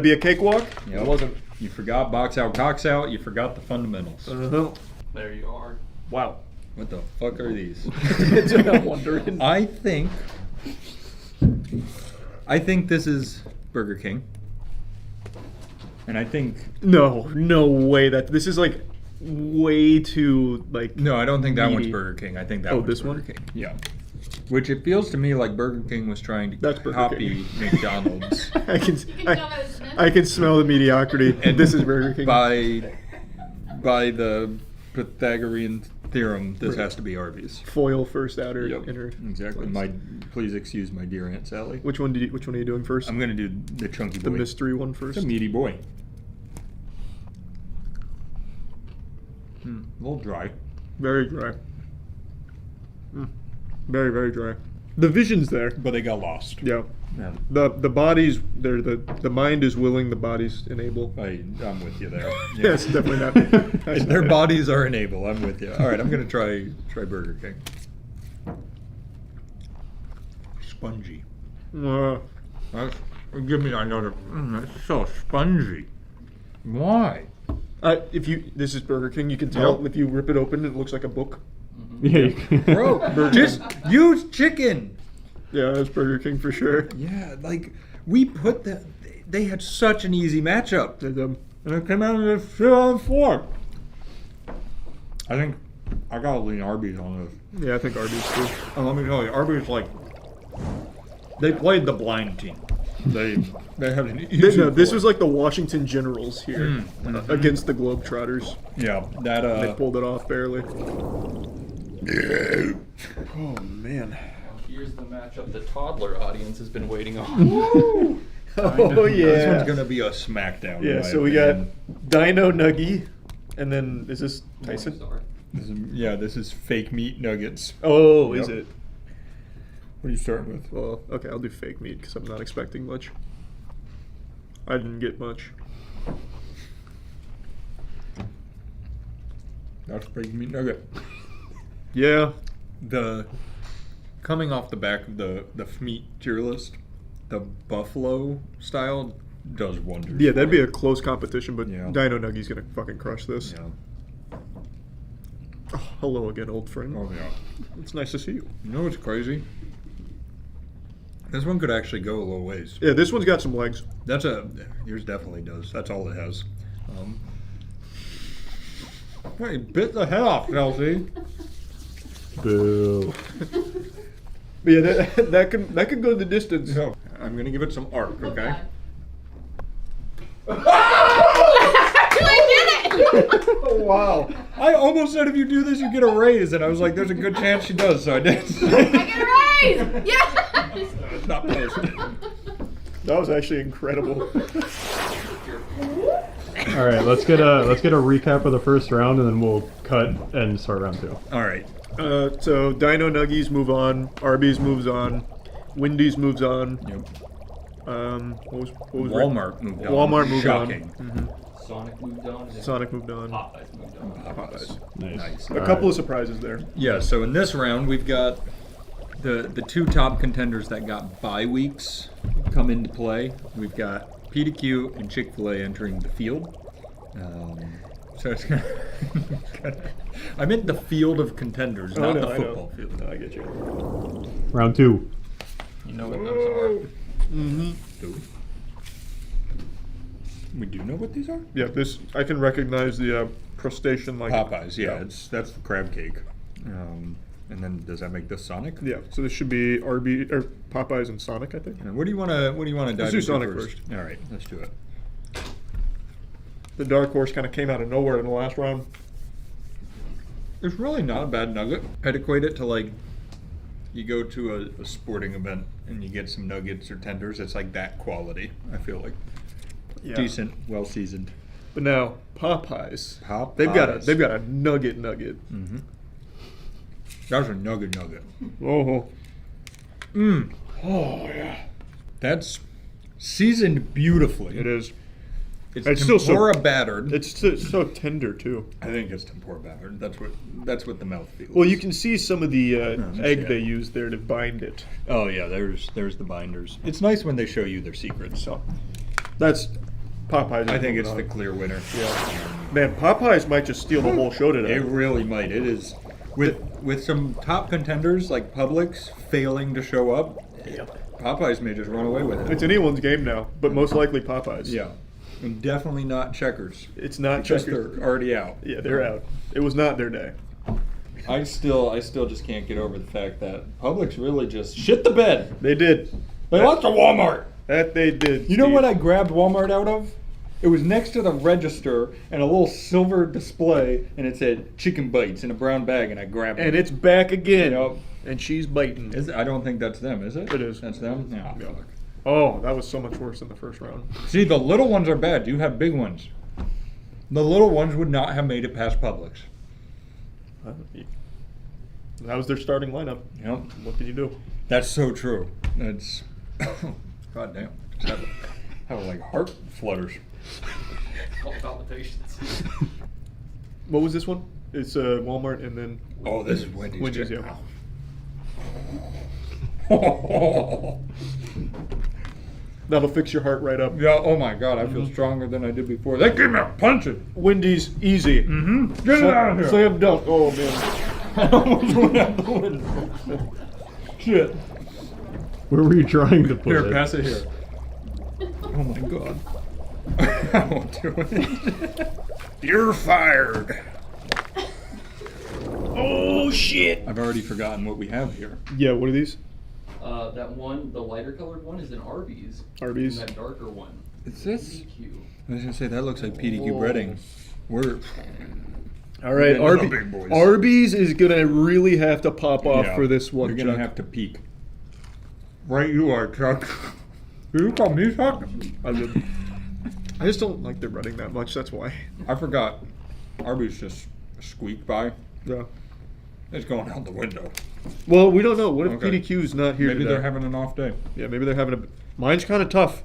be a cakewalk. Yep. It wasn't. You forgot box out, cox out. You forgot the fundamentals. There you are. Wow. What the fuck are these? That's what I'm wondering. I think this is Burger King. And I think No way. This is like way too like. no, I don't think that one's meaty. Burger King. I think that Oh, one's this Burger one? King. Yeah. Which it feels to me like Burger King was trying to That's Burger copy McDonald's. I can smell the mediocrity. And this is Burger King. By the Pythagorean theorem, this has to be Arby's. Foil first, outer, Yep. inner. Exactly. Please excuse my dear Aunt Sally. Which one are you doing first? I'm gonna do the chunky boy. The mystery one first. It's a meaty boy. A little dry. Very dry. Very, very dry. The vision's there. But they got lost. Yeah. Yeah. The bodies there. The mind is willing. The bodies enable. I'm with you there. Yeah. Yes, definitely not. That's Their not- bodies are enable. I'm with you. All right, I'm gonna try Burger King. Spongy. Give me another. That's so spongy. Why? This is Burger King. You can tell Yep. if you rip it open, it looks like a book. Yeah. Bro, just use chicken. Yeah, that's Burger King for sure. Yeah, like we put that. They had such an easy matchup, and it came out of the 3-on-4. I think I gotta lean Arby's on this. Yeah, I think Arby's too. And let me tell you, Arby's they played the blind team. They had an easy. No, this was like the Washington Generals here against the Globetrotters. Yeah, that they pulled it off barely. Oh man. Here's the matchup the toddler audience has been waiting on. Oh yeah. This one's gonna be a smackdown. Yeah, so we got Dino Nuggy, and then is this Tyson? This is fake meat nuggets. Oh, is it? What are you starting with? Well, okay, I'll do fake meat because I'm not expecting much. I didn't get much. That's fake meat nugget. Yeah. Coming off the back of the meat tier list, the buffalo style does wonders. Yeah, that'd be a close competition, but Dino Nuggy's gonna fucking crush this. Yeah. Oh, hello again, old friend. Oh yeah. It's nice to see you. You know what's crazy? This one could actually go a little ways. Yeah, this one's got some legs. Yours definitely does. That's all it has. Hey, bit the head off, Chelsea. Boo. But yeah, that can go the distance. No, I'm gonna give it some arc, okay? I did it! Oh, wow. I almost said if you do this, you get a raise, and I was like, there's a good chance she does, so I did. I get a raise! Yes! It's not posted. That was actually incredible. All right, let's get a recap of the first round, and then we'll cut and start round 2. All right. So Dino Nuggies move on. Arby's moves on. Wendy's moves on. Yep. What was Walmart moved on. Walmart moved Shocking. on. Mm-hmm. Sonic moved on. And Sonic moved on. Popeyes moved on. Popeyes. Nice. A couple of surprises there. Yeah, so in this round, we've got the two top contenders that got bye weeks come into play. We've got PDQ and Chick-fil-A entering the field. So it's gonna I meant the field of contenders, not the football field. No, I get you. Round 2. You know what those are? Mm-hmm. We do know what these are? Yeah, I can recognize the crustacean like Popeyes. Yeah, that's the crab cake. And then does that make this Sonic? Yeah, so this should be Popeyes and Sonic, I think. And what do you want to dive Let's do into Sonic first? All right, let's do it. The dark horse kind of came out of nowhere in the last round. It's really not a bad nugget. I'd equate it to like you go to a sporting event and you get some nuggets or tenders. It's like that quality, I feel like. Yeah. Decent, well seasoned. But now Popeyes. They've got a nugget. Mm-hmm. That's a nugget. Oh. Oh yeah. That's seasoned beautifully. It is. It's tempura battered. It's so tender too. I think it's tempura battered. That's what the mouth feels. Well, you can see some of the egg they used there to bind it. Oh yeah, there's the binders. It's nice when they show you their secrets. So that's Popeyes. I think it's the clear winner. Yeah. Man, Popeyes might just steal the whole show today. It really might. It is with some top contenders like Publix failing to show up. Popeyes may just run away with it. It's anyone's game now, but most likely Popeyes. Yeah. And definitely not Checkers. It's not Checkers. Checkers. They're already out. Yeah, they're out. It was not their day. I still just can't get over the fact that Publix really just shit the bed. They did. They lost to Walmart. That they did. You know what I grabbed Walmart out of? It was next to the register and a little silver display, and it said chicken bites in a brown bag, and I grabbed it. And it's back again. Yep. And she's biting. I don't think that's them, is it? It is. That's them? Yeah. Fuck. Oh, that was so much worse than the first round. See, the little ones are bad. You have big ones. The little ones would not have made it past Publix. That was their starting lineup. Yep. What can you do? That's so true. That's God damn. Having like heart flutters. All palpitations. What was this one? It's Walmart and then. Oh, this is Wendy's. Wendy's, yeah. That'll fix your heart right up. Yeah, oh my God, I feel stronger than I did before. They gave me a punching. Wendy's easy. Mm-hmm. Get it out of here. Slam dunk. Oh man. I almost went out the window. Shit. Where were you trying to put Here, it? pass it here. Oh my god. I won't do it. You're fired. Oh shit! I've already forgotten what we have here. Yeah, what are these? That one, the lighter colored one, is an Arby's. Arby's. And that darker one. Is this? PDQ. I was gonna say that looks like PDQ Whoa. breading. We're All right, getting to the big boys. Arby's is gonna really have to pop off Yeah, for this one. You're gonna Chuck. have to peek. Right, you are, Chuck. You call me Chuck? I just don't like the breading that much. That's why. I forgot. Arby's just squeaked by. Yeah. It's going out the window. Well, we don't know. What if Okay. PDQ's not here Maybe today? they're having an off day. Yeah, maybe they're having a. Mine's kind of tough.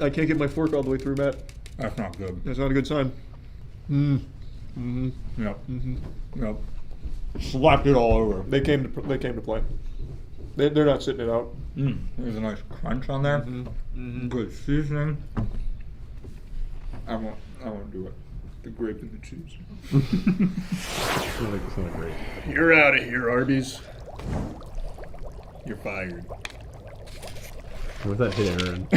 I can't get my fork all the way through, Matt. That's not good. That's not a good sign. Mm-hmm. Yep. Mm-hmm. Yep. Slapped it all over. They came to play. They're not sitting it out. There's a nice crunch on there. Good seasoning. I won't do it. The grape and the cheese. It's not great. You're out of here, Arby's. You're fired. What that hit Aaron?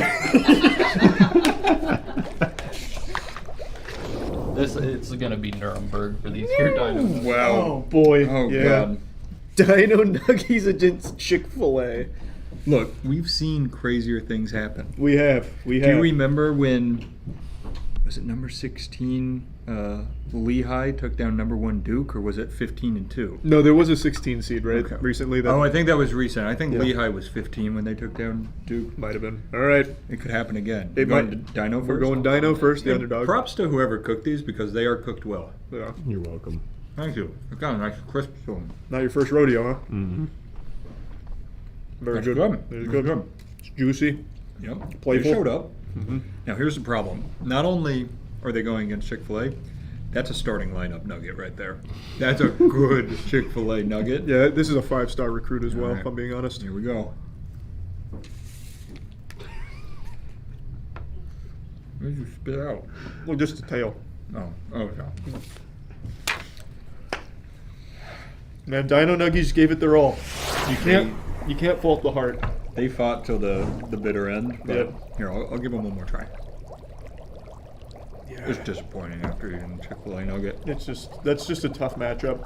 It's gonna be Nuremberg for these here dinos. Wow. Oh boy. Oh yeah. god. Dino Nuggies against Chick-fil-A. Look, we've seen crazier things happen. We have. Do you remember when, was it number 16, Lehigh took down number 1 Duke, or was it 15-2? No, there was a 16 seed, right? Okay. Recently. Oh, I think that was recent. I think Yeah. Lehigh was 15 when they took down Duke. Might have been. All right. It could happen again. It Going might. Dino first? We're going Dino first, the Yeah, underdog. Props to whoever cooked these because they are cooked well. Yeah. You're welcome. Thank you. It got a nice crisp to them. Not your first rodeo, huh? Mm-hmm. Very That's good. good. Very That's good. good. It's juicy. Yep. Playful. They showed up. Mm-hmm. Now here's the problem. Not only are they going against Chick-fil-A, that's a starting lineup nugget right there. That's a good Chick-fil-A nugget. Yeah, this is a 5-star recruit as well, All right. if I'm being honest. Here we go. What did you spit out? Well, just the tail. Oh, okay. Man, Dino Nuggies gave it their all. You can't fault the heart. They fought till the bitter end. But Yep. Here, I'll give them one more try. Yeah. It's disappointing after eating Chick-fil-A nugget. That's just a tough matchup.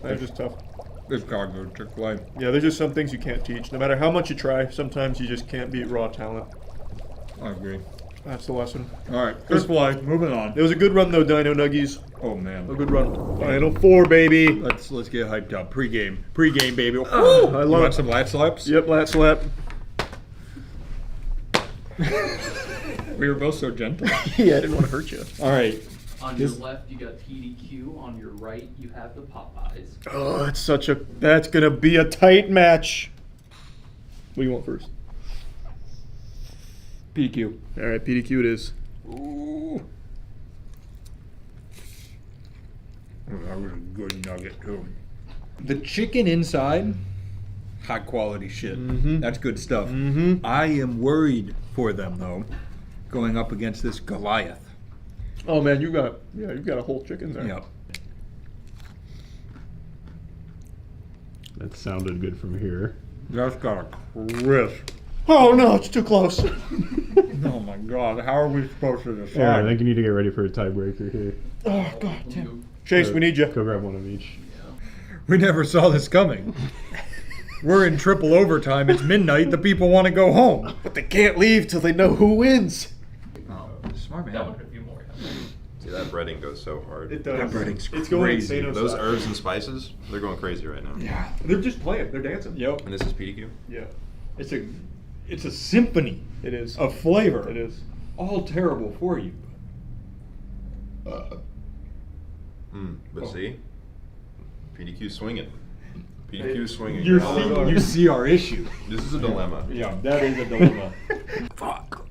They're just tough. It's got good Chick-fil-A. Yeah, there's just some things you can't teach. No matter how much you try, sometimes you just can't beat raw talent. I agree. That's the lesson. All right, Chick-fil-A, moving on. It was a good run though, Dino Nuggies. Oh man, A good run. Dino 4, baby. let's get hyped up. Pre-game, baby. I You love want it. some lat slaps? Yep, lat slap. We were both so gentle. Yeah, I didn't want to hurt you. All right. On your left, you got PDQ. On your right, you have the Popeyes. Oh, that's gonna be a tight match. What do you want first? PDQ. All right, PDQ it is. Ooh. Oh, that was a good nugget too. The chicken inside, high quality shit. Mhm. That's good stuff. Mm-hmm. I am worried for them though, going up against this Goliath. Oh man, you've got a whole chicken there. Yep. That sounded good from here. That's got a crisp. Oh no, it's too close. Oh my god, how are we supposed to decide? Yeah, I think you need to get ready for a tiebreaker here. Oh god damn. Chase, we need you. Go grab one of each. We never saw this coming. We're in triple overtime. It's midnight. The people want to go home. But they can't leave till they know who wins. Oh, smart man. That would have been more. See, that breading goes so hard. It does. That breading's It's going crazy. insane. Those herbs and spices, they're going crazy right now. Yeah. They're just playing. They're dancing. Yep. And this is PDQ? Yeah. It's a symphony It is. of flavor. It is. All terrible for you. But see? PDQ swinging. PDQ swinging. You see our issue. This is a dilemma. Yeah, that is a dilemma. Fuck.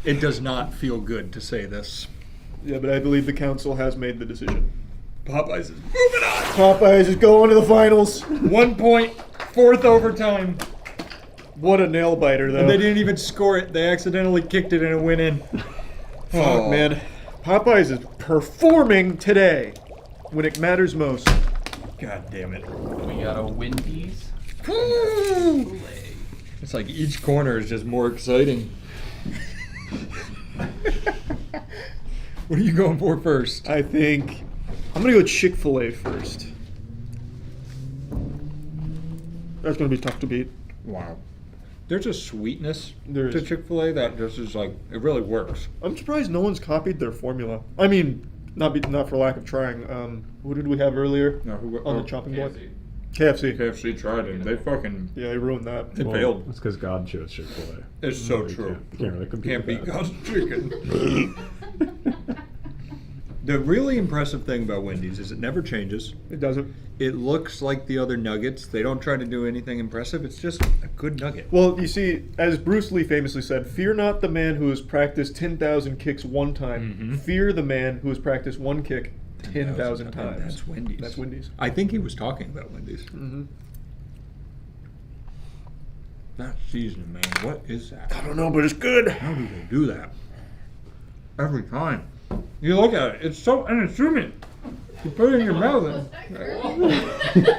It does not feel good to say this. Yeah, but I believe the council has made the decision. Popeyes is moving on. Popeyes is going to the finals. 1 point, fourth overtime. What a nail biter, though. And they didn't even score it. They accidentally kicked it and it went in. Fuck, man. Popeyes is performing today when it matters most. God damn it. We got a Wendy's, Woo! It's like each corner is just more exciting. What are you going for first? I think I'm gonna go Chick-fil-A first. That's gonna be tough to beat. Wow. There's a sweetness There to is. Chick-fil-A that just is like, it really works. I'm surprised no one's copied their formula. I mean, not for lack of trying. Who did we have earlier on the chopping block? KFC. KFC tried it. They fucking... Yeah, they ruined that. It failed. It's because God chose Chick-fil-A. It's so You true. Can't really compete Can't with beat that. God's chicken. The really impressive thing about Wendy's is it never changes. It doesn't. It looks like the other nuggets. They don't try to do anything impressive. It's just a good nugget. Well, you see, as Bruce Lee famously said, fear not the man who has practiced 10,000 kicks one time. Fear the man who has practiced one kick 10,000 times. That's Wendy's. That's Wendy's. I think he was talking about Wendy's. Mm-hmm. That seasoning, man. What is that? I don't know, but it's good. How do they do that? Every time. You look at it, it's so unassuming. You put it in your mouth and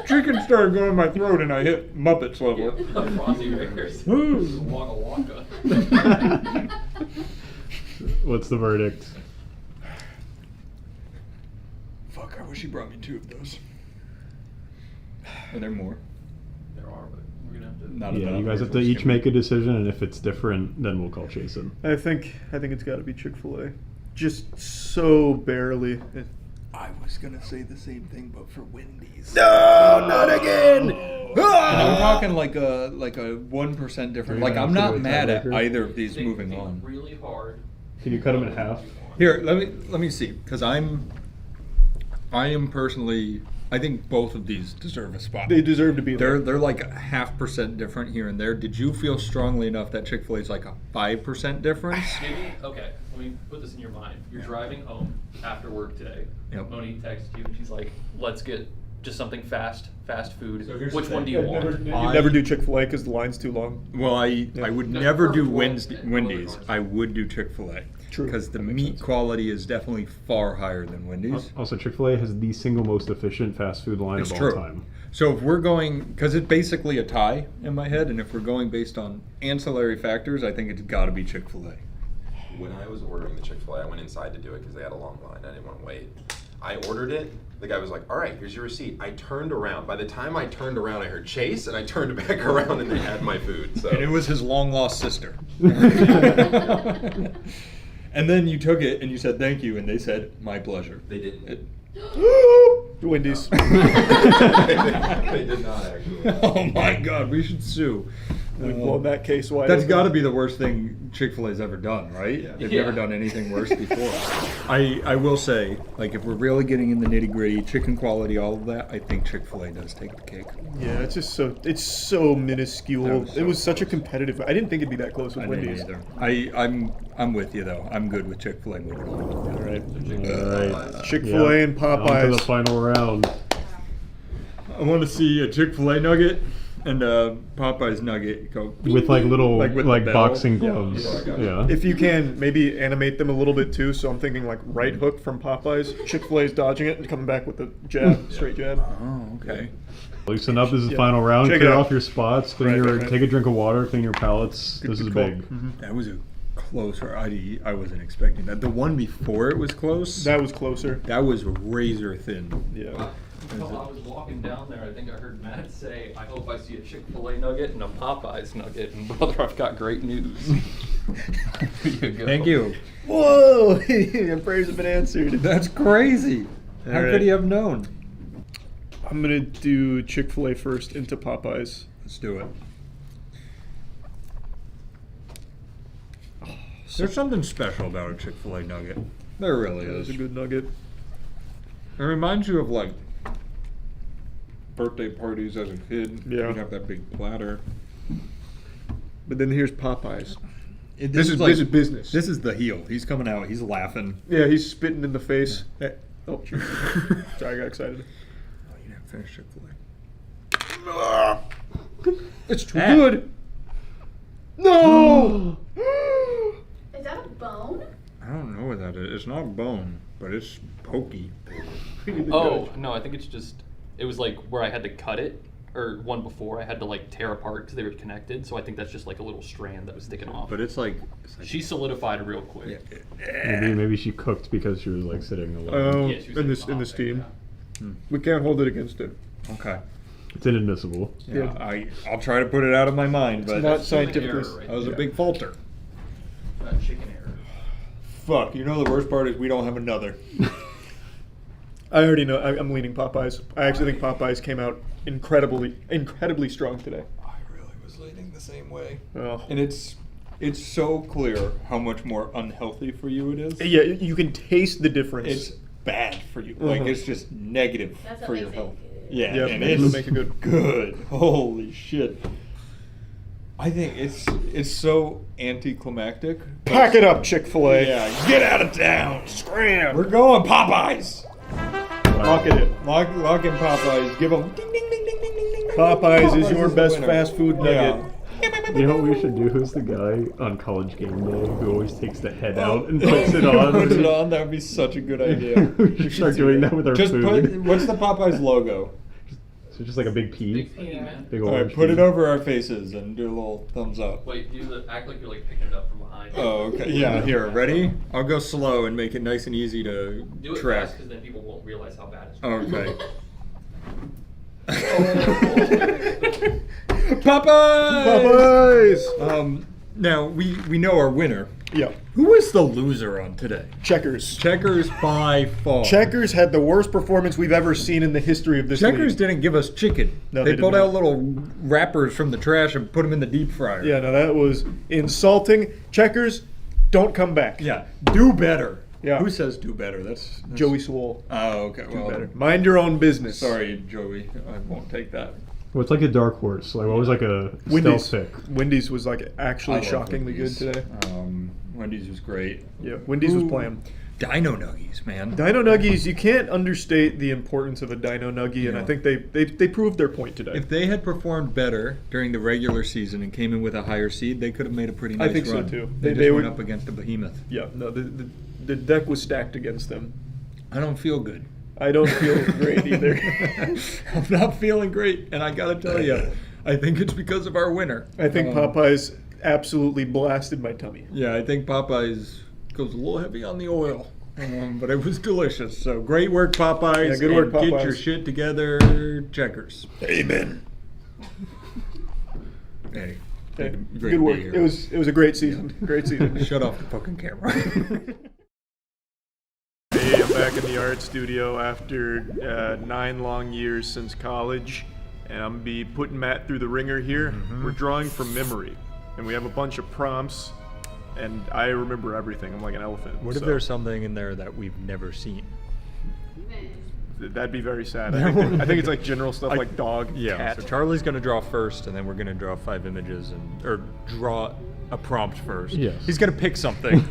chicken started going in my throat and I hit Muppets level. Frosty Bears. Ooh. Waka waka. What's the verdict? Fuck, I wish he brought me 2 of those. Are there more? There are, but we're gonna have to. Not Yeah, enough. you guys have to each make a decision, and if it's different, then we'll call Jason. I think it's got to be Chick-fil-A. Just so barely. I was gonna say the same thing, but for Wendy's. No, not again. And I'm talking like a 1% difference. Like I'm not mad at either of these moving on. Really hard. Can you cut them in half? Here, let me see, because I am personally, I think both of these deserve a spot. They deserve to be there. They're like a 0.5% different here and there. Did you feel strongly enough that Chick-fil-A is like a 5% difference? Maybe, okay, let me put this in your mind. You're driving home after work today. Yep. Monique texts you and she's like, let's get just something fast food. So here's Which the one do thing. you want? You never do Chick-fil-A because the line's too long. Well, I would No, never do perfect world. Wendy's. I would do Chick-fil-A. True. Because the meat quality is definitely far higher than Wendy's. Also, Chick-fil-A has the single most efficient fast food line It's of true. all time. So if we're going, because it's basically a tie in my head, and if we're going based on ancillary factors, I think it's got to be Chick-fil-A. When I was ordering the Chick-fil-A, I went inside to do it because they had a long line. I didn't want to wait. I ordered it. The guy was like, all right, here's your receipt. I turned around. By the time I turned around, I heard Chase, and I turned back around, and they had my food. So. And it was his long-lost sister. And then you took it, and you said thank you, and they said, my pleasure. They didn't. Wendy's. They did not actually. Oh my God, we should sue. We've blown that case wide That's open. got to be the worst thing Chick-fil-A's ever done, right? They've never done anything worse before. I will say, like, if we're really getting in the nitty-gritty, chicken quality, all of that, I think Chick-fil-A does take the cake. Yeah, it's just so minuscule. It was such a competitive. I didn't think it'd be that close with I didn't Wendy's. either. I'm with you though. I'm good with Chick-fil-A moving on. All right. All right. Chick-fil-A and On to Popeyes. the final round. I want to see a Chick-fil-A nugget and a Popeyes nugget go With like little with the like bell. boxing Yeah. gloves. Yeah. Yeah. If you can, maybe animate them a little bit too. So I'm thinking like right hook from Popeyes. Chick-fil-A's dodging it and coming back with the jab, straight jab. Oh, okay. Loosen up. This is the Yeah. final round. Check it Clear out. off your spots. Clean Right, your. right. Take a drink of water. Clean your palates. Good This is call. big. That was a closer. I wasn't expecting that. The one before it was close. That was closer. That was razor thin. Yeah. While I was walking down there, I think I heard Matt say, I hope I see a Chick-fil-A nugget and a Popeyes nugget. And brother, I've got great news. Here you go. Thank you. Whoa! Your prayers have been answered. That's crazy. How All could he right. have known? I'm gonna do Chick-fil-A first into Popeyes. Let's do it. There's something special about a Chick-fil-A nugget. There really That was is. a good nugget. It reminds you of like birthday parties as a kid. Yeah. You'd have that big platter. But then here's Popeyes. This is this is business. This is the heel. He's coming out. He's laughing. Yeah, he's spitting in the face. Oh, shoot. Sorry, I got excited. Oh, you didn't finish Chick-fil-A. It's too good. No. Is that a bone? I don't know what that is. It's not bone, but it's pokey. Oh, no, I think it's just, it was like where I had to cut it. or one before, I had to like tear apart because they were connected. So I think that's just like a little strand that was sticking off. But it's like she solidified real quick. Maybe she cooked because she was like sitting alone. Oh, Yeah, she was in like this in the steam. Hmm. We can't hold it against it. Okay. It's inadmissible. Yeah, I'll try to put it out of my mind, but not scientifically. That was a big falter. Chicken error. Fuck, you know the worst part is we don't have another. I already know. I'm leaning Popeyes. I actually think Popeyes came out incredibly strong today. I really was leaning the same way. Oh. And it's so clear how much more unhealthy for you it is. Yeah, you can taste the difference. It's bad for you. Like Uh-huh. it's just negative That's what for your makes it health. good. Yeah, Yep, and it'll it's make it good. Holy shit. I think it's so anticlimactic. Pack it up, Chick-fil-A. Yeah, get out of town. Scram. We're going Popeyes. Lock it in. Lock in Popeyes. Give them ding ding ding ding ding ding ding. Popeyes is your the best winner. fast food nugget. You know what we should do? Who's the guy on College Game Day who always takes the head out and puts it on? Puts it on. That would be such a good idea. We should start doing that with our Just food. what's the Popeyes logo? So just like a big P. Big All right, orange put P. it over our faces and do a little thumbs up. Wait, act like you're like picking it up from behind. Oh, okay. Yeah, here, ready? I'll go slow and make it nice and easy to Do it track. fast because then people won't realize how bad it's. Okay. Popeyes! Now, we know our winner. Yeah. Who was the loser on today? Checkers. Checkers by far. Checkers had the worst performance we've ever seen in the history of this Checkers league. didn't give us chicken. No, they they pulled did out not. little wrappers from the trash and put them in the deep fryer. Yeah, no, that was insulting. Checkers, don't come back. Yeah, do better. Yeah. Who says do better? That's Joey Swole. Oh, okay. Do Well, better. Mind your own business. sorry, Joey. I won't take that. What's like a dark horse? Like what was like a Wendy's. stealth pick? Wendy's was like I actually love shockingly Wendy's. good today. Wendy's was great. Yeah, Wendy's was playing. Dino Nuggies, man. Dino Nuggies, you can't understate the importance of a Dino Nuggie, and I Yeah. think they proved their point today. If they had performed better during the regular season and came in with a higher seed, they could have made a pretty nice I think run. so too. They, They just would- went up against a behemoth. Yeah, no, the deck was stacked against them. I don't feel good. I don't feel great either. I'm not feeling great, and I gotta tell you, I think it's because of our winner. I think Popeyes absolutely blasted my tummy. Yeah, I think Popeyes goes a little heavy on the oil, but it was delicious. So great work, Popeyes. Yeah, good work, and Get Popeyes. your shit together, Checkers. Amen. Hey, Hey, great good to work. be here. It was a great season. Great season. Shut off the fucking camera. Hey, I'm back in the art studio after 9 long years since college, and I'm gonna be putting Matt through the ringer here. We're drawing from memory, and we have a bunch of prompts, and I remember everything. I'm like an elephant. What if so there's something in there that we've never seen? That'd be very sad. I think it's like general stuff like dog, Yeah, cat. so Charlie's going to draw first, and then we're going to draw 5 images, or draw a prompt first. Yes. He's going to pick something,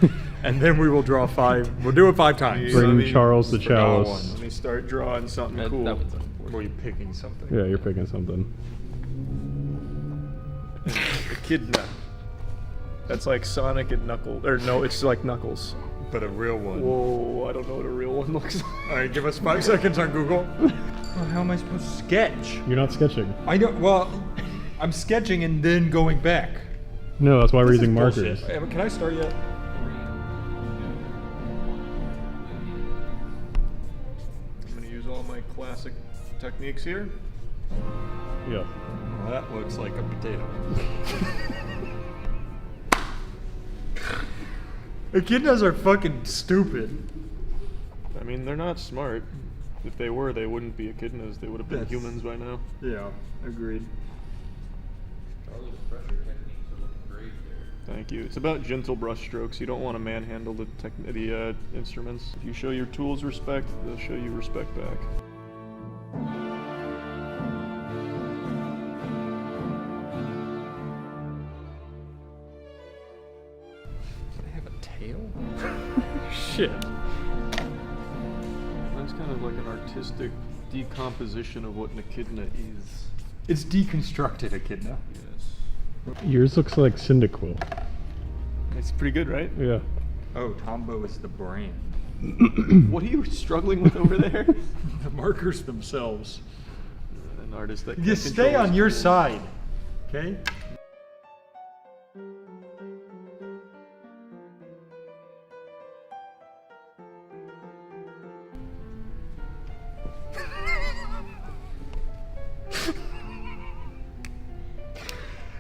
and then we will draw 5. We'll do it 5 times. Bring Charles the chalice. Let me start drawing something cool. Were you picking something? Yeah, you're picking something. Echidna. That's like Sonic and Knuckles. Or no, it's like Knuckles. But a real one. Whoa, I don't know what a real one looks like. All right, give us 5 seconds on Google. Well, how am I supposed to sketch? You're not sketching. I don't. Well, I'm sketching and then going back. No, that's why we're This using is markers. bullshit. Can I start yet? I'm gonna use all my classic techniques here. Yeah. Well, that looks like a potato. Echidnas are fucking stupid. I mean, they're not smart. If they were, they wouldn't be echidnas. They would have been That's- humans by now. Yeah, agreed. Charlie's pressure techniques are looking great there. Thank you. It's about gentle brush strokes. You don't want to manhandle the instruments. If you show your tools respect, they'll show you respect back. They have a tail? Shit. That's kind of like an artistic decomposition of what an echidna is. It's deconstructed echidna. Yes. Yours looks like Cyndaquil. It's pretty good, right? Yeah. Oh, Tombow is the brand. What are you struggling with over there? The markers themselves. artist that You stay on your side, okay?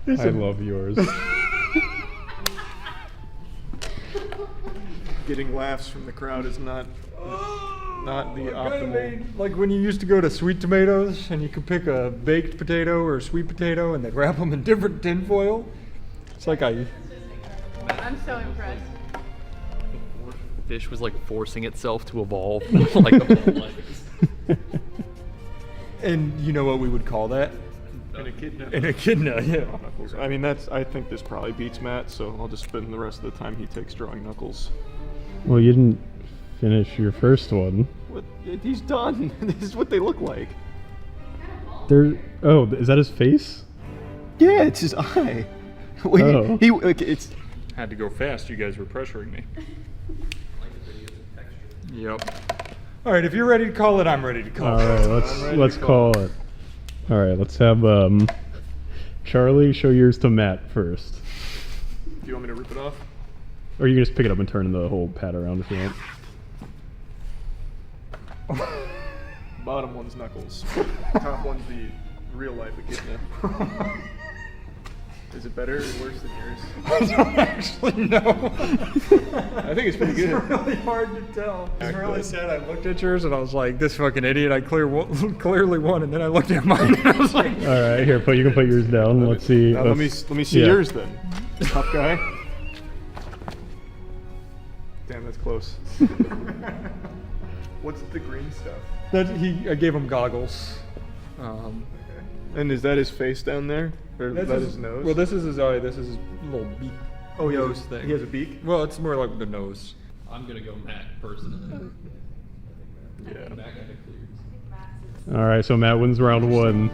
I love yours. Getting laughs from the crowd is not the optimal. Like when you used to go to Sweet Tomatoes and you could pick a baked potato or a sweet potato and they'd wrap them in different tin foil. It's like I'm so impressed. Fish was like forcing itself to evolve like a ball legs. And you know what we would call that? An echidna. An echidna, yeah. Knuckles. I mean, I think this probably beats Matt, so I'll just spend the rest of the time he takes drawing Knuckles. Well, you didn't finish your first one. What? He's done. This is what they look like. Oh, is that his face? Yeah, it's his eye. Wait, Oh. It's. Had to go fast. You guys were pressuring me. Yep. All right, if you're ready to call it, I'm ready to call it. All right, let's call it. All right, let's have Charlie show yours to Matt first. Do you want me to rip it off? Or you can just pick it up and turn the whole pad around if you want. Bottom one's Knuckles. Top one's the real life echidna. Is it better or worse than yours? I don't actually know. I think it's pretty good. It's really hard to tell. It's really sad. I looked at yours and I was like, this fucking idiot, I clearly won. And then I looked at mine and I was like... All right, here, you can put yours down. Let's see. Now let me see yours then. Tough guy. Damn, that's close. What's the green stuff? I gave him goggles. And is that his face down there? Or is that his nose? Well, this is his eye. This is his little beak. Oh, nose thing. He has a beak? Well, it's more like the nose. I'm gonna go Matt personally. Yeah. Matt got it cleared. All right, so Matt wins round one.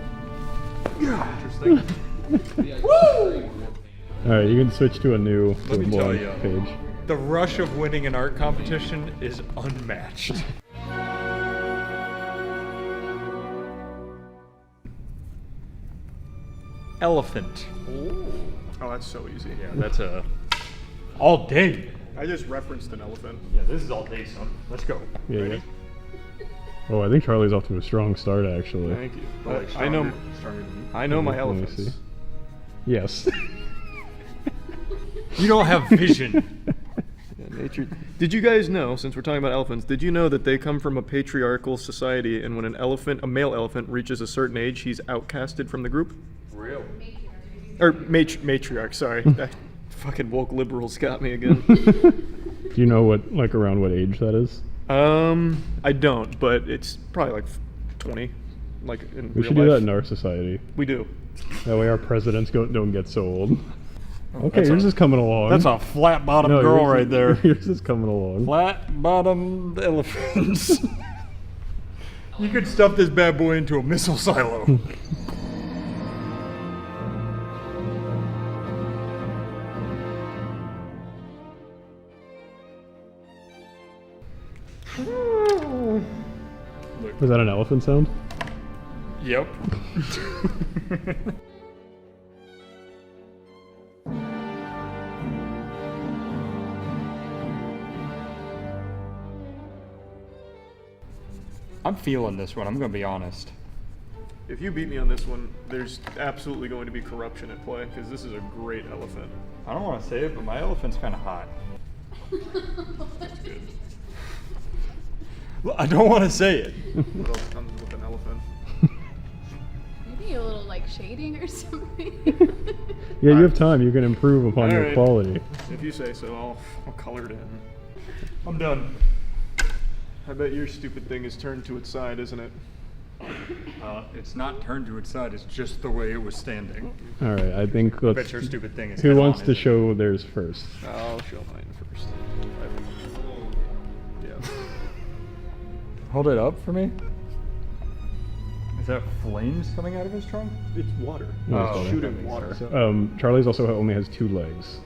Interesting. Woo! All right, you can switch to a new Let me tell you, page. the rush of winning an art competition is unmatched. Elephant. Oh, that's so easy. Yeah, that's all day. I just referenced an elephant. Yeah, this is all day, son. Let's go. Yeah, Ready? yeah. Oh, I think Charlie's off to a strong start, actually. Thank you. Oh, like I know. stronger than me. I know my Let me elephants. see. Yes. You don't have vision. Yeah, nature. Did you guys know, since we're talking about elephants, did you know that they come from a patriarchal society, and when a male elephant reaches a certain age, he's outcasted from the group? Real. Or matriarch, sorry. That fucking woke liberals got me again. Do you know around what age that is? I don't, but it's probably like 20. Like in We real should life. do that in our society. We do. That way our presidents don't get so old. Okay, That's yours is coming along. That's a flat-bottomed girl right there. Yours is coming along. Flat-bottomed elephants. You could stuff this bad boy into a missile silo. Was that an elephant sound? Yep. I'm feeling this one, I'm gonna be honest. If you beat me on this one, there's absolutely going to be corruption at play, because this is a great elephant. I don't want to say it, but my elephant's kind of hot. That's good. Well, I don't want to say it. What else comes with an elephant? Maybe a little like shading or something. Yeah, you have time. You can improve upon your Alright. quality. If you say so, I'll color it in. I'm done. I bet your stupid thing is turned to its side, isn't it? It's not turned to its side, it's just the way it was standing. All right, I think Bet let's. your stupid thing is Who head wants on, to isn't it? show theirs first? I'll show mine first. Yeah. Hold it up for me. Is that flames coming out of his trunk? It's water. No, it's Oh, water. shooting water. Charlie's also only has 2 legs.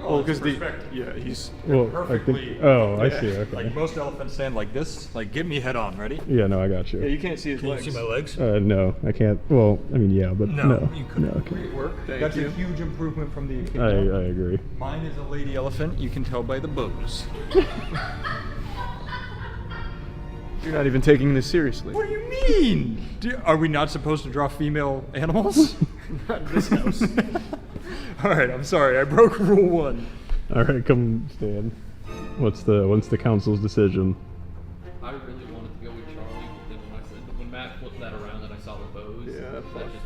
Well, because the perspective. yeah, he's Well, I think. Oh, I Yeah. see. Okay. Like most elephants stand like this. Like, get me head on. Ready? Yeah, no, I got you. yeah, you can't see his Can you legs. see my legs? No, I can't. Well, I mean, yeah, but no. you couldn't. No, okay. Great work. Thank That's you. a huge improvement from the I echidna. agree. Mine is a lady elephant. You can tell by the bows. You're not even taking this seriously. What do you mean? Are we not supposed to draw female animals? Not in this house. All right, I'm sorry. I broke rule 1. All right, come Stan. What's the council's decision? I really wanted to go with Charlie, but then when Matt flipped that around and I saw the bows, that's just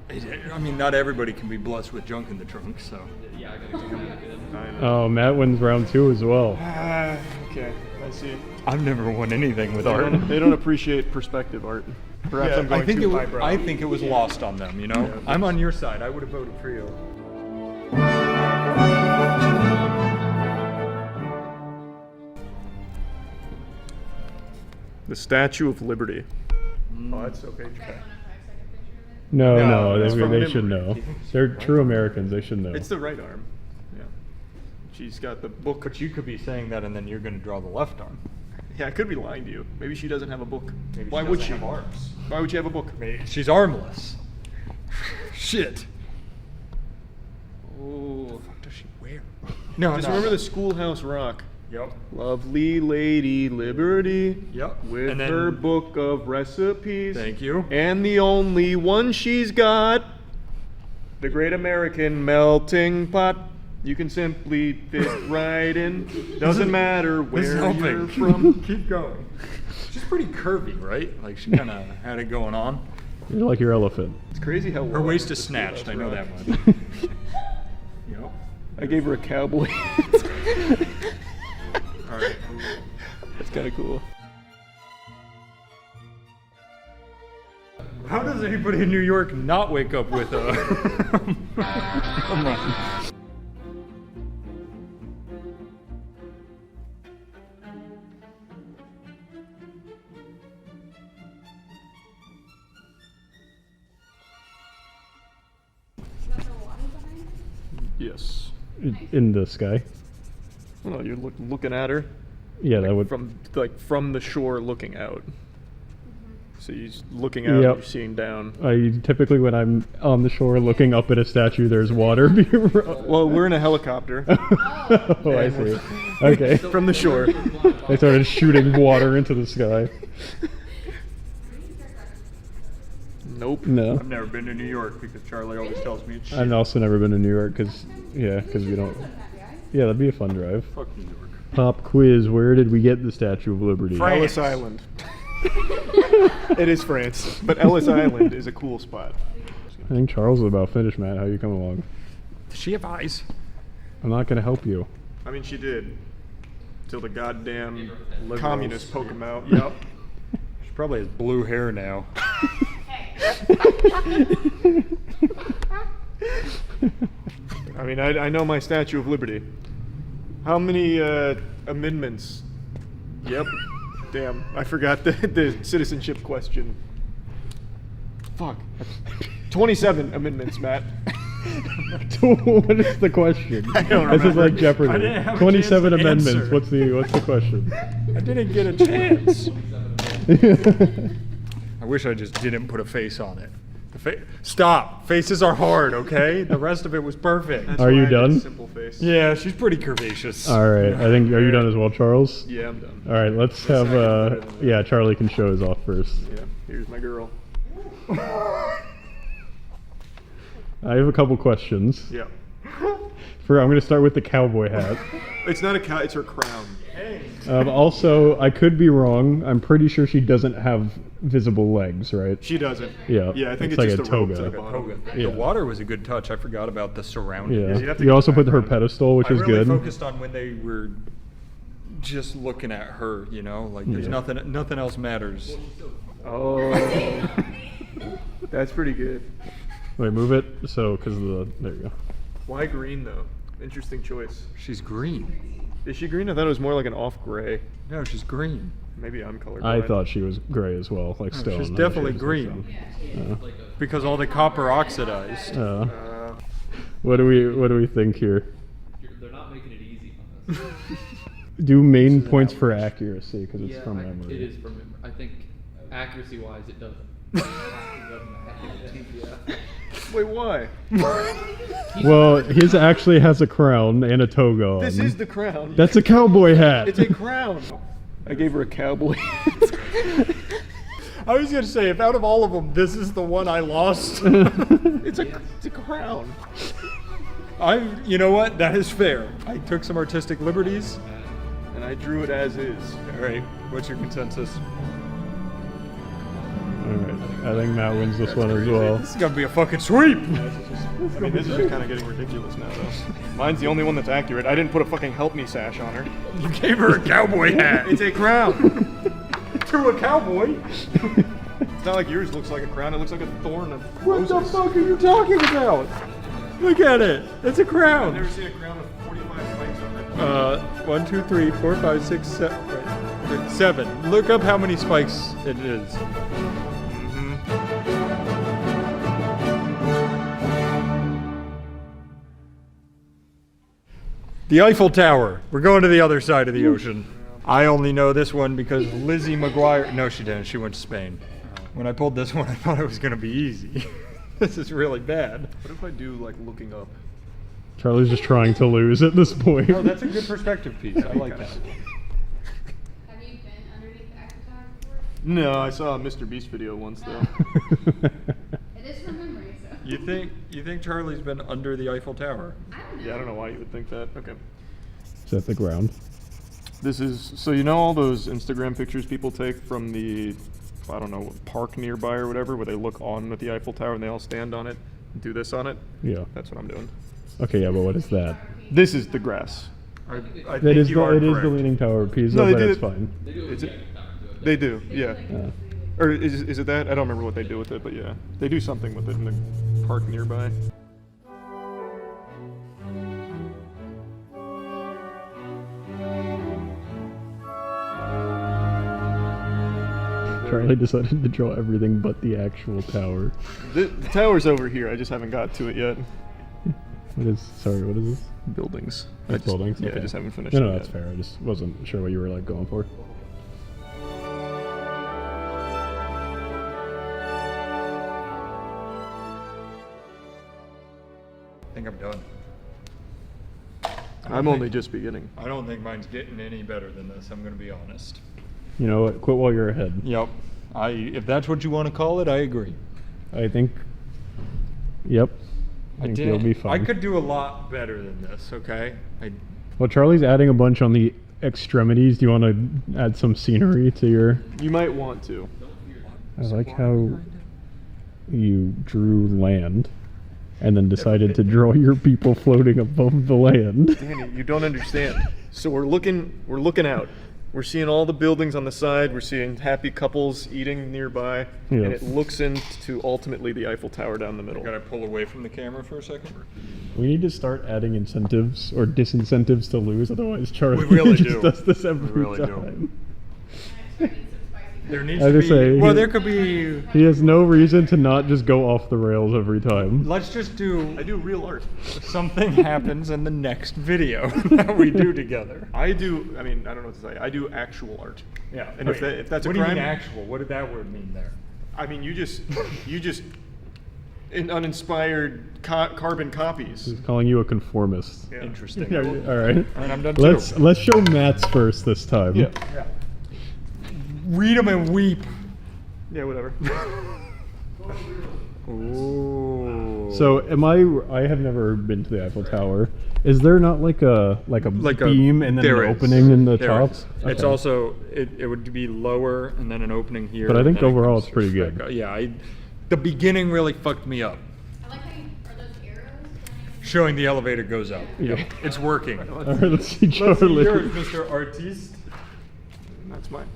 precious. I mean, not everybody can be blessed with junk in the trunk, so. Yeah, I gotta go Matt again. Oh, Matt wins round 2 as well. Okay, I see. I've never won anything with They art. they don't appreciate perspective art. Perhaps I'm going too highbrow. I think it was lost on them, you know? Yeah, I'm on your side. I would have voted for you. The Statue of Liberty. Oh, that's so patriotic. No, No, it's from they memory. should know. They're true Americans. They should know. It's the right arm. Yeah. She's got the book. But you could be saying that and then you're going to draw the left arm. Yeah, I could be lying to you. Maybe she doesn't have a book. Maybe Why she would doesn't she? have arms. Why would you have a book? Maybe she's armless. Shit. Oh. What does she wear? Just remember the Schoolhouse Rock. Yep. Lovely Lady Liberty. Yep. With And then- her book of recipes. Thank you. And the only one she's got, the Great American Melting Pot. You can simply fit right in. Doesn't matter This is where helping. you're from. Keep going. She's pretty curvy, right? Like she kind of had it going on. You're like your elephant. It's crazy how Her well waist the is snatched. I Schoolhouse know Rock. that much. Yep. I gave her a cowboy. All right. That's kind of cool. How does anybody in New York not wake up with a? Come on. Yes. In the sky. Well, you're looking at her. Yeah, that would. From the shore looking out. So you're looking out, Yep. you're seeing down. Typically, when I'm on the shore looking up at a statue, there's water. Well, we're in a helicopter. Oh, I see. Okay. From the shore. They started shooting water into the sky. Nope. No. I've never been to New York because Charlie always tells me it's shit. I've also never been to New York because we don't. Yeah, that'd be a fun drive. Fuck New York. Pop quiz: where did we get the Statue of Liberty? Ellis Island. It is France, but Ellis Island is a cool spot. I think Charles is about finished, Matt. How you coming along? Does she have eyes? I'm not gonna help you. I mean, she did. Till the goddamn Liberals. communists poke him out. Yep. She probably has blue hair now. I mean, I know my Statue of Liberty. How many amendments? Yep. Damn, I forgot the citizenship question. Fuck. 27 amendments, Matt. What is the question? I don't This is remember. like I didn't Jeopardy. have a 27 chance to amendments. answer. What's the question? I didn't get a chance. I wish I just didn't put a face on it. Stop. Faces are hard, okay? The rest of it was perfect. That's Are why you I did done? Simple face. Yeah, she's pretty curvaceous. All right. I think. Are you done as well, Charles? Yeah, I'm done. All right. Let's The have. second better than Yeah, Charlie can show his off first. Yeah, here's my girl. I have a couple questions. Yeah. I'm going to start with the cowboy hat. It's not a cow, it's her crown. Also, I could be wrong. I'm pretty sure she doesn't have visible legs, right? She doesn't. Yeah. Yeah, I think it's like just a the rope toga. to the bottom. The water was a good touch. I forgot about the surrounding. Yeah. You also put her pedestal, which I is really good. focused on when they were just looking at her, you know? Like, there's Yeah. nothing else matters. Oh. That's pretty good. Wait, move it. So, because of the. There you go. Why green, though? Interesting choice. She's green. Is she green? I thought it was more like an off gray. No, she's green. Maybe I'm colorblind. I thought she was gray as well, like No, stone. she's I thought definitely she was green. like stone. Because all the copper oxidized. What do we think here? They're not making it easy on us. Do main points for accuracy because it's from It memory. is from memory. I think accuracy-wise, it doesn't. Yeah. Wait, why? Well, his actually has a crown and a toga on. This is the crown. That's a cowboy hat. It's a crown. I gave her a cowboy hat. I was gonna say, if out of all of them, this is the one I lost. It's a crown. You know what? That is fair. I took some artistic liberties. And I drew it as is. All right. What's your consensus? All right. I think Matt wins this one as well. This is gonna be a fucking sweep. I mean, this is just kind of getting ridiculous now, though. Mine's the only one that's accurate. I didn't put a fucking help me sash on her. You gave her a cowboy hat. It's a crown. To a cowboy. It's not like yours looks like a crown. It looks like a thorn of What roses. the fuck are you talking about? Look at it. It's a crown. I've never seen a crown with 45 spikes on it. 1, 2, 3, 4, 5, 6, 7. 7. Look up how many spikes it is. The Eiffel Tower. We're going to the other side of the ocean. I only know this one because Lizzie McGuire. No, she didn't. She went to Spain. When I pulled this one, I thought it was going to be easy. This is really bad. What if I do, like, looking up? Charlie's just trying to lose at this point. Oh, that's a good perspective piece. I like that. Have you been underneath the Eiffel Tower before? No, I saw a Mr. Beast video once, though. It is from memory, so. You think Charlie's been under the Eiffel Tower? Yeah, I don't know why you would think that. Okay. Is that the ground? This is, so you know all those Instagram pictures people take from the, I don't know, park nearby or whatever, where they look on at the Eiffel Tower and they all stand on it and do this on it? Yeah. That's what I'm doing. Okay, yeah, but what is that? This is the grass. I That is it is the Leaning Tower of Pisa, No, they but did it's it- fine. Is it? They do, yeah. Or is it that? I don't remember what they do with it, but yeah. They do something with it in the park nearby. Charlie decided to draw everything but the actual tower. The tower's over here, I just haven't got to it yet. What is this? Buildings. It's buildings? Yeah, Okay. I just haven't finished No, it no, yet. that's fair. I just wasn't sure what you were like going for. I think I'm done. I'm only just beginning. I don't think mine's getting any better than this. I'm going to be honest. You know what? Quit while you're ahead. Yep. If that's what you want to call it, I agree. I think. Yep. I think you'll be fine. I could do a lot better than this. Okay. Well, Charlie's adding a bunch on the extremities. Do you want to add some scenery to your? You might want to. I like how you drew land, and then decided to draw your people floating above the land. Danny, you don't understand. So we're looking out. We're seeing all the buildings on the side. We're seeing happy couples eating nearby, Yeah. and it looks into ultimately the Eiffel Tower down the middle. Gotta pull away from the camera for a second. We need to start adding incentives or disincentives to lose, otherwise Charlie We really just do. does this every really do. time. There needs I to was be. gonna say, Well, there could be. He has no reason to not just go off the rails every time. Let's just do. I do real art. Something happens in the next video that we do together. I do. I mean, I don't know what to say. I do actual art. Yeah. And if that's a what crime, do you mean actual? What did that word mean there? I mean, you just in uninspired carbon copies. He's calling you a conformist. Yeah. Interesting. Yeah, all right. And I'm done Let's too. let's show Matt's first this time. Yeah. Read them and weep. Yeah, whatever. Ooh. So I have never been to the Eiffel Tower. Is there not like a beam and then there an is. opening in the There top? is. It's also it would be lower and then an opening here. But I think and then it overall comes it's pretty back good. up. Yeah, the beginning really fucked me up. I like how are those arrows? Showing the elevator goes up. Yeah. It's working. All right, let's see Let's see Charlie. yours, Mr. Artiste. That's mine.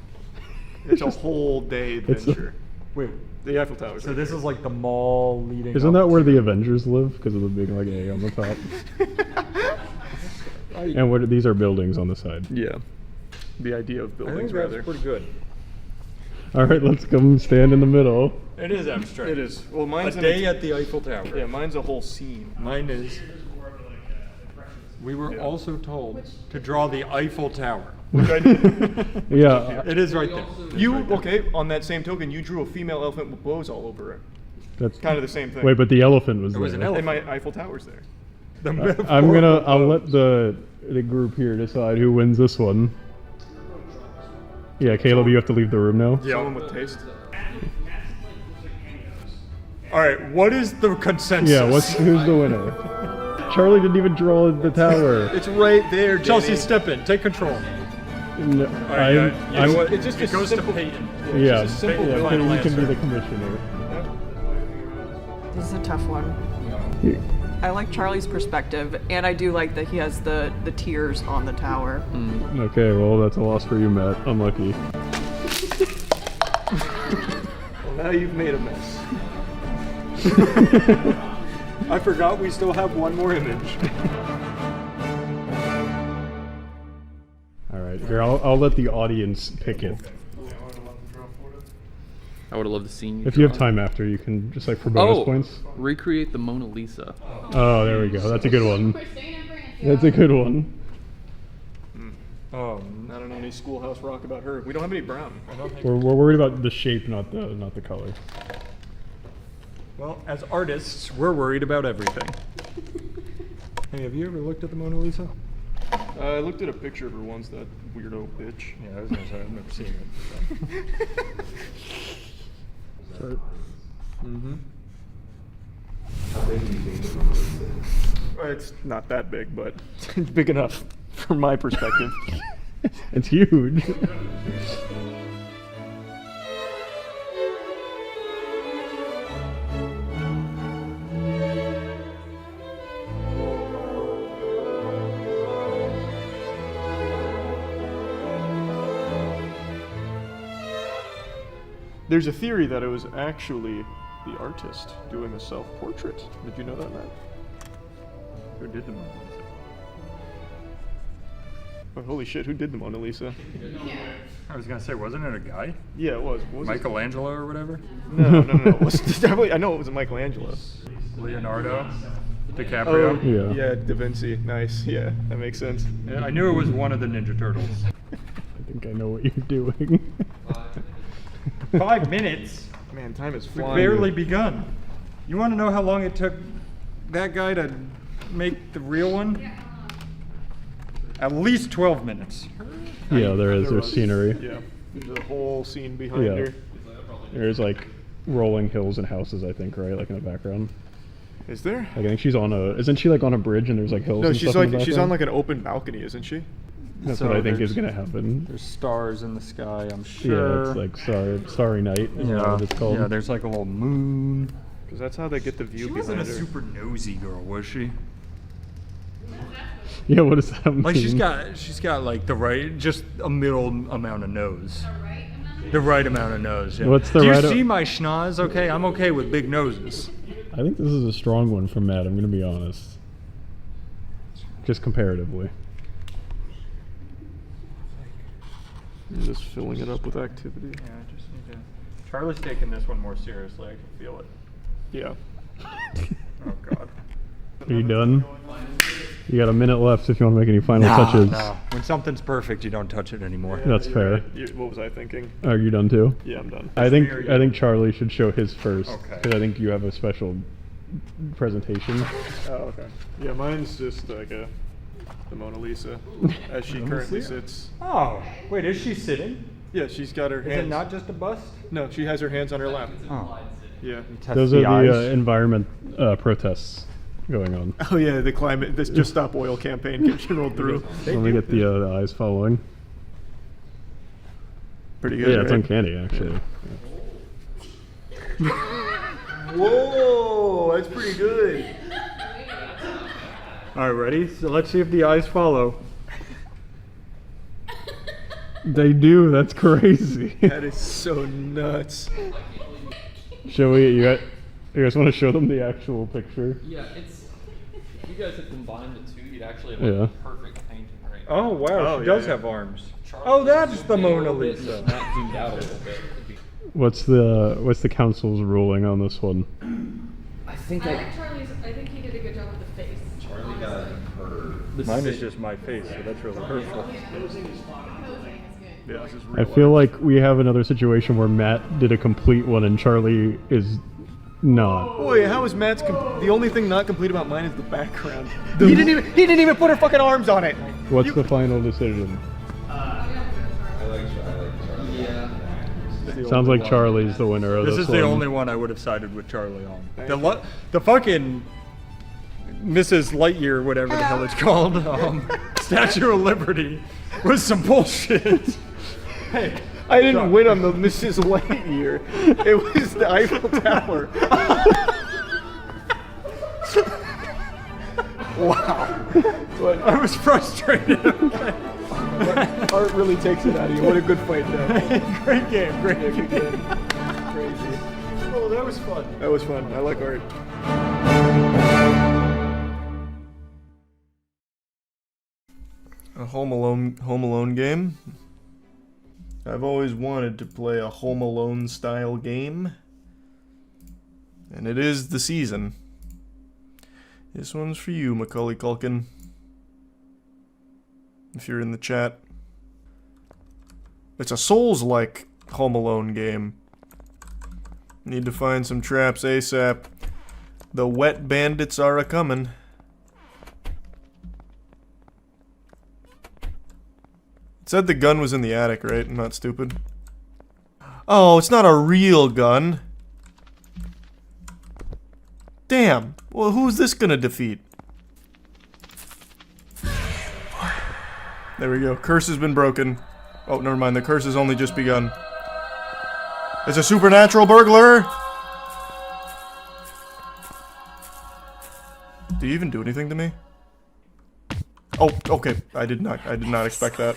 It's a whole day It's adventure. Wait. The Eiffel Tower. So this is like the mall leading. Isn't up that where to- the Avengers live because of the big like A on the top? And what these are buildings on the side. Yeah. The idea of I buildings, think that's rather. pretty good. All right, let's come stand in the middle. It is abstract. It is. Well, mine's a day at the Eiffel Tower. Yeah, mine's a whole scene. Mine is. We were also told to draw the Eiffel Tower. Which I did. Yeah. It is right there. You, okay, on that same token, you drew a female elephant with bows all over it. That's kind of the same thing. Wait, but the elephant was there. And my Eiffel Tower's there. I'll let the group here decide who wins this one. Yeah, Caleb, you have to leave the room now. Someone with taste. All right, what is the consensus? Yeah, who's the winner? Charlie didn't even draw the tower. It's right there, Danny. Chelsea, step in. Take control. No, Right, you know what? It just goes simple, to Peyton. Yeah, it's just a simple you final can be answer. the commissioner. This is a tough one. I like Charlie's perspective, and I do like that he has the tears on the tower. Okay, well, that's a loss for you, Matt. Unlucky. Well, now you've made a mess. I forgot we still have one more image. All right, here, I'll let the audience pick it. I would have loved to see you. If you have time after, you can just like for bonus points. Recreate the Mona Lisa. Oh, there we go. That's a good one. That's a good one. Oh, I don't know any Schoolhouse Rock about her. We don't have any brown. We're worried about the shape, not the color. Well, as artists, we're worried about everything. Hey, have you ever looked at the Mona Lisa? I looked at a picture of her once, that weirdo bitch. Yeah, I was gonna say, I've never seen it. Mm-hmm. It's not that big, but it's big enough from my perspective. It's huge. There's a theory that it was actually the artist doing a self-portrait. Did you know that, Matt? Who did the Mona Lisa? Oh, holy shit, who did the Mona Lisa? I was gonna say, wasn't it a guy? Yeah, it was. What was Michelangelo or whatever? No. It was definitely, I know it was Michelangelo. Leonardo DiCaprio? Oh, yeah, Da Vinci. Nice. Yeah, that makes sense. Yeah, I knew it was one of the Ninja Turtles. I think I know what you're doing. 5 minutes? Man, time is We've flying. barely begun. You want to know how long it took that guy to make the real one? At least 12 minutes. Yeah, there's scenery. Yeah, there's a whole scene behind Yeah. her. There's like rolling hills and houses, I think, right? Like in the background. Is there? Like, I think she's on isn't she like on a bridge and there's like hills No, and she's stuff in the like she's on background? like an open balcony, isn't she? That's So what I think is there's- gonna happen. There's stars in the sky, I'm sure. Yeah, it's like Starry Night. Is what it's called. Yeah, there's like a little moon. Because that's how they get the view She behind wasn't a her. super nosy girl, was she? Yeah, what does that mean? Like she's got like the right, just a middle amount of nose. The right amount of nose. Yeah. What's the Do you right see my schnoz? Okay, I'm okay with big noses. I think this is a strong one from Matt. I'm gonna be honest. Just comparatively. I'm just filling it up with activity. Yeah, I just need to. Charlie's taking this one more seriously. I can feel it. Yeah. Oh God. Are you done? You got a minute left if you want to make any final Nah, touches. no. When something's perfect, you don't touch it anymore. That's fair. What was I thinking? Are you done too? Yeah, I'm done. I think Charlie should show his first Okay. because I think you have a special presentation. Oh, okay. Yeah, mine's just like the Mona Lisa as she Let me currently see it. sits. Oh, wait, is she sitting? Yeah, she's got her Is hands. it not just a bust? No, she has her hands on her lap. Oh. Yeah. Those are the environment protests going on. Oh yeah, the climate, this Just Stop Oil campaign getting rolled through. Let me get the eyes following. Pretty good. Yeah, it's right? uncanny actually. Whoa, that's pretty good. All right, ready? So let's see if the eyes follow. They do. That's crazy. That is so nuts. Shall we? You guys want to show them the actual picture? Yeah, it's. If you guys had combined the two, you'd actually have Yeah. like a perfect painting right Oh wow, Oh, she does yeah. have arms. Charlie Oh, that's zoomed the in a Mona little bit and Lisa. Matt zoomed out a little bit. What's the council's ruling on this one? I think I like Charlie's. I think he did a good job with the face. Charlie got hurt. Mine is just my face, so that's really hurtful. Yeah, this is I feel like we have another situation where Matt did a complete one and Charlie is not. Boy, how is Matt's the only thing not complete about mine is the background. He didn't even put her fucking arms on it. What's the final decision? I like Charlie. Yeah. Sounds like Charlie's the winner of this This is one. the only one I would have sided with Charlie on. The fucking Mrs. Lightyear, whatever the hell it's called, Statue of Liberty, was some bullshit. Hey, I didn't win on the Mrs. Lightyear. It was the Eiffel Tower. Wow. But I was frustrated. Art really takes it out of you. What a good fight, though. Great game. Great game. Crazy. Oh, that was fun. That was fun. I like Art. A Home Alone game. I've always wanted to play a Home Alone style game. And it is the season. This one's for you, Macaulay Culkin. If you're in the chat. It's a Souls-like Home Alone game. Need to find some traps ASAP. The wet bandits are a-comin'. It said the gun was in the attic, right? I'm not stupid. Oh, it's not a real gun. Damn. Well, who's this gonna defeat? There we go. Curse has been broken. Oh, never mind. The curse has only just begun. It's a supernatural burglar! Did you even do anything to me? Oh, okay. I did not expect that.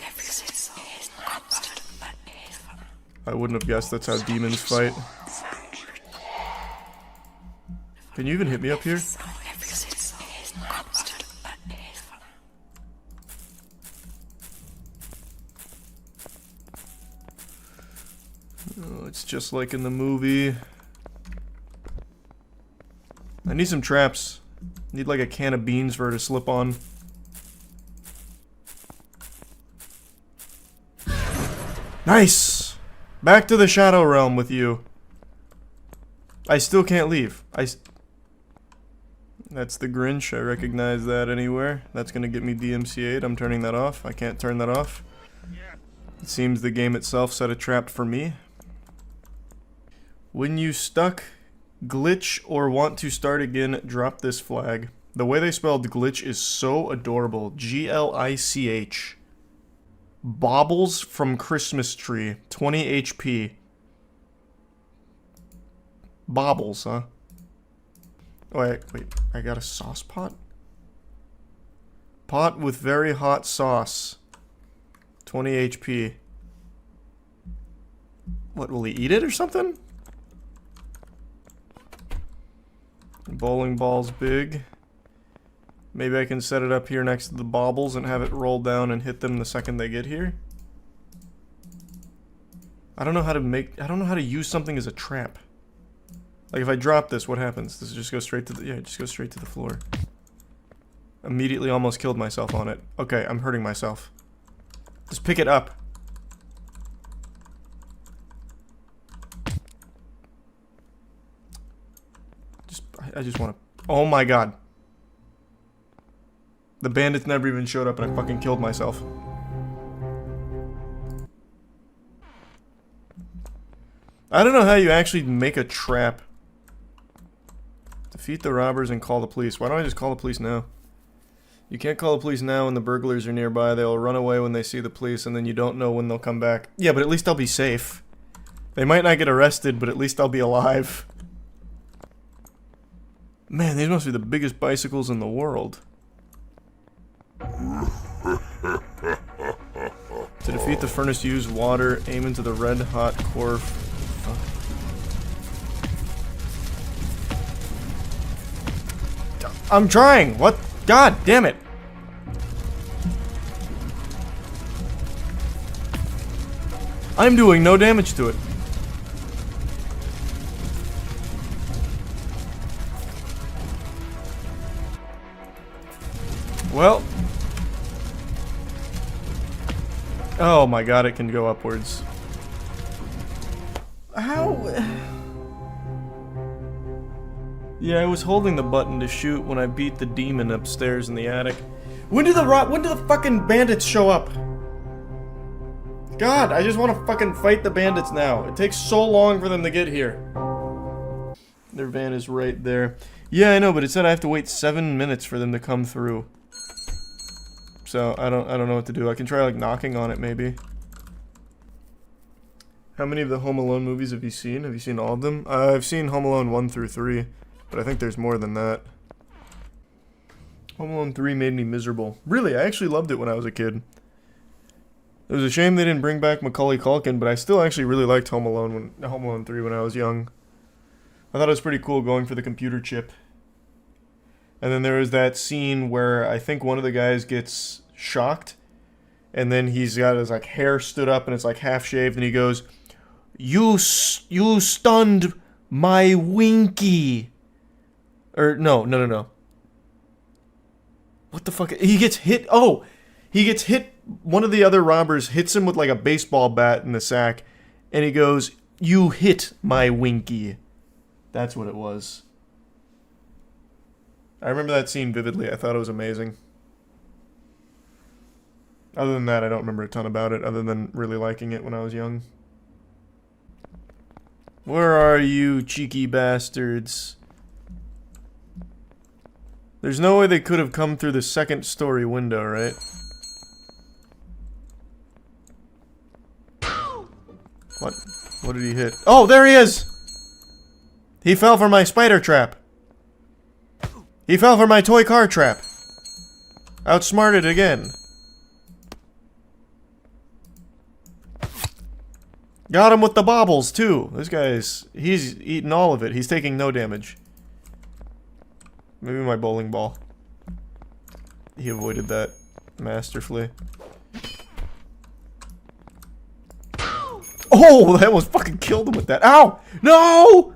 I wouldn't have guessed that's how demons fight. Can you even hit me up here? Oh, it's just like in the movie. I need some traps. Need like a can of beans for her to slip on. Nice! Back to the Shadow Realm with you. I still can't leave. That's the Grinch. I recognize that anywhere. That's gonna get me DMCA'd. I'm turning that off. I can't turn that off. It seems the game itself set a trap for me. When you stuck, glitch, or want to start again, drop this flag. The way they spelled glitch is so adorable. G-L-I-C-H. Baubles from Christmas Tree. 20 HP. Baubles, huh? Wait. I got a sauce pot? Pot with very hot sauce. 20 HP. What, will he eat it or something? Bowling ball's big. Maybe I can set it up here next to the baubles and have it roll down and hit them the second they get here. I don't know how to use something as a trap. Like if I drop this, what happens? Does it just go straight to the, yeah, it just goes straight to the floor. Immediately almost killed myself on it. Okay, I'm hurting myself. Just pick it up. I just want to... Oh my god. The bandits never even showed up and I fucking killed myself. I don't know how you actually make a trap. Defeat the robbers and call the police. Why don't I just call the police now? You can't call the police now when the burglars are nearby. They'll run away when they see the police and then you don't know when they'll come back. Yeah, but at least I'll be safe. They might not get arrested, but at least I'll be alive. Man, these must be the biggest bicycles in the world. To defeat the furnace, use water, aim into the red hot core. I'm trying! What? God damn it! I'm doing no damage to it. Well. Oh my god, it can go upwards. How? Yeah, I was holding the button to shoot when I beat the demon upstairs in the attic. When do the fucking bandits show up? God, I just want to fucking fight the bandits now. It takes so long for them to get here. Their van is right there. Yeah, I know, but it said I have to wait 7 minutes for them to come through. So I don't know what to do. I can try like knocking on it maybe. How many of the Home Alone movies have you seen? Have you seen all of them? I've seen Home Alone 1 through 3, but I think there's more than that. Home Alone 3 made me miserable. Really, I actually loved it when I was a kid. It was a shame they didn't bring back Macaulay Culkin, but I still actually really liked Home Alone 3 when I was young. I thought it was pretty cool going for the computer chip. And then there was that scene where I think one of the guys gets shocked, and then he's got his like hair stood up and it's like half shaved, and he goes, "You stunned my Winky." Or no. What the fuck? He gets hit. Oh, he gets hit. One of the other robbers hits him with like a baseball bat in the sack, and he goes, "You hit my Winky." That's what it was. I remember that scene vividly. I thought it was amazing. Other than that, I don't remember a ton about it, other than really liking it when I was young. Where are you, cheeky bastards? There's no way they could have come through the second story window, right? What? What did he hit? Oh, there he is! He fell for my spider trap. He fell for my toy car trap. Outsmarted again. Got him with the baubles, too. This guy's... he's eating all of it. He's taking no damage. Maybe my bowling ball. He avoided that masterfully. Oh, that almost fucking killed him with that. Ow! No!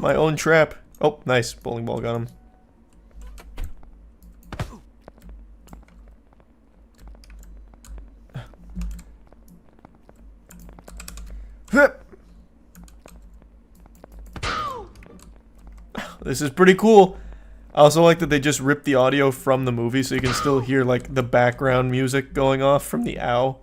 My own trap. Oh, nice. Bowling ball got him. This is pretty cool. I also like that they just ripped the audio from the movie so you can still hear like the background music going off from the ow.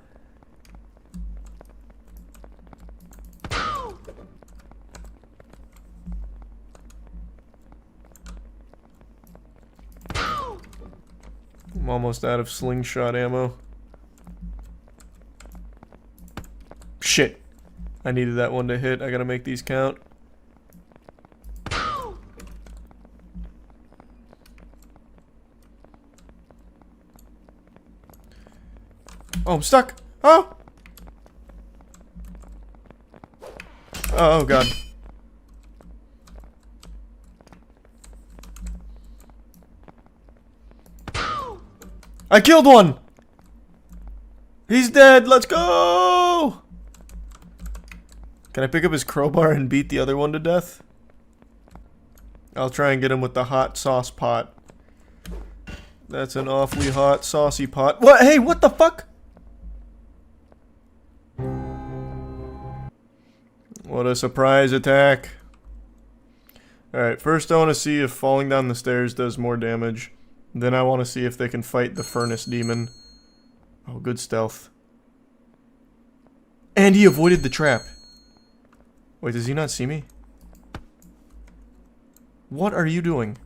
I'm almost out of slingshot ammo. Shit. I needed that one to hit. I gotta make these count. Oh, I'm stuck. Oh! Oh, God. I killed one! He's dead! Let's go! Can I pick up his crowbar and beat the other one to death? I'll try and get him with the hot sauce pot. That's an awfully hot, saucy pot. What? Hey, what the fuck? What a surprise attack. Alright, first I want to see if falling down the stairs does more damage. Then I want to see if they can fight the furnace demon. Oh, good stealth. And he avoided the trap. Wait, does he not see me? What are you doing?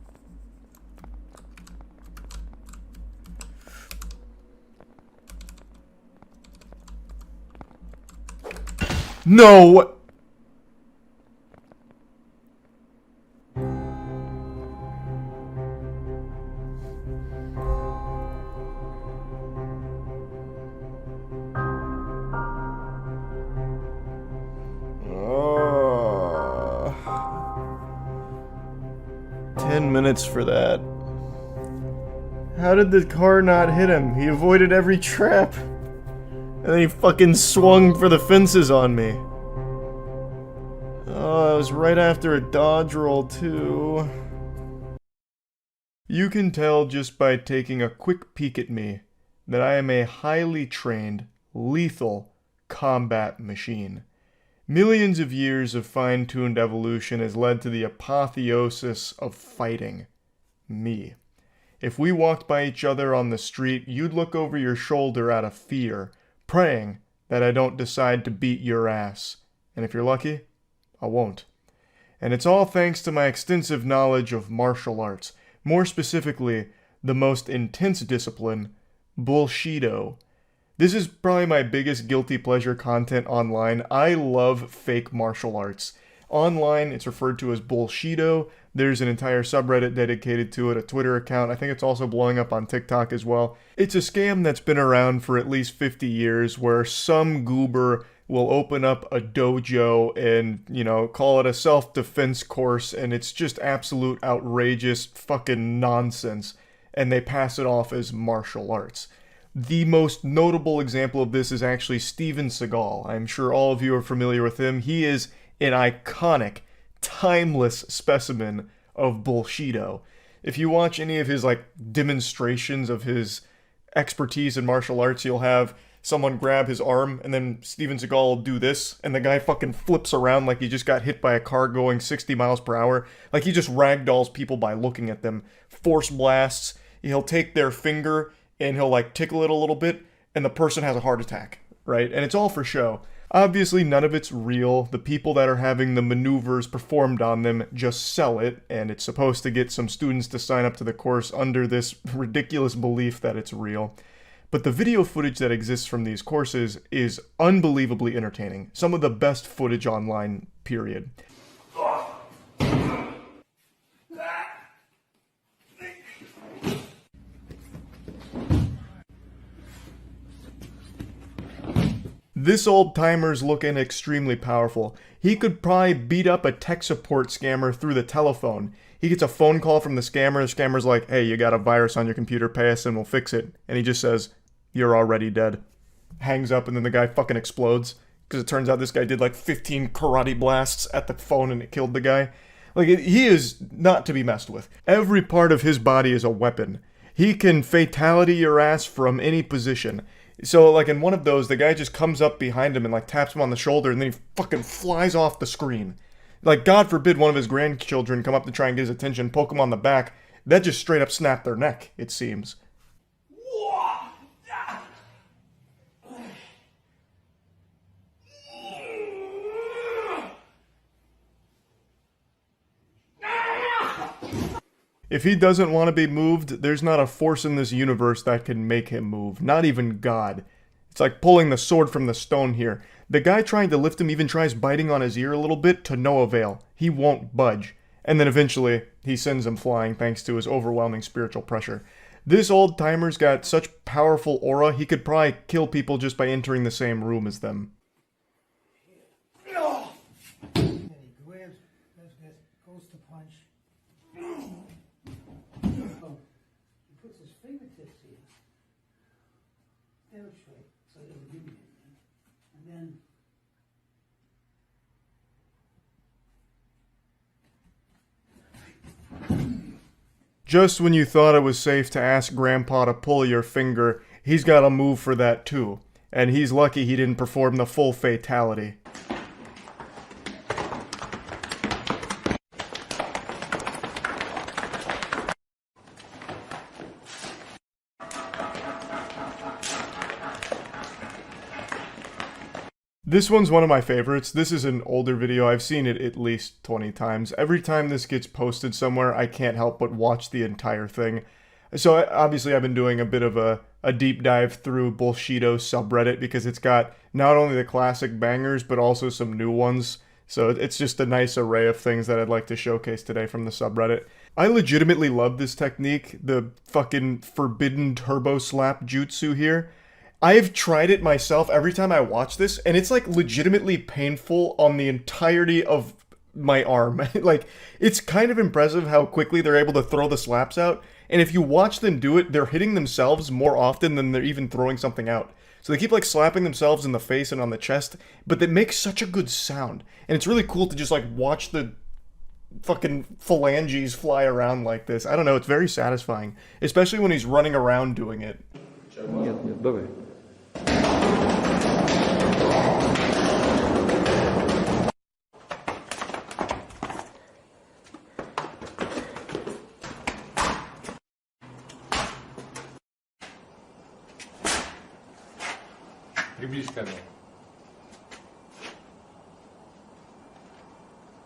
No! Oh. 10 minutes for that. How did the car not hit him? He avoided every trap. And then he fucking swung for the fences on me. Oh, it was right after a dodge roll, too. You can tell just by taking a quick peek at me that I am a highly trained, lethal combat machine. Millions of years of fine-tuned evolution has led to the apotheosis of fighting. Me. If we walked by each other on the street, you'd look over your shoulder out of fear, praying that I don't decide to beat your ass. And if you're lucky, I won't. And it's all thanks to my extensive knowledge of martial arts, more specifically, the most intense discipline, Bullshido. This is probably my biggest guilty pleasure content online. I love fake martial arts. Online, it's referred to as Bullshido. There's an entire subreddit dedicated to it, a Twitter account. I think it's also blowing up on TikTok as well. It's a scam that's been around for at least 50 years where some goober will open up a dojo and, call it a self-defense course, and it's just absolute outrageous fucking nonsense, and they pass it off as martial arts. The most notable example of this is actually Steven Seagal. I'm sure all of you are familiar with him. He is an iconic, timeless specimen of Bullshido. If you watch any of his demonstrations of his expertise in martial arts, you'll have someone grab his arm and then Steven Seagal will do this and the guy fucking flips around like he just got hit by a car going 60 miles per hour. Like he just ragdolls people by looking at them. Force blasts. He'll take their finger and he'll tickle it a little bit, and the person has a heart attack, right? And it's all for show. Obviously, none of it's real. The people that are having the maneuvers performed on them just sell it, and it's supposed to get some students to sign up to the course under this ridiculous belief that it's real. But the video footage that exists from these courses is unbelievably entertaining. Some of the best footage online, period. This old-timer's looking extremely powerful. He could probably beat up a tech support scammer through the telephone. He gets a phone call from the scammer's like, hey, you got a virus on your computer, pay us and we'll fix it. And he just says, you're already dead. Hangs up and then the guy fucking explodes. Because it turns out this guy did 15 karate blasts at the phone and it killed the guy. He is not to be messed with. Every part of his body is a weapon. He can fatality your ass from any position. So, in one of those, the guy just comes up behind him and, taps him on the shoulder, and then he fucking flies off the screen. God forbid one of his grandchildren come up to try and get his attention, poke him on the back. That just straight up snapped their neck, it seems. If he doesn't want to be moved, there's not a force in this universe that can make him move. Not even God. It's like pulling the sword from the stone here. The guy trying to lift him even tries biting on his ear a little bit to no avail. He won't budge. And then eventually, he sends him flying thanks to his overwhelming spiritual pressure. This old-timer's got such powerful aura, he could probably kill people just by entering the same room as them. Just when you thought it was safe to ask Grandpa to pull your finger, he's got a move for that too. And he's lucky he didn't perform the full fatality. This one's one of my favorites. This is an older video. I've seen it at least 20 times. Every time this gets posted somewhere, I can't help but watch the entire thing. So obviously I've been doing a bit of a deep dive through Bullshido subreddit because it's got not only the classic bangers, but also some new ones. So it's just a nice array of things that I'd like to showcase today from the subreddit. I legitimately love this technique, the fucking forbidden turbo slap jutsu here. I've tried it myself every time I watch this, and it's legitimately painful on the entirety of my arm. It's kind of impressive how quickly they're able to throw the slaps out, and if you watch them do it, they're hitting themselves more often than they're even throwing something out. So they keep slapping themselves in the face and on the chest, but they make such a good sound. And it's really cool to just watch the fucking phalanges fly around like this. I don't know, it's very satisfying. Especially when he's running around doing it.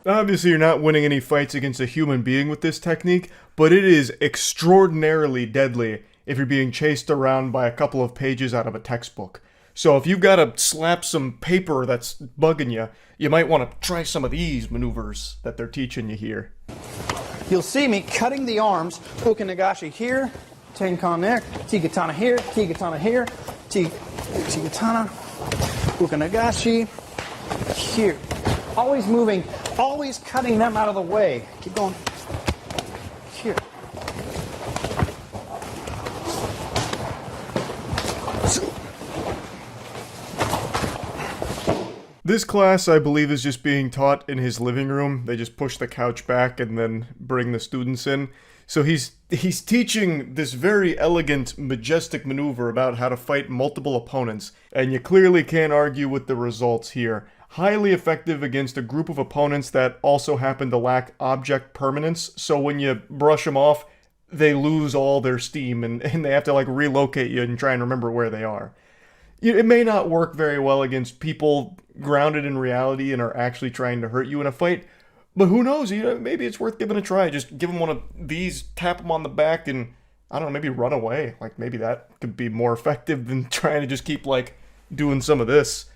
Obviously, you're not winning any fights against a human being with this technique, but it is extraordinarily deadly if you're being chased around by a couple of pages out of a textbook. So if you've got to slap some paper that's bugging you, you might want to try some of these maneuvers that they're teaching you here. You'll see me cutting the arms, Ukanagashi here, Tenkan there, Tigatana here, Tigatana here, Tigatana, Ukanagashi here. Always moving, always cutting them out of the way. Keep going. Here. This class, I believe, is just being taught in his living room. They just push the couch back and then bring the students in. So he's teaching this very elegant, majestic maneuver about how to fight multiple opponents, and you clearly can't argue with the results here. Highly effective against a group of opponents that also happen to lack object permanence, so when you brush them off, they lose all their steam, and they have to like relocate you and try and remember where they are. It may not work very well against people grounded in reality and are actually trying to hurt you in a fight, but who knows, maybe it's worth giving a try. Just give them one of these, tap them on the back, and, I don't know, maybe run away. Like, maybe that could be more effective than trying to just keep, like, doing some of this.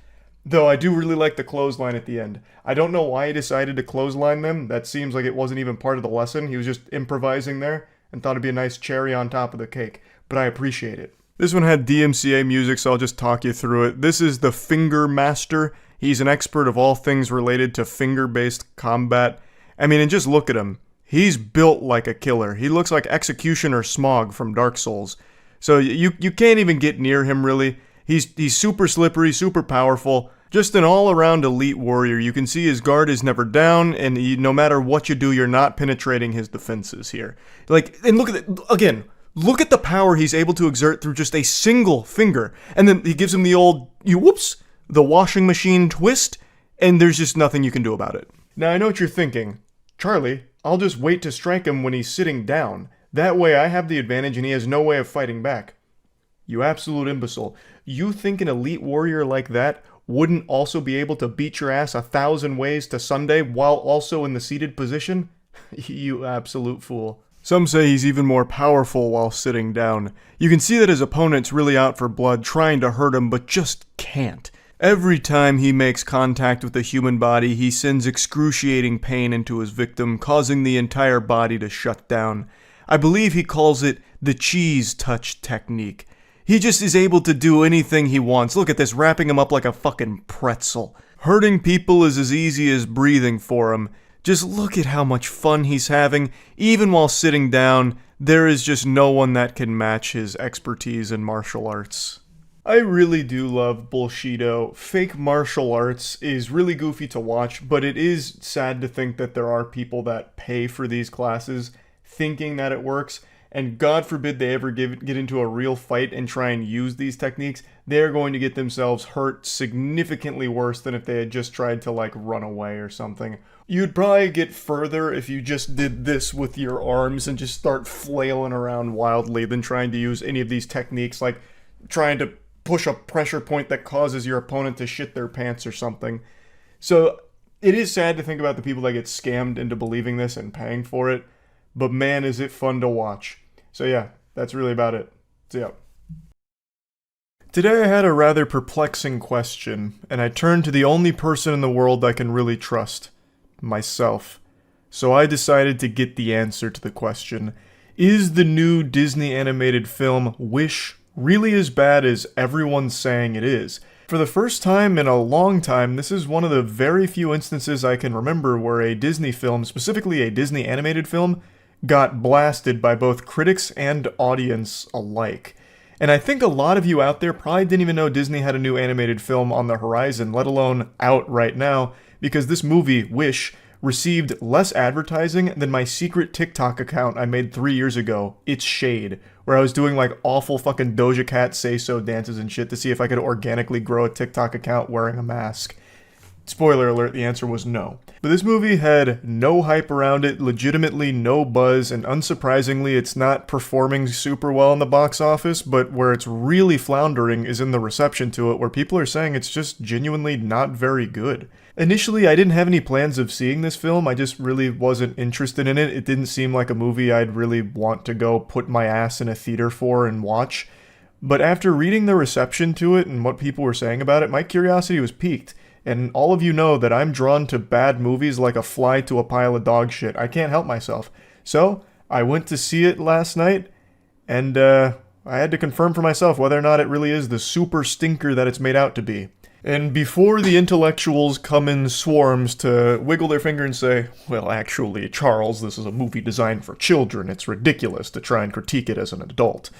Though I do really like the clothesline at the end. I don't know why he decided to clothesline them. That seems like it wasn't even part of the lesson. He was just improvising there and thought it'd be a nice cherry on top of the cake. But I appreciate it. This one had DMCA music, so I'll just talk you through it. This is the Finger Master. He's an expert of all things related to finger-based combat. I mean, and just look at him. He's built like a killer. He looks like Executioner Smog from Dark Souls. So you can't even get near him, really. He's super slippery, super powerful. Just an all-around elite warrior. You can see his guard is never down, and no matter what you do, you're not penetrating his defenses here. Like, and look at it, again, look at the power he's able to exert through just a single finger. And then he gives him the old, the washing machine twist, and there's just nothing you can do about it. Now, I know what you're thinking. Charlie, I'll just wait to strike him when he's sitting down. That way I have the advantage and he has no way of fighting back. You absolute imbecile. You think an elite warrior like that wouldn't also be able to beat your ass 1,000 ways to Sunday while also in the seated position? You absolute fool. Some say he's even more powerful while sitting down. You can see that his opponent's really out for blood, trying to hurt him, but just can't. Every time he makes contact with a human body, he sends excruciating pain into his victim, causing the entire body to shut down. I believe he calls it the cheese touch technique. He just is able to do anything he wants. Look at this, wrapping him up like a fucking pretzel. Hurting people is as easy as breathing for him. Just look at how much fun he's having. Even while sitting down, there is just no one that can match his expertise in martial arts. I really do love Bullshido. Fake martial arts is really goofy to watch, but it is sad to think that there are people that pay for these classes thinking that it works. And God forbid they ever get into a real fight and try and use these techniques, they're going to get themselves hurt significantly worse than if they had just tried to, like, run away or something. You'd probably get further if you just did this with your arms and just start flailing around wildly than trying to use any of these techniques, like trying to push a pressure point that causes your opponent to shit their pants or something. So it is sad to think about the people that get scammed into believing this and paying for it. But man, is it fun to watch. So yeah, that's really about it. See ya. Today I had a rather perplexing question, and I turned to the only person in the world I can really trust. Myself. So I decided to get the answer to the question. Is the new Disney animated film Wish really as bad as everyone's saying it is? For the first time in a long time, this is one of the very few instances I can remember where a Disney film, specifically a Disney animated film, got blasted by both critics and audience alike. And I think a lot of you out there probably didn't even know Disney had a new animated film on the horizon, let alone out right now, because this movie, Wish, received less advertising than my secret TikTok account I made 3 years ago, It's Shade, where I was doing like awful fucking Doja Cat say-so dances and shit to see if I could organically grow a TikTok account wearing a mask. Spoiler alert, the answer was no. But this movie had no hype around it, legitimately no buzz, and unsurprisingly, it's not performing super well in the box office, but where it's really floundering is in the reception to it, where people are saying it's just genuinely not very good. Initially, I didn't have any plans of seeing this film, I just really wasn't interested in it. It didn't seem like a movie I'd really want to go put my ass in a theater for and watch. But after reading the reception to it and what people were saying about it, my curiosity was piqued. And all of you know that I'm drawn to bad movies like a fly to a pile of dog shit. I can't help myself. So, I went to see it last night, and I had to confirm for myself whether or not it really is the super stinker that it's made out to be. And before the intellectuals come in swarms to wiggle their finger and say, well, actually, Charles, this is a movie designed for children. It's ridiculous to try and critique it as an adult.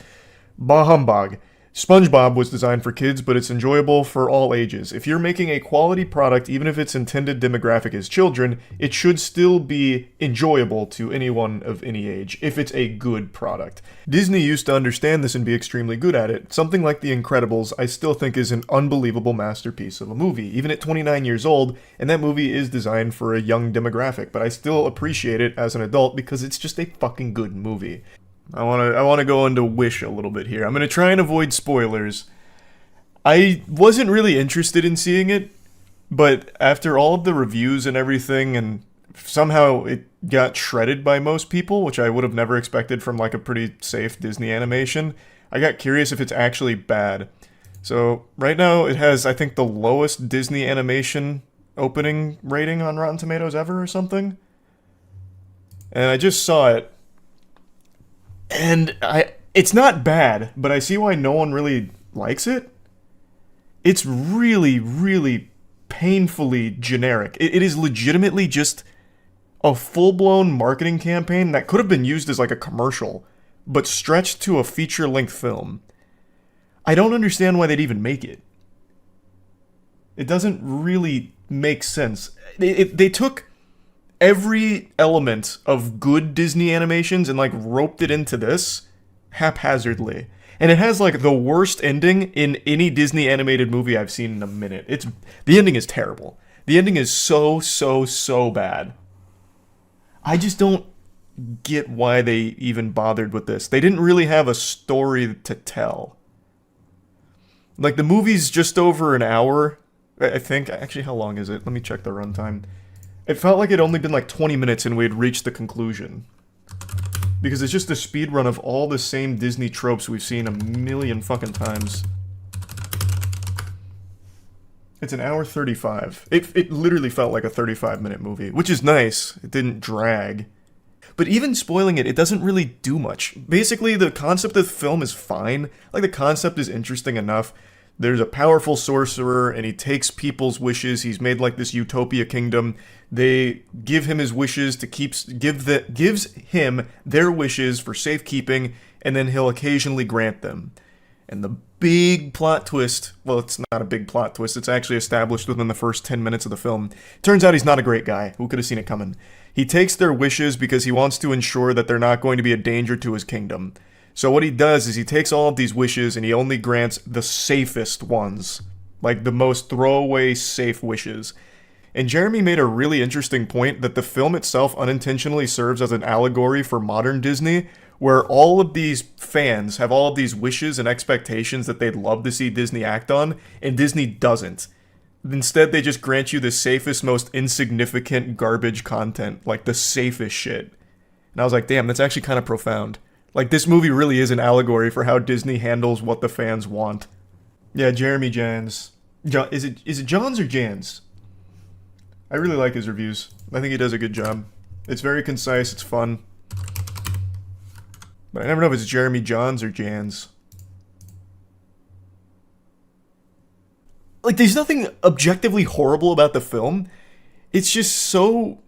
Bah humbug. SpongeBob was designed for kids, but it's enjoyable for all ages. If you're making a quality product, even if its intended demographic is children, it should still be enjoyable to anyone of any age, if it's a good product. Disney used to understand this and be extremely good at it. Something like The Incredibles, I still think is an unbelievable masterpiece of a movie, even at 29 years old, and that movie is designed for a young demographic, but I still appreciate it as an adult because it's just a fucking good movie. I want to go into Wish a little bit here. I'm going to try and avoid spoilers. I wasn't really interested in seeing it, but after all of the reviews and everything, and somehow it got shredded by most people, which I would have never expected from like a pretty safe Disney animation, I got curious if it's actually bad. So right now it has, I think, the lowest Disney animation opening rating on Rotten Tomatoes ever or something. And I just saw it. And it's not bad, but I see why no one really likes it. It's really, really painfully generic. It is legitimately just a full-blown marketing campaign that could have been used as like a commercial, but stretched to a feature-length film. I don't understand why they'd even make it. It doesn't really make sense. They took every element of good Disney animations and like roped it into this haphazardly. And it has like the worst ending in any Disney animated movie I've seen in a minute. The ending is terrible. The ending is so bad. I just don't get why they even bothered with this. They didn't really have a story to tell. Like the movie's just over an hour, I think. Actually, how long is it? Let me check the runtime. It felt like it'd only been like 20 minutes and we had reached the conclusion. Because it's just a speed run of all the same Disney tropes we've seen a million fucking times. It's an hour 35. It literally felt like a 35-minute movie, which is nice. It didn't drag. But even spoiling it, it doesn't really do much. Basically, the concept of the film is fine. Like, the concept is interesting enough. There's a powerful sorcerer, and he takes people's wishes. He's made like this utopia kingdom. They give him his wishes to gives him their wishes for safekeeping, and then he'll occasionally grant them. And the big plot twist, well, it's not a big plot twist, it's actually established within the first 10 minutes of the film. Turns out he's not a great guy. Who could have seen it coming? He takes their wishes because he wants to ensure that they're not going to be a danger to his kingdom. So what he does is he takes all of these wishes and he only grants the safest ones. Like the most throwaway safe wishes. And Jeremy made a really interesting point that the film itself unintentionally serves as an allegory for modern Disney, where all of these fans have all of these wishes and expectations that they'd love to see Disney act on, and Disney doesn't. Instead, they just grant you the safest, most insignificant garbage content, like the safest shit. And I was like, damn, that's actually kind of profound. Like, this movie really is an allegory for how Disney handles what the fans want. Yeah, Jeremy Jans. Is it Johns or Jans? I really like his reviews. I think he does a good job. It's very concise, it's fun. But I never know if it's Jeremy Johns or Jans. Like, there's nothing objectively horrible about the film. It's just so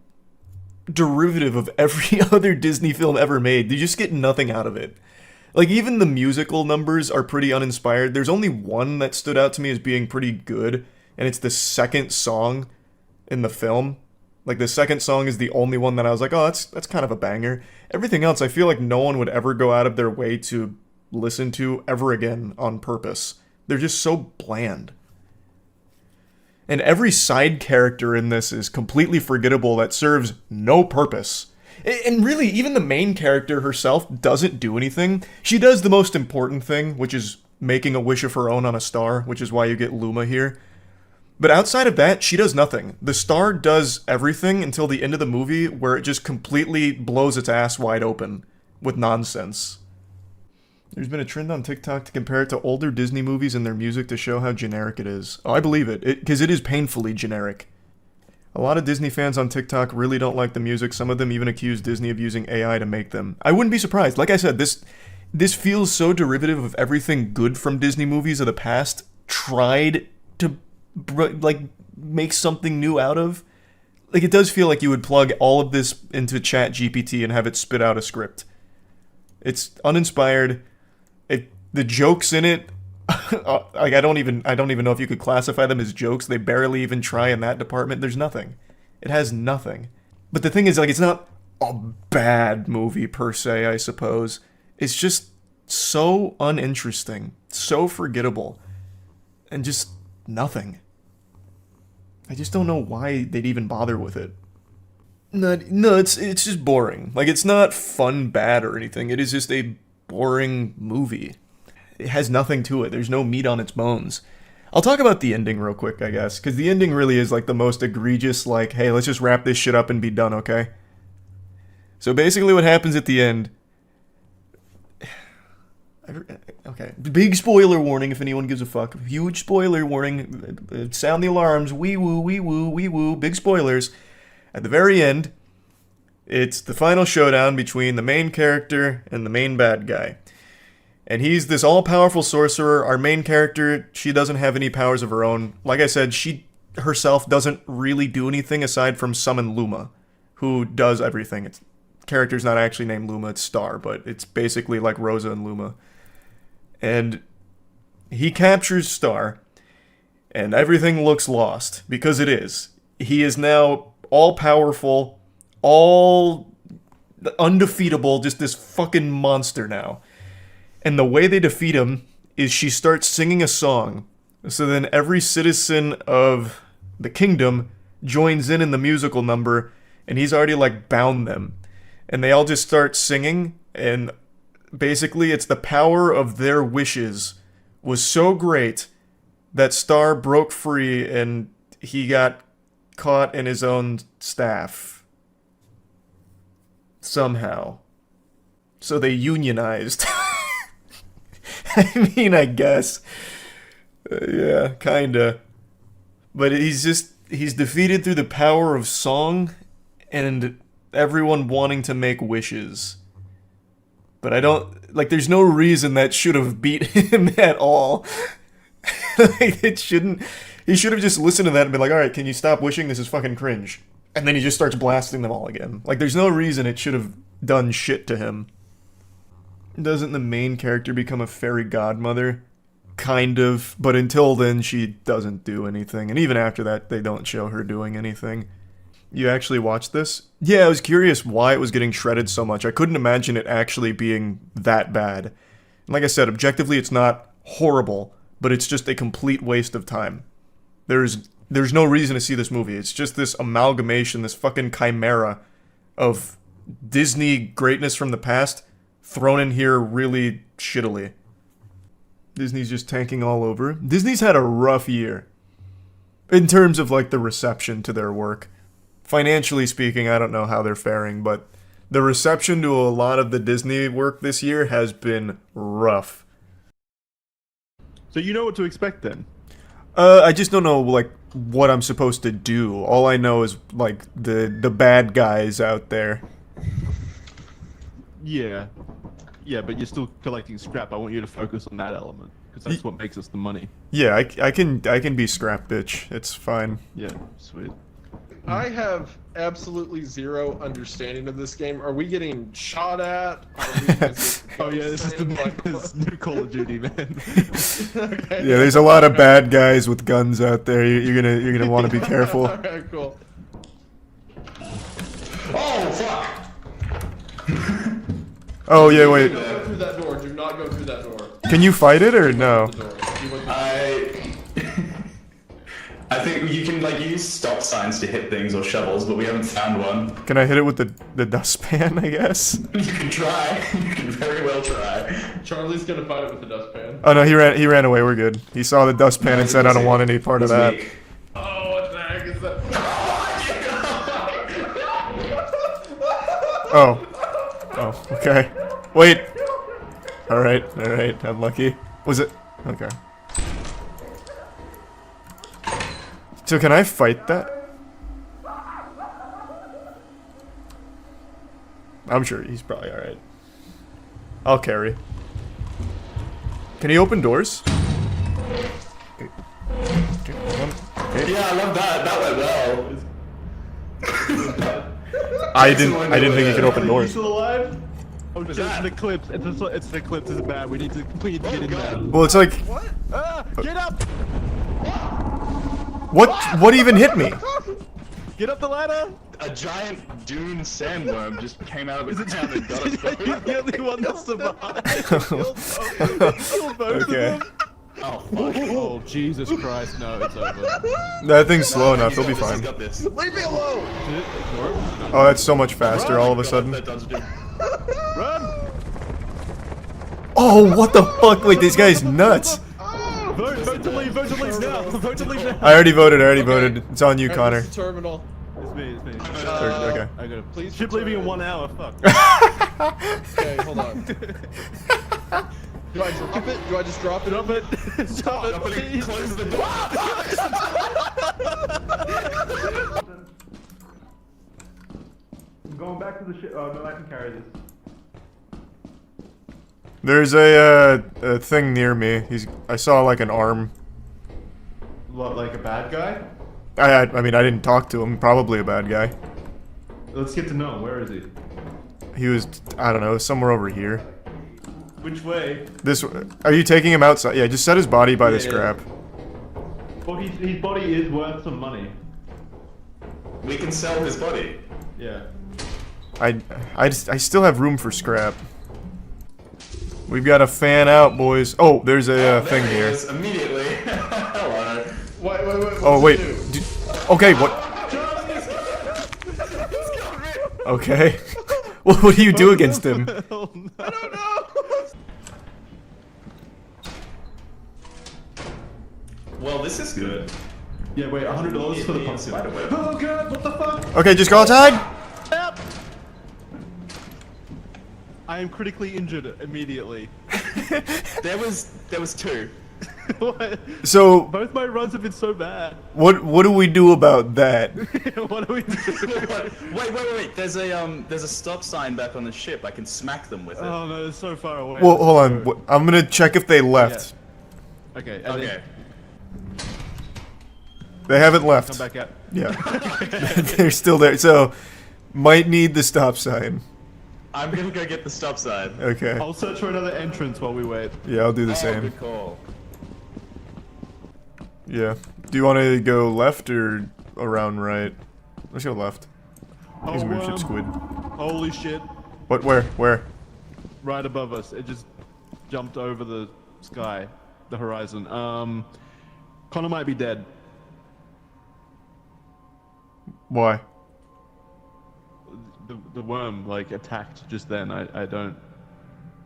derivative of every other Disney film ever made. You just get nothing out of it. Like, even the musical numbers are pretty uninspired. There's only one that stood out to me as being pretty good, and it's the second song in the film. Like, the second song is the only one that I was like, oh, that's kind of a banger. Everything else, I feel like no one would ever go out of their way to listen to ever again on purpose. They're just so bland. And every side character in this is completely forgettable that serves no purpose. And really, even the main character herself doesn't do anything. She does the most important thing, which is making a wish of her own on a star, which is why you get Luma here. But outside of that, she does nothing. The star does everything until the end of the movie, where it just completely blows its ass wide open with nonsense. There's been a trend on TikTok to compare it to older Disney movies and their music to show how generic it is. Oh, I believe it, because it is painfully generic. A lot of Disney fans on TikTok really don't like the music. Some of them even accuse Disney of using AI to make them. I wouldn't be surprised. Like I said, this feels so derivative of everything good from Disney movies of the past tried to, like, make something new out of. Like, it does feel like you would plug all of this into ChatGPT and have it spit out a script. It's uninspired. The jokes in it, like, I don't even know if you could classify them as jokes. They barely even try in that department. There's nothing. It has nothing. But the thing is, like, it's not a bad movie per se, I suppose. It's just so uninteresting, so forgettable, and just nothing. I just don't know why they'd even bother with it. No, it's just boring. Like, it's not fun bad or anything. It is just a boring movie. It has nothing to it. There's no meat on its bones. I'll talk about the ending real quick, I guess, because the ending really is like the most egregious, like, hey, let's just wrap this shit up and be done, okay? So basically what happens at the end... Okay, big spoiler warning if anyone gives a fuck. Huge spoiler warning. Sound the alarms. Wee woo, wee woo, wee woo. Big spoilers. At the very end, it's the final showdown between the main character and the main bad guy. And he's this all-powerful sorcerer. Our main character, she doesn't have any powers of her own. Like I said, she herself doesn't really do anything aside from summon Luma, who does everything. It's character's not actually named Luma, it's Star, but it's basically like Rosa and Luma. And he captures Star, and everything looks lost, because it is. He is now all-powerful, all undefeatable, just this fucking monster now. And the way they defeat him is she starts singing a song. So then every citizen of the kingdom joins in the musical number, and he's already, like, bound them. And they all just start singing, and basically it's the power of their wishes was so great that Star broke free and he got caught in his own staff. Somehow. So they unionized. I mean, I guess. Yeah, kinda. But he's defeated through the power of song and everyone wanting to make wishes. But I don't, like, there's no reason that should have beat him at all. Like, it shouldn't, he should have just listened to that and been like, alright, can you stop wishing? This is fucking cringe. And then he just starts blasting them all again. Like, there's no reason it should have done shit to him. Doesn't the main character become a fairy godmother? Kind of, but until then she doesn't do anything. And even after that, they don't show her doing anything. You actually watched this? Yeah, I was curious why it was getting shredded so much. I couldn't imagine it actually being that bad. And like I said, objectively it's not horrible, but it's just a complete waste of time. There's no reason to see this movie. It's just this amalgamation, this fucking chimera of Disney greatness from the past thrown in here really shittily. Disney's just tanking all over. Disney's had a rough year. In terms of, like, the reception to their work. Financially speaking, I don't know how they're faring, but the reception to a lot of the Disney work this year has been rough. So you know what to expect then? I just don't know, like, what I'm supposed to do. All I know is, like, the bad guys out there. Yeah. Yeah, but you're still collecting scrap. I want you to focus on that element, because that's what makes us the money. Yeah, I can be scrap bitch. It's fine. Yeah, sweet. I have absolutely zero understanding of this game. Are we getting shot at? Oh yeah, this is new Call of Duty, man. Okay. Yeah, there's a lot of bad guys with guns out there. You're gonna want to be careful. Alright, cool. Oh yeah, wait. Don't go through that door. Do not go through that door. Can you fight it or no? I think you can like use stop signs to hit things or shovels, but we haven't found one. Can I hit it with the dustpan? I guess. You can try. You can very well try. Charlie's gonna fight it with the dustpan. Oh no, he ran away. We're good. He saw the dustpan and said, "I don't want any part of that." Oh, what the heck is that? Oh. Oh. Okay. Wait. All right. All right. Unlucky. Was it? Okay. So can I fight that? I'm sure he's probably alright. I'll carry. Can he open doors? Okay. Yeah, I love that. That went well. I didn't think he could open doors. Still alive? Oh, it's an eclipse. It's an eclipse. It's bad. We need to get in there. Well, it's like. What? Get up! What even hit me? Get up the ladder! A giant dune sandworm just came out of the ground and got us both. You're the only one that survived. Killed both Okay. of them. Oh, fuck. Oh, Jesus Christ. No, it's over. That thing's slow enough. He'll be fine. Leave me alone! Oh, that's so much faster all of a sudden. Run! Oh, what the fuck? Wait, this guy's nuts. Vote to leave now! Vote to leave now! I already voted. It's on you, Connor. Terminal. It's me. Okay. I gotta please. Ship leaving in 1 hour. Fuck. Okay, hold on. Do I drop it? Do I just drop it? Drop it. Drop it. Please. Close the door. I'm going back to the ship. Oh no, I can carry this. There's a thing near me. I saw like an arm. What, like a bad guy? I mean, I didn't talk to him. Probably a bad guy. Let's get to know him. Where is he? He was, I don't know, somewhere over here. Which way? This. Are you taking him outside? Yeah, just set his body by the scrap. Well, his body is worth some money. We can sell his body. Yeah. I still have room for scrap. We've got a fan out, boys. Oh, there's a thing here. Immediately. Hello. Wait. Oh wait. Okay, what? Okay. What do you do against him? I don't know. Well, this is good. Yeah, wait, $100 for the pumpkin. Oh god, what the fuck? Okay, just go outside. Help! I am critically injured immediately. There was two. What? So both my runs have been so bad. What do we do about that? What do we do? Wait. There's a stop sign back on the ship. I can smack them with it. Oh no, it's so far away. Well, hold on. I'm gonna check if they left. Yeah. Okay. Okay. They haven't left. Come back out. Yeah. They're still there. So, might need the stop sign. I'm gonna go get the stop sign. Okay. I'll search for another entrance while we wait. Yeah, I'll do the same. Good call. Yeah. Do you want to go left or around right? Let's go left. He's a weird ship squid. Holy shit. What? Where? Right above us. It just jumped over the sky, the horizon. Connor might be dead. Why? The worm like attacked just then. I don't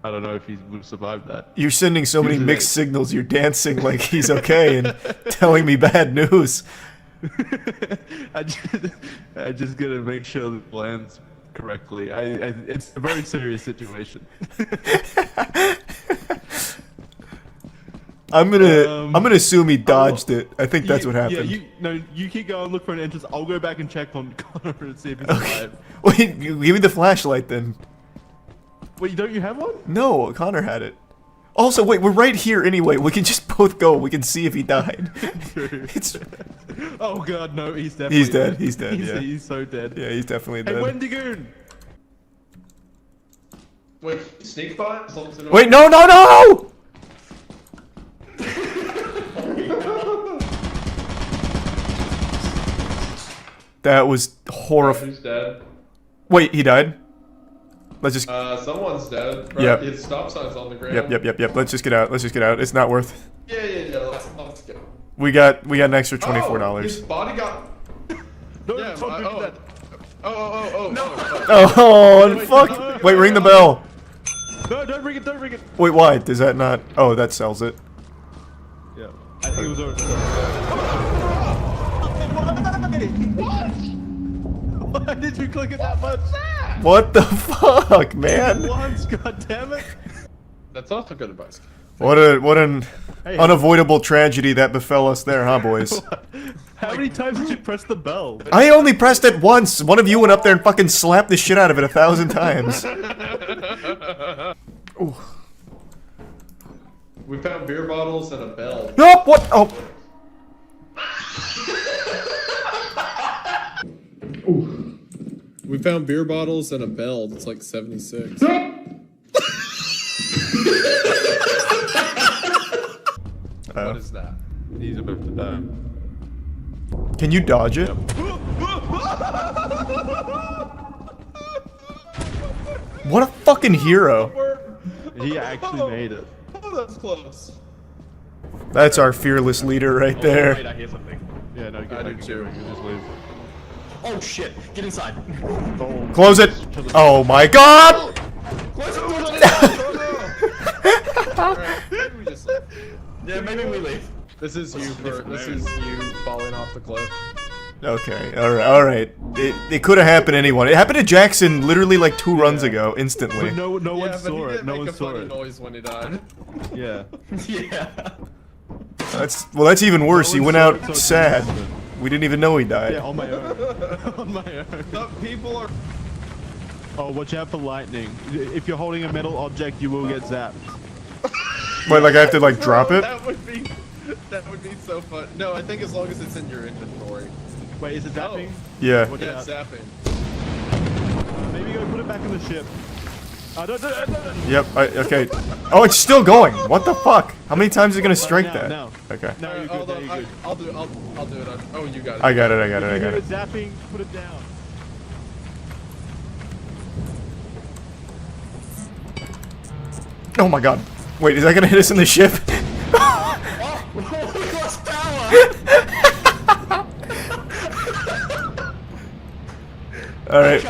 know if he would have survived that. You're sending so many mixed signals. You're dancing like he's okay and telling me bad news. I just gotta make sure that it lands correctly. It's a very serious situation. I'm gonna assume he dodged it. I think that's what happened. Yeah, you keep going, look for an entrance. I'll go back and check on Connor and see if he's alive. Wait, give me the flashlight then. Wait, don't you have one? No, Connor had it. Also, wait, we're right here anyway. We can just both go. We can see if he died. Oh god, no, he's definitely dead. He's dead. Yeah, he's so dead. Yeah, he's definitely dead. Hey, Wendigoon! Wait, sneak bot? Wait, no! That was horrifying. Who's dead? Wait, he died? Let's just. Someone's dead. Right? Yep. His stop sign's on the ground. Yep. Let's just get out. It's not worth. Yeah. Let's go. We got an extra $24. His body got. No, yeah. that. Oh, and fuck! Wait, ring the bell. No, don't ring it. Wait, why? Does that not? Oh, that sells it. Yeah, I think it was already. What? Why did you click it that much? What the fuck, man? Once, goddammit. That's also good advice. What an unavoidable tragedy that befell us there, huh, boys? How many times did you press the bell? I only pressed it once. One of you went up there and fucking slapped the shit out of it 1,000 times. Ooh. We found beer bottles and a bell. Nope. What? Oh. We found beer bottles and a bell that's like 76. What is that? He's about to die. Can you dodge it? What a fucking hero. He actually made it. Oh, that's close. That's our fearless leader right there. Wait, I hear something. Yeah, no, get back. Just leave. Oh shit! Get inside. Close it. Oh my god! Yeah, maybe we leave. This is you falling off the cliff. Okay, alright. It could have happened to anyone. It happened to Jackson literally like 2 runs ago, instantly. But no one saw it. No one saw it. Noise when he died. Yeah. Yeah. That's even worse. He went out sad. We didn't even know he died. Yeah, on my own. On my own. People are. Oh, watch out for lightning. If you're holding a metal object, you will get zapped. Wait, like I have to like drop it? That would be so fun. No, I think as long as it's in your inventory. Wait, is it zapping? Yeah. Watch Yeah, out. it's zapping. Maybe go put it back in the ship. No. Yep, okay. Oh, it's still going. What the fuck? How many times is it gonna strike that? No. Okay. No, you're good. No, you're good. I'll do it. Oh, you got it. I got it. If you hear it zapping, put it down. Oh my god. Wait, is that gonna hit us in the ship? Oh, we lost power. Alright.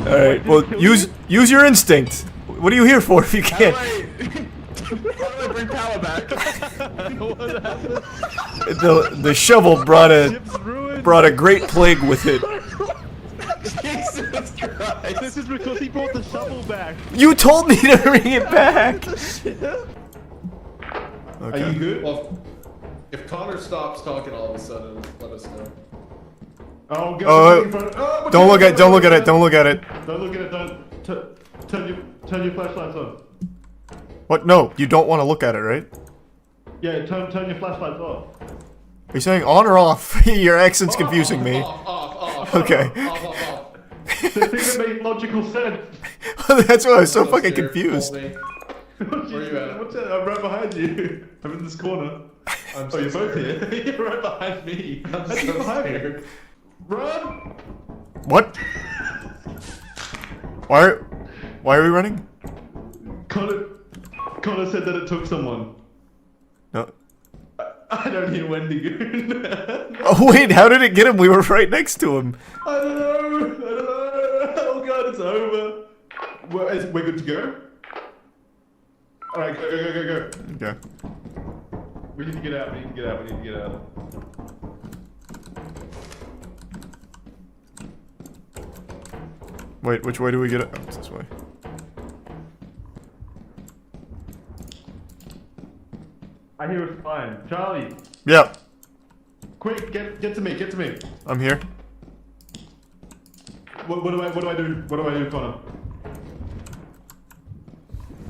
Alright, well, use your instinct. What are you here for if you can't? How do I bring power back? The shovel brought a great plague with it. Jesus Christ. This is because he brought the shovel back. You told me to bring it back. Are you good? Well, if Connor stops talking all of a sudden, let us know. Oh, don't look at it. Don't look at it. Don't look at it. Turn your flashlights on. What? No, you don't want to look at it, right? Yeah, turn your flashlights off. Are you saying on or off? Your accent's confusing me. Off. Okay. The thing that made logical sense. That's why I was so fucking confused. Where you at? What's that? I'm right behind you. I'm in this corner. I'm you're both here. You're right behind me. I'm so scared. Run! What? Why are we running? Connor said that it took someone. No. I don't hear Wendigoon. Oh wait, how did it get him? We were right next to him. I don't know. Oh god, it's over. We're good to go? Alright, go. Okay. We need to get out. Wait, which way do we get it? Oh, it's this way. I hear it's fine. Charlie. Yeah. Quick, get to me. I'm here. What do I do, Connor?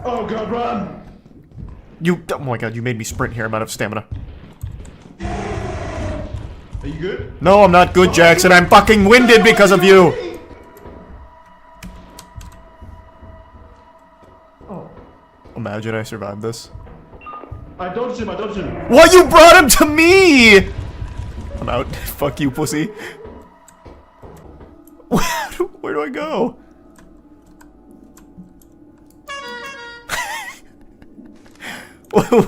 Oh god, run! Oh my god, you made me sprint here. I'm out of stamina. Are you good? No, I'm not good, Jackson. I'm fucking winded because of you. Oh. Imagine I survived this. I dodged him. What? You brought him to me! I'm out. Fuck you, pussy. Where do I go?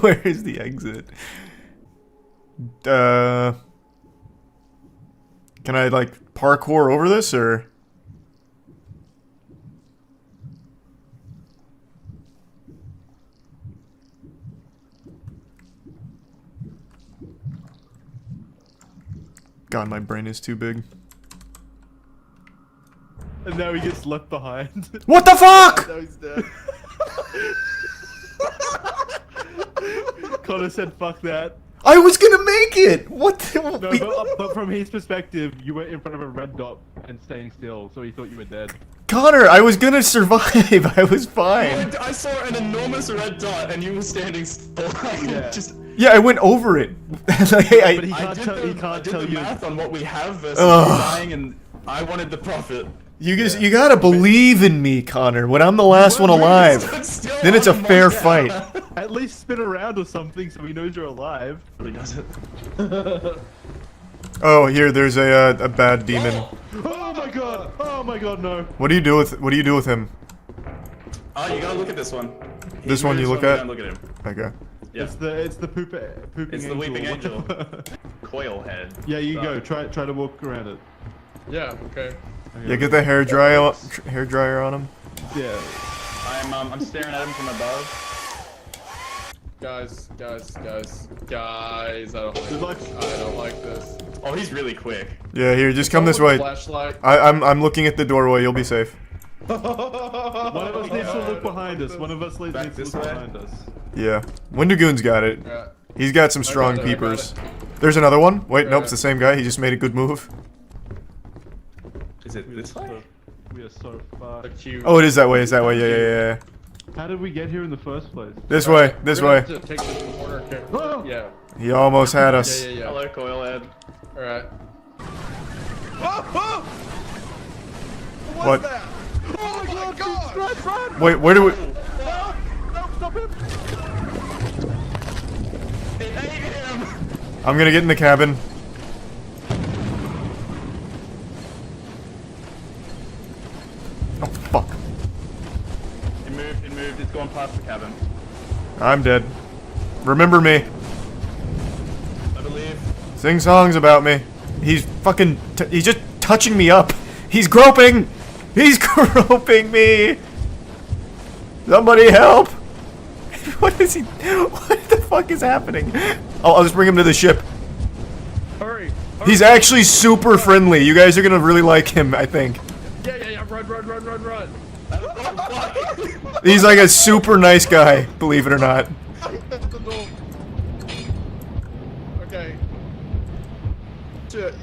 Where is the exit? Can I like parkour over this or? God, my brain is too big. And now he gets left behind. What the fuck? Now he's dead. Connor said, "Fuck that." I was gonna make it. What? No, but from his perspective, you were in front of a red dot and staying still, so he thought you were dead. Connor, I was gonna survive. I was fine. I saw an enormous red dot and you were standing still. Yeah. Yeah, I went over it. Like, But he can't I did tell the you. math on what we have versus Ugh. you dying, and I wanted the profit. You gotta believe in me, Connor. When I'm the last one alive, then it's a fair fight. At least spin around or something so he knows you're alive. Really does it. Oh, here, there's a bad demon. Oh my god! Oh my god, no! What do you do with him? Oh, you gotta look at this one. This one you look you at? don't look at him. Okay. Yeah. It's the pooping It's the weeping angel. Coil head. Yeah, you go. Try to walk around it. Yeah. Okay. Yeah, get the hair dryer on him. Yeah. I'm staring at him from above. Guys, I don't like this. Oh, he's really quick. Yeah, here, just come this way. Flashlight. I'm looking at the doorway. You'll be safe. One of us needs to look behind us. One of us needs to look behind us. Yeah, Wendigoon's got it. Yeah. He's got some strong got it. peepers. There's another one. Wait, nope, it's the same guy. He just made a good move. Is it this way? We are so far. Oh, it is that way. It's that way. Yeah. How did we get here in the first place? This way. This way. To take this corner. Okay. Yeah. He almost had us. Yeah. Hello, coil head. All right. What? That? Oh my god! Run! Wait, where do we? No, stop him! It ate him! I'm gonna get in the cabin. Oh fuck! It moved. It's gone past the cabin. I'm dead. Remember me. I believe. Sing songs about me. He's fucking. He's just touching me up. He's groping. He's groping me. Somebody help! What is he? What the fuck is happening? I'll just bring him to the ship. Hurry! He's actually super friendly. You guys are gonna really like him, I think. Yeah. Run! He's like a super nice guy, believe it or not. Okay.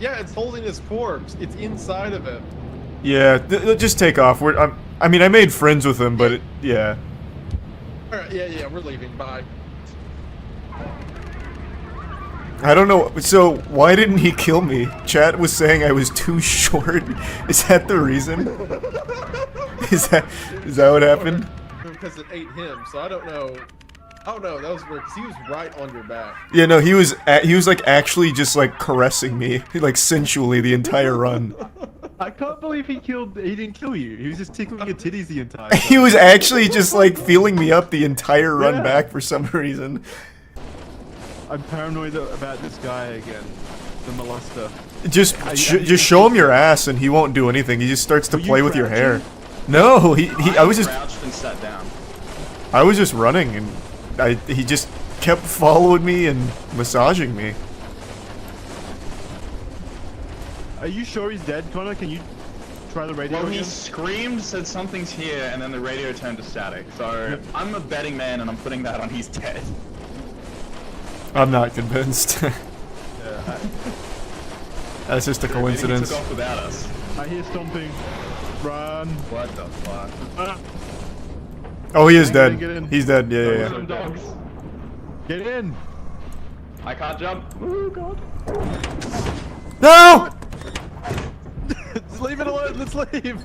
Yeah, it's holding his corpse. It's inside of him. Yeah, just take off. I mean, I made friends with him, but yeah. Alright, yeah, we're leaving. Bye. I don't know. So why didn't he kill me? Chat was saying I was too short. Is that the reason? Is that what happened? Because it ate him, so I don't know. That was weird, because he was right on your back. Yeah, no, he was like actually just like caressing me, like sensually the entire run. I can't believe he didn't kill you. He was just tickling your titties the entire time. He was actually just like feeling me up the entire run back for some reason. I'm paranoid about this guy again, the molester. Just show him your ass and he won't do anything. He just starts to play with your hair. No, I was just crouched and sat down. I was just running and he just kept following me and massaging me. Are you sure he's dead, Connor? Can you try the radio Well, he again? screamed, said something's here, and then the radio turned to static. So I'm a betting man, and I'm putting that on he's dead. I'm not convinced. That's just a coincidence. He took off without us. I hear stomping. Run. What the fuck? Oh, he is Get dead. in. He's dead. Yeah. Dogs. Get in. I can't jump. Oh god. No! Just leave it alone. Let's leave.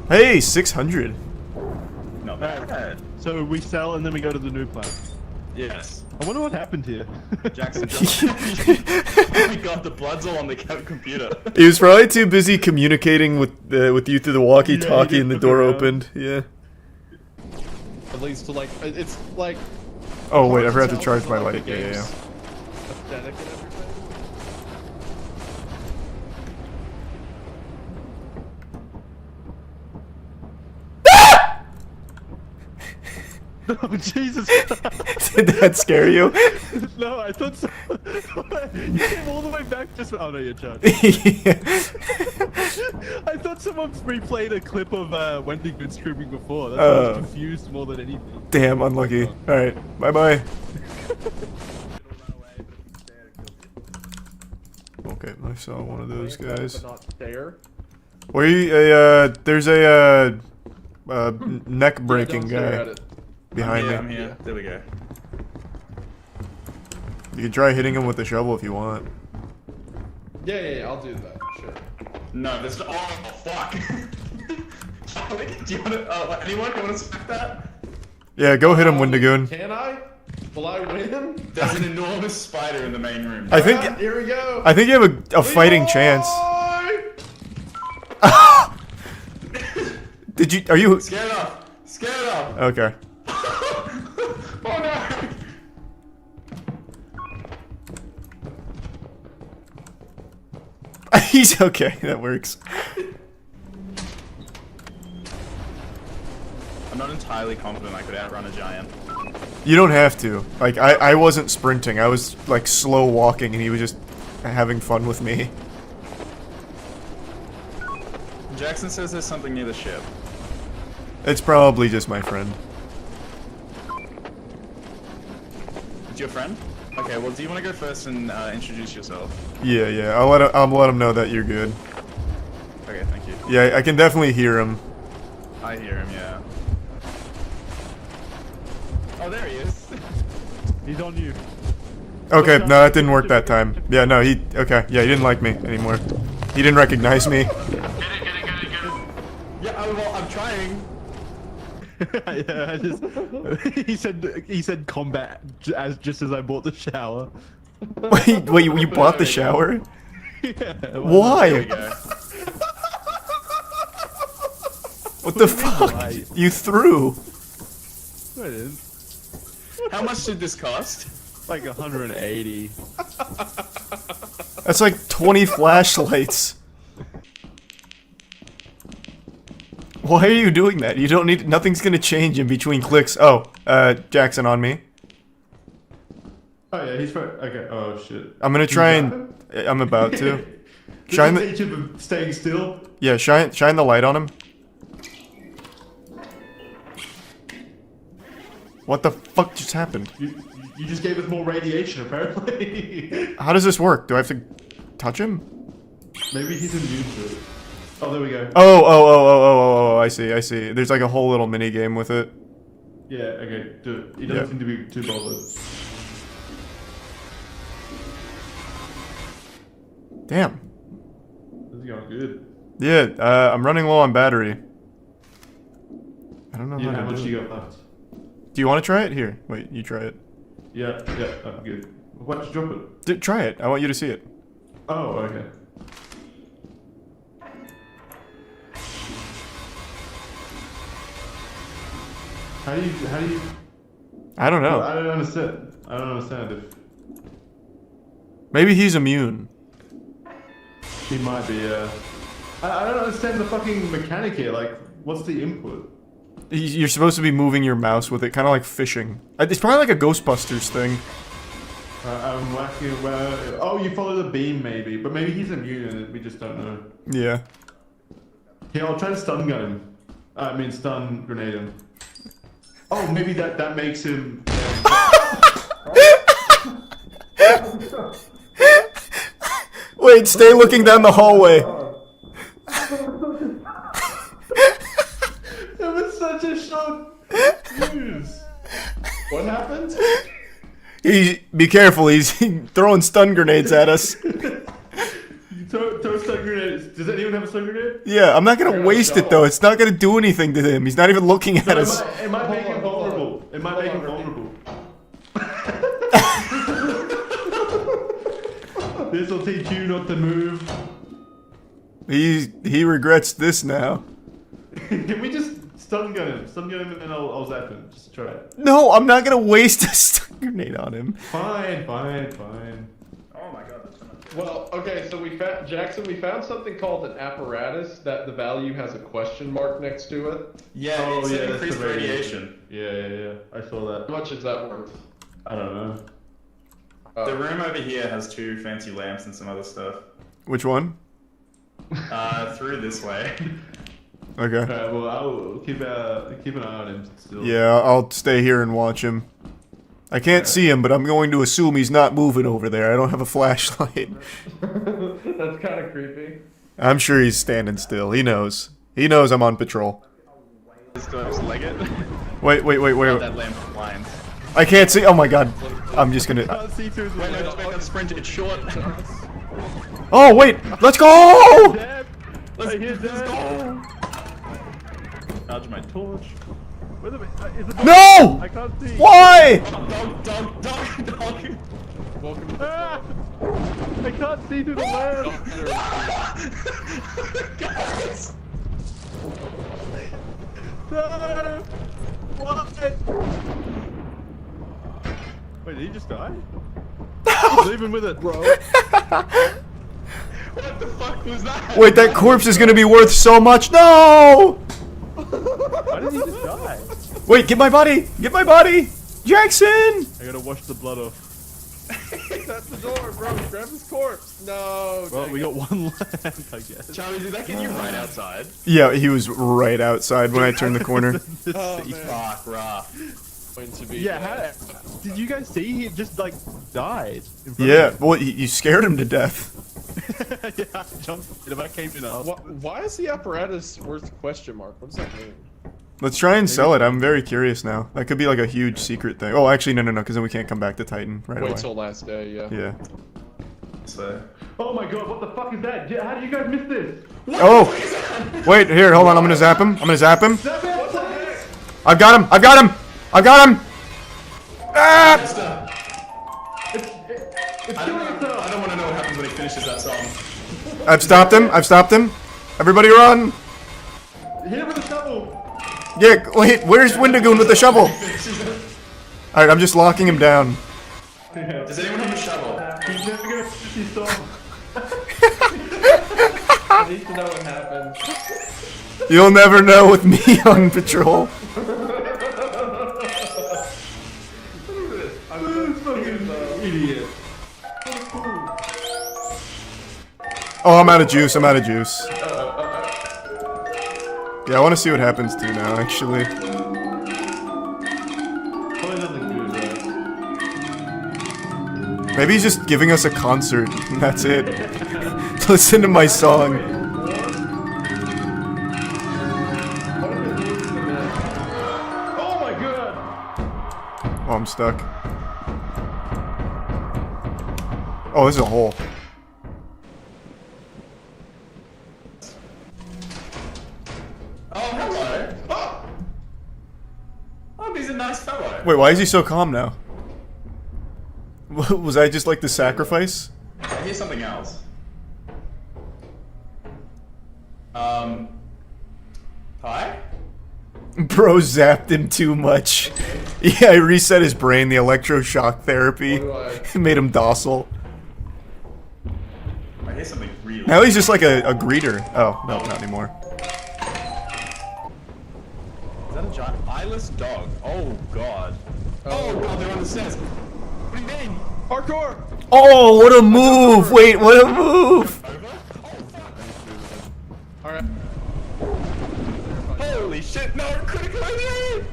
Hey, 600. Not bad. So we sell and then we go to the new plan. Yes. I wonder what happened here. Jackson, we got the bloods all on the computer. He was probably too busy communicating with you through the walkie-talkie, and the door opened. Yeah. At least to like, it's like. Oh wait, I forgot to charge my light. Yeah. Aesthetic and everything. Oh, Jesus. Did that scare you? No, I thought so. You came all the way back just. Oh no, you're charged. I thought someone replayed a clip of Wendy Good streaming before. That's why I was confused more than anything. Damn, unlucky. All right, bye bye. Okay, I saw one of those guys. But not there. Where you? There's a neck breaking guy behind me. I'm here. There we go. You can try hitting him with the shovel if you want. Yeah, I'll do that. Sure. No, there's no. Oh, fuck. Do you want to? Anyone? You want to smack that? Yeah, go hit him, Wendigoon. Can I? Will I win? There's an enormous spider in the main room. I think. Here we go. I think you have a fighting chance. Did you? Are you? Scare it off. Scare it off. Okay. Oh no. He's okay. That works. I'm not entirely confident I could outrun a giant. You don't have to. Like, I wasn't sprinting. I was, like, slow walking, and he was just having fun with me. Jackson says there's something near the ship. It's probably just my friend. It's your friend? Okay, well, do you want to go first and introduce yourself? Yeah. I'll let him know that you're good. Okay, thank you. Yeah, I can definitely hear him. I hear him, yeah. Oh, there he is. He's on you. Okay, no, that didn't work that time. Yeah, no, okay, yeah, he didn't like me anymore. He didn't recognize me. Yeah, well, I'm trying. Yeah, he said combat just as I bought the shower. Wait, you bought the shower? Yeah. Why? What the fuck? You threw. I didn't. How much did this cost? Like 180. That's like 20 flashlights. Why are you doing that? You don't need. Nothing's gonna change in between clicks. Oh, Jackson on me. Oh yeah, he's okay. Oh shit. I'm gonna try and. I'm about to. Shine the. Each of them staying still. Yeah, shine the light on him. What the fuck just happened? You just gave us more radiation, apparently. How does this work? Do I have to touch him? Maybe he's immune to it. Oh, there we go. Oh, I see. There's like a whole little mini game with it. Yeah, okay, do it. He doesn't seem to be too bothered. Damn. This is going good. Yeah, I'm running low on battery. I don't know how much you got left. Do you want to try it? Here, wait, you try it. Yeah, I'm good. Why'd you drop it? Try it. I want you to see it. Oh, okay. How do you... I don't know. I don't understand if... Maybe he's immune. He might be, I don't understand the fucking mechanic here, like, what's the input? You're supposed to be moving your mouse with it, kind of like fishing. It's probably like a Ghostbusters thing. I'm lacking. Oh, you follow the beam, maybe, but maybe he's immune, and we just don't know. Yeah. Here, I'll try to stun gun him. I mean, stun grenade him. Oh, maybe that makes him. Wait, stay looking down the hallway. That was such a shock news. What happened? Be careful, he's throwing stun grenades at us. You throw stun grenades. Does anyone have a stun grenade? Yeah, I'm not gonna waste it though. It's not gonna do anything to him. He's not even looking at us. It might make him vulnerable. It might make him vulnerable. will teach you not to move. He regrets this now. Can we just stun gun him? Stun gun him and then I'll zap him. Just try it. No, I'm not gonna waste a stun grenade on him. Fine. Oh my god, that's so much. Well, okay, so we found Jackson. We found something called an apparatus that the value has a question mark next to it. Yeah, it's that's increased the radiation. Yeah. I saw that. How much is that worth? I don't know. The room over here has 2 fancy lamps and some other stuff. Which one? Through this way. Okay. Alright, well, I'll keep an eye on him still. Yeah, I'll stay here and watch him. I can't see him, but I'm going to assume he's not moving over there. I don't have a flashlight. That's kind of creepy. I'm sure he's standing still. He knows. He knows I'm on patrol. Just leg it. Wait. That lamp blinds. I can't see. Oh my god. I'm just gonna. Can't see through the lamp. Wait, no, sprint. It's short. Oh wait. Let's go. Let's go. Charge my torch. Where the, is it No! I can't see. Why? Dog. Welcome to the I can't see through the lamp. Guys. No. What? Wait, did he just die? He's leaving with it, bro. What the fuck was that? Wait, that corpse is gonna be worth so much. No! Why did he just die? Wait, get my body! Get my body! Jackson! I gotta wash the blood off. That's the door, bro. Grab his corpse. No. Well, we got one left, I guess. Charlie, did that get you right outside? Yeah, he was right outside when I turned the corner. Fuck, rough. Yeah, did you guys see? He just like died. In front Yeah, of me. well, you scared him to death. Yeah, I jumped. If I came in up. Why is the apparatus worth question mark? What does that mean? Let's try and sell it. I'm very curious now. That could be like a huge secret thing. Oh, actually, no, because then we can't come back to Titan right away. Wait till last day, yeah. Yeah. So. Oh my god, what the fuck is that? How do you guys miss this? Oh! Wait, here, hold on. I'm gonna zap him. I've got him! Ah! I don't want to know what happens when he finishes that song. I've stopped him. Everybody run! Hit him with a shovel! Yeah, wait, where's Windigoon with the shovel? Alright, I'm just locking him down. Does anyone have a shovel? He's never gonna finish his song. I need to know what happened. You'll never know with me on patrol. Idiot. Oh, I'm out of juice. Yeah, I want to see what happens too now, actually. Probably nothing good, right? Maybe he's just giving us a concert, and that's it. Listen to my song. Oh my god! Oh, I'm stuck. Oh, this is a hole. Oh, hello. Oh, he's a nice fellow. Wait, why is he so calm now? Was I just like the sacrifice? I hear something else. Hi? Bro zapped him too much. Yeah, I reset his brain, the electroshock therapy. Made him docile. I hear something really. Now he's just like a greeter. Oh, no, not anymore. Is that a giant eyeless dog? Oh god. Oh god, they're on the stairs. What do you mean? Parkour! Oh, what a move! Wait, what a move! Alright. Holy shit, no, critical idea!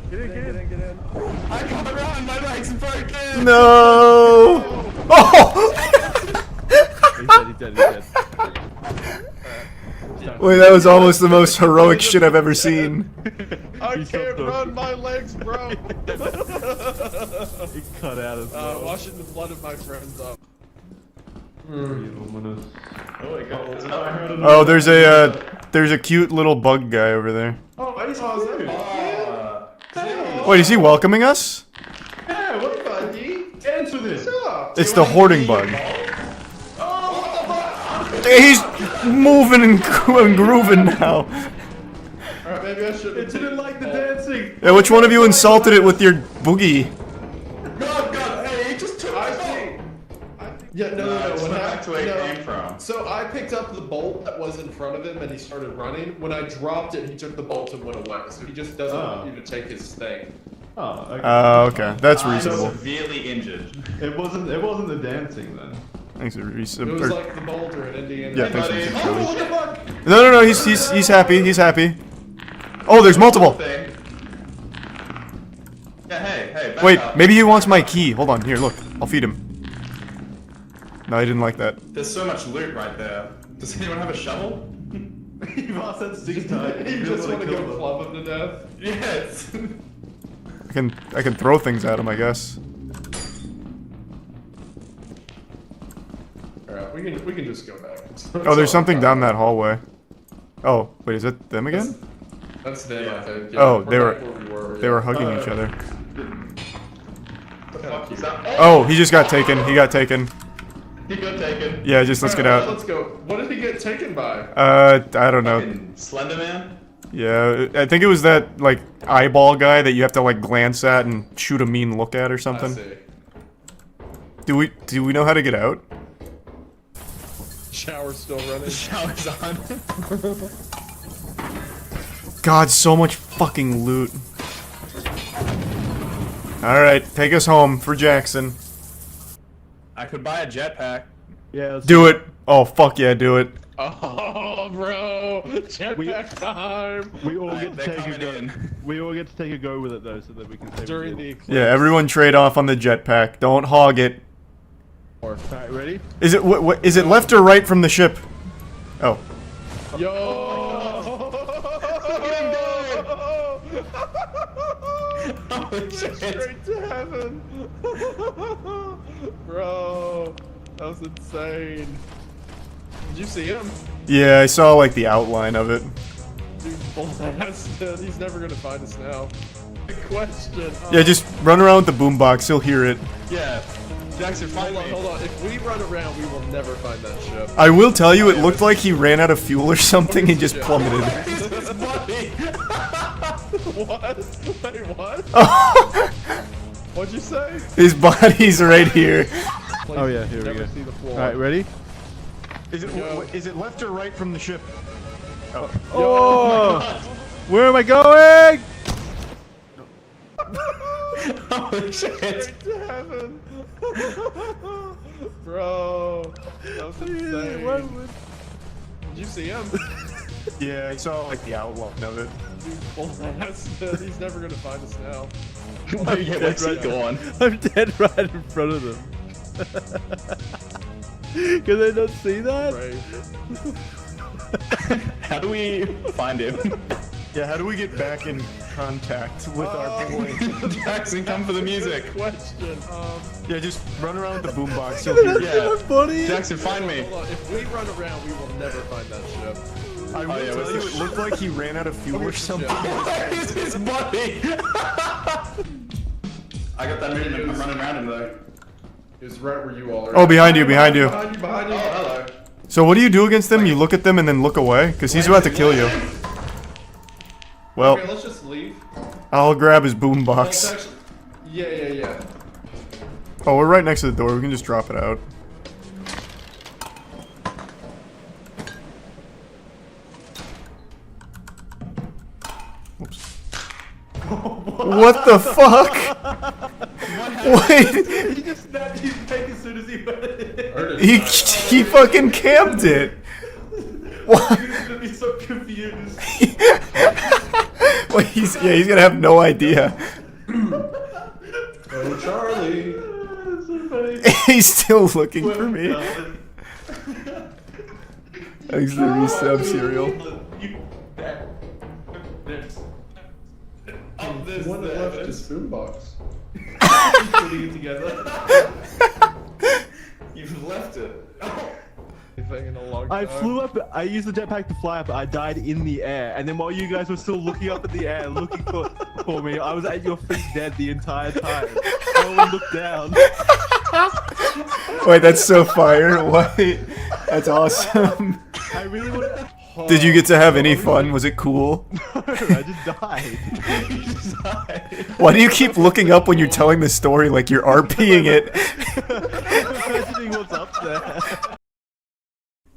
Get in. I can't run, my legs are broken! No! Oh! He's dead. Wait, that was almost the most heroic shit I've ever seen. I can't run, my legs broke! He cut out as well. Washing the blood of my friends up. Ominous. Oh my god, there's another. Oh, there's a cute little bug guy over there. Oh, I saw Wait, is he welcoming us? Yeah, what the fuck? Answer this. It's the hoarding bug. Oh, He's moving and grooving now. Alright, maybe I should. It didn't like the dancing. Yeah, which one of you insulted it with your boogie? God, hey, it just took Yeah, no. Just What went back happened? to where it came from. So I picked up the bolt that was in front of him and he started running. When I dropped it, he took the bolt and went away. So he just doesn't want you to take his thing. Oh, okay. Okay, that's reasonable. Severely injured. It wasn't the dancing then. Thanks for It was like the boulder in Indiana. Yeah, thanks for Hey, resubscribing. buddy. What the fuck? No, he's happy. He's happy. Oh, there's multiple. Yeah, hey, back Wait, up. maybe he wants my key. Hold on, here, look. I'll feed him. No, I didn't like that. There's so much loot right there. Does anyone have a shovel? You've asked that 6 times. You just want to go club him to death? Yes. I can throw things at him, I guess. Alright, we can just go back. Oh, there's something down that hallway. Oh, wait, is it them again? That's them, I think. Yeah, Oh, we're they back were where we they were hugging each other. The fuck is that? Oh, he just got taken. He got taken. He got taken. Yeah, just let's get out. Let's go. What did he get taken by? I don't know. Slender Man? Yeah, I think it was that like eyeball guy that you have to like glance at and shoot a mean look at or something. I see. Do we know how to get out? Shower's still running. Shower's on. God, so much fucking loot. Alright, take us home for Jackson. I could buy a jetpack. Yeah. Do it. Oh, fuck yeah, do it. Oh, bro. Jetpack time. We all get to They're take a coming go. in. We all get to take a go with it though, so that we can save During the the. eclipse. Yeah, everyone trade off on the jetpack. Don't hog it. Alright, ready? Is it what is it left or right from the ship? Oh. Yo. Holy shit. Straight to heaven. Bro. That was insane. Did you see him? Yeah, I saw like the outline of it. Dude, blasted. He's never gonna find us now. Good question. Yeah, just run around with the boombox, he'll hear it. Yeah. Jackson, find me. Hold on. If we run around, we will never find that ship. I will tell you, it looked like he ran out of fuel or something and just plummeted. What? Wait, what? Oh. What'd you say? His body's right here. Oh yeah, here we Never go. see the floor. Alright, ready? Is it left or right from the ship? Oh. Oh! Where am I going? Holy shit. Straight to heaven. Bro. That was insane. Did you see him? Yeah, I saw like the outline of it. Dude, blasted. He's never gonna find us now. Yeah, what's he going? I'm dead right in front of them. Can they not see that? How do we find him? Yeah, how do we get back in contact with our boy? Jackson, come for the music. Question. Yeah, just run around with the boombox. You'll hear it. Yeah. Funny. Jackson, find me. Hold on. If we run around, we will never find that ship. I will tell you, it looked like he ran out of fuel or something. Where's his body? I got that movement. I'm running around him though. He's right where you all are. Oh, behind you, behind you. Behind you, behind you. Oh, hello. So what do you do against them? You look at them and then look away? Because he's about to kill you. Well, Okay, let's just leave. I'll grab his Let's boombox. actually... Yeah. Oh, we're right next to the door. We can just drop it out. Oops. What the fuck? Wait. He just snapped his neck as soon as he went in. He fucking camped it. What? He's gonna be so confused. Well, he's gonna have no idea. Oh, Charlie. So funny. He's still looking for me. Thanks for the resub, cereal. The one that left his boombox. Putting it together. You've left it. Anything in a long I time. flew up. I used the jetpack to fly up. I died in the air, and then while you guys were still looking up at the air, looking for me, I was at your feet dead the entire time. No one looked down. Wait, that's so fire. Why? That's awesome. I really want. Did you get to have any fun? Was it cool? I just died. Why do you keep looking up when you're telling the story like you're RPing it? Imagining what's up there.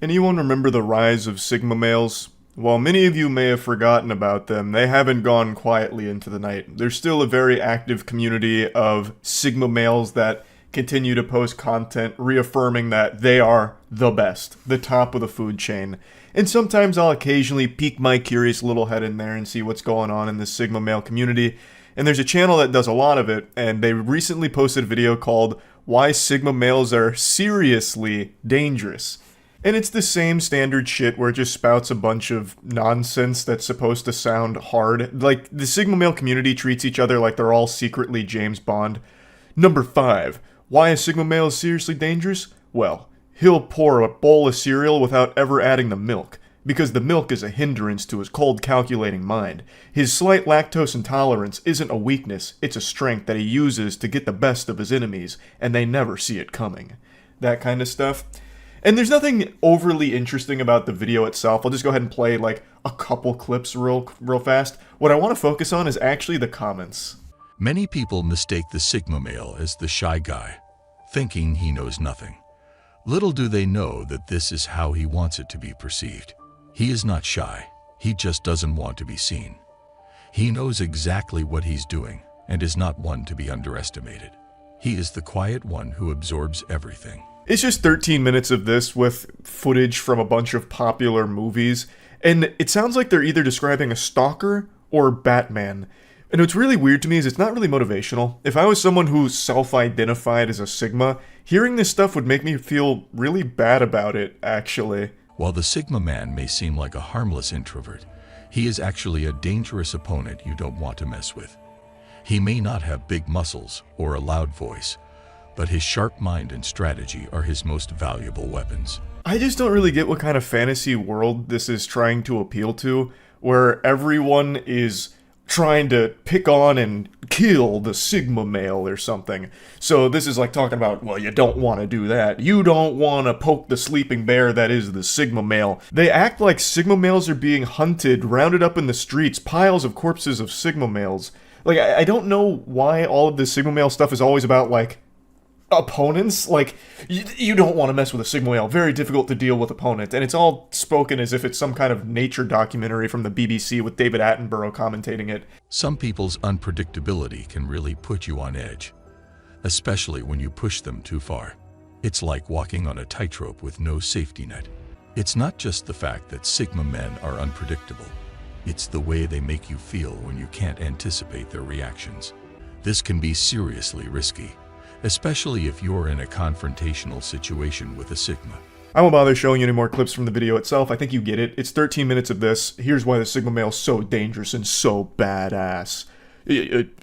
Anyone remember the rise of Sigma males? While many of you may have forgotten about them, they haven't gone quietly into the night. There's still a very active community of Sigma males that continue to post content reaffirming that they are the best, the top of the food chain. And sometimes I'll occasionally peek my curious little head in there and see what's going on in the Sigma male community. And there's a channel that does a lot of it, and they recently posted a video called Why Sigma Males Are Seriously Dangerous. And it's the same standard shit where it just spouts a bunch of nonsense that's supposed to sound hard. Like, the Sigma male community treats each other like they're all secretly James Bond. Number 5. Why a Sigma male is seriously dangerous? Well, he'll pour a bowl of cereal without ever adding the milk, because the milk is a hindrance to his cold, calculating mind. His slight lactose intolerance isn't a weakness, it's a strength that he uses to get the best of his enemies, and they never see it coming. That kind of stuff. And there's nothing overly interesting about the video itself. I'll just go ahead and play like a couple clips real fast. What I want to focus on is actually the comments. Many people mistake the Sigma male as the shy guy, thinking he knows nothing. Little do they know that this is how he wants it to be perceived. He is not shy, he just doesn't want to be seen. He knows exactly what he's doing and is not one to be underestimated. He is the quiet one who absorbs everything. It's just 13 minutes of this with footage from a bunch of popular movies, and it sounds like they're either describing a stalker or Batman. And what's really weird to me is it's not really motivational. If I was someone who self-identified as a Sigma, hearing this stuff would make me feel really bad about it, actually. While the Sigma man may seem like a harmless introvert, he is actually a dangerous opponent you don't want to mess with. He may not have big muscles or a loud voice, but his sharp mind and strategy are his most valuable weapons. I just don't really get what kind of fantasy world this is trying to appeal to, where everyone is trying to pick on and kill the Sigma male or something. So this is like talking about, well, you don't want to do that. You don't want to poke the sleeping bear that is the Sigma male. They act like Sigma males are being hunted, rounded up in the streets, piles of corpses of Sigma males. Like, I don't know why all of this Sigma male stuff is always about, like, opponents. Like, you don't want to mess with a Sigma male. Very difficult to deal with opponent. And it's all spoken as if it's some kind of nature documentary from the BBC with David Attenborough commentating it. Some people's unpredictability can really put you on edge, especially when you push them too far. It's like walking on a tightrope with no safety net. It's not just the fact that Sigma men are unpredictable. It's the way they make you feel when you can't anticipate their reactions. This can be seriously risky, especially if you're in a confrontational situation with a Sigma. I won't bother showing you any more clips from the video itself. I think you get it. It's 13 minutes of this. Here's why the Sigma male's so dangerous and so badass.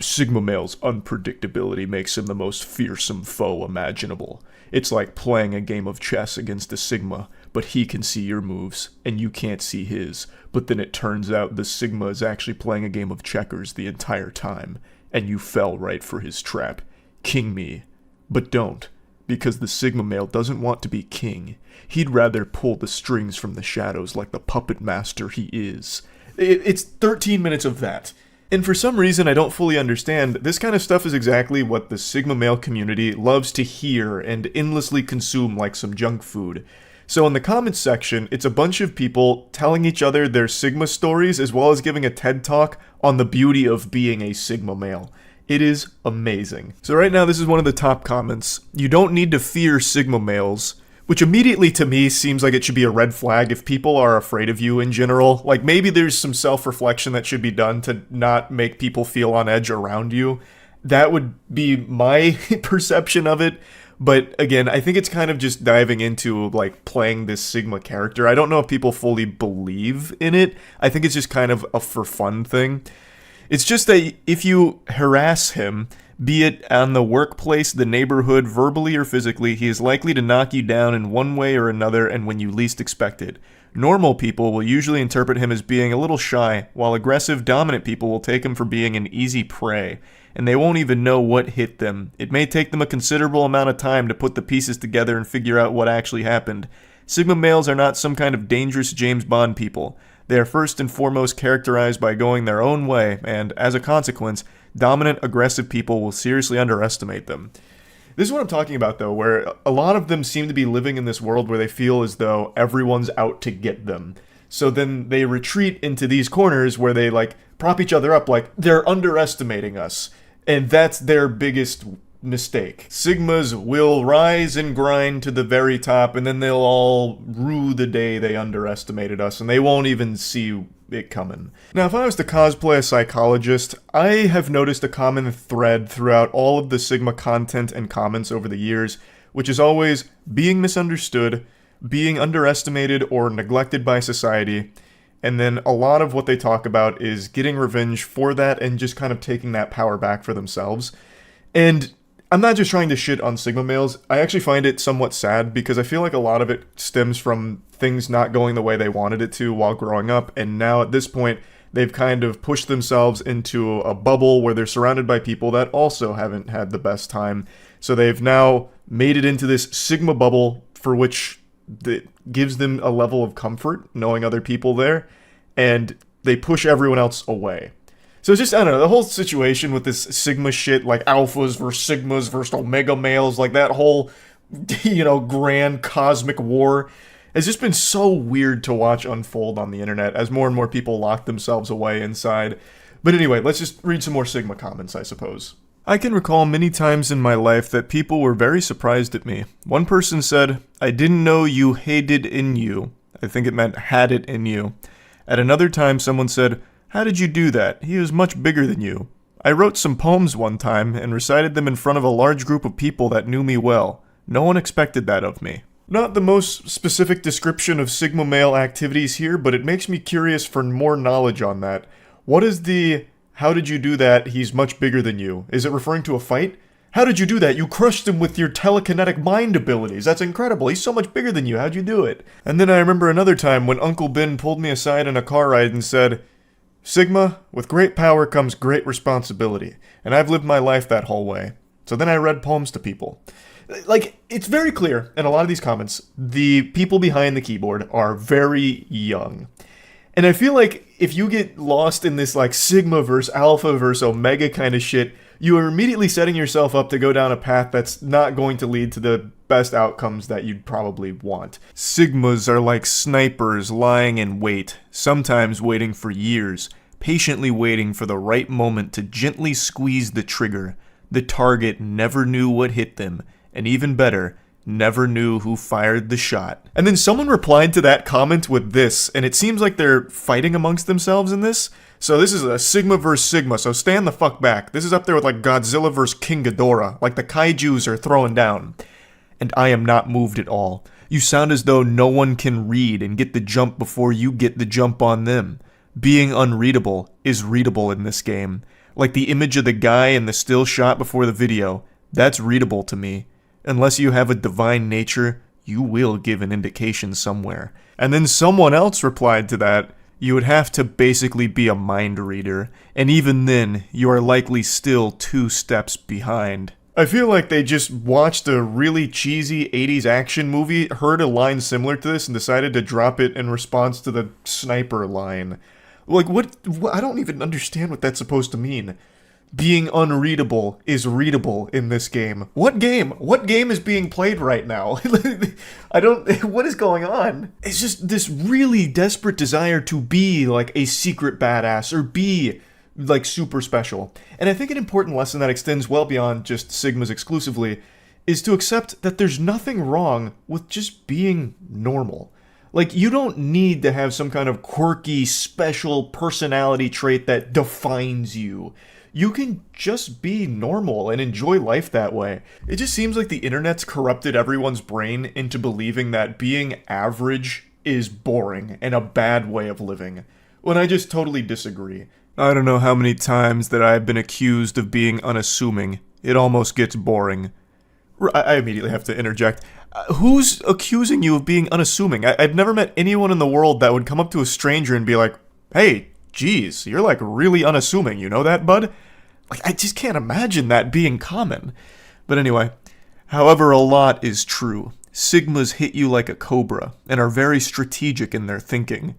Sigma male's unpredictability makes him the most fearsome foe imaginable. It's like playing a game of chess against a Sigma, but he can see your moves, and you can't see his. But then it turns out the Sigma is actually playing a game of checkers the entire time, and you fell right for his trap. King me. But don't, because the Sigma male doesn't want to be king. He'd rather pull the strings from the shadows like the puppet master he is. It's 13 minutes of that. And for some reason I don't fully understand, this kind of stuff is exactly what the Sigma male community loves to hear and endlessly consume like some junk food. So in the comments section, it's a bunch of people telling each other their Sigma stories as well as giving a TED Talk on the beauty of being a Sigma male. It is amazing. So right now, this is one of the top comments. You don't need to fear Sigma males, which immediately to me seems like it should be a red flag if people are afraid of you in general. Like, maybe there's some self-reflection that should be done to not make people feel on edge around you. That would be my perception of it. But again, I think it's kind of just diving into like playing this Sigma character. I don't know if people fully believe in it. I think it's just kind of a for fun thing. It's just that if you harass him, be it on the workplace, the neighborhood, verbally or physically, he is likely to knock you down in one way or another and when you least expect it. Normal people will usually interpret him as being a little shy, while aggressive, dominant people will take him for being an easy prey, and they won't even know what hit them. It may take them a considerable amount of time to put the pieces together and figure out what actually happened. Sigma males are not some kind of dangerous James Bond people. They are first and foremost characterized by going their own way, and as a consequence, dominant, aggressive people will seriously underestimate them. This is what I'm talking about, though, where a lot of them seem to be living in this world where they feel as though everyone's out to get them. So then they retreat into these corners where they, like, prop each other up like they're underestimating us. And that's their biggest mistake. Sigmas will rise and grind to the very top, and then they'll all rue the day they underestimated us, and they won't even see it coming. Now, if I was to cosplay a psychologist, I have noticed a common thread throughout all of the Sigma content and comments over the years, which is always being misunderstood, being underestimated or neglected by society, and then a lot of what they talk about is getting revenge for that and just kind of taking that power back for themselves. And I'm not just trying to shit on Sigma males. I actually find it somewhat sad because I feel like a lot of it stems from things not going the way they wanted it to while growing up, and now at this point they've kind of pushed themselves into a bubble where they're surrounded by people that also haven't had the best time. So they've now made it into this Sigma bubble for which it gives them a level of comfort knowing other people there, and they push everyone else away. So it's just, I don't know, the whole situation with this Sigma shit, like alphas versus Sigmas versus Omega males, like that whole, grand cosmic war, has just been so weird to watch unfold on the internet as more and more people lock themselves away inside. But anyway, let's just read some more Sigma comments, I suppose. I can recall many times in my life that people were very surprised at me. One person said, "I didn't know you hated in you." I think it meant had it in you. At another time, someone said, "How did you do that? He is much bigger than you." I wrote some poems one time and recited them in front of a large group of people that knew me well. No one expected that of me. Not the most specific description of Sigma male activities here, but it makes me curious for more knowledge on that. What is the "how did you do that? He's much bigger than you"? Is it referring to a fight? How did you do that? You crushed him with your telekinetic mind abilities. That's incredible. He's so much bigger than you. How'd you do it? And then I remember another time when Uncle Ben pulled me aside in a car ride and said, "Sigma, with great power comes great responsibility." And I've lived my life that whole way. So then I read poems to people. Like, it's very clear in a lot of these comments, the people behind the keyboard are very young. And I feel like if you get lost in this, like, Sigma versus Alpha versus Omega kind of shit, you are immediately setting yourself up to go down a path that's not going to lead to the best outcomes that you'd probably want. Sigmas are like snipers lying in wait, sometimes waiting for years, patiently waiting for the right moment to gently squeeze the trigger. The target never knew what hit them, and even better, never knew who fired the shot. And then someone replied to that comment with this, and it seems like they're fighting amongst themselves in this. So this is a Sigma versus Sigma, so stand the fuck back. This is up there with like Godzilla versus King Ghidorah, like the kaijus are throwing down. And I am not moved at all. You sound as though no one can read and get the jump before you get the jump on them. Being unreadable is readable in this game. Like the image of the guy in the still shot before the video, that's readable to me. Unless you have a divine nature, you will give an indication somewhere. And then someone else replied to that, "You would have to basically be a mind reader, and even then, you are likely still 2 steps behind." I feel like they just watched a really cheesy 80s action movie, heard a line similar to this, and decided to drop it in response to the sniper line. Like, what? I don't even understand what that's supposed to mean. Being unreadable is readable in this game. What game? What game is being played right now? What is going on? It's just this really desperate desire to be like a secret badass or be like super special. And I think an important lesson that extends well beyond just Sigmas exclusively is to accept that there's nothing wrong with just being normal. Like, you don't need to have some kind of quirky, special personality trait that defines you. You can just be normal and enjoy life that way. It just seems like the internet's corrupted everyone's brain into believing that being average is boring and a bad way of living, when I just totally disagree. I don't know how many times that I've been accused of being unassuming. It almost gets boring. I immediately have to interject. Who's accusing you of being unassuming? I've never met anyone in the world that would come up to a stranger and be like, "Hey, geez, you're like really unassuming, you know that, bud?" Like, I just can't imagine that being common. But anyway, however, a lot is true. Sigmas hit you like a cobra and are very strategic in their thinking.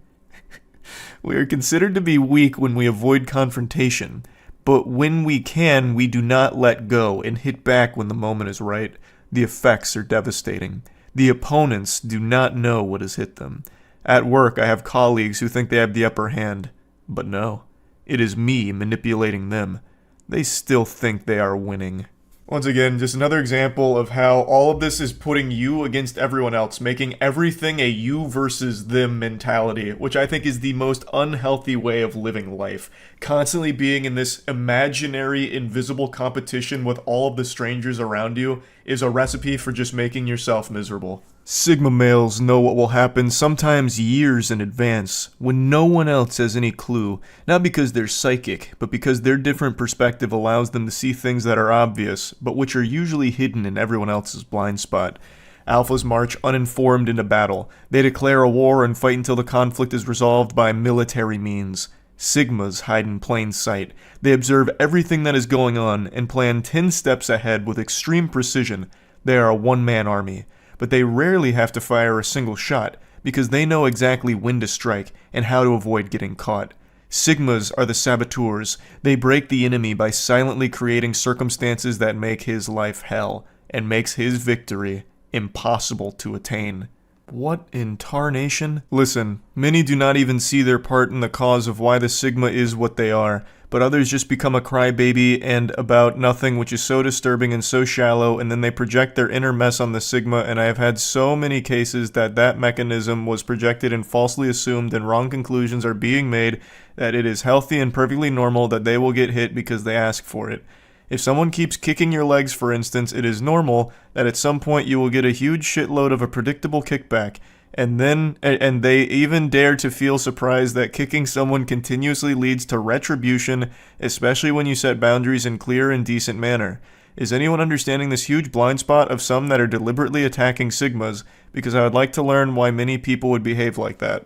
We are considered to be weak when we avoid confrontation, but when we can, we do not let go and hit back when the moment is right. The effects are devastating. The opponents do not know what has hit them. At work, I have colleagues who think they have the upper hand, but no, it is me manipulating them. They still think they are winning. Once again, just another example of how all of this is putting you against everyone else, making everything a you versus them mentality, which I think is the most unhealthy way of living life. Constantly being in this imaginary, invisible competition with all of the strangers around you is a recipe for just making yourself miserable. Sigma males know what will happen sometimes years in advance, when no one else has any clue, not because they're psychic, but because their different perspective allows them to see things that are obvious, but which are usually hidden in everyone else's blind spot. Alphas march uninformed into battle. They declare a war and fight until the conflict is resolved by military means. Sigmas hide in plain sight. They observe everything that is going on and plan 10 steps ahead with extreme precision. They are a one-man army. But they rarely have to fire a single shot, because they know exactly when to strike and how to avoid getting caught. Sigmas are the saboteurs. They break the enemy by silently creating circumstances that make his life hell, and makes his victory impossible to attain. What in tarnation? Listen, many do not even see their part in the cause of why the Sigma is what they are, but others just become a crybaby and about nothing, which is so disturbing and so shallow, and then they project their inner mess on the Sigma, and I have had so many cases that mechanism was projected and falsely assumed, and wrong conclusions are being made that it is healthy and perfectly normal that they will get hit because they ask for it. If someone keeps kicking your legs, for instance, it is normal that at some point you will get a huge shitload of a predictable kickback, and they even dare to feel surprised that kicking someone continuously leads to retribution, especially when you set boundaries in clear and decent manner. Is anyone understanding this huge blind spot of some that are deliberately attacking Sigmas? Because I would like to learn why many people would behave like that.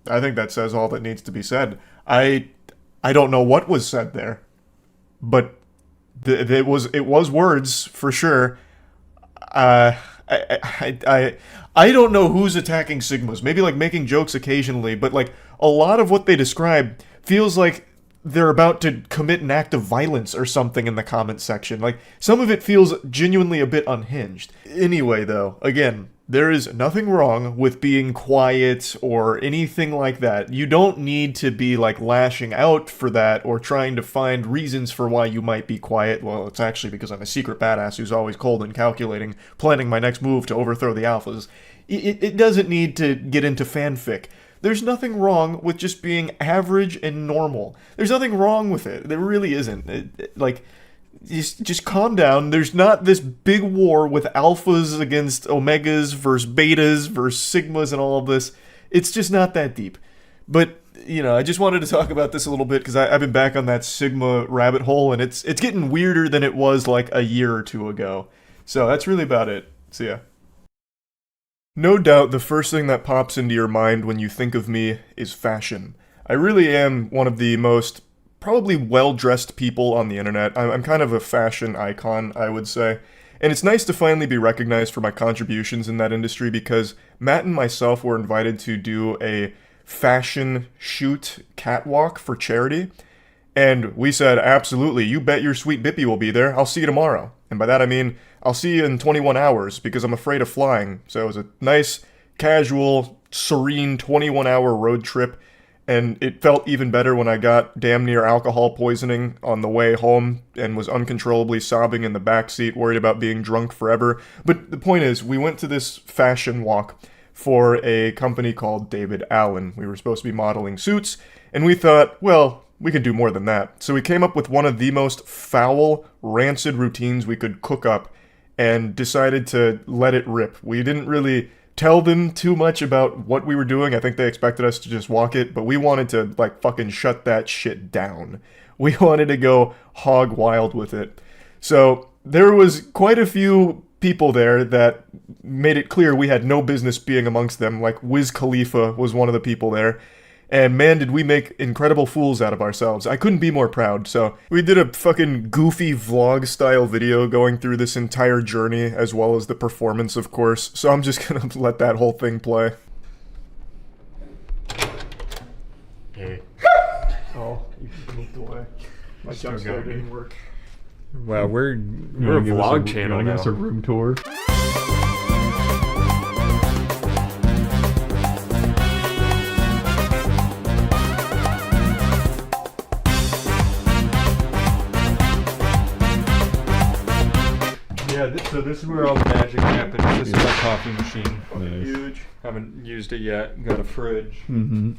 I think that says all that needs to be said. I don't know what was said there, but it was words for sure. I don't know who's attacking Sigmas. Maybe like making jokes occasionally, but like a lot of what they describe feels like they're about to commit an act of violence or something in the comment section. Like some of it feels genuinely a bit unhinged. Anyway, though, again, there is nothing wrong with being quiet or anything like that. You don't need to be like lashing out for that or trying to find reasons for why you might be quiet. Well, it's actually because I'm a secret badass who's always cold and calculating, planning my next move to overthrow the alphas. It doesn't need to get into fanfic. There's nothing wrong with just being average and normal. There's nothing wrong with it. There really isn't. Just calm down. There's not this big war with alphas against omegas versus betas versus sigmas and all of this. It's just not that deep. But, I just wanted to talk about this a little bit because I've been back on that sigma rabbit hole, and it's getting weirder than it was like a year or two ago. So that's really about it. See ya. No doubt the first thing that pops into your mind when you think of me is fashion. I really am one of the most probably well-dressed people on the internet. I'm kind of a fashion icon, I would say. And it's nice to finally be recognized for my contributions in that industry because Matt and myself were invited to do a fashion shoot catwalk for charity. And we said, absolutely, you bet your sweet Bippy will be there. I'll see you tomorrow. And by that I mean, I'll see you in 21 hours because I'm afraid of flying. So it was a nice, casual, serene 21-hour road trip. And it felt even better when I got damn near alcohol poisoning on the way home and was uncontrollably sobbing in the backseat, worried about being drunk forever. But the point is, we went to this fashion walk for a company called David Allen. We were supposed to be modeling suits, and we thought, well, we could do more than that. So we came up with one of the most foul, rancid routines we could cook up and decided to let it rip. We didn't really tell them too much about what we were doing. I think they expected us to just walk it, but we wanted to like fucking shut that shit down. We wanted to go hog wild with it. So there was quite a few people there that made it clear we had no business being amongst them. Like Wiz Khalifa was one of the people there. And man, did we make incredible fools out of ourselves. I couldn't be more proud. So we did a fucking goofy vlog style video going through this entire journey, as well as the performance, of course. So I'm just gonna let that whole thing play. Hey. Oh, you moved away. My jump scare didn't work. Wow, we're a vlog channel You want to give us a room tour? Yeah, so this is where all the magic happens. This is my coffee machine. Nice. Huge. Haven't used it yet. Got a fridge. Mm-hmm.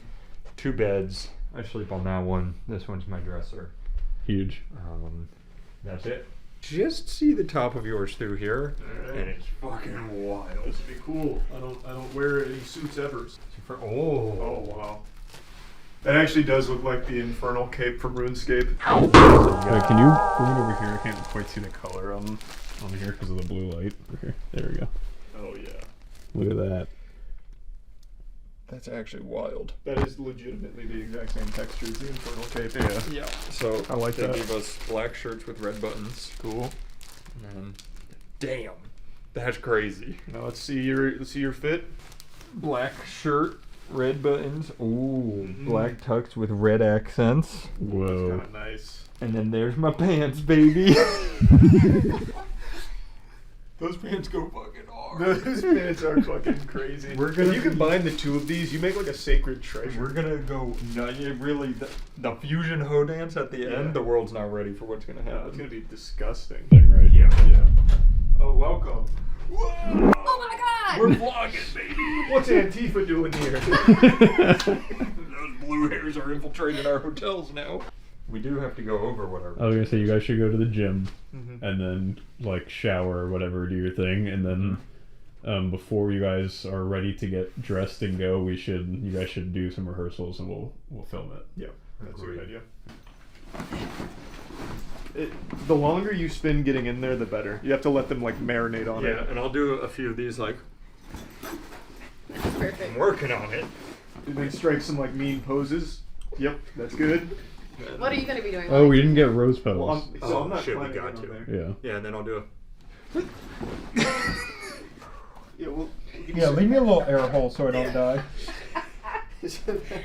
2 beds. I sleep on that one. This one's my dresser. Huge. That's it. Just see the top of yours through here, Alright. and it's fucking wild. This would be cool. I don't wear any suits ever. Oh wow. That actually does look like the infernal cape from RuneScape. Can you bring it over here? I can't quite see the color on here because of the blue light. Okay, there we go. Oh yeah. Look at that. That's actually wild. That is legitimately the exact same texture as the infernal cape. Yeah. So I like they that. gave us black shirts with red buttons. Cool. And damn, that's crazy. Now let's see your fit. Black shirt, red buttons. Ooh, black tux with red accents. Whoa. Kind of nice. And then there's my pants, baby. Those pants go fucking hard. Those pants are fucking crazy. If you combine the two of these, you make like a sacred treasure. We're gonna go. No, really, the fusion hoe dance at the end. The world's not ready for what's gonna happen. It's gonna be disgusting. Right? Yeah. Oh, welcome. Whoa! Oh my god! We're vlogging, baby. What's Antifa doing here? Those blue hairs are infiltrating our hotels now. We do have to go over what our. I was gonna say you guys should go to the gym, Mhm. and then like shower or whatever, do your thing, and then before you guys are ready to get dressed and go, you guys should do some rehearsals, and we'll film it. Yeah, that's a good idea. The longer you spend getting in there, the better. You have to let them like marinate on it. Yeah, and I'll do a few of these like. Perfect. I'm working on it. And then strike some like mean poses. Yep, that's good. What are you going to be doing? Oh, we didn't get rose petals. Well, I'm not shit, we planning got on to. there. Yeah. Yeah, and then I'll do it. Yeah, well, Yeah, leave me a little air hole so I don't die.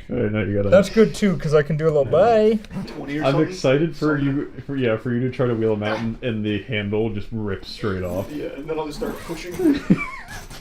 No, you gotta. That's good too, because I can do a little bye. 20 or I'm something? excited for you to try to wheel them out, and the handle just rips straight off. Yeah, and then I'll just start pushing.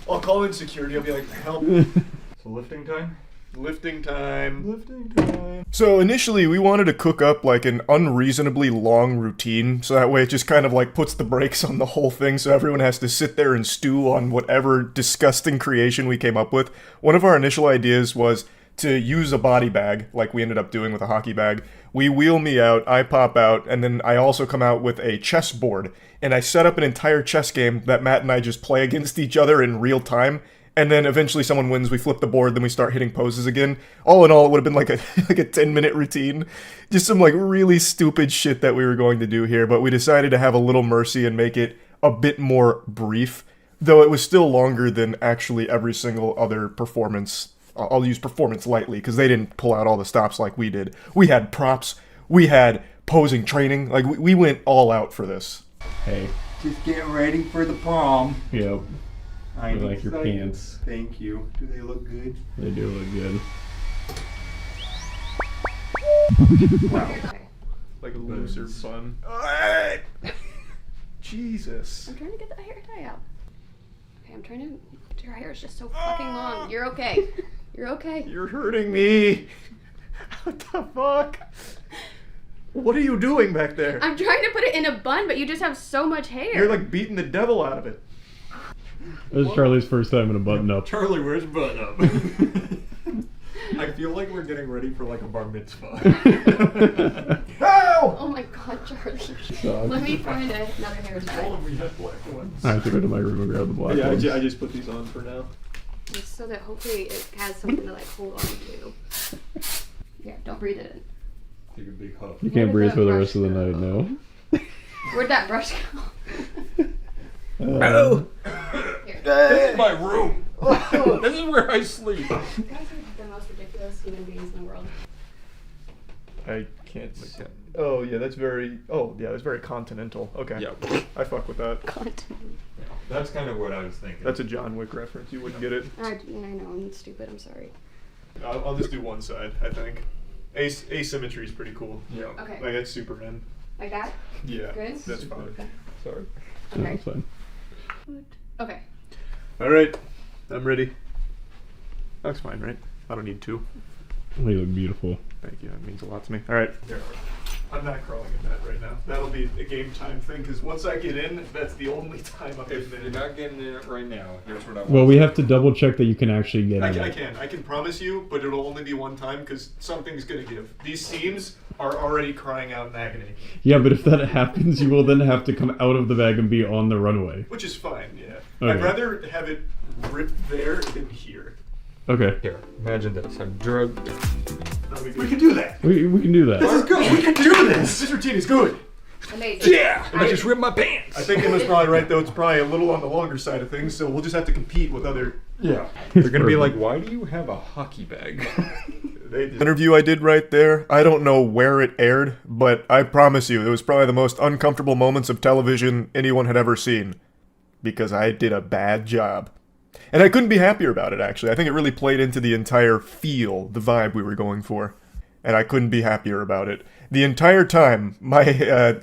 I'll call in security. I'll be like, help. So lifting time? Lifting time. Lifting time. So initially we wanted to cook up like an unreasonably long routine, so that way it just kind of like puts the brakes on the whole thing, so everyone has to sit there and stew on whatever disgusting creation we came up with. One of our initial ideas was to use a body bag, like we ended up doing with a hockey bag. We wheel me out, I pop out, and then I also come out with a chess board, and I set up an entire chess game that Matt and I just play against each other in real time. And then eventually someone wins, we flip the board, then we start hitting poses again. All in all, it would have been like a 10-minute routine. Just some like really stupid shit that we were going to do here, but we decided to have a little mercy and make it a bit more brief, though it was still longer than actually every single other performance. I'll use performance lightly, because they didn't pull out all the stops like we did. We had props, we had posing training, like we went all out for this. Hey. Just getting ready for the prom. Yep. I I like your pants. Thank you. Do they look good? They do look good. Wow. Like a loser fun. Jesus. I'm trying to get the hair tie out. Okay, I'm trying to. Your hair is just so fucking long. You're okay. You're okay. You're hurting me. What the fuck? What are you doing back there? I'm trying to put it in a bun, but you just have so much hair. You're like beating the devil out of it. This is Charlie's first time in a button-up. Charlie, where's button up? I feel like we're getting ready for like a bar mitzvah. Oh my god, Charlie. Let me find another hair tie. All of we have black ones. I have to go to my room and grab the black Yeah, ones. I just put these on for now. Just so that hopefully it has something to like hold on to. Yeah, don't breathe it in. Take a big huff. You can't breathe for the rest of the night, no? Where'd that brush go? This is my room. This is where I sleep. You guys are the most ridiculous human beings in the world. I can't. Oh yeah, that's very. Oh yeah, that's very continental. Okay. Yeah. I fuck with that. Continental. That's kind of what I was thinking. That's a John Wick reference. You wouldn't get it. I know, I'm stupid. I'm sorry. I'll just do one side. I think. Asymmetry is pretty cool. Yeah. Okay. Like that's Superman. Like that? Yeah. Good? That's fine. Okay. Sorry. Okay. That's fine. Okay. All right. I'm ready. That's fine, right? I don't need two. You look beautiful. Thank you. That means a lot to me. All right. I'm not crawling in that right now. That'll be a game time thing because once I get in, that's the only time I'm If in you're there. not getting in it right now, here's what I want. Well, we have to double check that you can actually get in. I can promise you, but it'll only be one time because something's gonna give. These seams are already crying out in agony. Yeah, but if that happens, you will then have to come out of the bag and be on the runway. Which is fine, yeah. Okay. I'd rather have it ripped there than here. Okay. Here, imagine this. I'm drugged. We can do that. We can do that. This is good. We can do this. This routine is good. Amazing. Yeah! I just ripped my pants! I think Emma's probably right though. It's probably a little on the longer side of things, so we'll just have to compete with other. Yeah. They're gonna be like, why do you have a hockey bag? The interview I did right there, I don't know where it aired, but I promise you, it was probably the most uncomfortable moments of television anyone had ever seen. Because I did a bad job. And I couldn't be happier about it, actually. I think it really played into the entire feel, the vibe we were going for. And I couldn't be happier about it. The entire time, my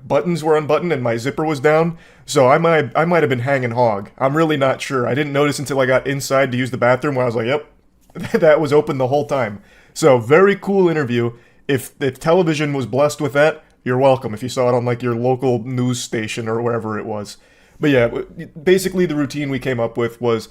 buttons were unbuttoned and my zipper was down, so I might have been hanging hog. I'm really not sure. I didn't notice until I got inside to use the bathroom where I was like, yep, that was open the whole time. So, very cool interview. If television was blessed with that, you're welcome. If you saw it on like your local news station or wherever it was. But yeah, basically the routine we came up with was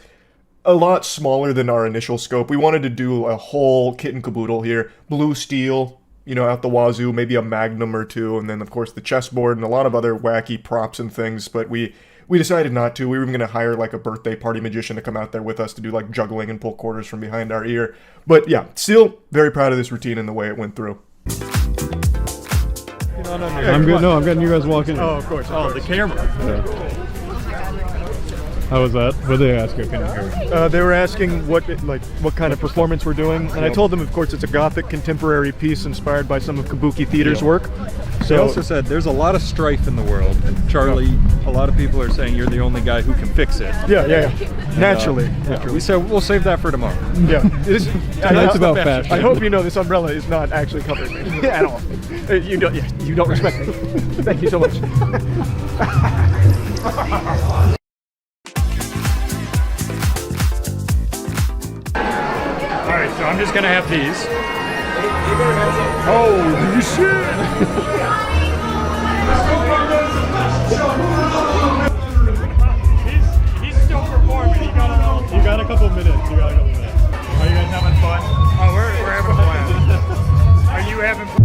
a lot smaller than our initial scope. We wanted to do a whole kit and caboodle here. Blue steel, out the wazoo, maybe a magnum or two, and then of course the chessboard and a lot of other wacky props and things, but we decided not to. We were even going to hire like a birthday party magician to come out there with us to do like juggling and pull quarters from behind our ear. But yeah, still very proud of this routine and the way it went through. I'm good. No, I'm getting you guys walking. Oh, of course. Oh, the camera. Yeah. How was that? What did they ask you? Can you hear? They were asking what kind of performance we're doing, and I told them, of course, it's a gothic contemporary piece inspired by some of Kabuki Theater's work. They also said there's a lot of strife in the world. Charlie, a lot of people are saying you're the only guy who can fix it. Yeah. Naturally. We said we'll save that for tomorrow. Yeah. That's about fashion. I hope you know this umbrella is not actually covering me at all. You don't respect me. Thank you so much. Alright, so I'm just gonna have these. Holy shit! He's still performing. You got a couple minutes. Are you guys having fun? Oh, we're having a blast. Are you having fun?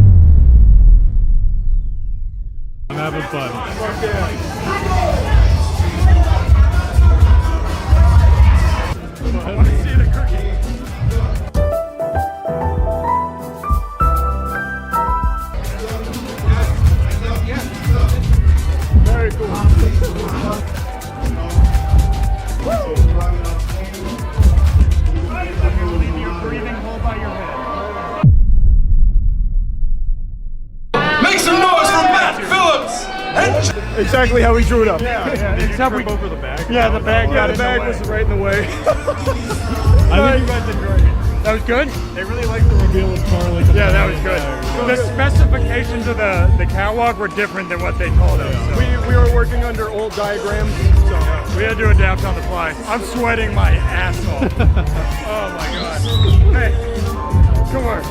I'm having fun. I want to see the cookie. Very cool. Leave your breathing hole by your head. Make some noise for Matt Phillips! Exactly how we drew it up. Yeah. Except we over the bag. Yeah, the bag got the bag was right in the way. I think you guys enjoyed it. That was good? They really liked the reveal of Charlie. Yeah, that was good. The specifications of the catwalk were different than what they told us. So. We were working under old diagrams, so we had to adapt on the fly. I'm sweating my ass off. Oh my god. Hey, come on.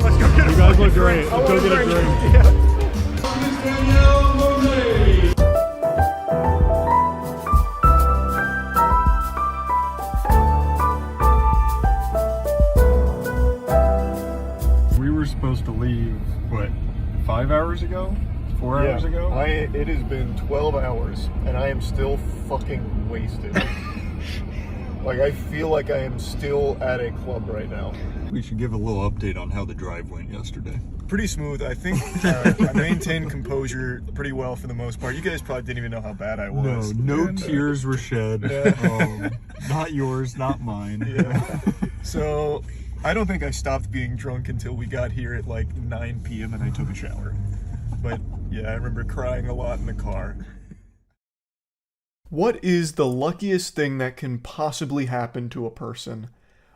Let's go get a You guys look fucking great. drink. Let's go get a drink. Yeah. We were supposed to leave, what, 5 hours ago? 4 hours ago? It has been 12 hours, and I am still fucking wasted. Like, I feel like I am still at a club right now. We should give a little update on how the drive went yesterday. Pretty smooth. I think I maintained composure pretty well for the most part. You guys probably didn't even know how bad I was. No tears were shed. Yeah. Not yours, not mine. Yeah. So, I don't think I stopped being drunk until we got here at like 9 p.m. and I took a shower. But yeah, I remember crying a lot in the car. What is the luckiest thing that can possibly happen to a person?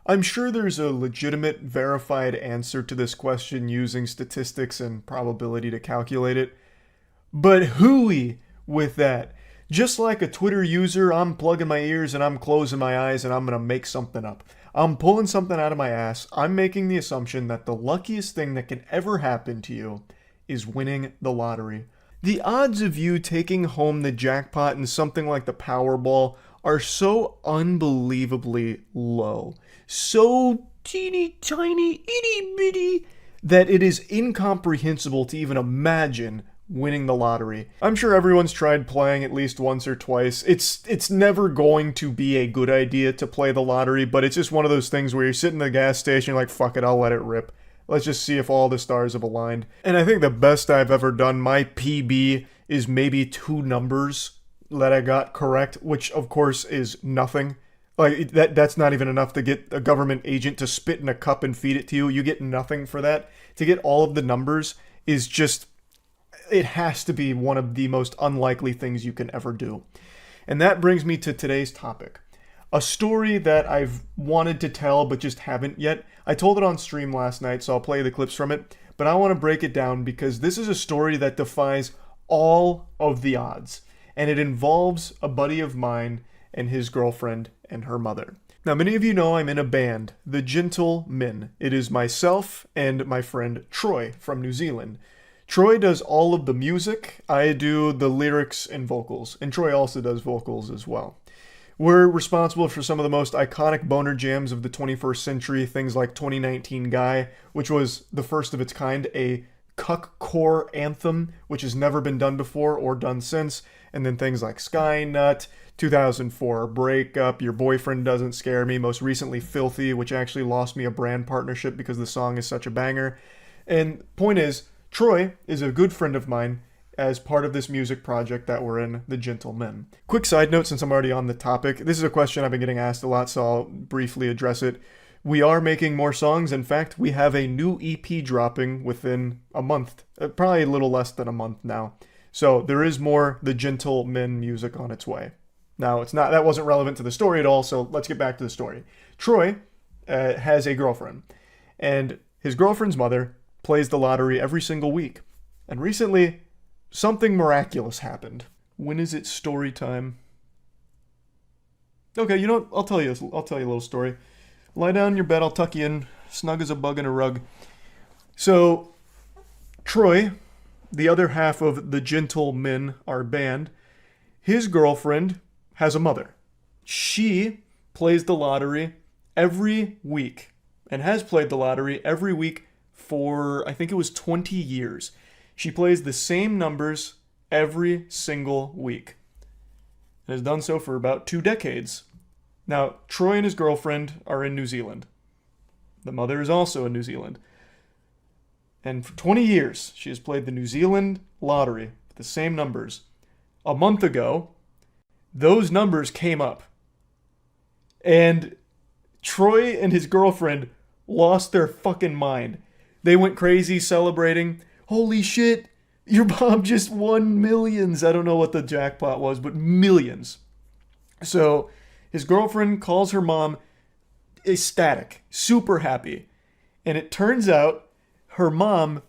I'm sure there's a legitimate, verified answer to this question using statistics and probability to calculate it. But hooey with that. Just like a Twitter user, I'm plugging my ears and I'm closing my eyes and I'm going to make something up. I'm pulling something out of my ass. I'm making the assumption that the luckiest thing that can ever happen to you is winning the lottery. The odds of you taking home the jackpot in something like the Powerball are so unbelievably low. So teeny tiny, itty bitty, that it is incomprehensible to even imagine winning the lottery. I'm sure everyone's tried playing at least once or twice. It's never going to be a good idea to play the lottery, but it's just one of those things where you're sitting in the gas station, you're like, fuck it, I'll let it rip. Let's just see if all the stars have aligned. And I think the best I've ever done, my PB, is maybe 2 numbers that I got correct, which of course is nothing. Like, that's not even enough to get a government agent to spit in a cup and feed it to you. You get nothing for that. To get all of the numbers is just... it has to be one of the most unlikely things you can ever do. And that brings me to today's topic. A story that I've wanted to tell but just haven't yet. I told it on stream last night, so I'll play the clips from it. But I want to break it down because this is a story that defies all of the odds. And it involves a buddy of mine and his girlfriend and her mother. Now, many of you know I'm in a band, the Gentle Men. It is myself and my friend Troy from New Zealand. Troy does all of the music, I do the lyrics and vocals, and Troy also does vocals as well. We're responsible for some of the most iconic boner jams of the 21st century, things like 2019 Guy, which was the first of its kind, a cuck-core anthem, which has never been done before or done since, and then things like Skynut, 2004 Breakup, Your Boyfriend Doesn't Scare Me, most recently Filthy, which actually lost me a brand partnership because the song is such a banger. And point is, Troy is a good friend of mine as part of this music project that we're in, The Gentle Men. Quick side note, since I'm already on the topic, this is a question I've been getting asked a lot, so I'll briefly address it. We are making more songs. In fact, we have a new EP dropping within a month, probably a little less than a month now. So there is more The Gentle Men music on its way. Now, that wasn't relevant to the story at all, so let's get back to the story. Troy has a girlfriend, and his girlfriend's mother plays the lottery every single week. And recently, something miraculous happened. When is it story time? Okay, you know what? I'll tell you a little story. Lie down in your bed, I'll tuck you in, snug as a bug in a rug. So, Troy, the other half of the Gentle Men, our band, his girlfriend has a mother. She plays the lottery every week, and has played the lottery every week for, I think it was 20 years. She plays the same numbers every single week. And has done so for about 2 decades. Now, Troy and his girlfriend are in New Zealand. The mother is also in New Zealand. And for 20 years, she has played the New Zealand lottery with the same numbers. A month ago, those numbers came up. And Troy and his girlfriend lost their fucking mind. They went crazy celebrating. Holy shit, your mom just won millions. I don't know what the jackpot was, but millions. So his girlfriend calls her mom ecstatic, super happy. And it turns out her mom,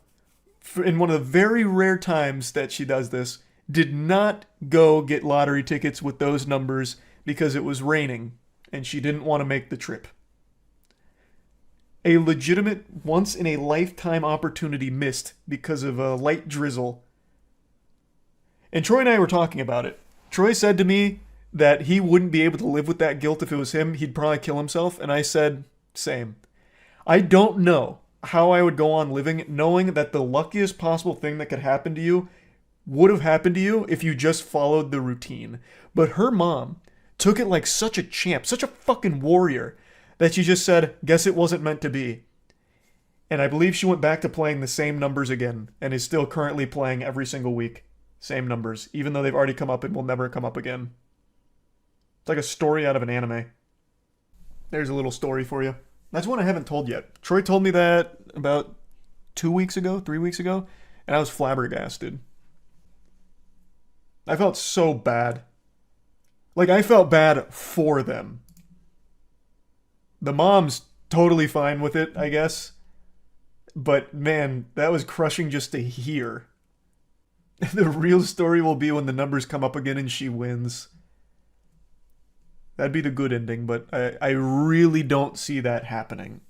in one of the very rare times that she does this, did not go get lottery tickets with those numbers because it was raining and she didn't want to make the trip. A legitimate once-in-a-lifetime opportunity missed because of a light drizzle. And Troy and I were talking about it. Troy said to me that he wouldn't be able to live with that guilt if it was him. He'd probably kill himself. And I said, same. I don't know how I would go on living knowing that the luckiest possible thing that could happen to you would have happened to you if you just followed the routine. But her mom took it like such a champ, such a fucking warrior, that she just said, guess it wasn't meant to be. And I believe she went back to playing the same numbers again, and is still currently playing every single week. Same numbers, even though they've already come up and will never come up again. It's like a story out of an anime. There's a little story for you. That's one I haven't told yet. Troy told me that about 2 weeks ago, 3 weeks ago, and I was flabbergasted. I felt so bad. Like, I felt bad for them. The mom's totally fine with it, I guess. But, man, that was crushing just to hear. The real story will be when the numbers come up again and she wins. That'd be the good ending, but I really don't see that happening.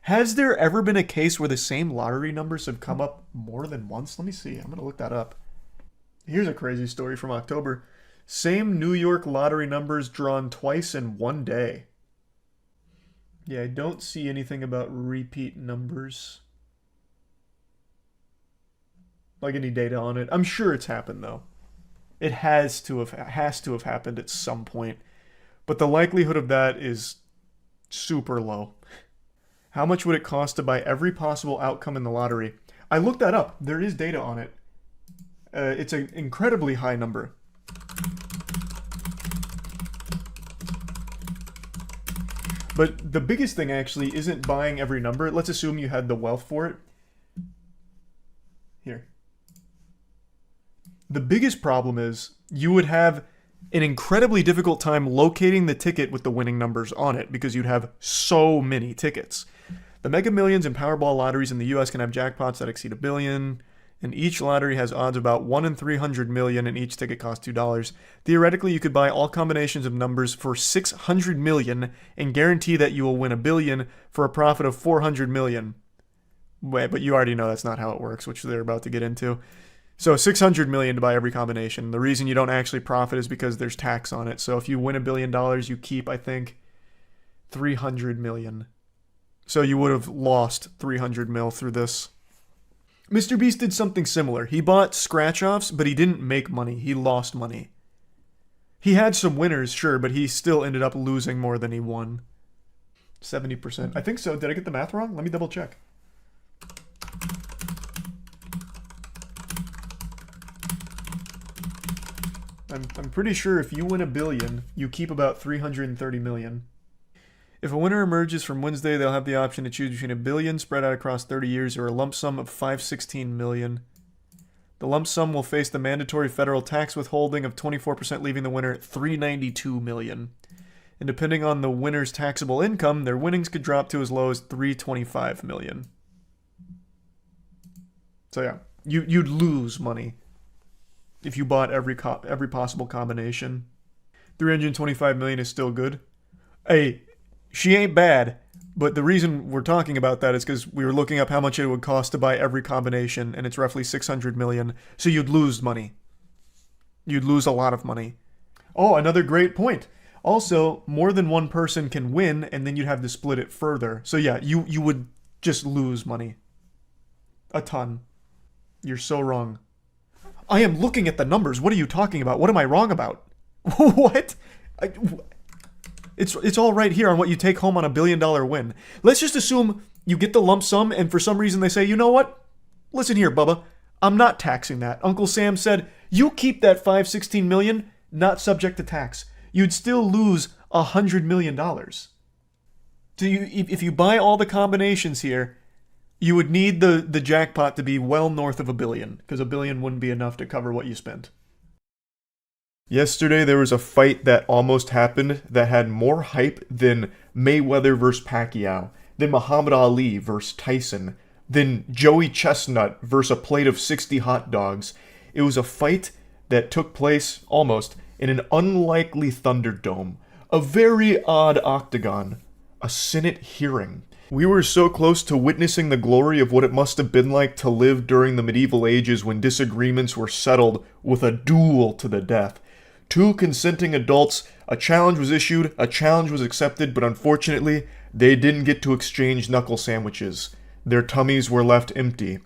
Has there ever been a case where the same lottery numbers have come up more than once? Let me see. I'm going to look that up. Here's a crazy story from October. Same New York lottery numbers drawn twice in one day. Yeah, I don't see anything about repeat numbers. Like any data on it. I'm sure it's happened though. It has to have happened at some point. But the likelihood of that is super low. How much would it cost to buy every possible outcome in the lottery? I looked that up. There is data on it. It's an incredibly high number. But the biggest thing actually isn't buying every number. Let's assume you had the wealth for it. Here. The biggest problem is you would have an incredibly difficult time locating the ticket with the winning numbers on it because you'd have so many tickets. The Mega Millions and Powerball lotteries in the US can have jackpots that exceed $1 billion, and each lottery has odds about 1 in 300 million, and each ticket costs $2. Theoretically, you could buy all combinations of numbers for 600 million and guarantee that you will win $1 billion for a profit of 400 million. Wait, but you already know that's not how it works, which they're about to get into. So 600 million to buy every combination. The reason you don't actually profit is because there's tax on it. So if you win $1 billion, you keep, I think, 300 million. So you would have lost 300 mil through this. Mr. Beast did something similar. He bought scratch-offs, but he didn't make money. He lost money. He had some winners, sure, but he still ended up losing more than he won. 70%. I think so. Did I get the math wrong? Let me double check. I'm pretty sure if you win $1 billion, you keep about 330 million. If a winner emerges from Wednesday, they'll have the option to choose between $1 billion spread out across 30 years or a lump sum of 516 million. The lump sum will face the mandatory federal tax withholding of 24%, leaving the winner 392 million. And depending on the winner's taxable income, their winnings could drop to as low as 325 million. So yeah, you'd lose money if you bought every possible combination. 325 million is still good. Hey, she ain't bad, but the reason we're talking about that is because we were looking up how much it would cost to buy every combination, and it's roughly 600 million. So you'd lose money. You'd lose a lot of money. Oh, another great point. Also, more than one person can win, and then you'd have to split it further. So yeah, you would just lose money. A ton. You're so wrong. I am looking at the numbers. What are you talking about? What am I wrong about? What? It's all right here on what you take home on $1 billion win. Let's just assume you get the lump sum and for some reason they say, you know what? Listen here, Bubba. I'm not taxing that. Uncle Sam said, you keep that 516 million, not subject to tax. You'd still lose $100 million. So if you buy all the combinations here, you would need the jackpot to be well north of $1 billion, because $1 billion wouldn't be enough to cover what you spent. Yesterday, there was a fight that almost happened that had more hype than Mayweather versus Pacquiao, than Muhammad Ali versus Tyson, than Joey Chestnut versus a plate of 60 hot dogs. It was a fight that took place, almost, in an unlikely Thunderdome, a very odd octagon, a Senate hearing. We were so close to witnessing the glory of what it must have been like to live during the medieval ages when disagreements were settled with a duel to the death. 2 consenting adults, a challenge was issued, a challenge was accepted, but unfortunately, they didn't get to exchange knuckle sandwiches. Their tummies were left empty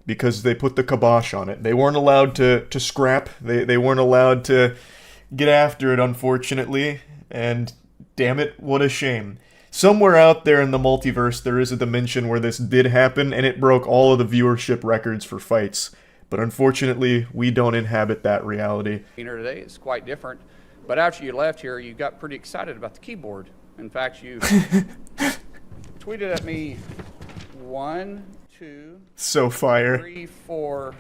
because they put the kibosh on it. They weren't allowed to scrap. They weren't allowed to get after it, unfortunately. And damn it, what a shame. Somewhere out there in the multiverse, there is a dimension where this did happen, and it broke all of the viewership records for fights. But unfortunately, we don't inhabit that reality. Here today is quite different, but after you left here, you got pretty excited about the keyboard. In fact, you tweeted at me 1, 2, So fire. 3, 4,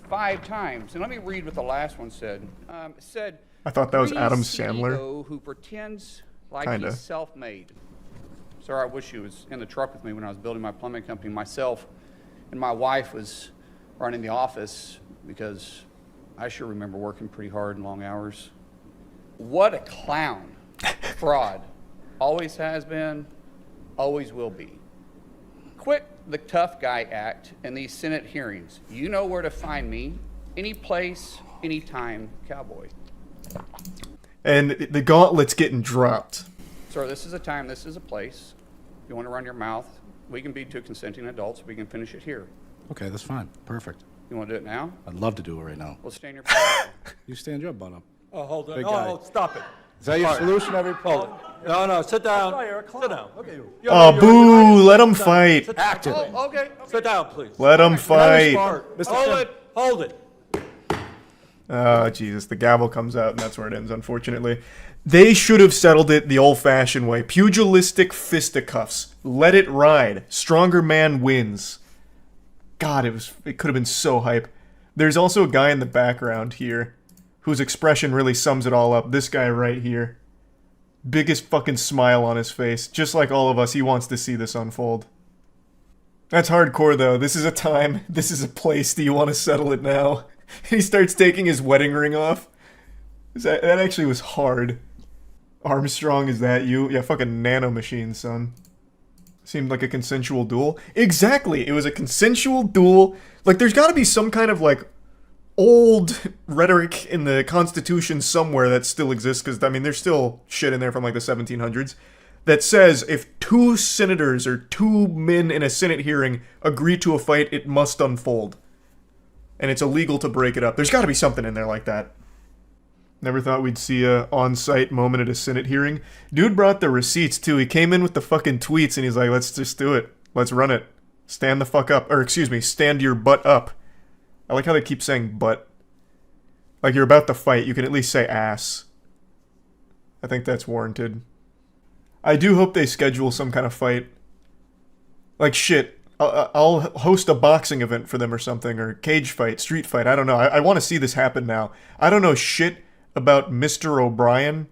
5 times. And let me read what the last one said. It said, I thought that was Adam CEO Sandler. who pretends like Kinda. he's self-made. Sorry, I wish he was in the truck with me when I was building my plumbing company. Myself and my wife was running the office because I sure remember working pretty hard and long hours. What a clown. Fraud. Always has been, always will be. Quit the tough guy act in these Senate hearings. You know where to find me. Any place, anytime, cowboy. And the gauntlet's getting dropped. Sir, this is a time, this is a place. If you want to run your mouth, we can be two consenting adults. We can finish it here. Okay, that's fine. Perfect. You want to do it now? I'd love to do it right now. Well, stand your butt. You stand your butt up. Oh, hold on. Big Oh, guy. oh, stop it. Is that your All right. solution, everybody? Hold it. No, no, sit down. Sit down. Okay. Oh, boo! Let him fight. Active. Oh, okay. Sit down, please. Let him fight. Hold it. Hold it. Oh, Jesus. The gavel comes out, and that's where it ends, unfortunately. They should have settled it the old-fashioned way. Pugilistic fisticuffs. Let it ride. Stronger man wins. God, it could have been so hype. There's also a guy in the background here whose expression really sums it all up. This guy right here. Biggest fucking smile on his face. Just like all of us, he wants to see this unfold. That's hardcore, though. This is a time. This is a place. Do you want to settle it now? He starts taking his wedding ring off. That actually was hard. Armstrong, is that you? Yeah, fucking nanomachine, son. Seemed like a consensual duel. Exactly! It was a consensual duel. Like, there's gotta be some kind of, like, old rhetoric in the Constitution somewhere that still exists, because, I mean, there's still shit in there from, like, the 1700s, that says if 2 senators or 2 men in a Senate hearing agree to a fight, it must unfold. And it's illegal to break it up. There's gotta be something in there like that. Never thought we'd see a on-site moment at a Senate hearing. Dude brought the receipts, too. He came in with the fucking tweets, and he's like, let's just do it. Let's run it. Stand the fuck up. Or, excuse me, stand your butt up. I like how they keep saying butt. Like, you're about to fight, you can at least say ass. I think that's warranted. I do hope they schedule some kind of fight. Like, shit. I'll host a boxing event for them or something, or cage fight, street fight, I don't know. I want to see this happen now. I don't know shit about Mr. O'Brien,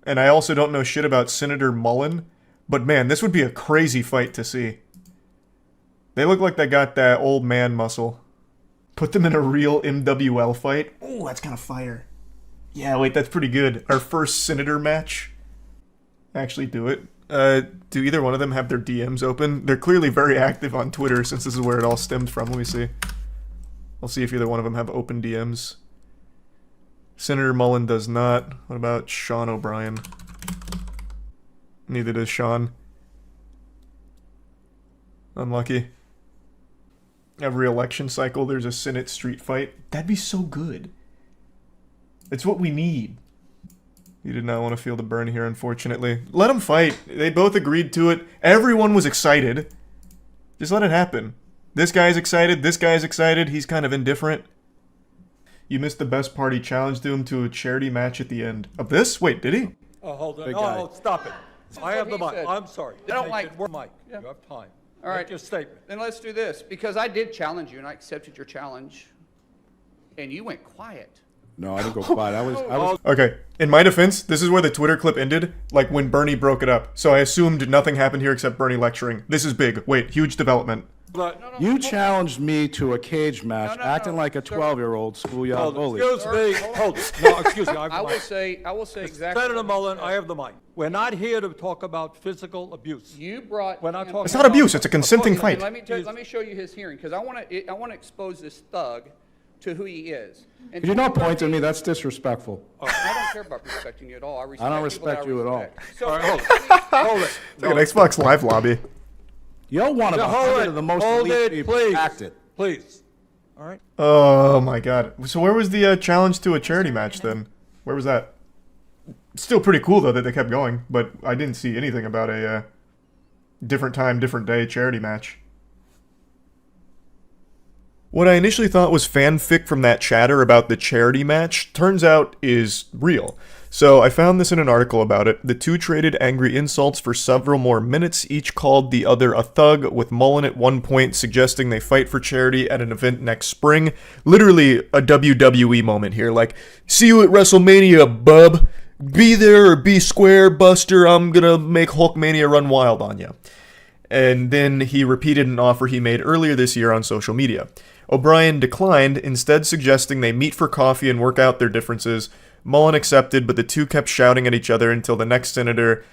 and I also don't know shit about Senator Mullen, but man, this would be a crazy fight to see. They look like they got that old man muscle. Put them in a real MWL fight. Oh, that's kind of fire. Yeah, wait, that's pretty good. Our first Senator match. Actually do it. Do either one of them have their DMs open? They're clearly very active on Twitter since this is where it all stemmed from. Let me see. I'll see if either one of them have open DMs. Senator Mullen does not. What about Sean O'Brien? Neither does Sean. Unlucky. Every election cycle there's a Senate street fight. That'd be so good. It's what we need. You did not want to feel the burn here, unfortunately. Let them fight. They both agreed to it. Everyone was excited. Just let it happen. This guy's excited. This guy's excited. He's kind of indifferent. You missed the best part. He challenged him to a charity match at the end. Of this? Wait, did he? Oh, hold on. Big Oh, guy. oh, stop it. I have the mic. said. I'm sorry. I don't Take like- it. Mike, Yeah. you have time. All right. Make your statement. Then let's do this, because I did challenge you, and I accepted your challenge, and you went quiet. No, I didn't go quiet. I was Okay, in my defense, this is where the Twitter clip ended, like when Bernie broke it up. So I assumed nothing happened here except Bernie lecturing. This is big. Wait, huge development. You challenged me to a cage match, acting like a 12-year-old schoolyard bully. Excuse me. Hold it. No, excuse me. I have the I will mic. say exactly. Senator what Mullen, you I have the mic. We're not here to talk about physical abuse. You brought. We're not talking It's not abuse, it's a consenting And fight. Let me show you his hearing, because I want to expose this thug to who he is. And Could you not point at me? That's disrespectful. I don't care about respecting you at all. I respect don't people that respect you at all. respect. So, All right, hold it. It's like an Xbox Live lobby. You're one of Yeah, hold 100 it. of the most Hold elite it, people. please. Act it. Please. All right. Oh my god. So where was the challenge to a charity match then? Where was that? Still pretty cool though that they kept going, but I didn't see anything about a different time, different day charity match. What I initially thought was fanfic from that chatter about the charity match turns out is real. So I found this in an article about it. The two traded angry insults for several more minutes, each called the other a thug, with Mullen at one point suggesting they fight for charity at an event next spring. Literally a WWE moment here, like, see you at WrestleMania, bub. Be there or be square, Buster. I'm gonna make Hulkmania run wild on you. And then he repeated an offer he made earlier this year on social media. O'Brien declined, instead suggesting they meet for coffee and work out their differences. Mullen accepted, but the two kept shouting at each other until the next senator,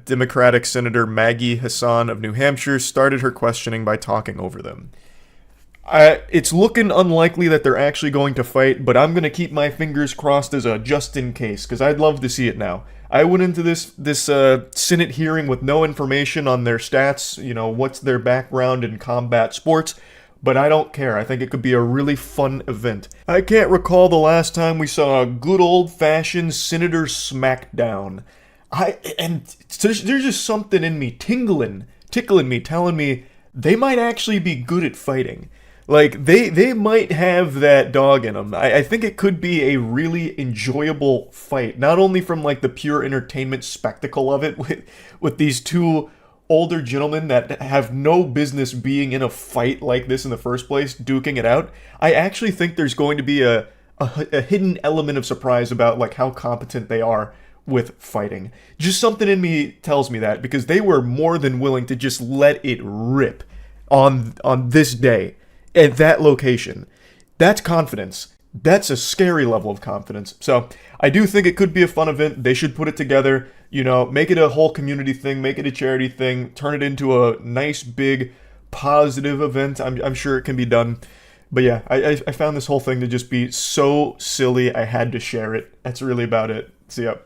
Democratic Senator Maggie Hassan of New Hampshire, started her questioning by talking over them. It's looking unlikely that they're actually going to fight, but I'm going to keep my fingers crossed as a just in case, because I'd love to see it now. I went into this Senate hearing with no information on their stats, what's their background in combat sports, but I don't care. I think it could be a really fun event. I can't recall the last time we saw a good old-fashioned Senator Smackdown. There's just something in me tickling me, telling me they might actually be good at fighting. Like, they might have that dog in them. I think it could be a really enjoyable fight, not only from, like, the pure entertainment spectacle of it with these two older gentlemen that have no business being in a fight like this in the first place, duking it out. I actually think there's going to be a hidden element of surprise about, like, how competent they are with fighting. Just something in me tells me that, because they were more than willing to just let it rip on this day at that location. That's confidence. That's a scary level of confidence. So I do think it could be a fun event. They should put it together, make it a whole community thing, make it a charity thing, turn it into a nice, big, positive event. I'm sure it can be done. But yeah, I found this whole thing to just be so silly, I had to share it. That's really about it. See ya.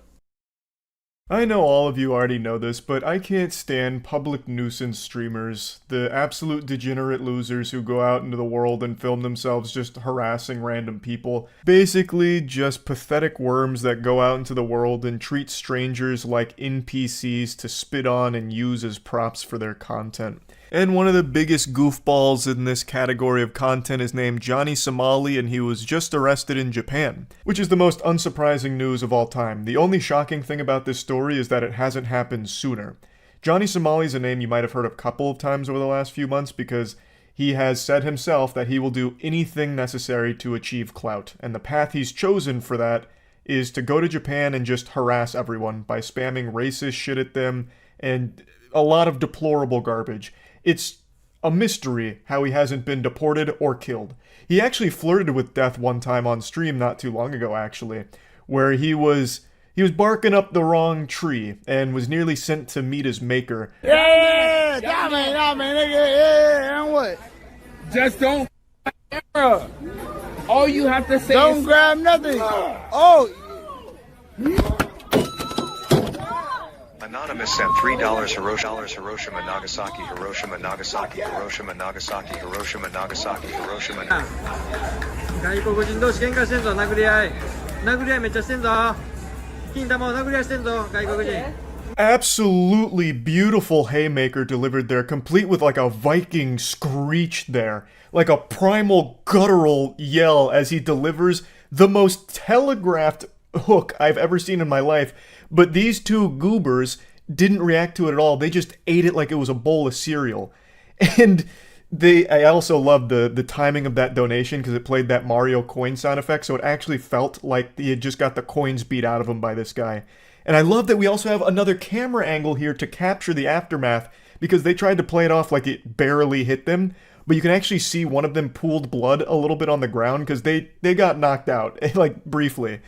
I know all of you already know this, but I can't stand public nuisance streamers, the absolute degenerate losers who go out into the world and film themselves just harassing random people. Basically, just pathetic worms that go out into the world and treat strangers like NPCs to spit on and use as props for their content. And one of the biggest goofballs in this category of content is named Johnny Somali, and he was just arrested in Japan, which is the most unsurprising news of all time. The only shocking thing about this story is that it hasn't happened sooner. Johnny Somali is a name you might have heard a couple of times over the last few months because he has said himself that he will do anything necessary to achieve clout, and the path he's chosen for that is to go to Japan and just harass everyone by spamming racist shit at them and a lot of deplorable garbage. It's a mystery how he hasn't been deported or killed. He actually flirted with death one time on stream not too long ago, actually, where he was barking up the wrong tree and was nearly sent to meet his maker. Yeah, man, yeah, and what? Just don't error. All you have to say don't is... Don't grab nothing. Oh. Anonymous sent $3 Hiroshima, Nagasaki, Hiroshima, Nagasaki, Hiroshima, Nagasaki, Hiroshima, Nagasaki, Hiroshima. 外国人同士喧嘩してんぞ、殴り合いめっちゃしてんぞ。金玉を殴り合いしてんぞ、外国人。Absolutely beautiful haymaker delivered there, complete with like a Viking screech there, like a primal guttural yell as he delivers the most telegraphed hook I've ever seen in my life. But these two goobers didn't react to it at all. They just ate it like it was a bowl of cereal. And I also loved the timing of that donation because it played that Mario coin sound effect, so it actually felt like he had just got the coins beat out of him by this guy. And I love that we also have another camera angle here to capture the aftermath because they tried to play it off like it barely hit them, but you can actually see one of them pooled blood a little bit on the ground because they got knocked out, like briefly.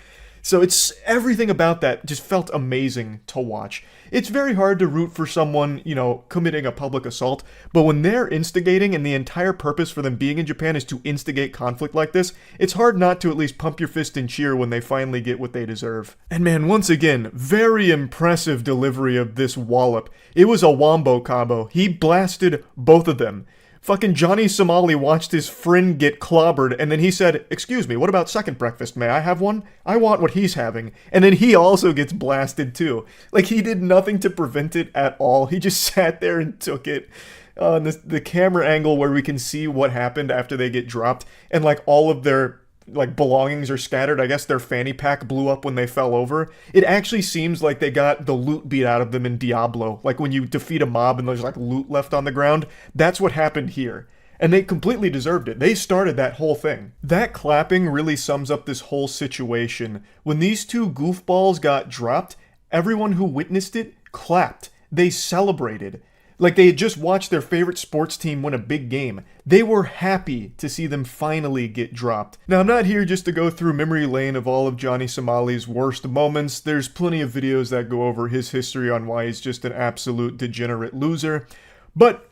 So it's everything about that just felt amazing to watch. It's very hard to root for someone, committing a public assault, but when they're instigating and the entire purpose for them being in Japan is to instigate conflict like this, it's hard not to at least pump your fist and cheer when they finally get what they deserve. And man, once again, very impressive delivery of this wallop. It was a wombo combo. He blasted both of them. Fucking Johnny Somali watched his friend get clobbered, and then he said, "Excuse me, what about second breakfast? May I have one? I want what he's having." And then he also gets blasted too. Like, he did nothing to prevent it at all. He just sat there and took it. on the camera angle where we can see what happened after they get dropped, and like all of their like belongings are scattered. I guess their fanny pack blew up when they fell over. It actually seems like they got the loot beat out of them in Diablo. Like when you defeat a mob and there's like loot left on the ground. That's what happened here. And they completely deserved it. They started that whole thing. That clapping really sums up this whole situation. When these two goofballs got dropped, everyone who witnessed it clapped. They celebrated. Like they had just watched their favorite sports team win a big game. They were happy to see them finally get dropped. Now, I'm not here just to go through memory lane of all of Johnny Somali's worst moments. There's plenty of videos that go over his history on why he's just an absolute degenerate loser. But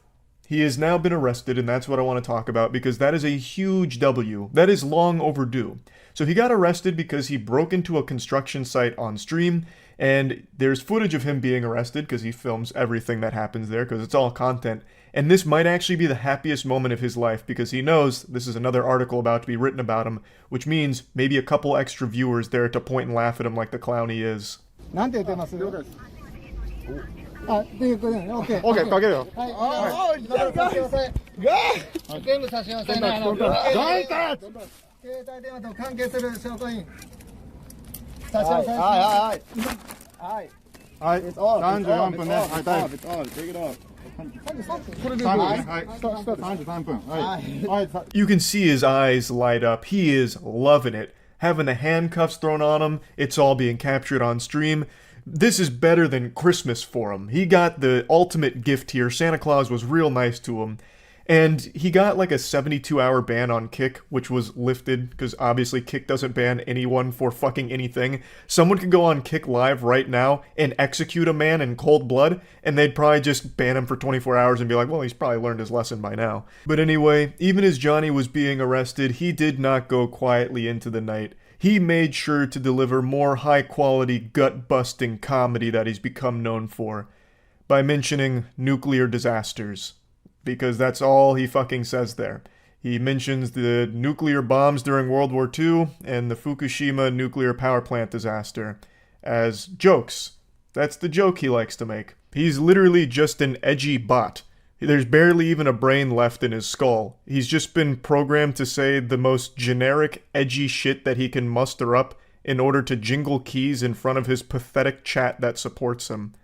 he has now been arrested, and that's what I want to talk about, because that is a huge W. That is long overdue. So he got arrested because he broke into a construction site on stream, and there's footage of him being arrested because he films everything that happens there because it's all content. And this might actually be the happiest moment of his life because he knows this is another article about to be written about him, which means maybe a couple extra viewers there to point and laugh at him like the clown he is. You can see his eyes light up. He is loving it. Having the handcuffs thrown on him, it's all being captured on stream. This is better than Christmas for him. He got the ultimate gift here. Santa Claus was real nice to him. And he got like a 72-hour ban on Kick, which was lifted, because obviously Kick doesn't ban anyone for fucking anything. Someone could go on Kick Live right now and execute a man in cold blood, and they'd probably just ban him for 24 hours and be like, well, he's probably learned his lesson by now. But anyway, even as Johnny was being arrested, he did not go quietly into the night. He made sure to deliver more high-quality, gut-busting comedy that he's become known for, by mentioning nuclear disasters. Because that's all he fucking says there. He mentions the nuclear bombs during World War II and the Fukushima nuclear power plant disaster as jokes. That's the joke he likes to make. He's literally just an edgy bot. There's barely even a brain left in his skull. He's just been programmed to say the most generic, edgy shit that he can muster up in order to jingle keys in front of his pathetic chat that supports him.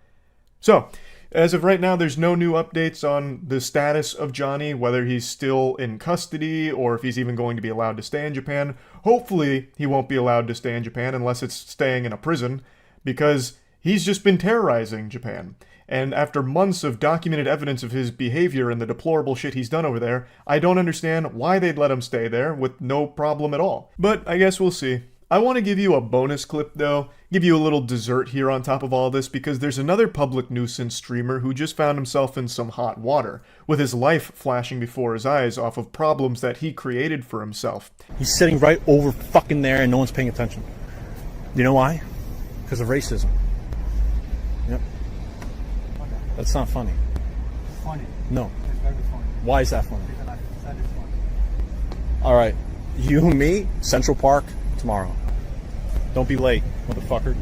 So, as of right now, there's no new updates on the status of Johnny, whether he's still in custody or if he's even going to be allowed to stay in Japan. Hopefully, he won't be allowed to stay in Japan unless it's staying in a prison, because he's just been terrorizing Japan. And after months of documented evidence of his behavior and the deplorable shit he's done over there, I don't understand why they'd let him stay there with no problem at all. But I guess we'll see. I want to give you a bonus clip though, give you a little dessert here on top of all this, because there's another public nuisance streamer who just found himself in some hot water, with his life flashing before his eyes off of problems that he created for himself. He's sitting right over fucking there and no one's paying attention. You know why? Because of racism. Yep. That's not funny. Funny. No. It's very funny. Why is that funny? Because I said it's funny. Alright, you and me, Central Park, tomorrow. Don't be late, motherfucker. Do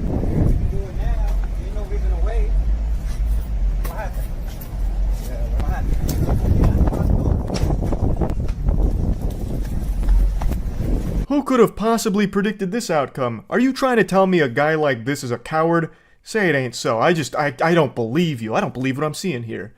it now. Ain't no reason to wait. What happened? Yeah, what happened? Who could have possibly predicted this outcome? Are you trying to tell me a guy like this is a coward? Say it ain't so. I don't believe you. I don't believe what I'm seeing here.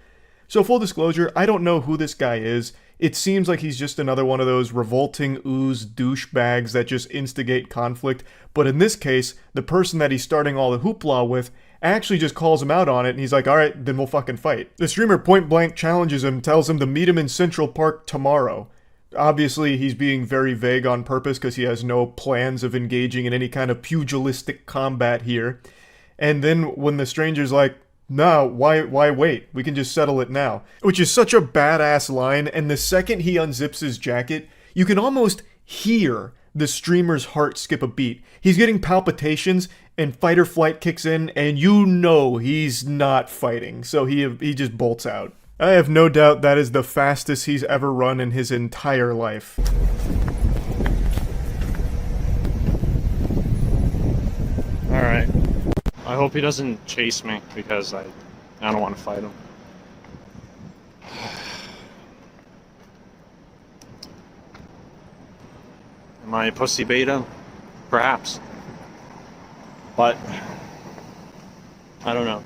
So full disclosure, I don't know who this guy is. It seems like he's just another one of those revolting ooze douchebags that just instigate conflict. But in this case, the person that he's starting all the hoopla with actually just calls him out on it, and he's like, alright, then we'll fucking fight. The streamer point blank challenges him, tells him to meet him in Central Park tomorrow. Obviously, he's being very vague on purpose because he has no plans of engaging in any kind of pugilistic combat here. And then when the stranger's like, no, why wait? We can just settle it now. Which is such a badass line, and the second he unzips his jacket, you can almost hear the streamer's heart skip a beat. He's getting palpitations, and fight or flight kicks in, and you know he's not fighting, so he just bolts out. I have no doubt that is the fastest he's ever run in his entire life. Alright. I hope he doesn't chase me, because I don't want to fight him. Am I a pussy beta? Perhaps. But I don't know.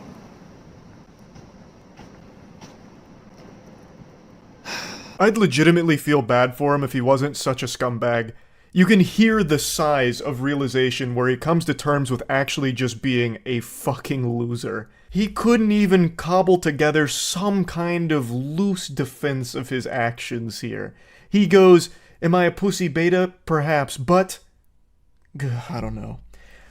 I'd legitimately feel bad for him if he wasn't such a scumbag. You can hear the size of realization where he comes to terms with actually just being a fucking loser. He couldn't even cobble together some kind of loose defense of his actions here. He goes, am I a pussy beta? Perhaps, but I don't know.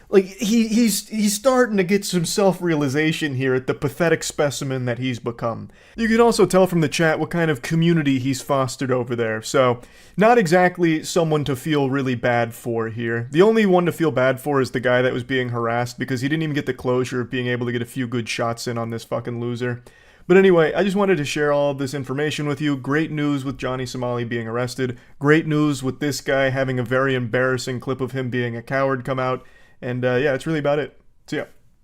Like, he's starting to get some self-realization here at the pathetic specimen that he's become. You can also tell from the chat what kind of community he's fostered over there, so not exactly someone to feel really bad for here. The only one to feel bad for is the guy that was being harassed because he didn't even get the closure of being able to get a few good shots in on this fucking loser. But anyway, I just wanted to share all of this information with you. Great news with Johnny Somali being arrested. Great news with this guy having a very embarrassing clip of him being a coward come out. And yeah, that's really about it. See ya.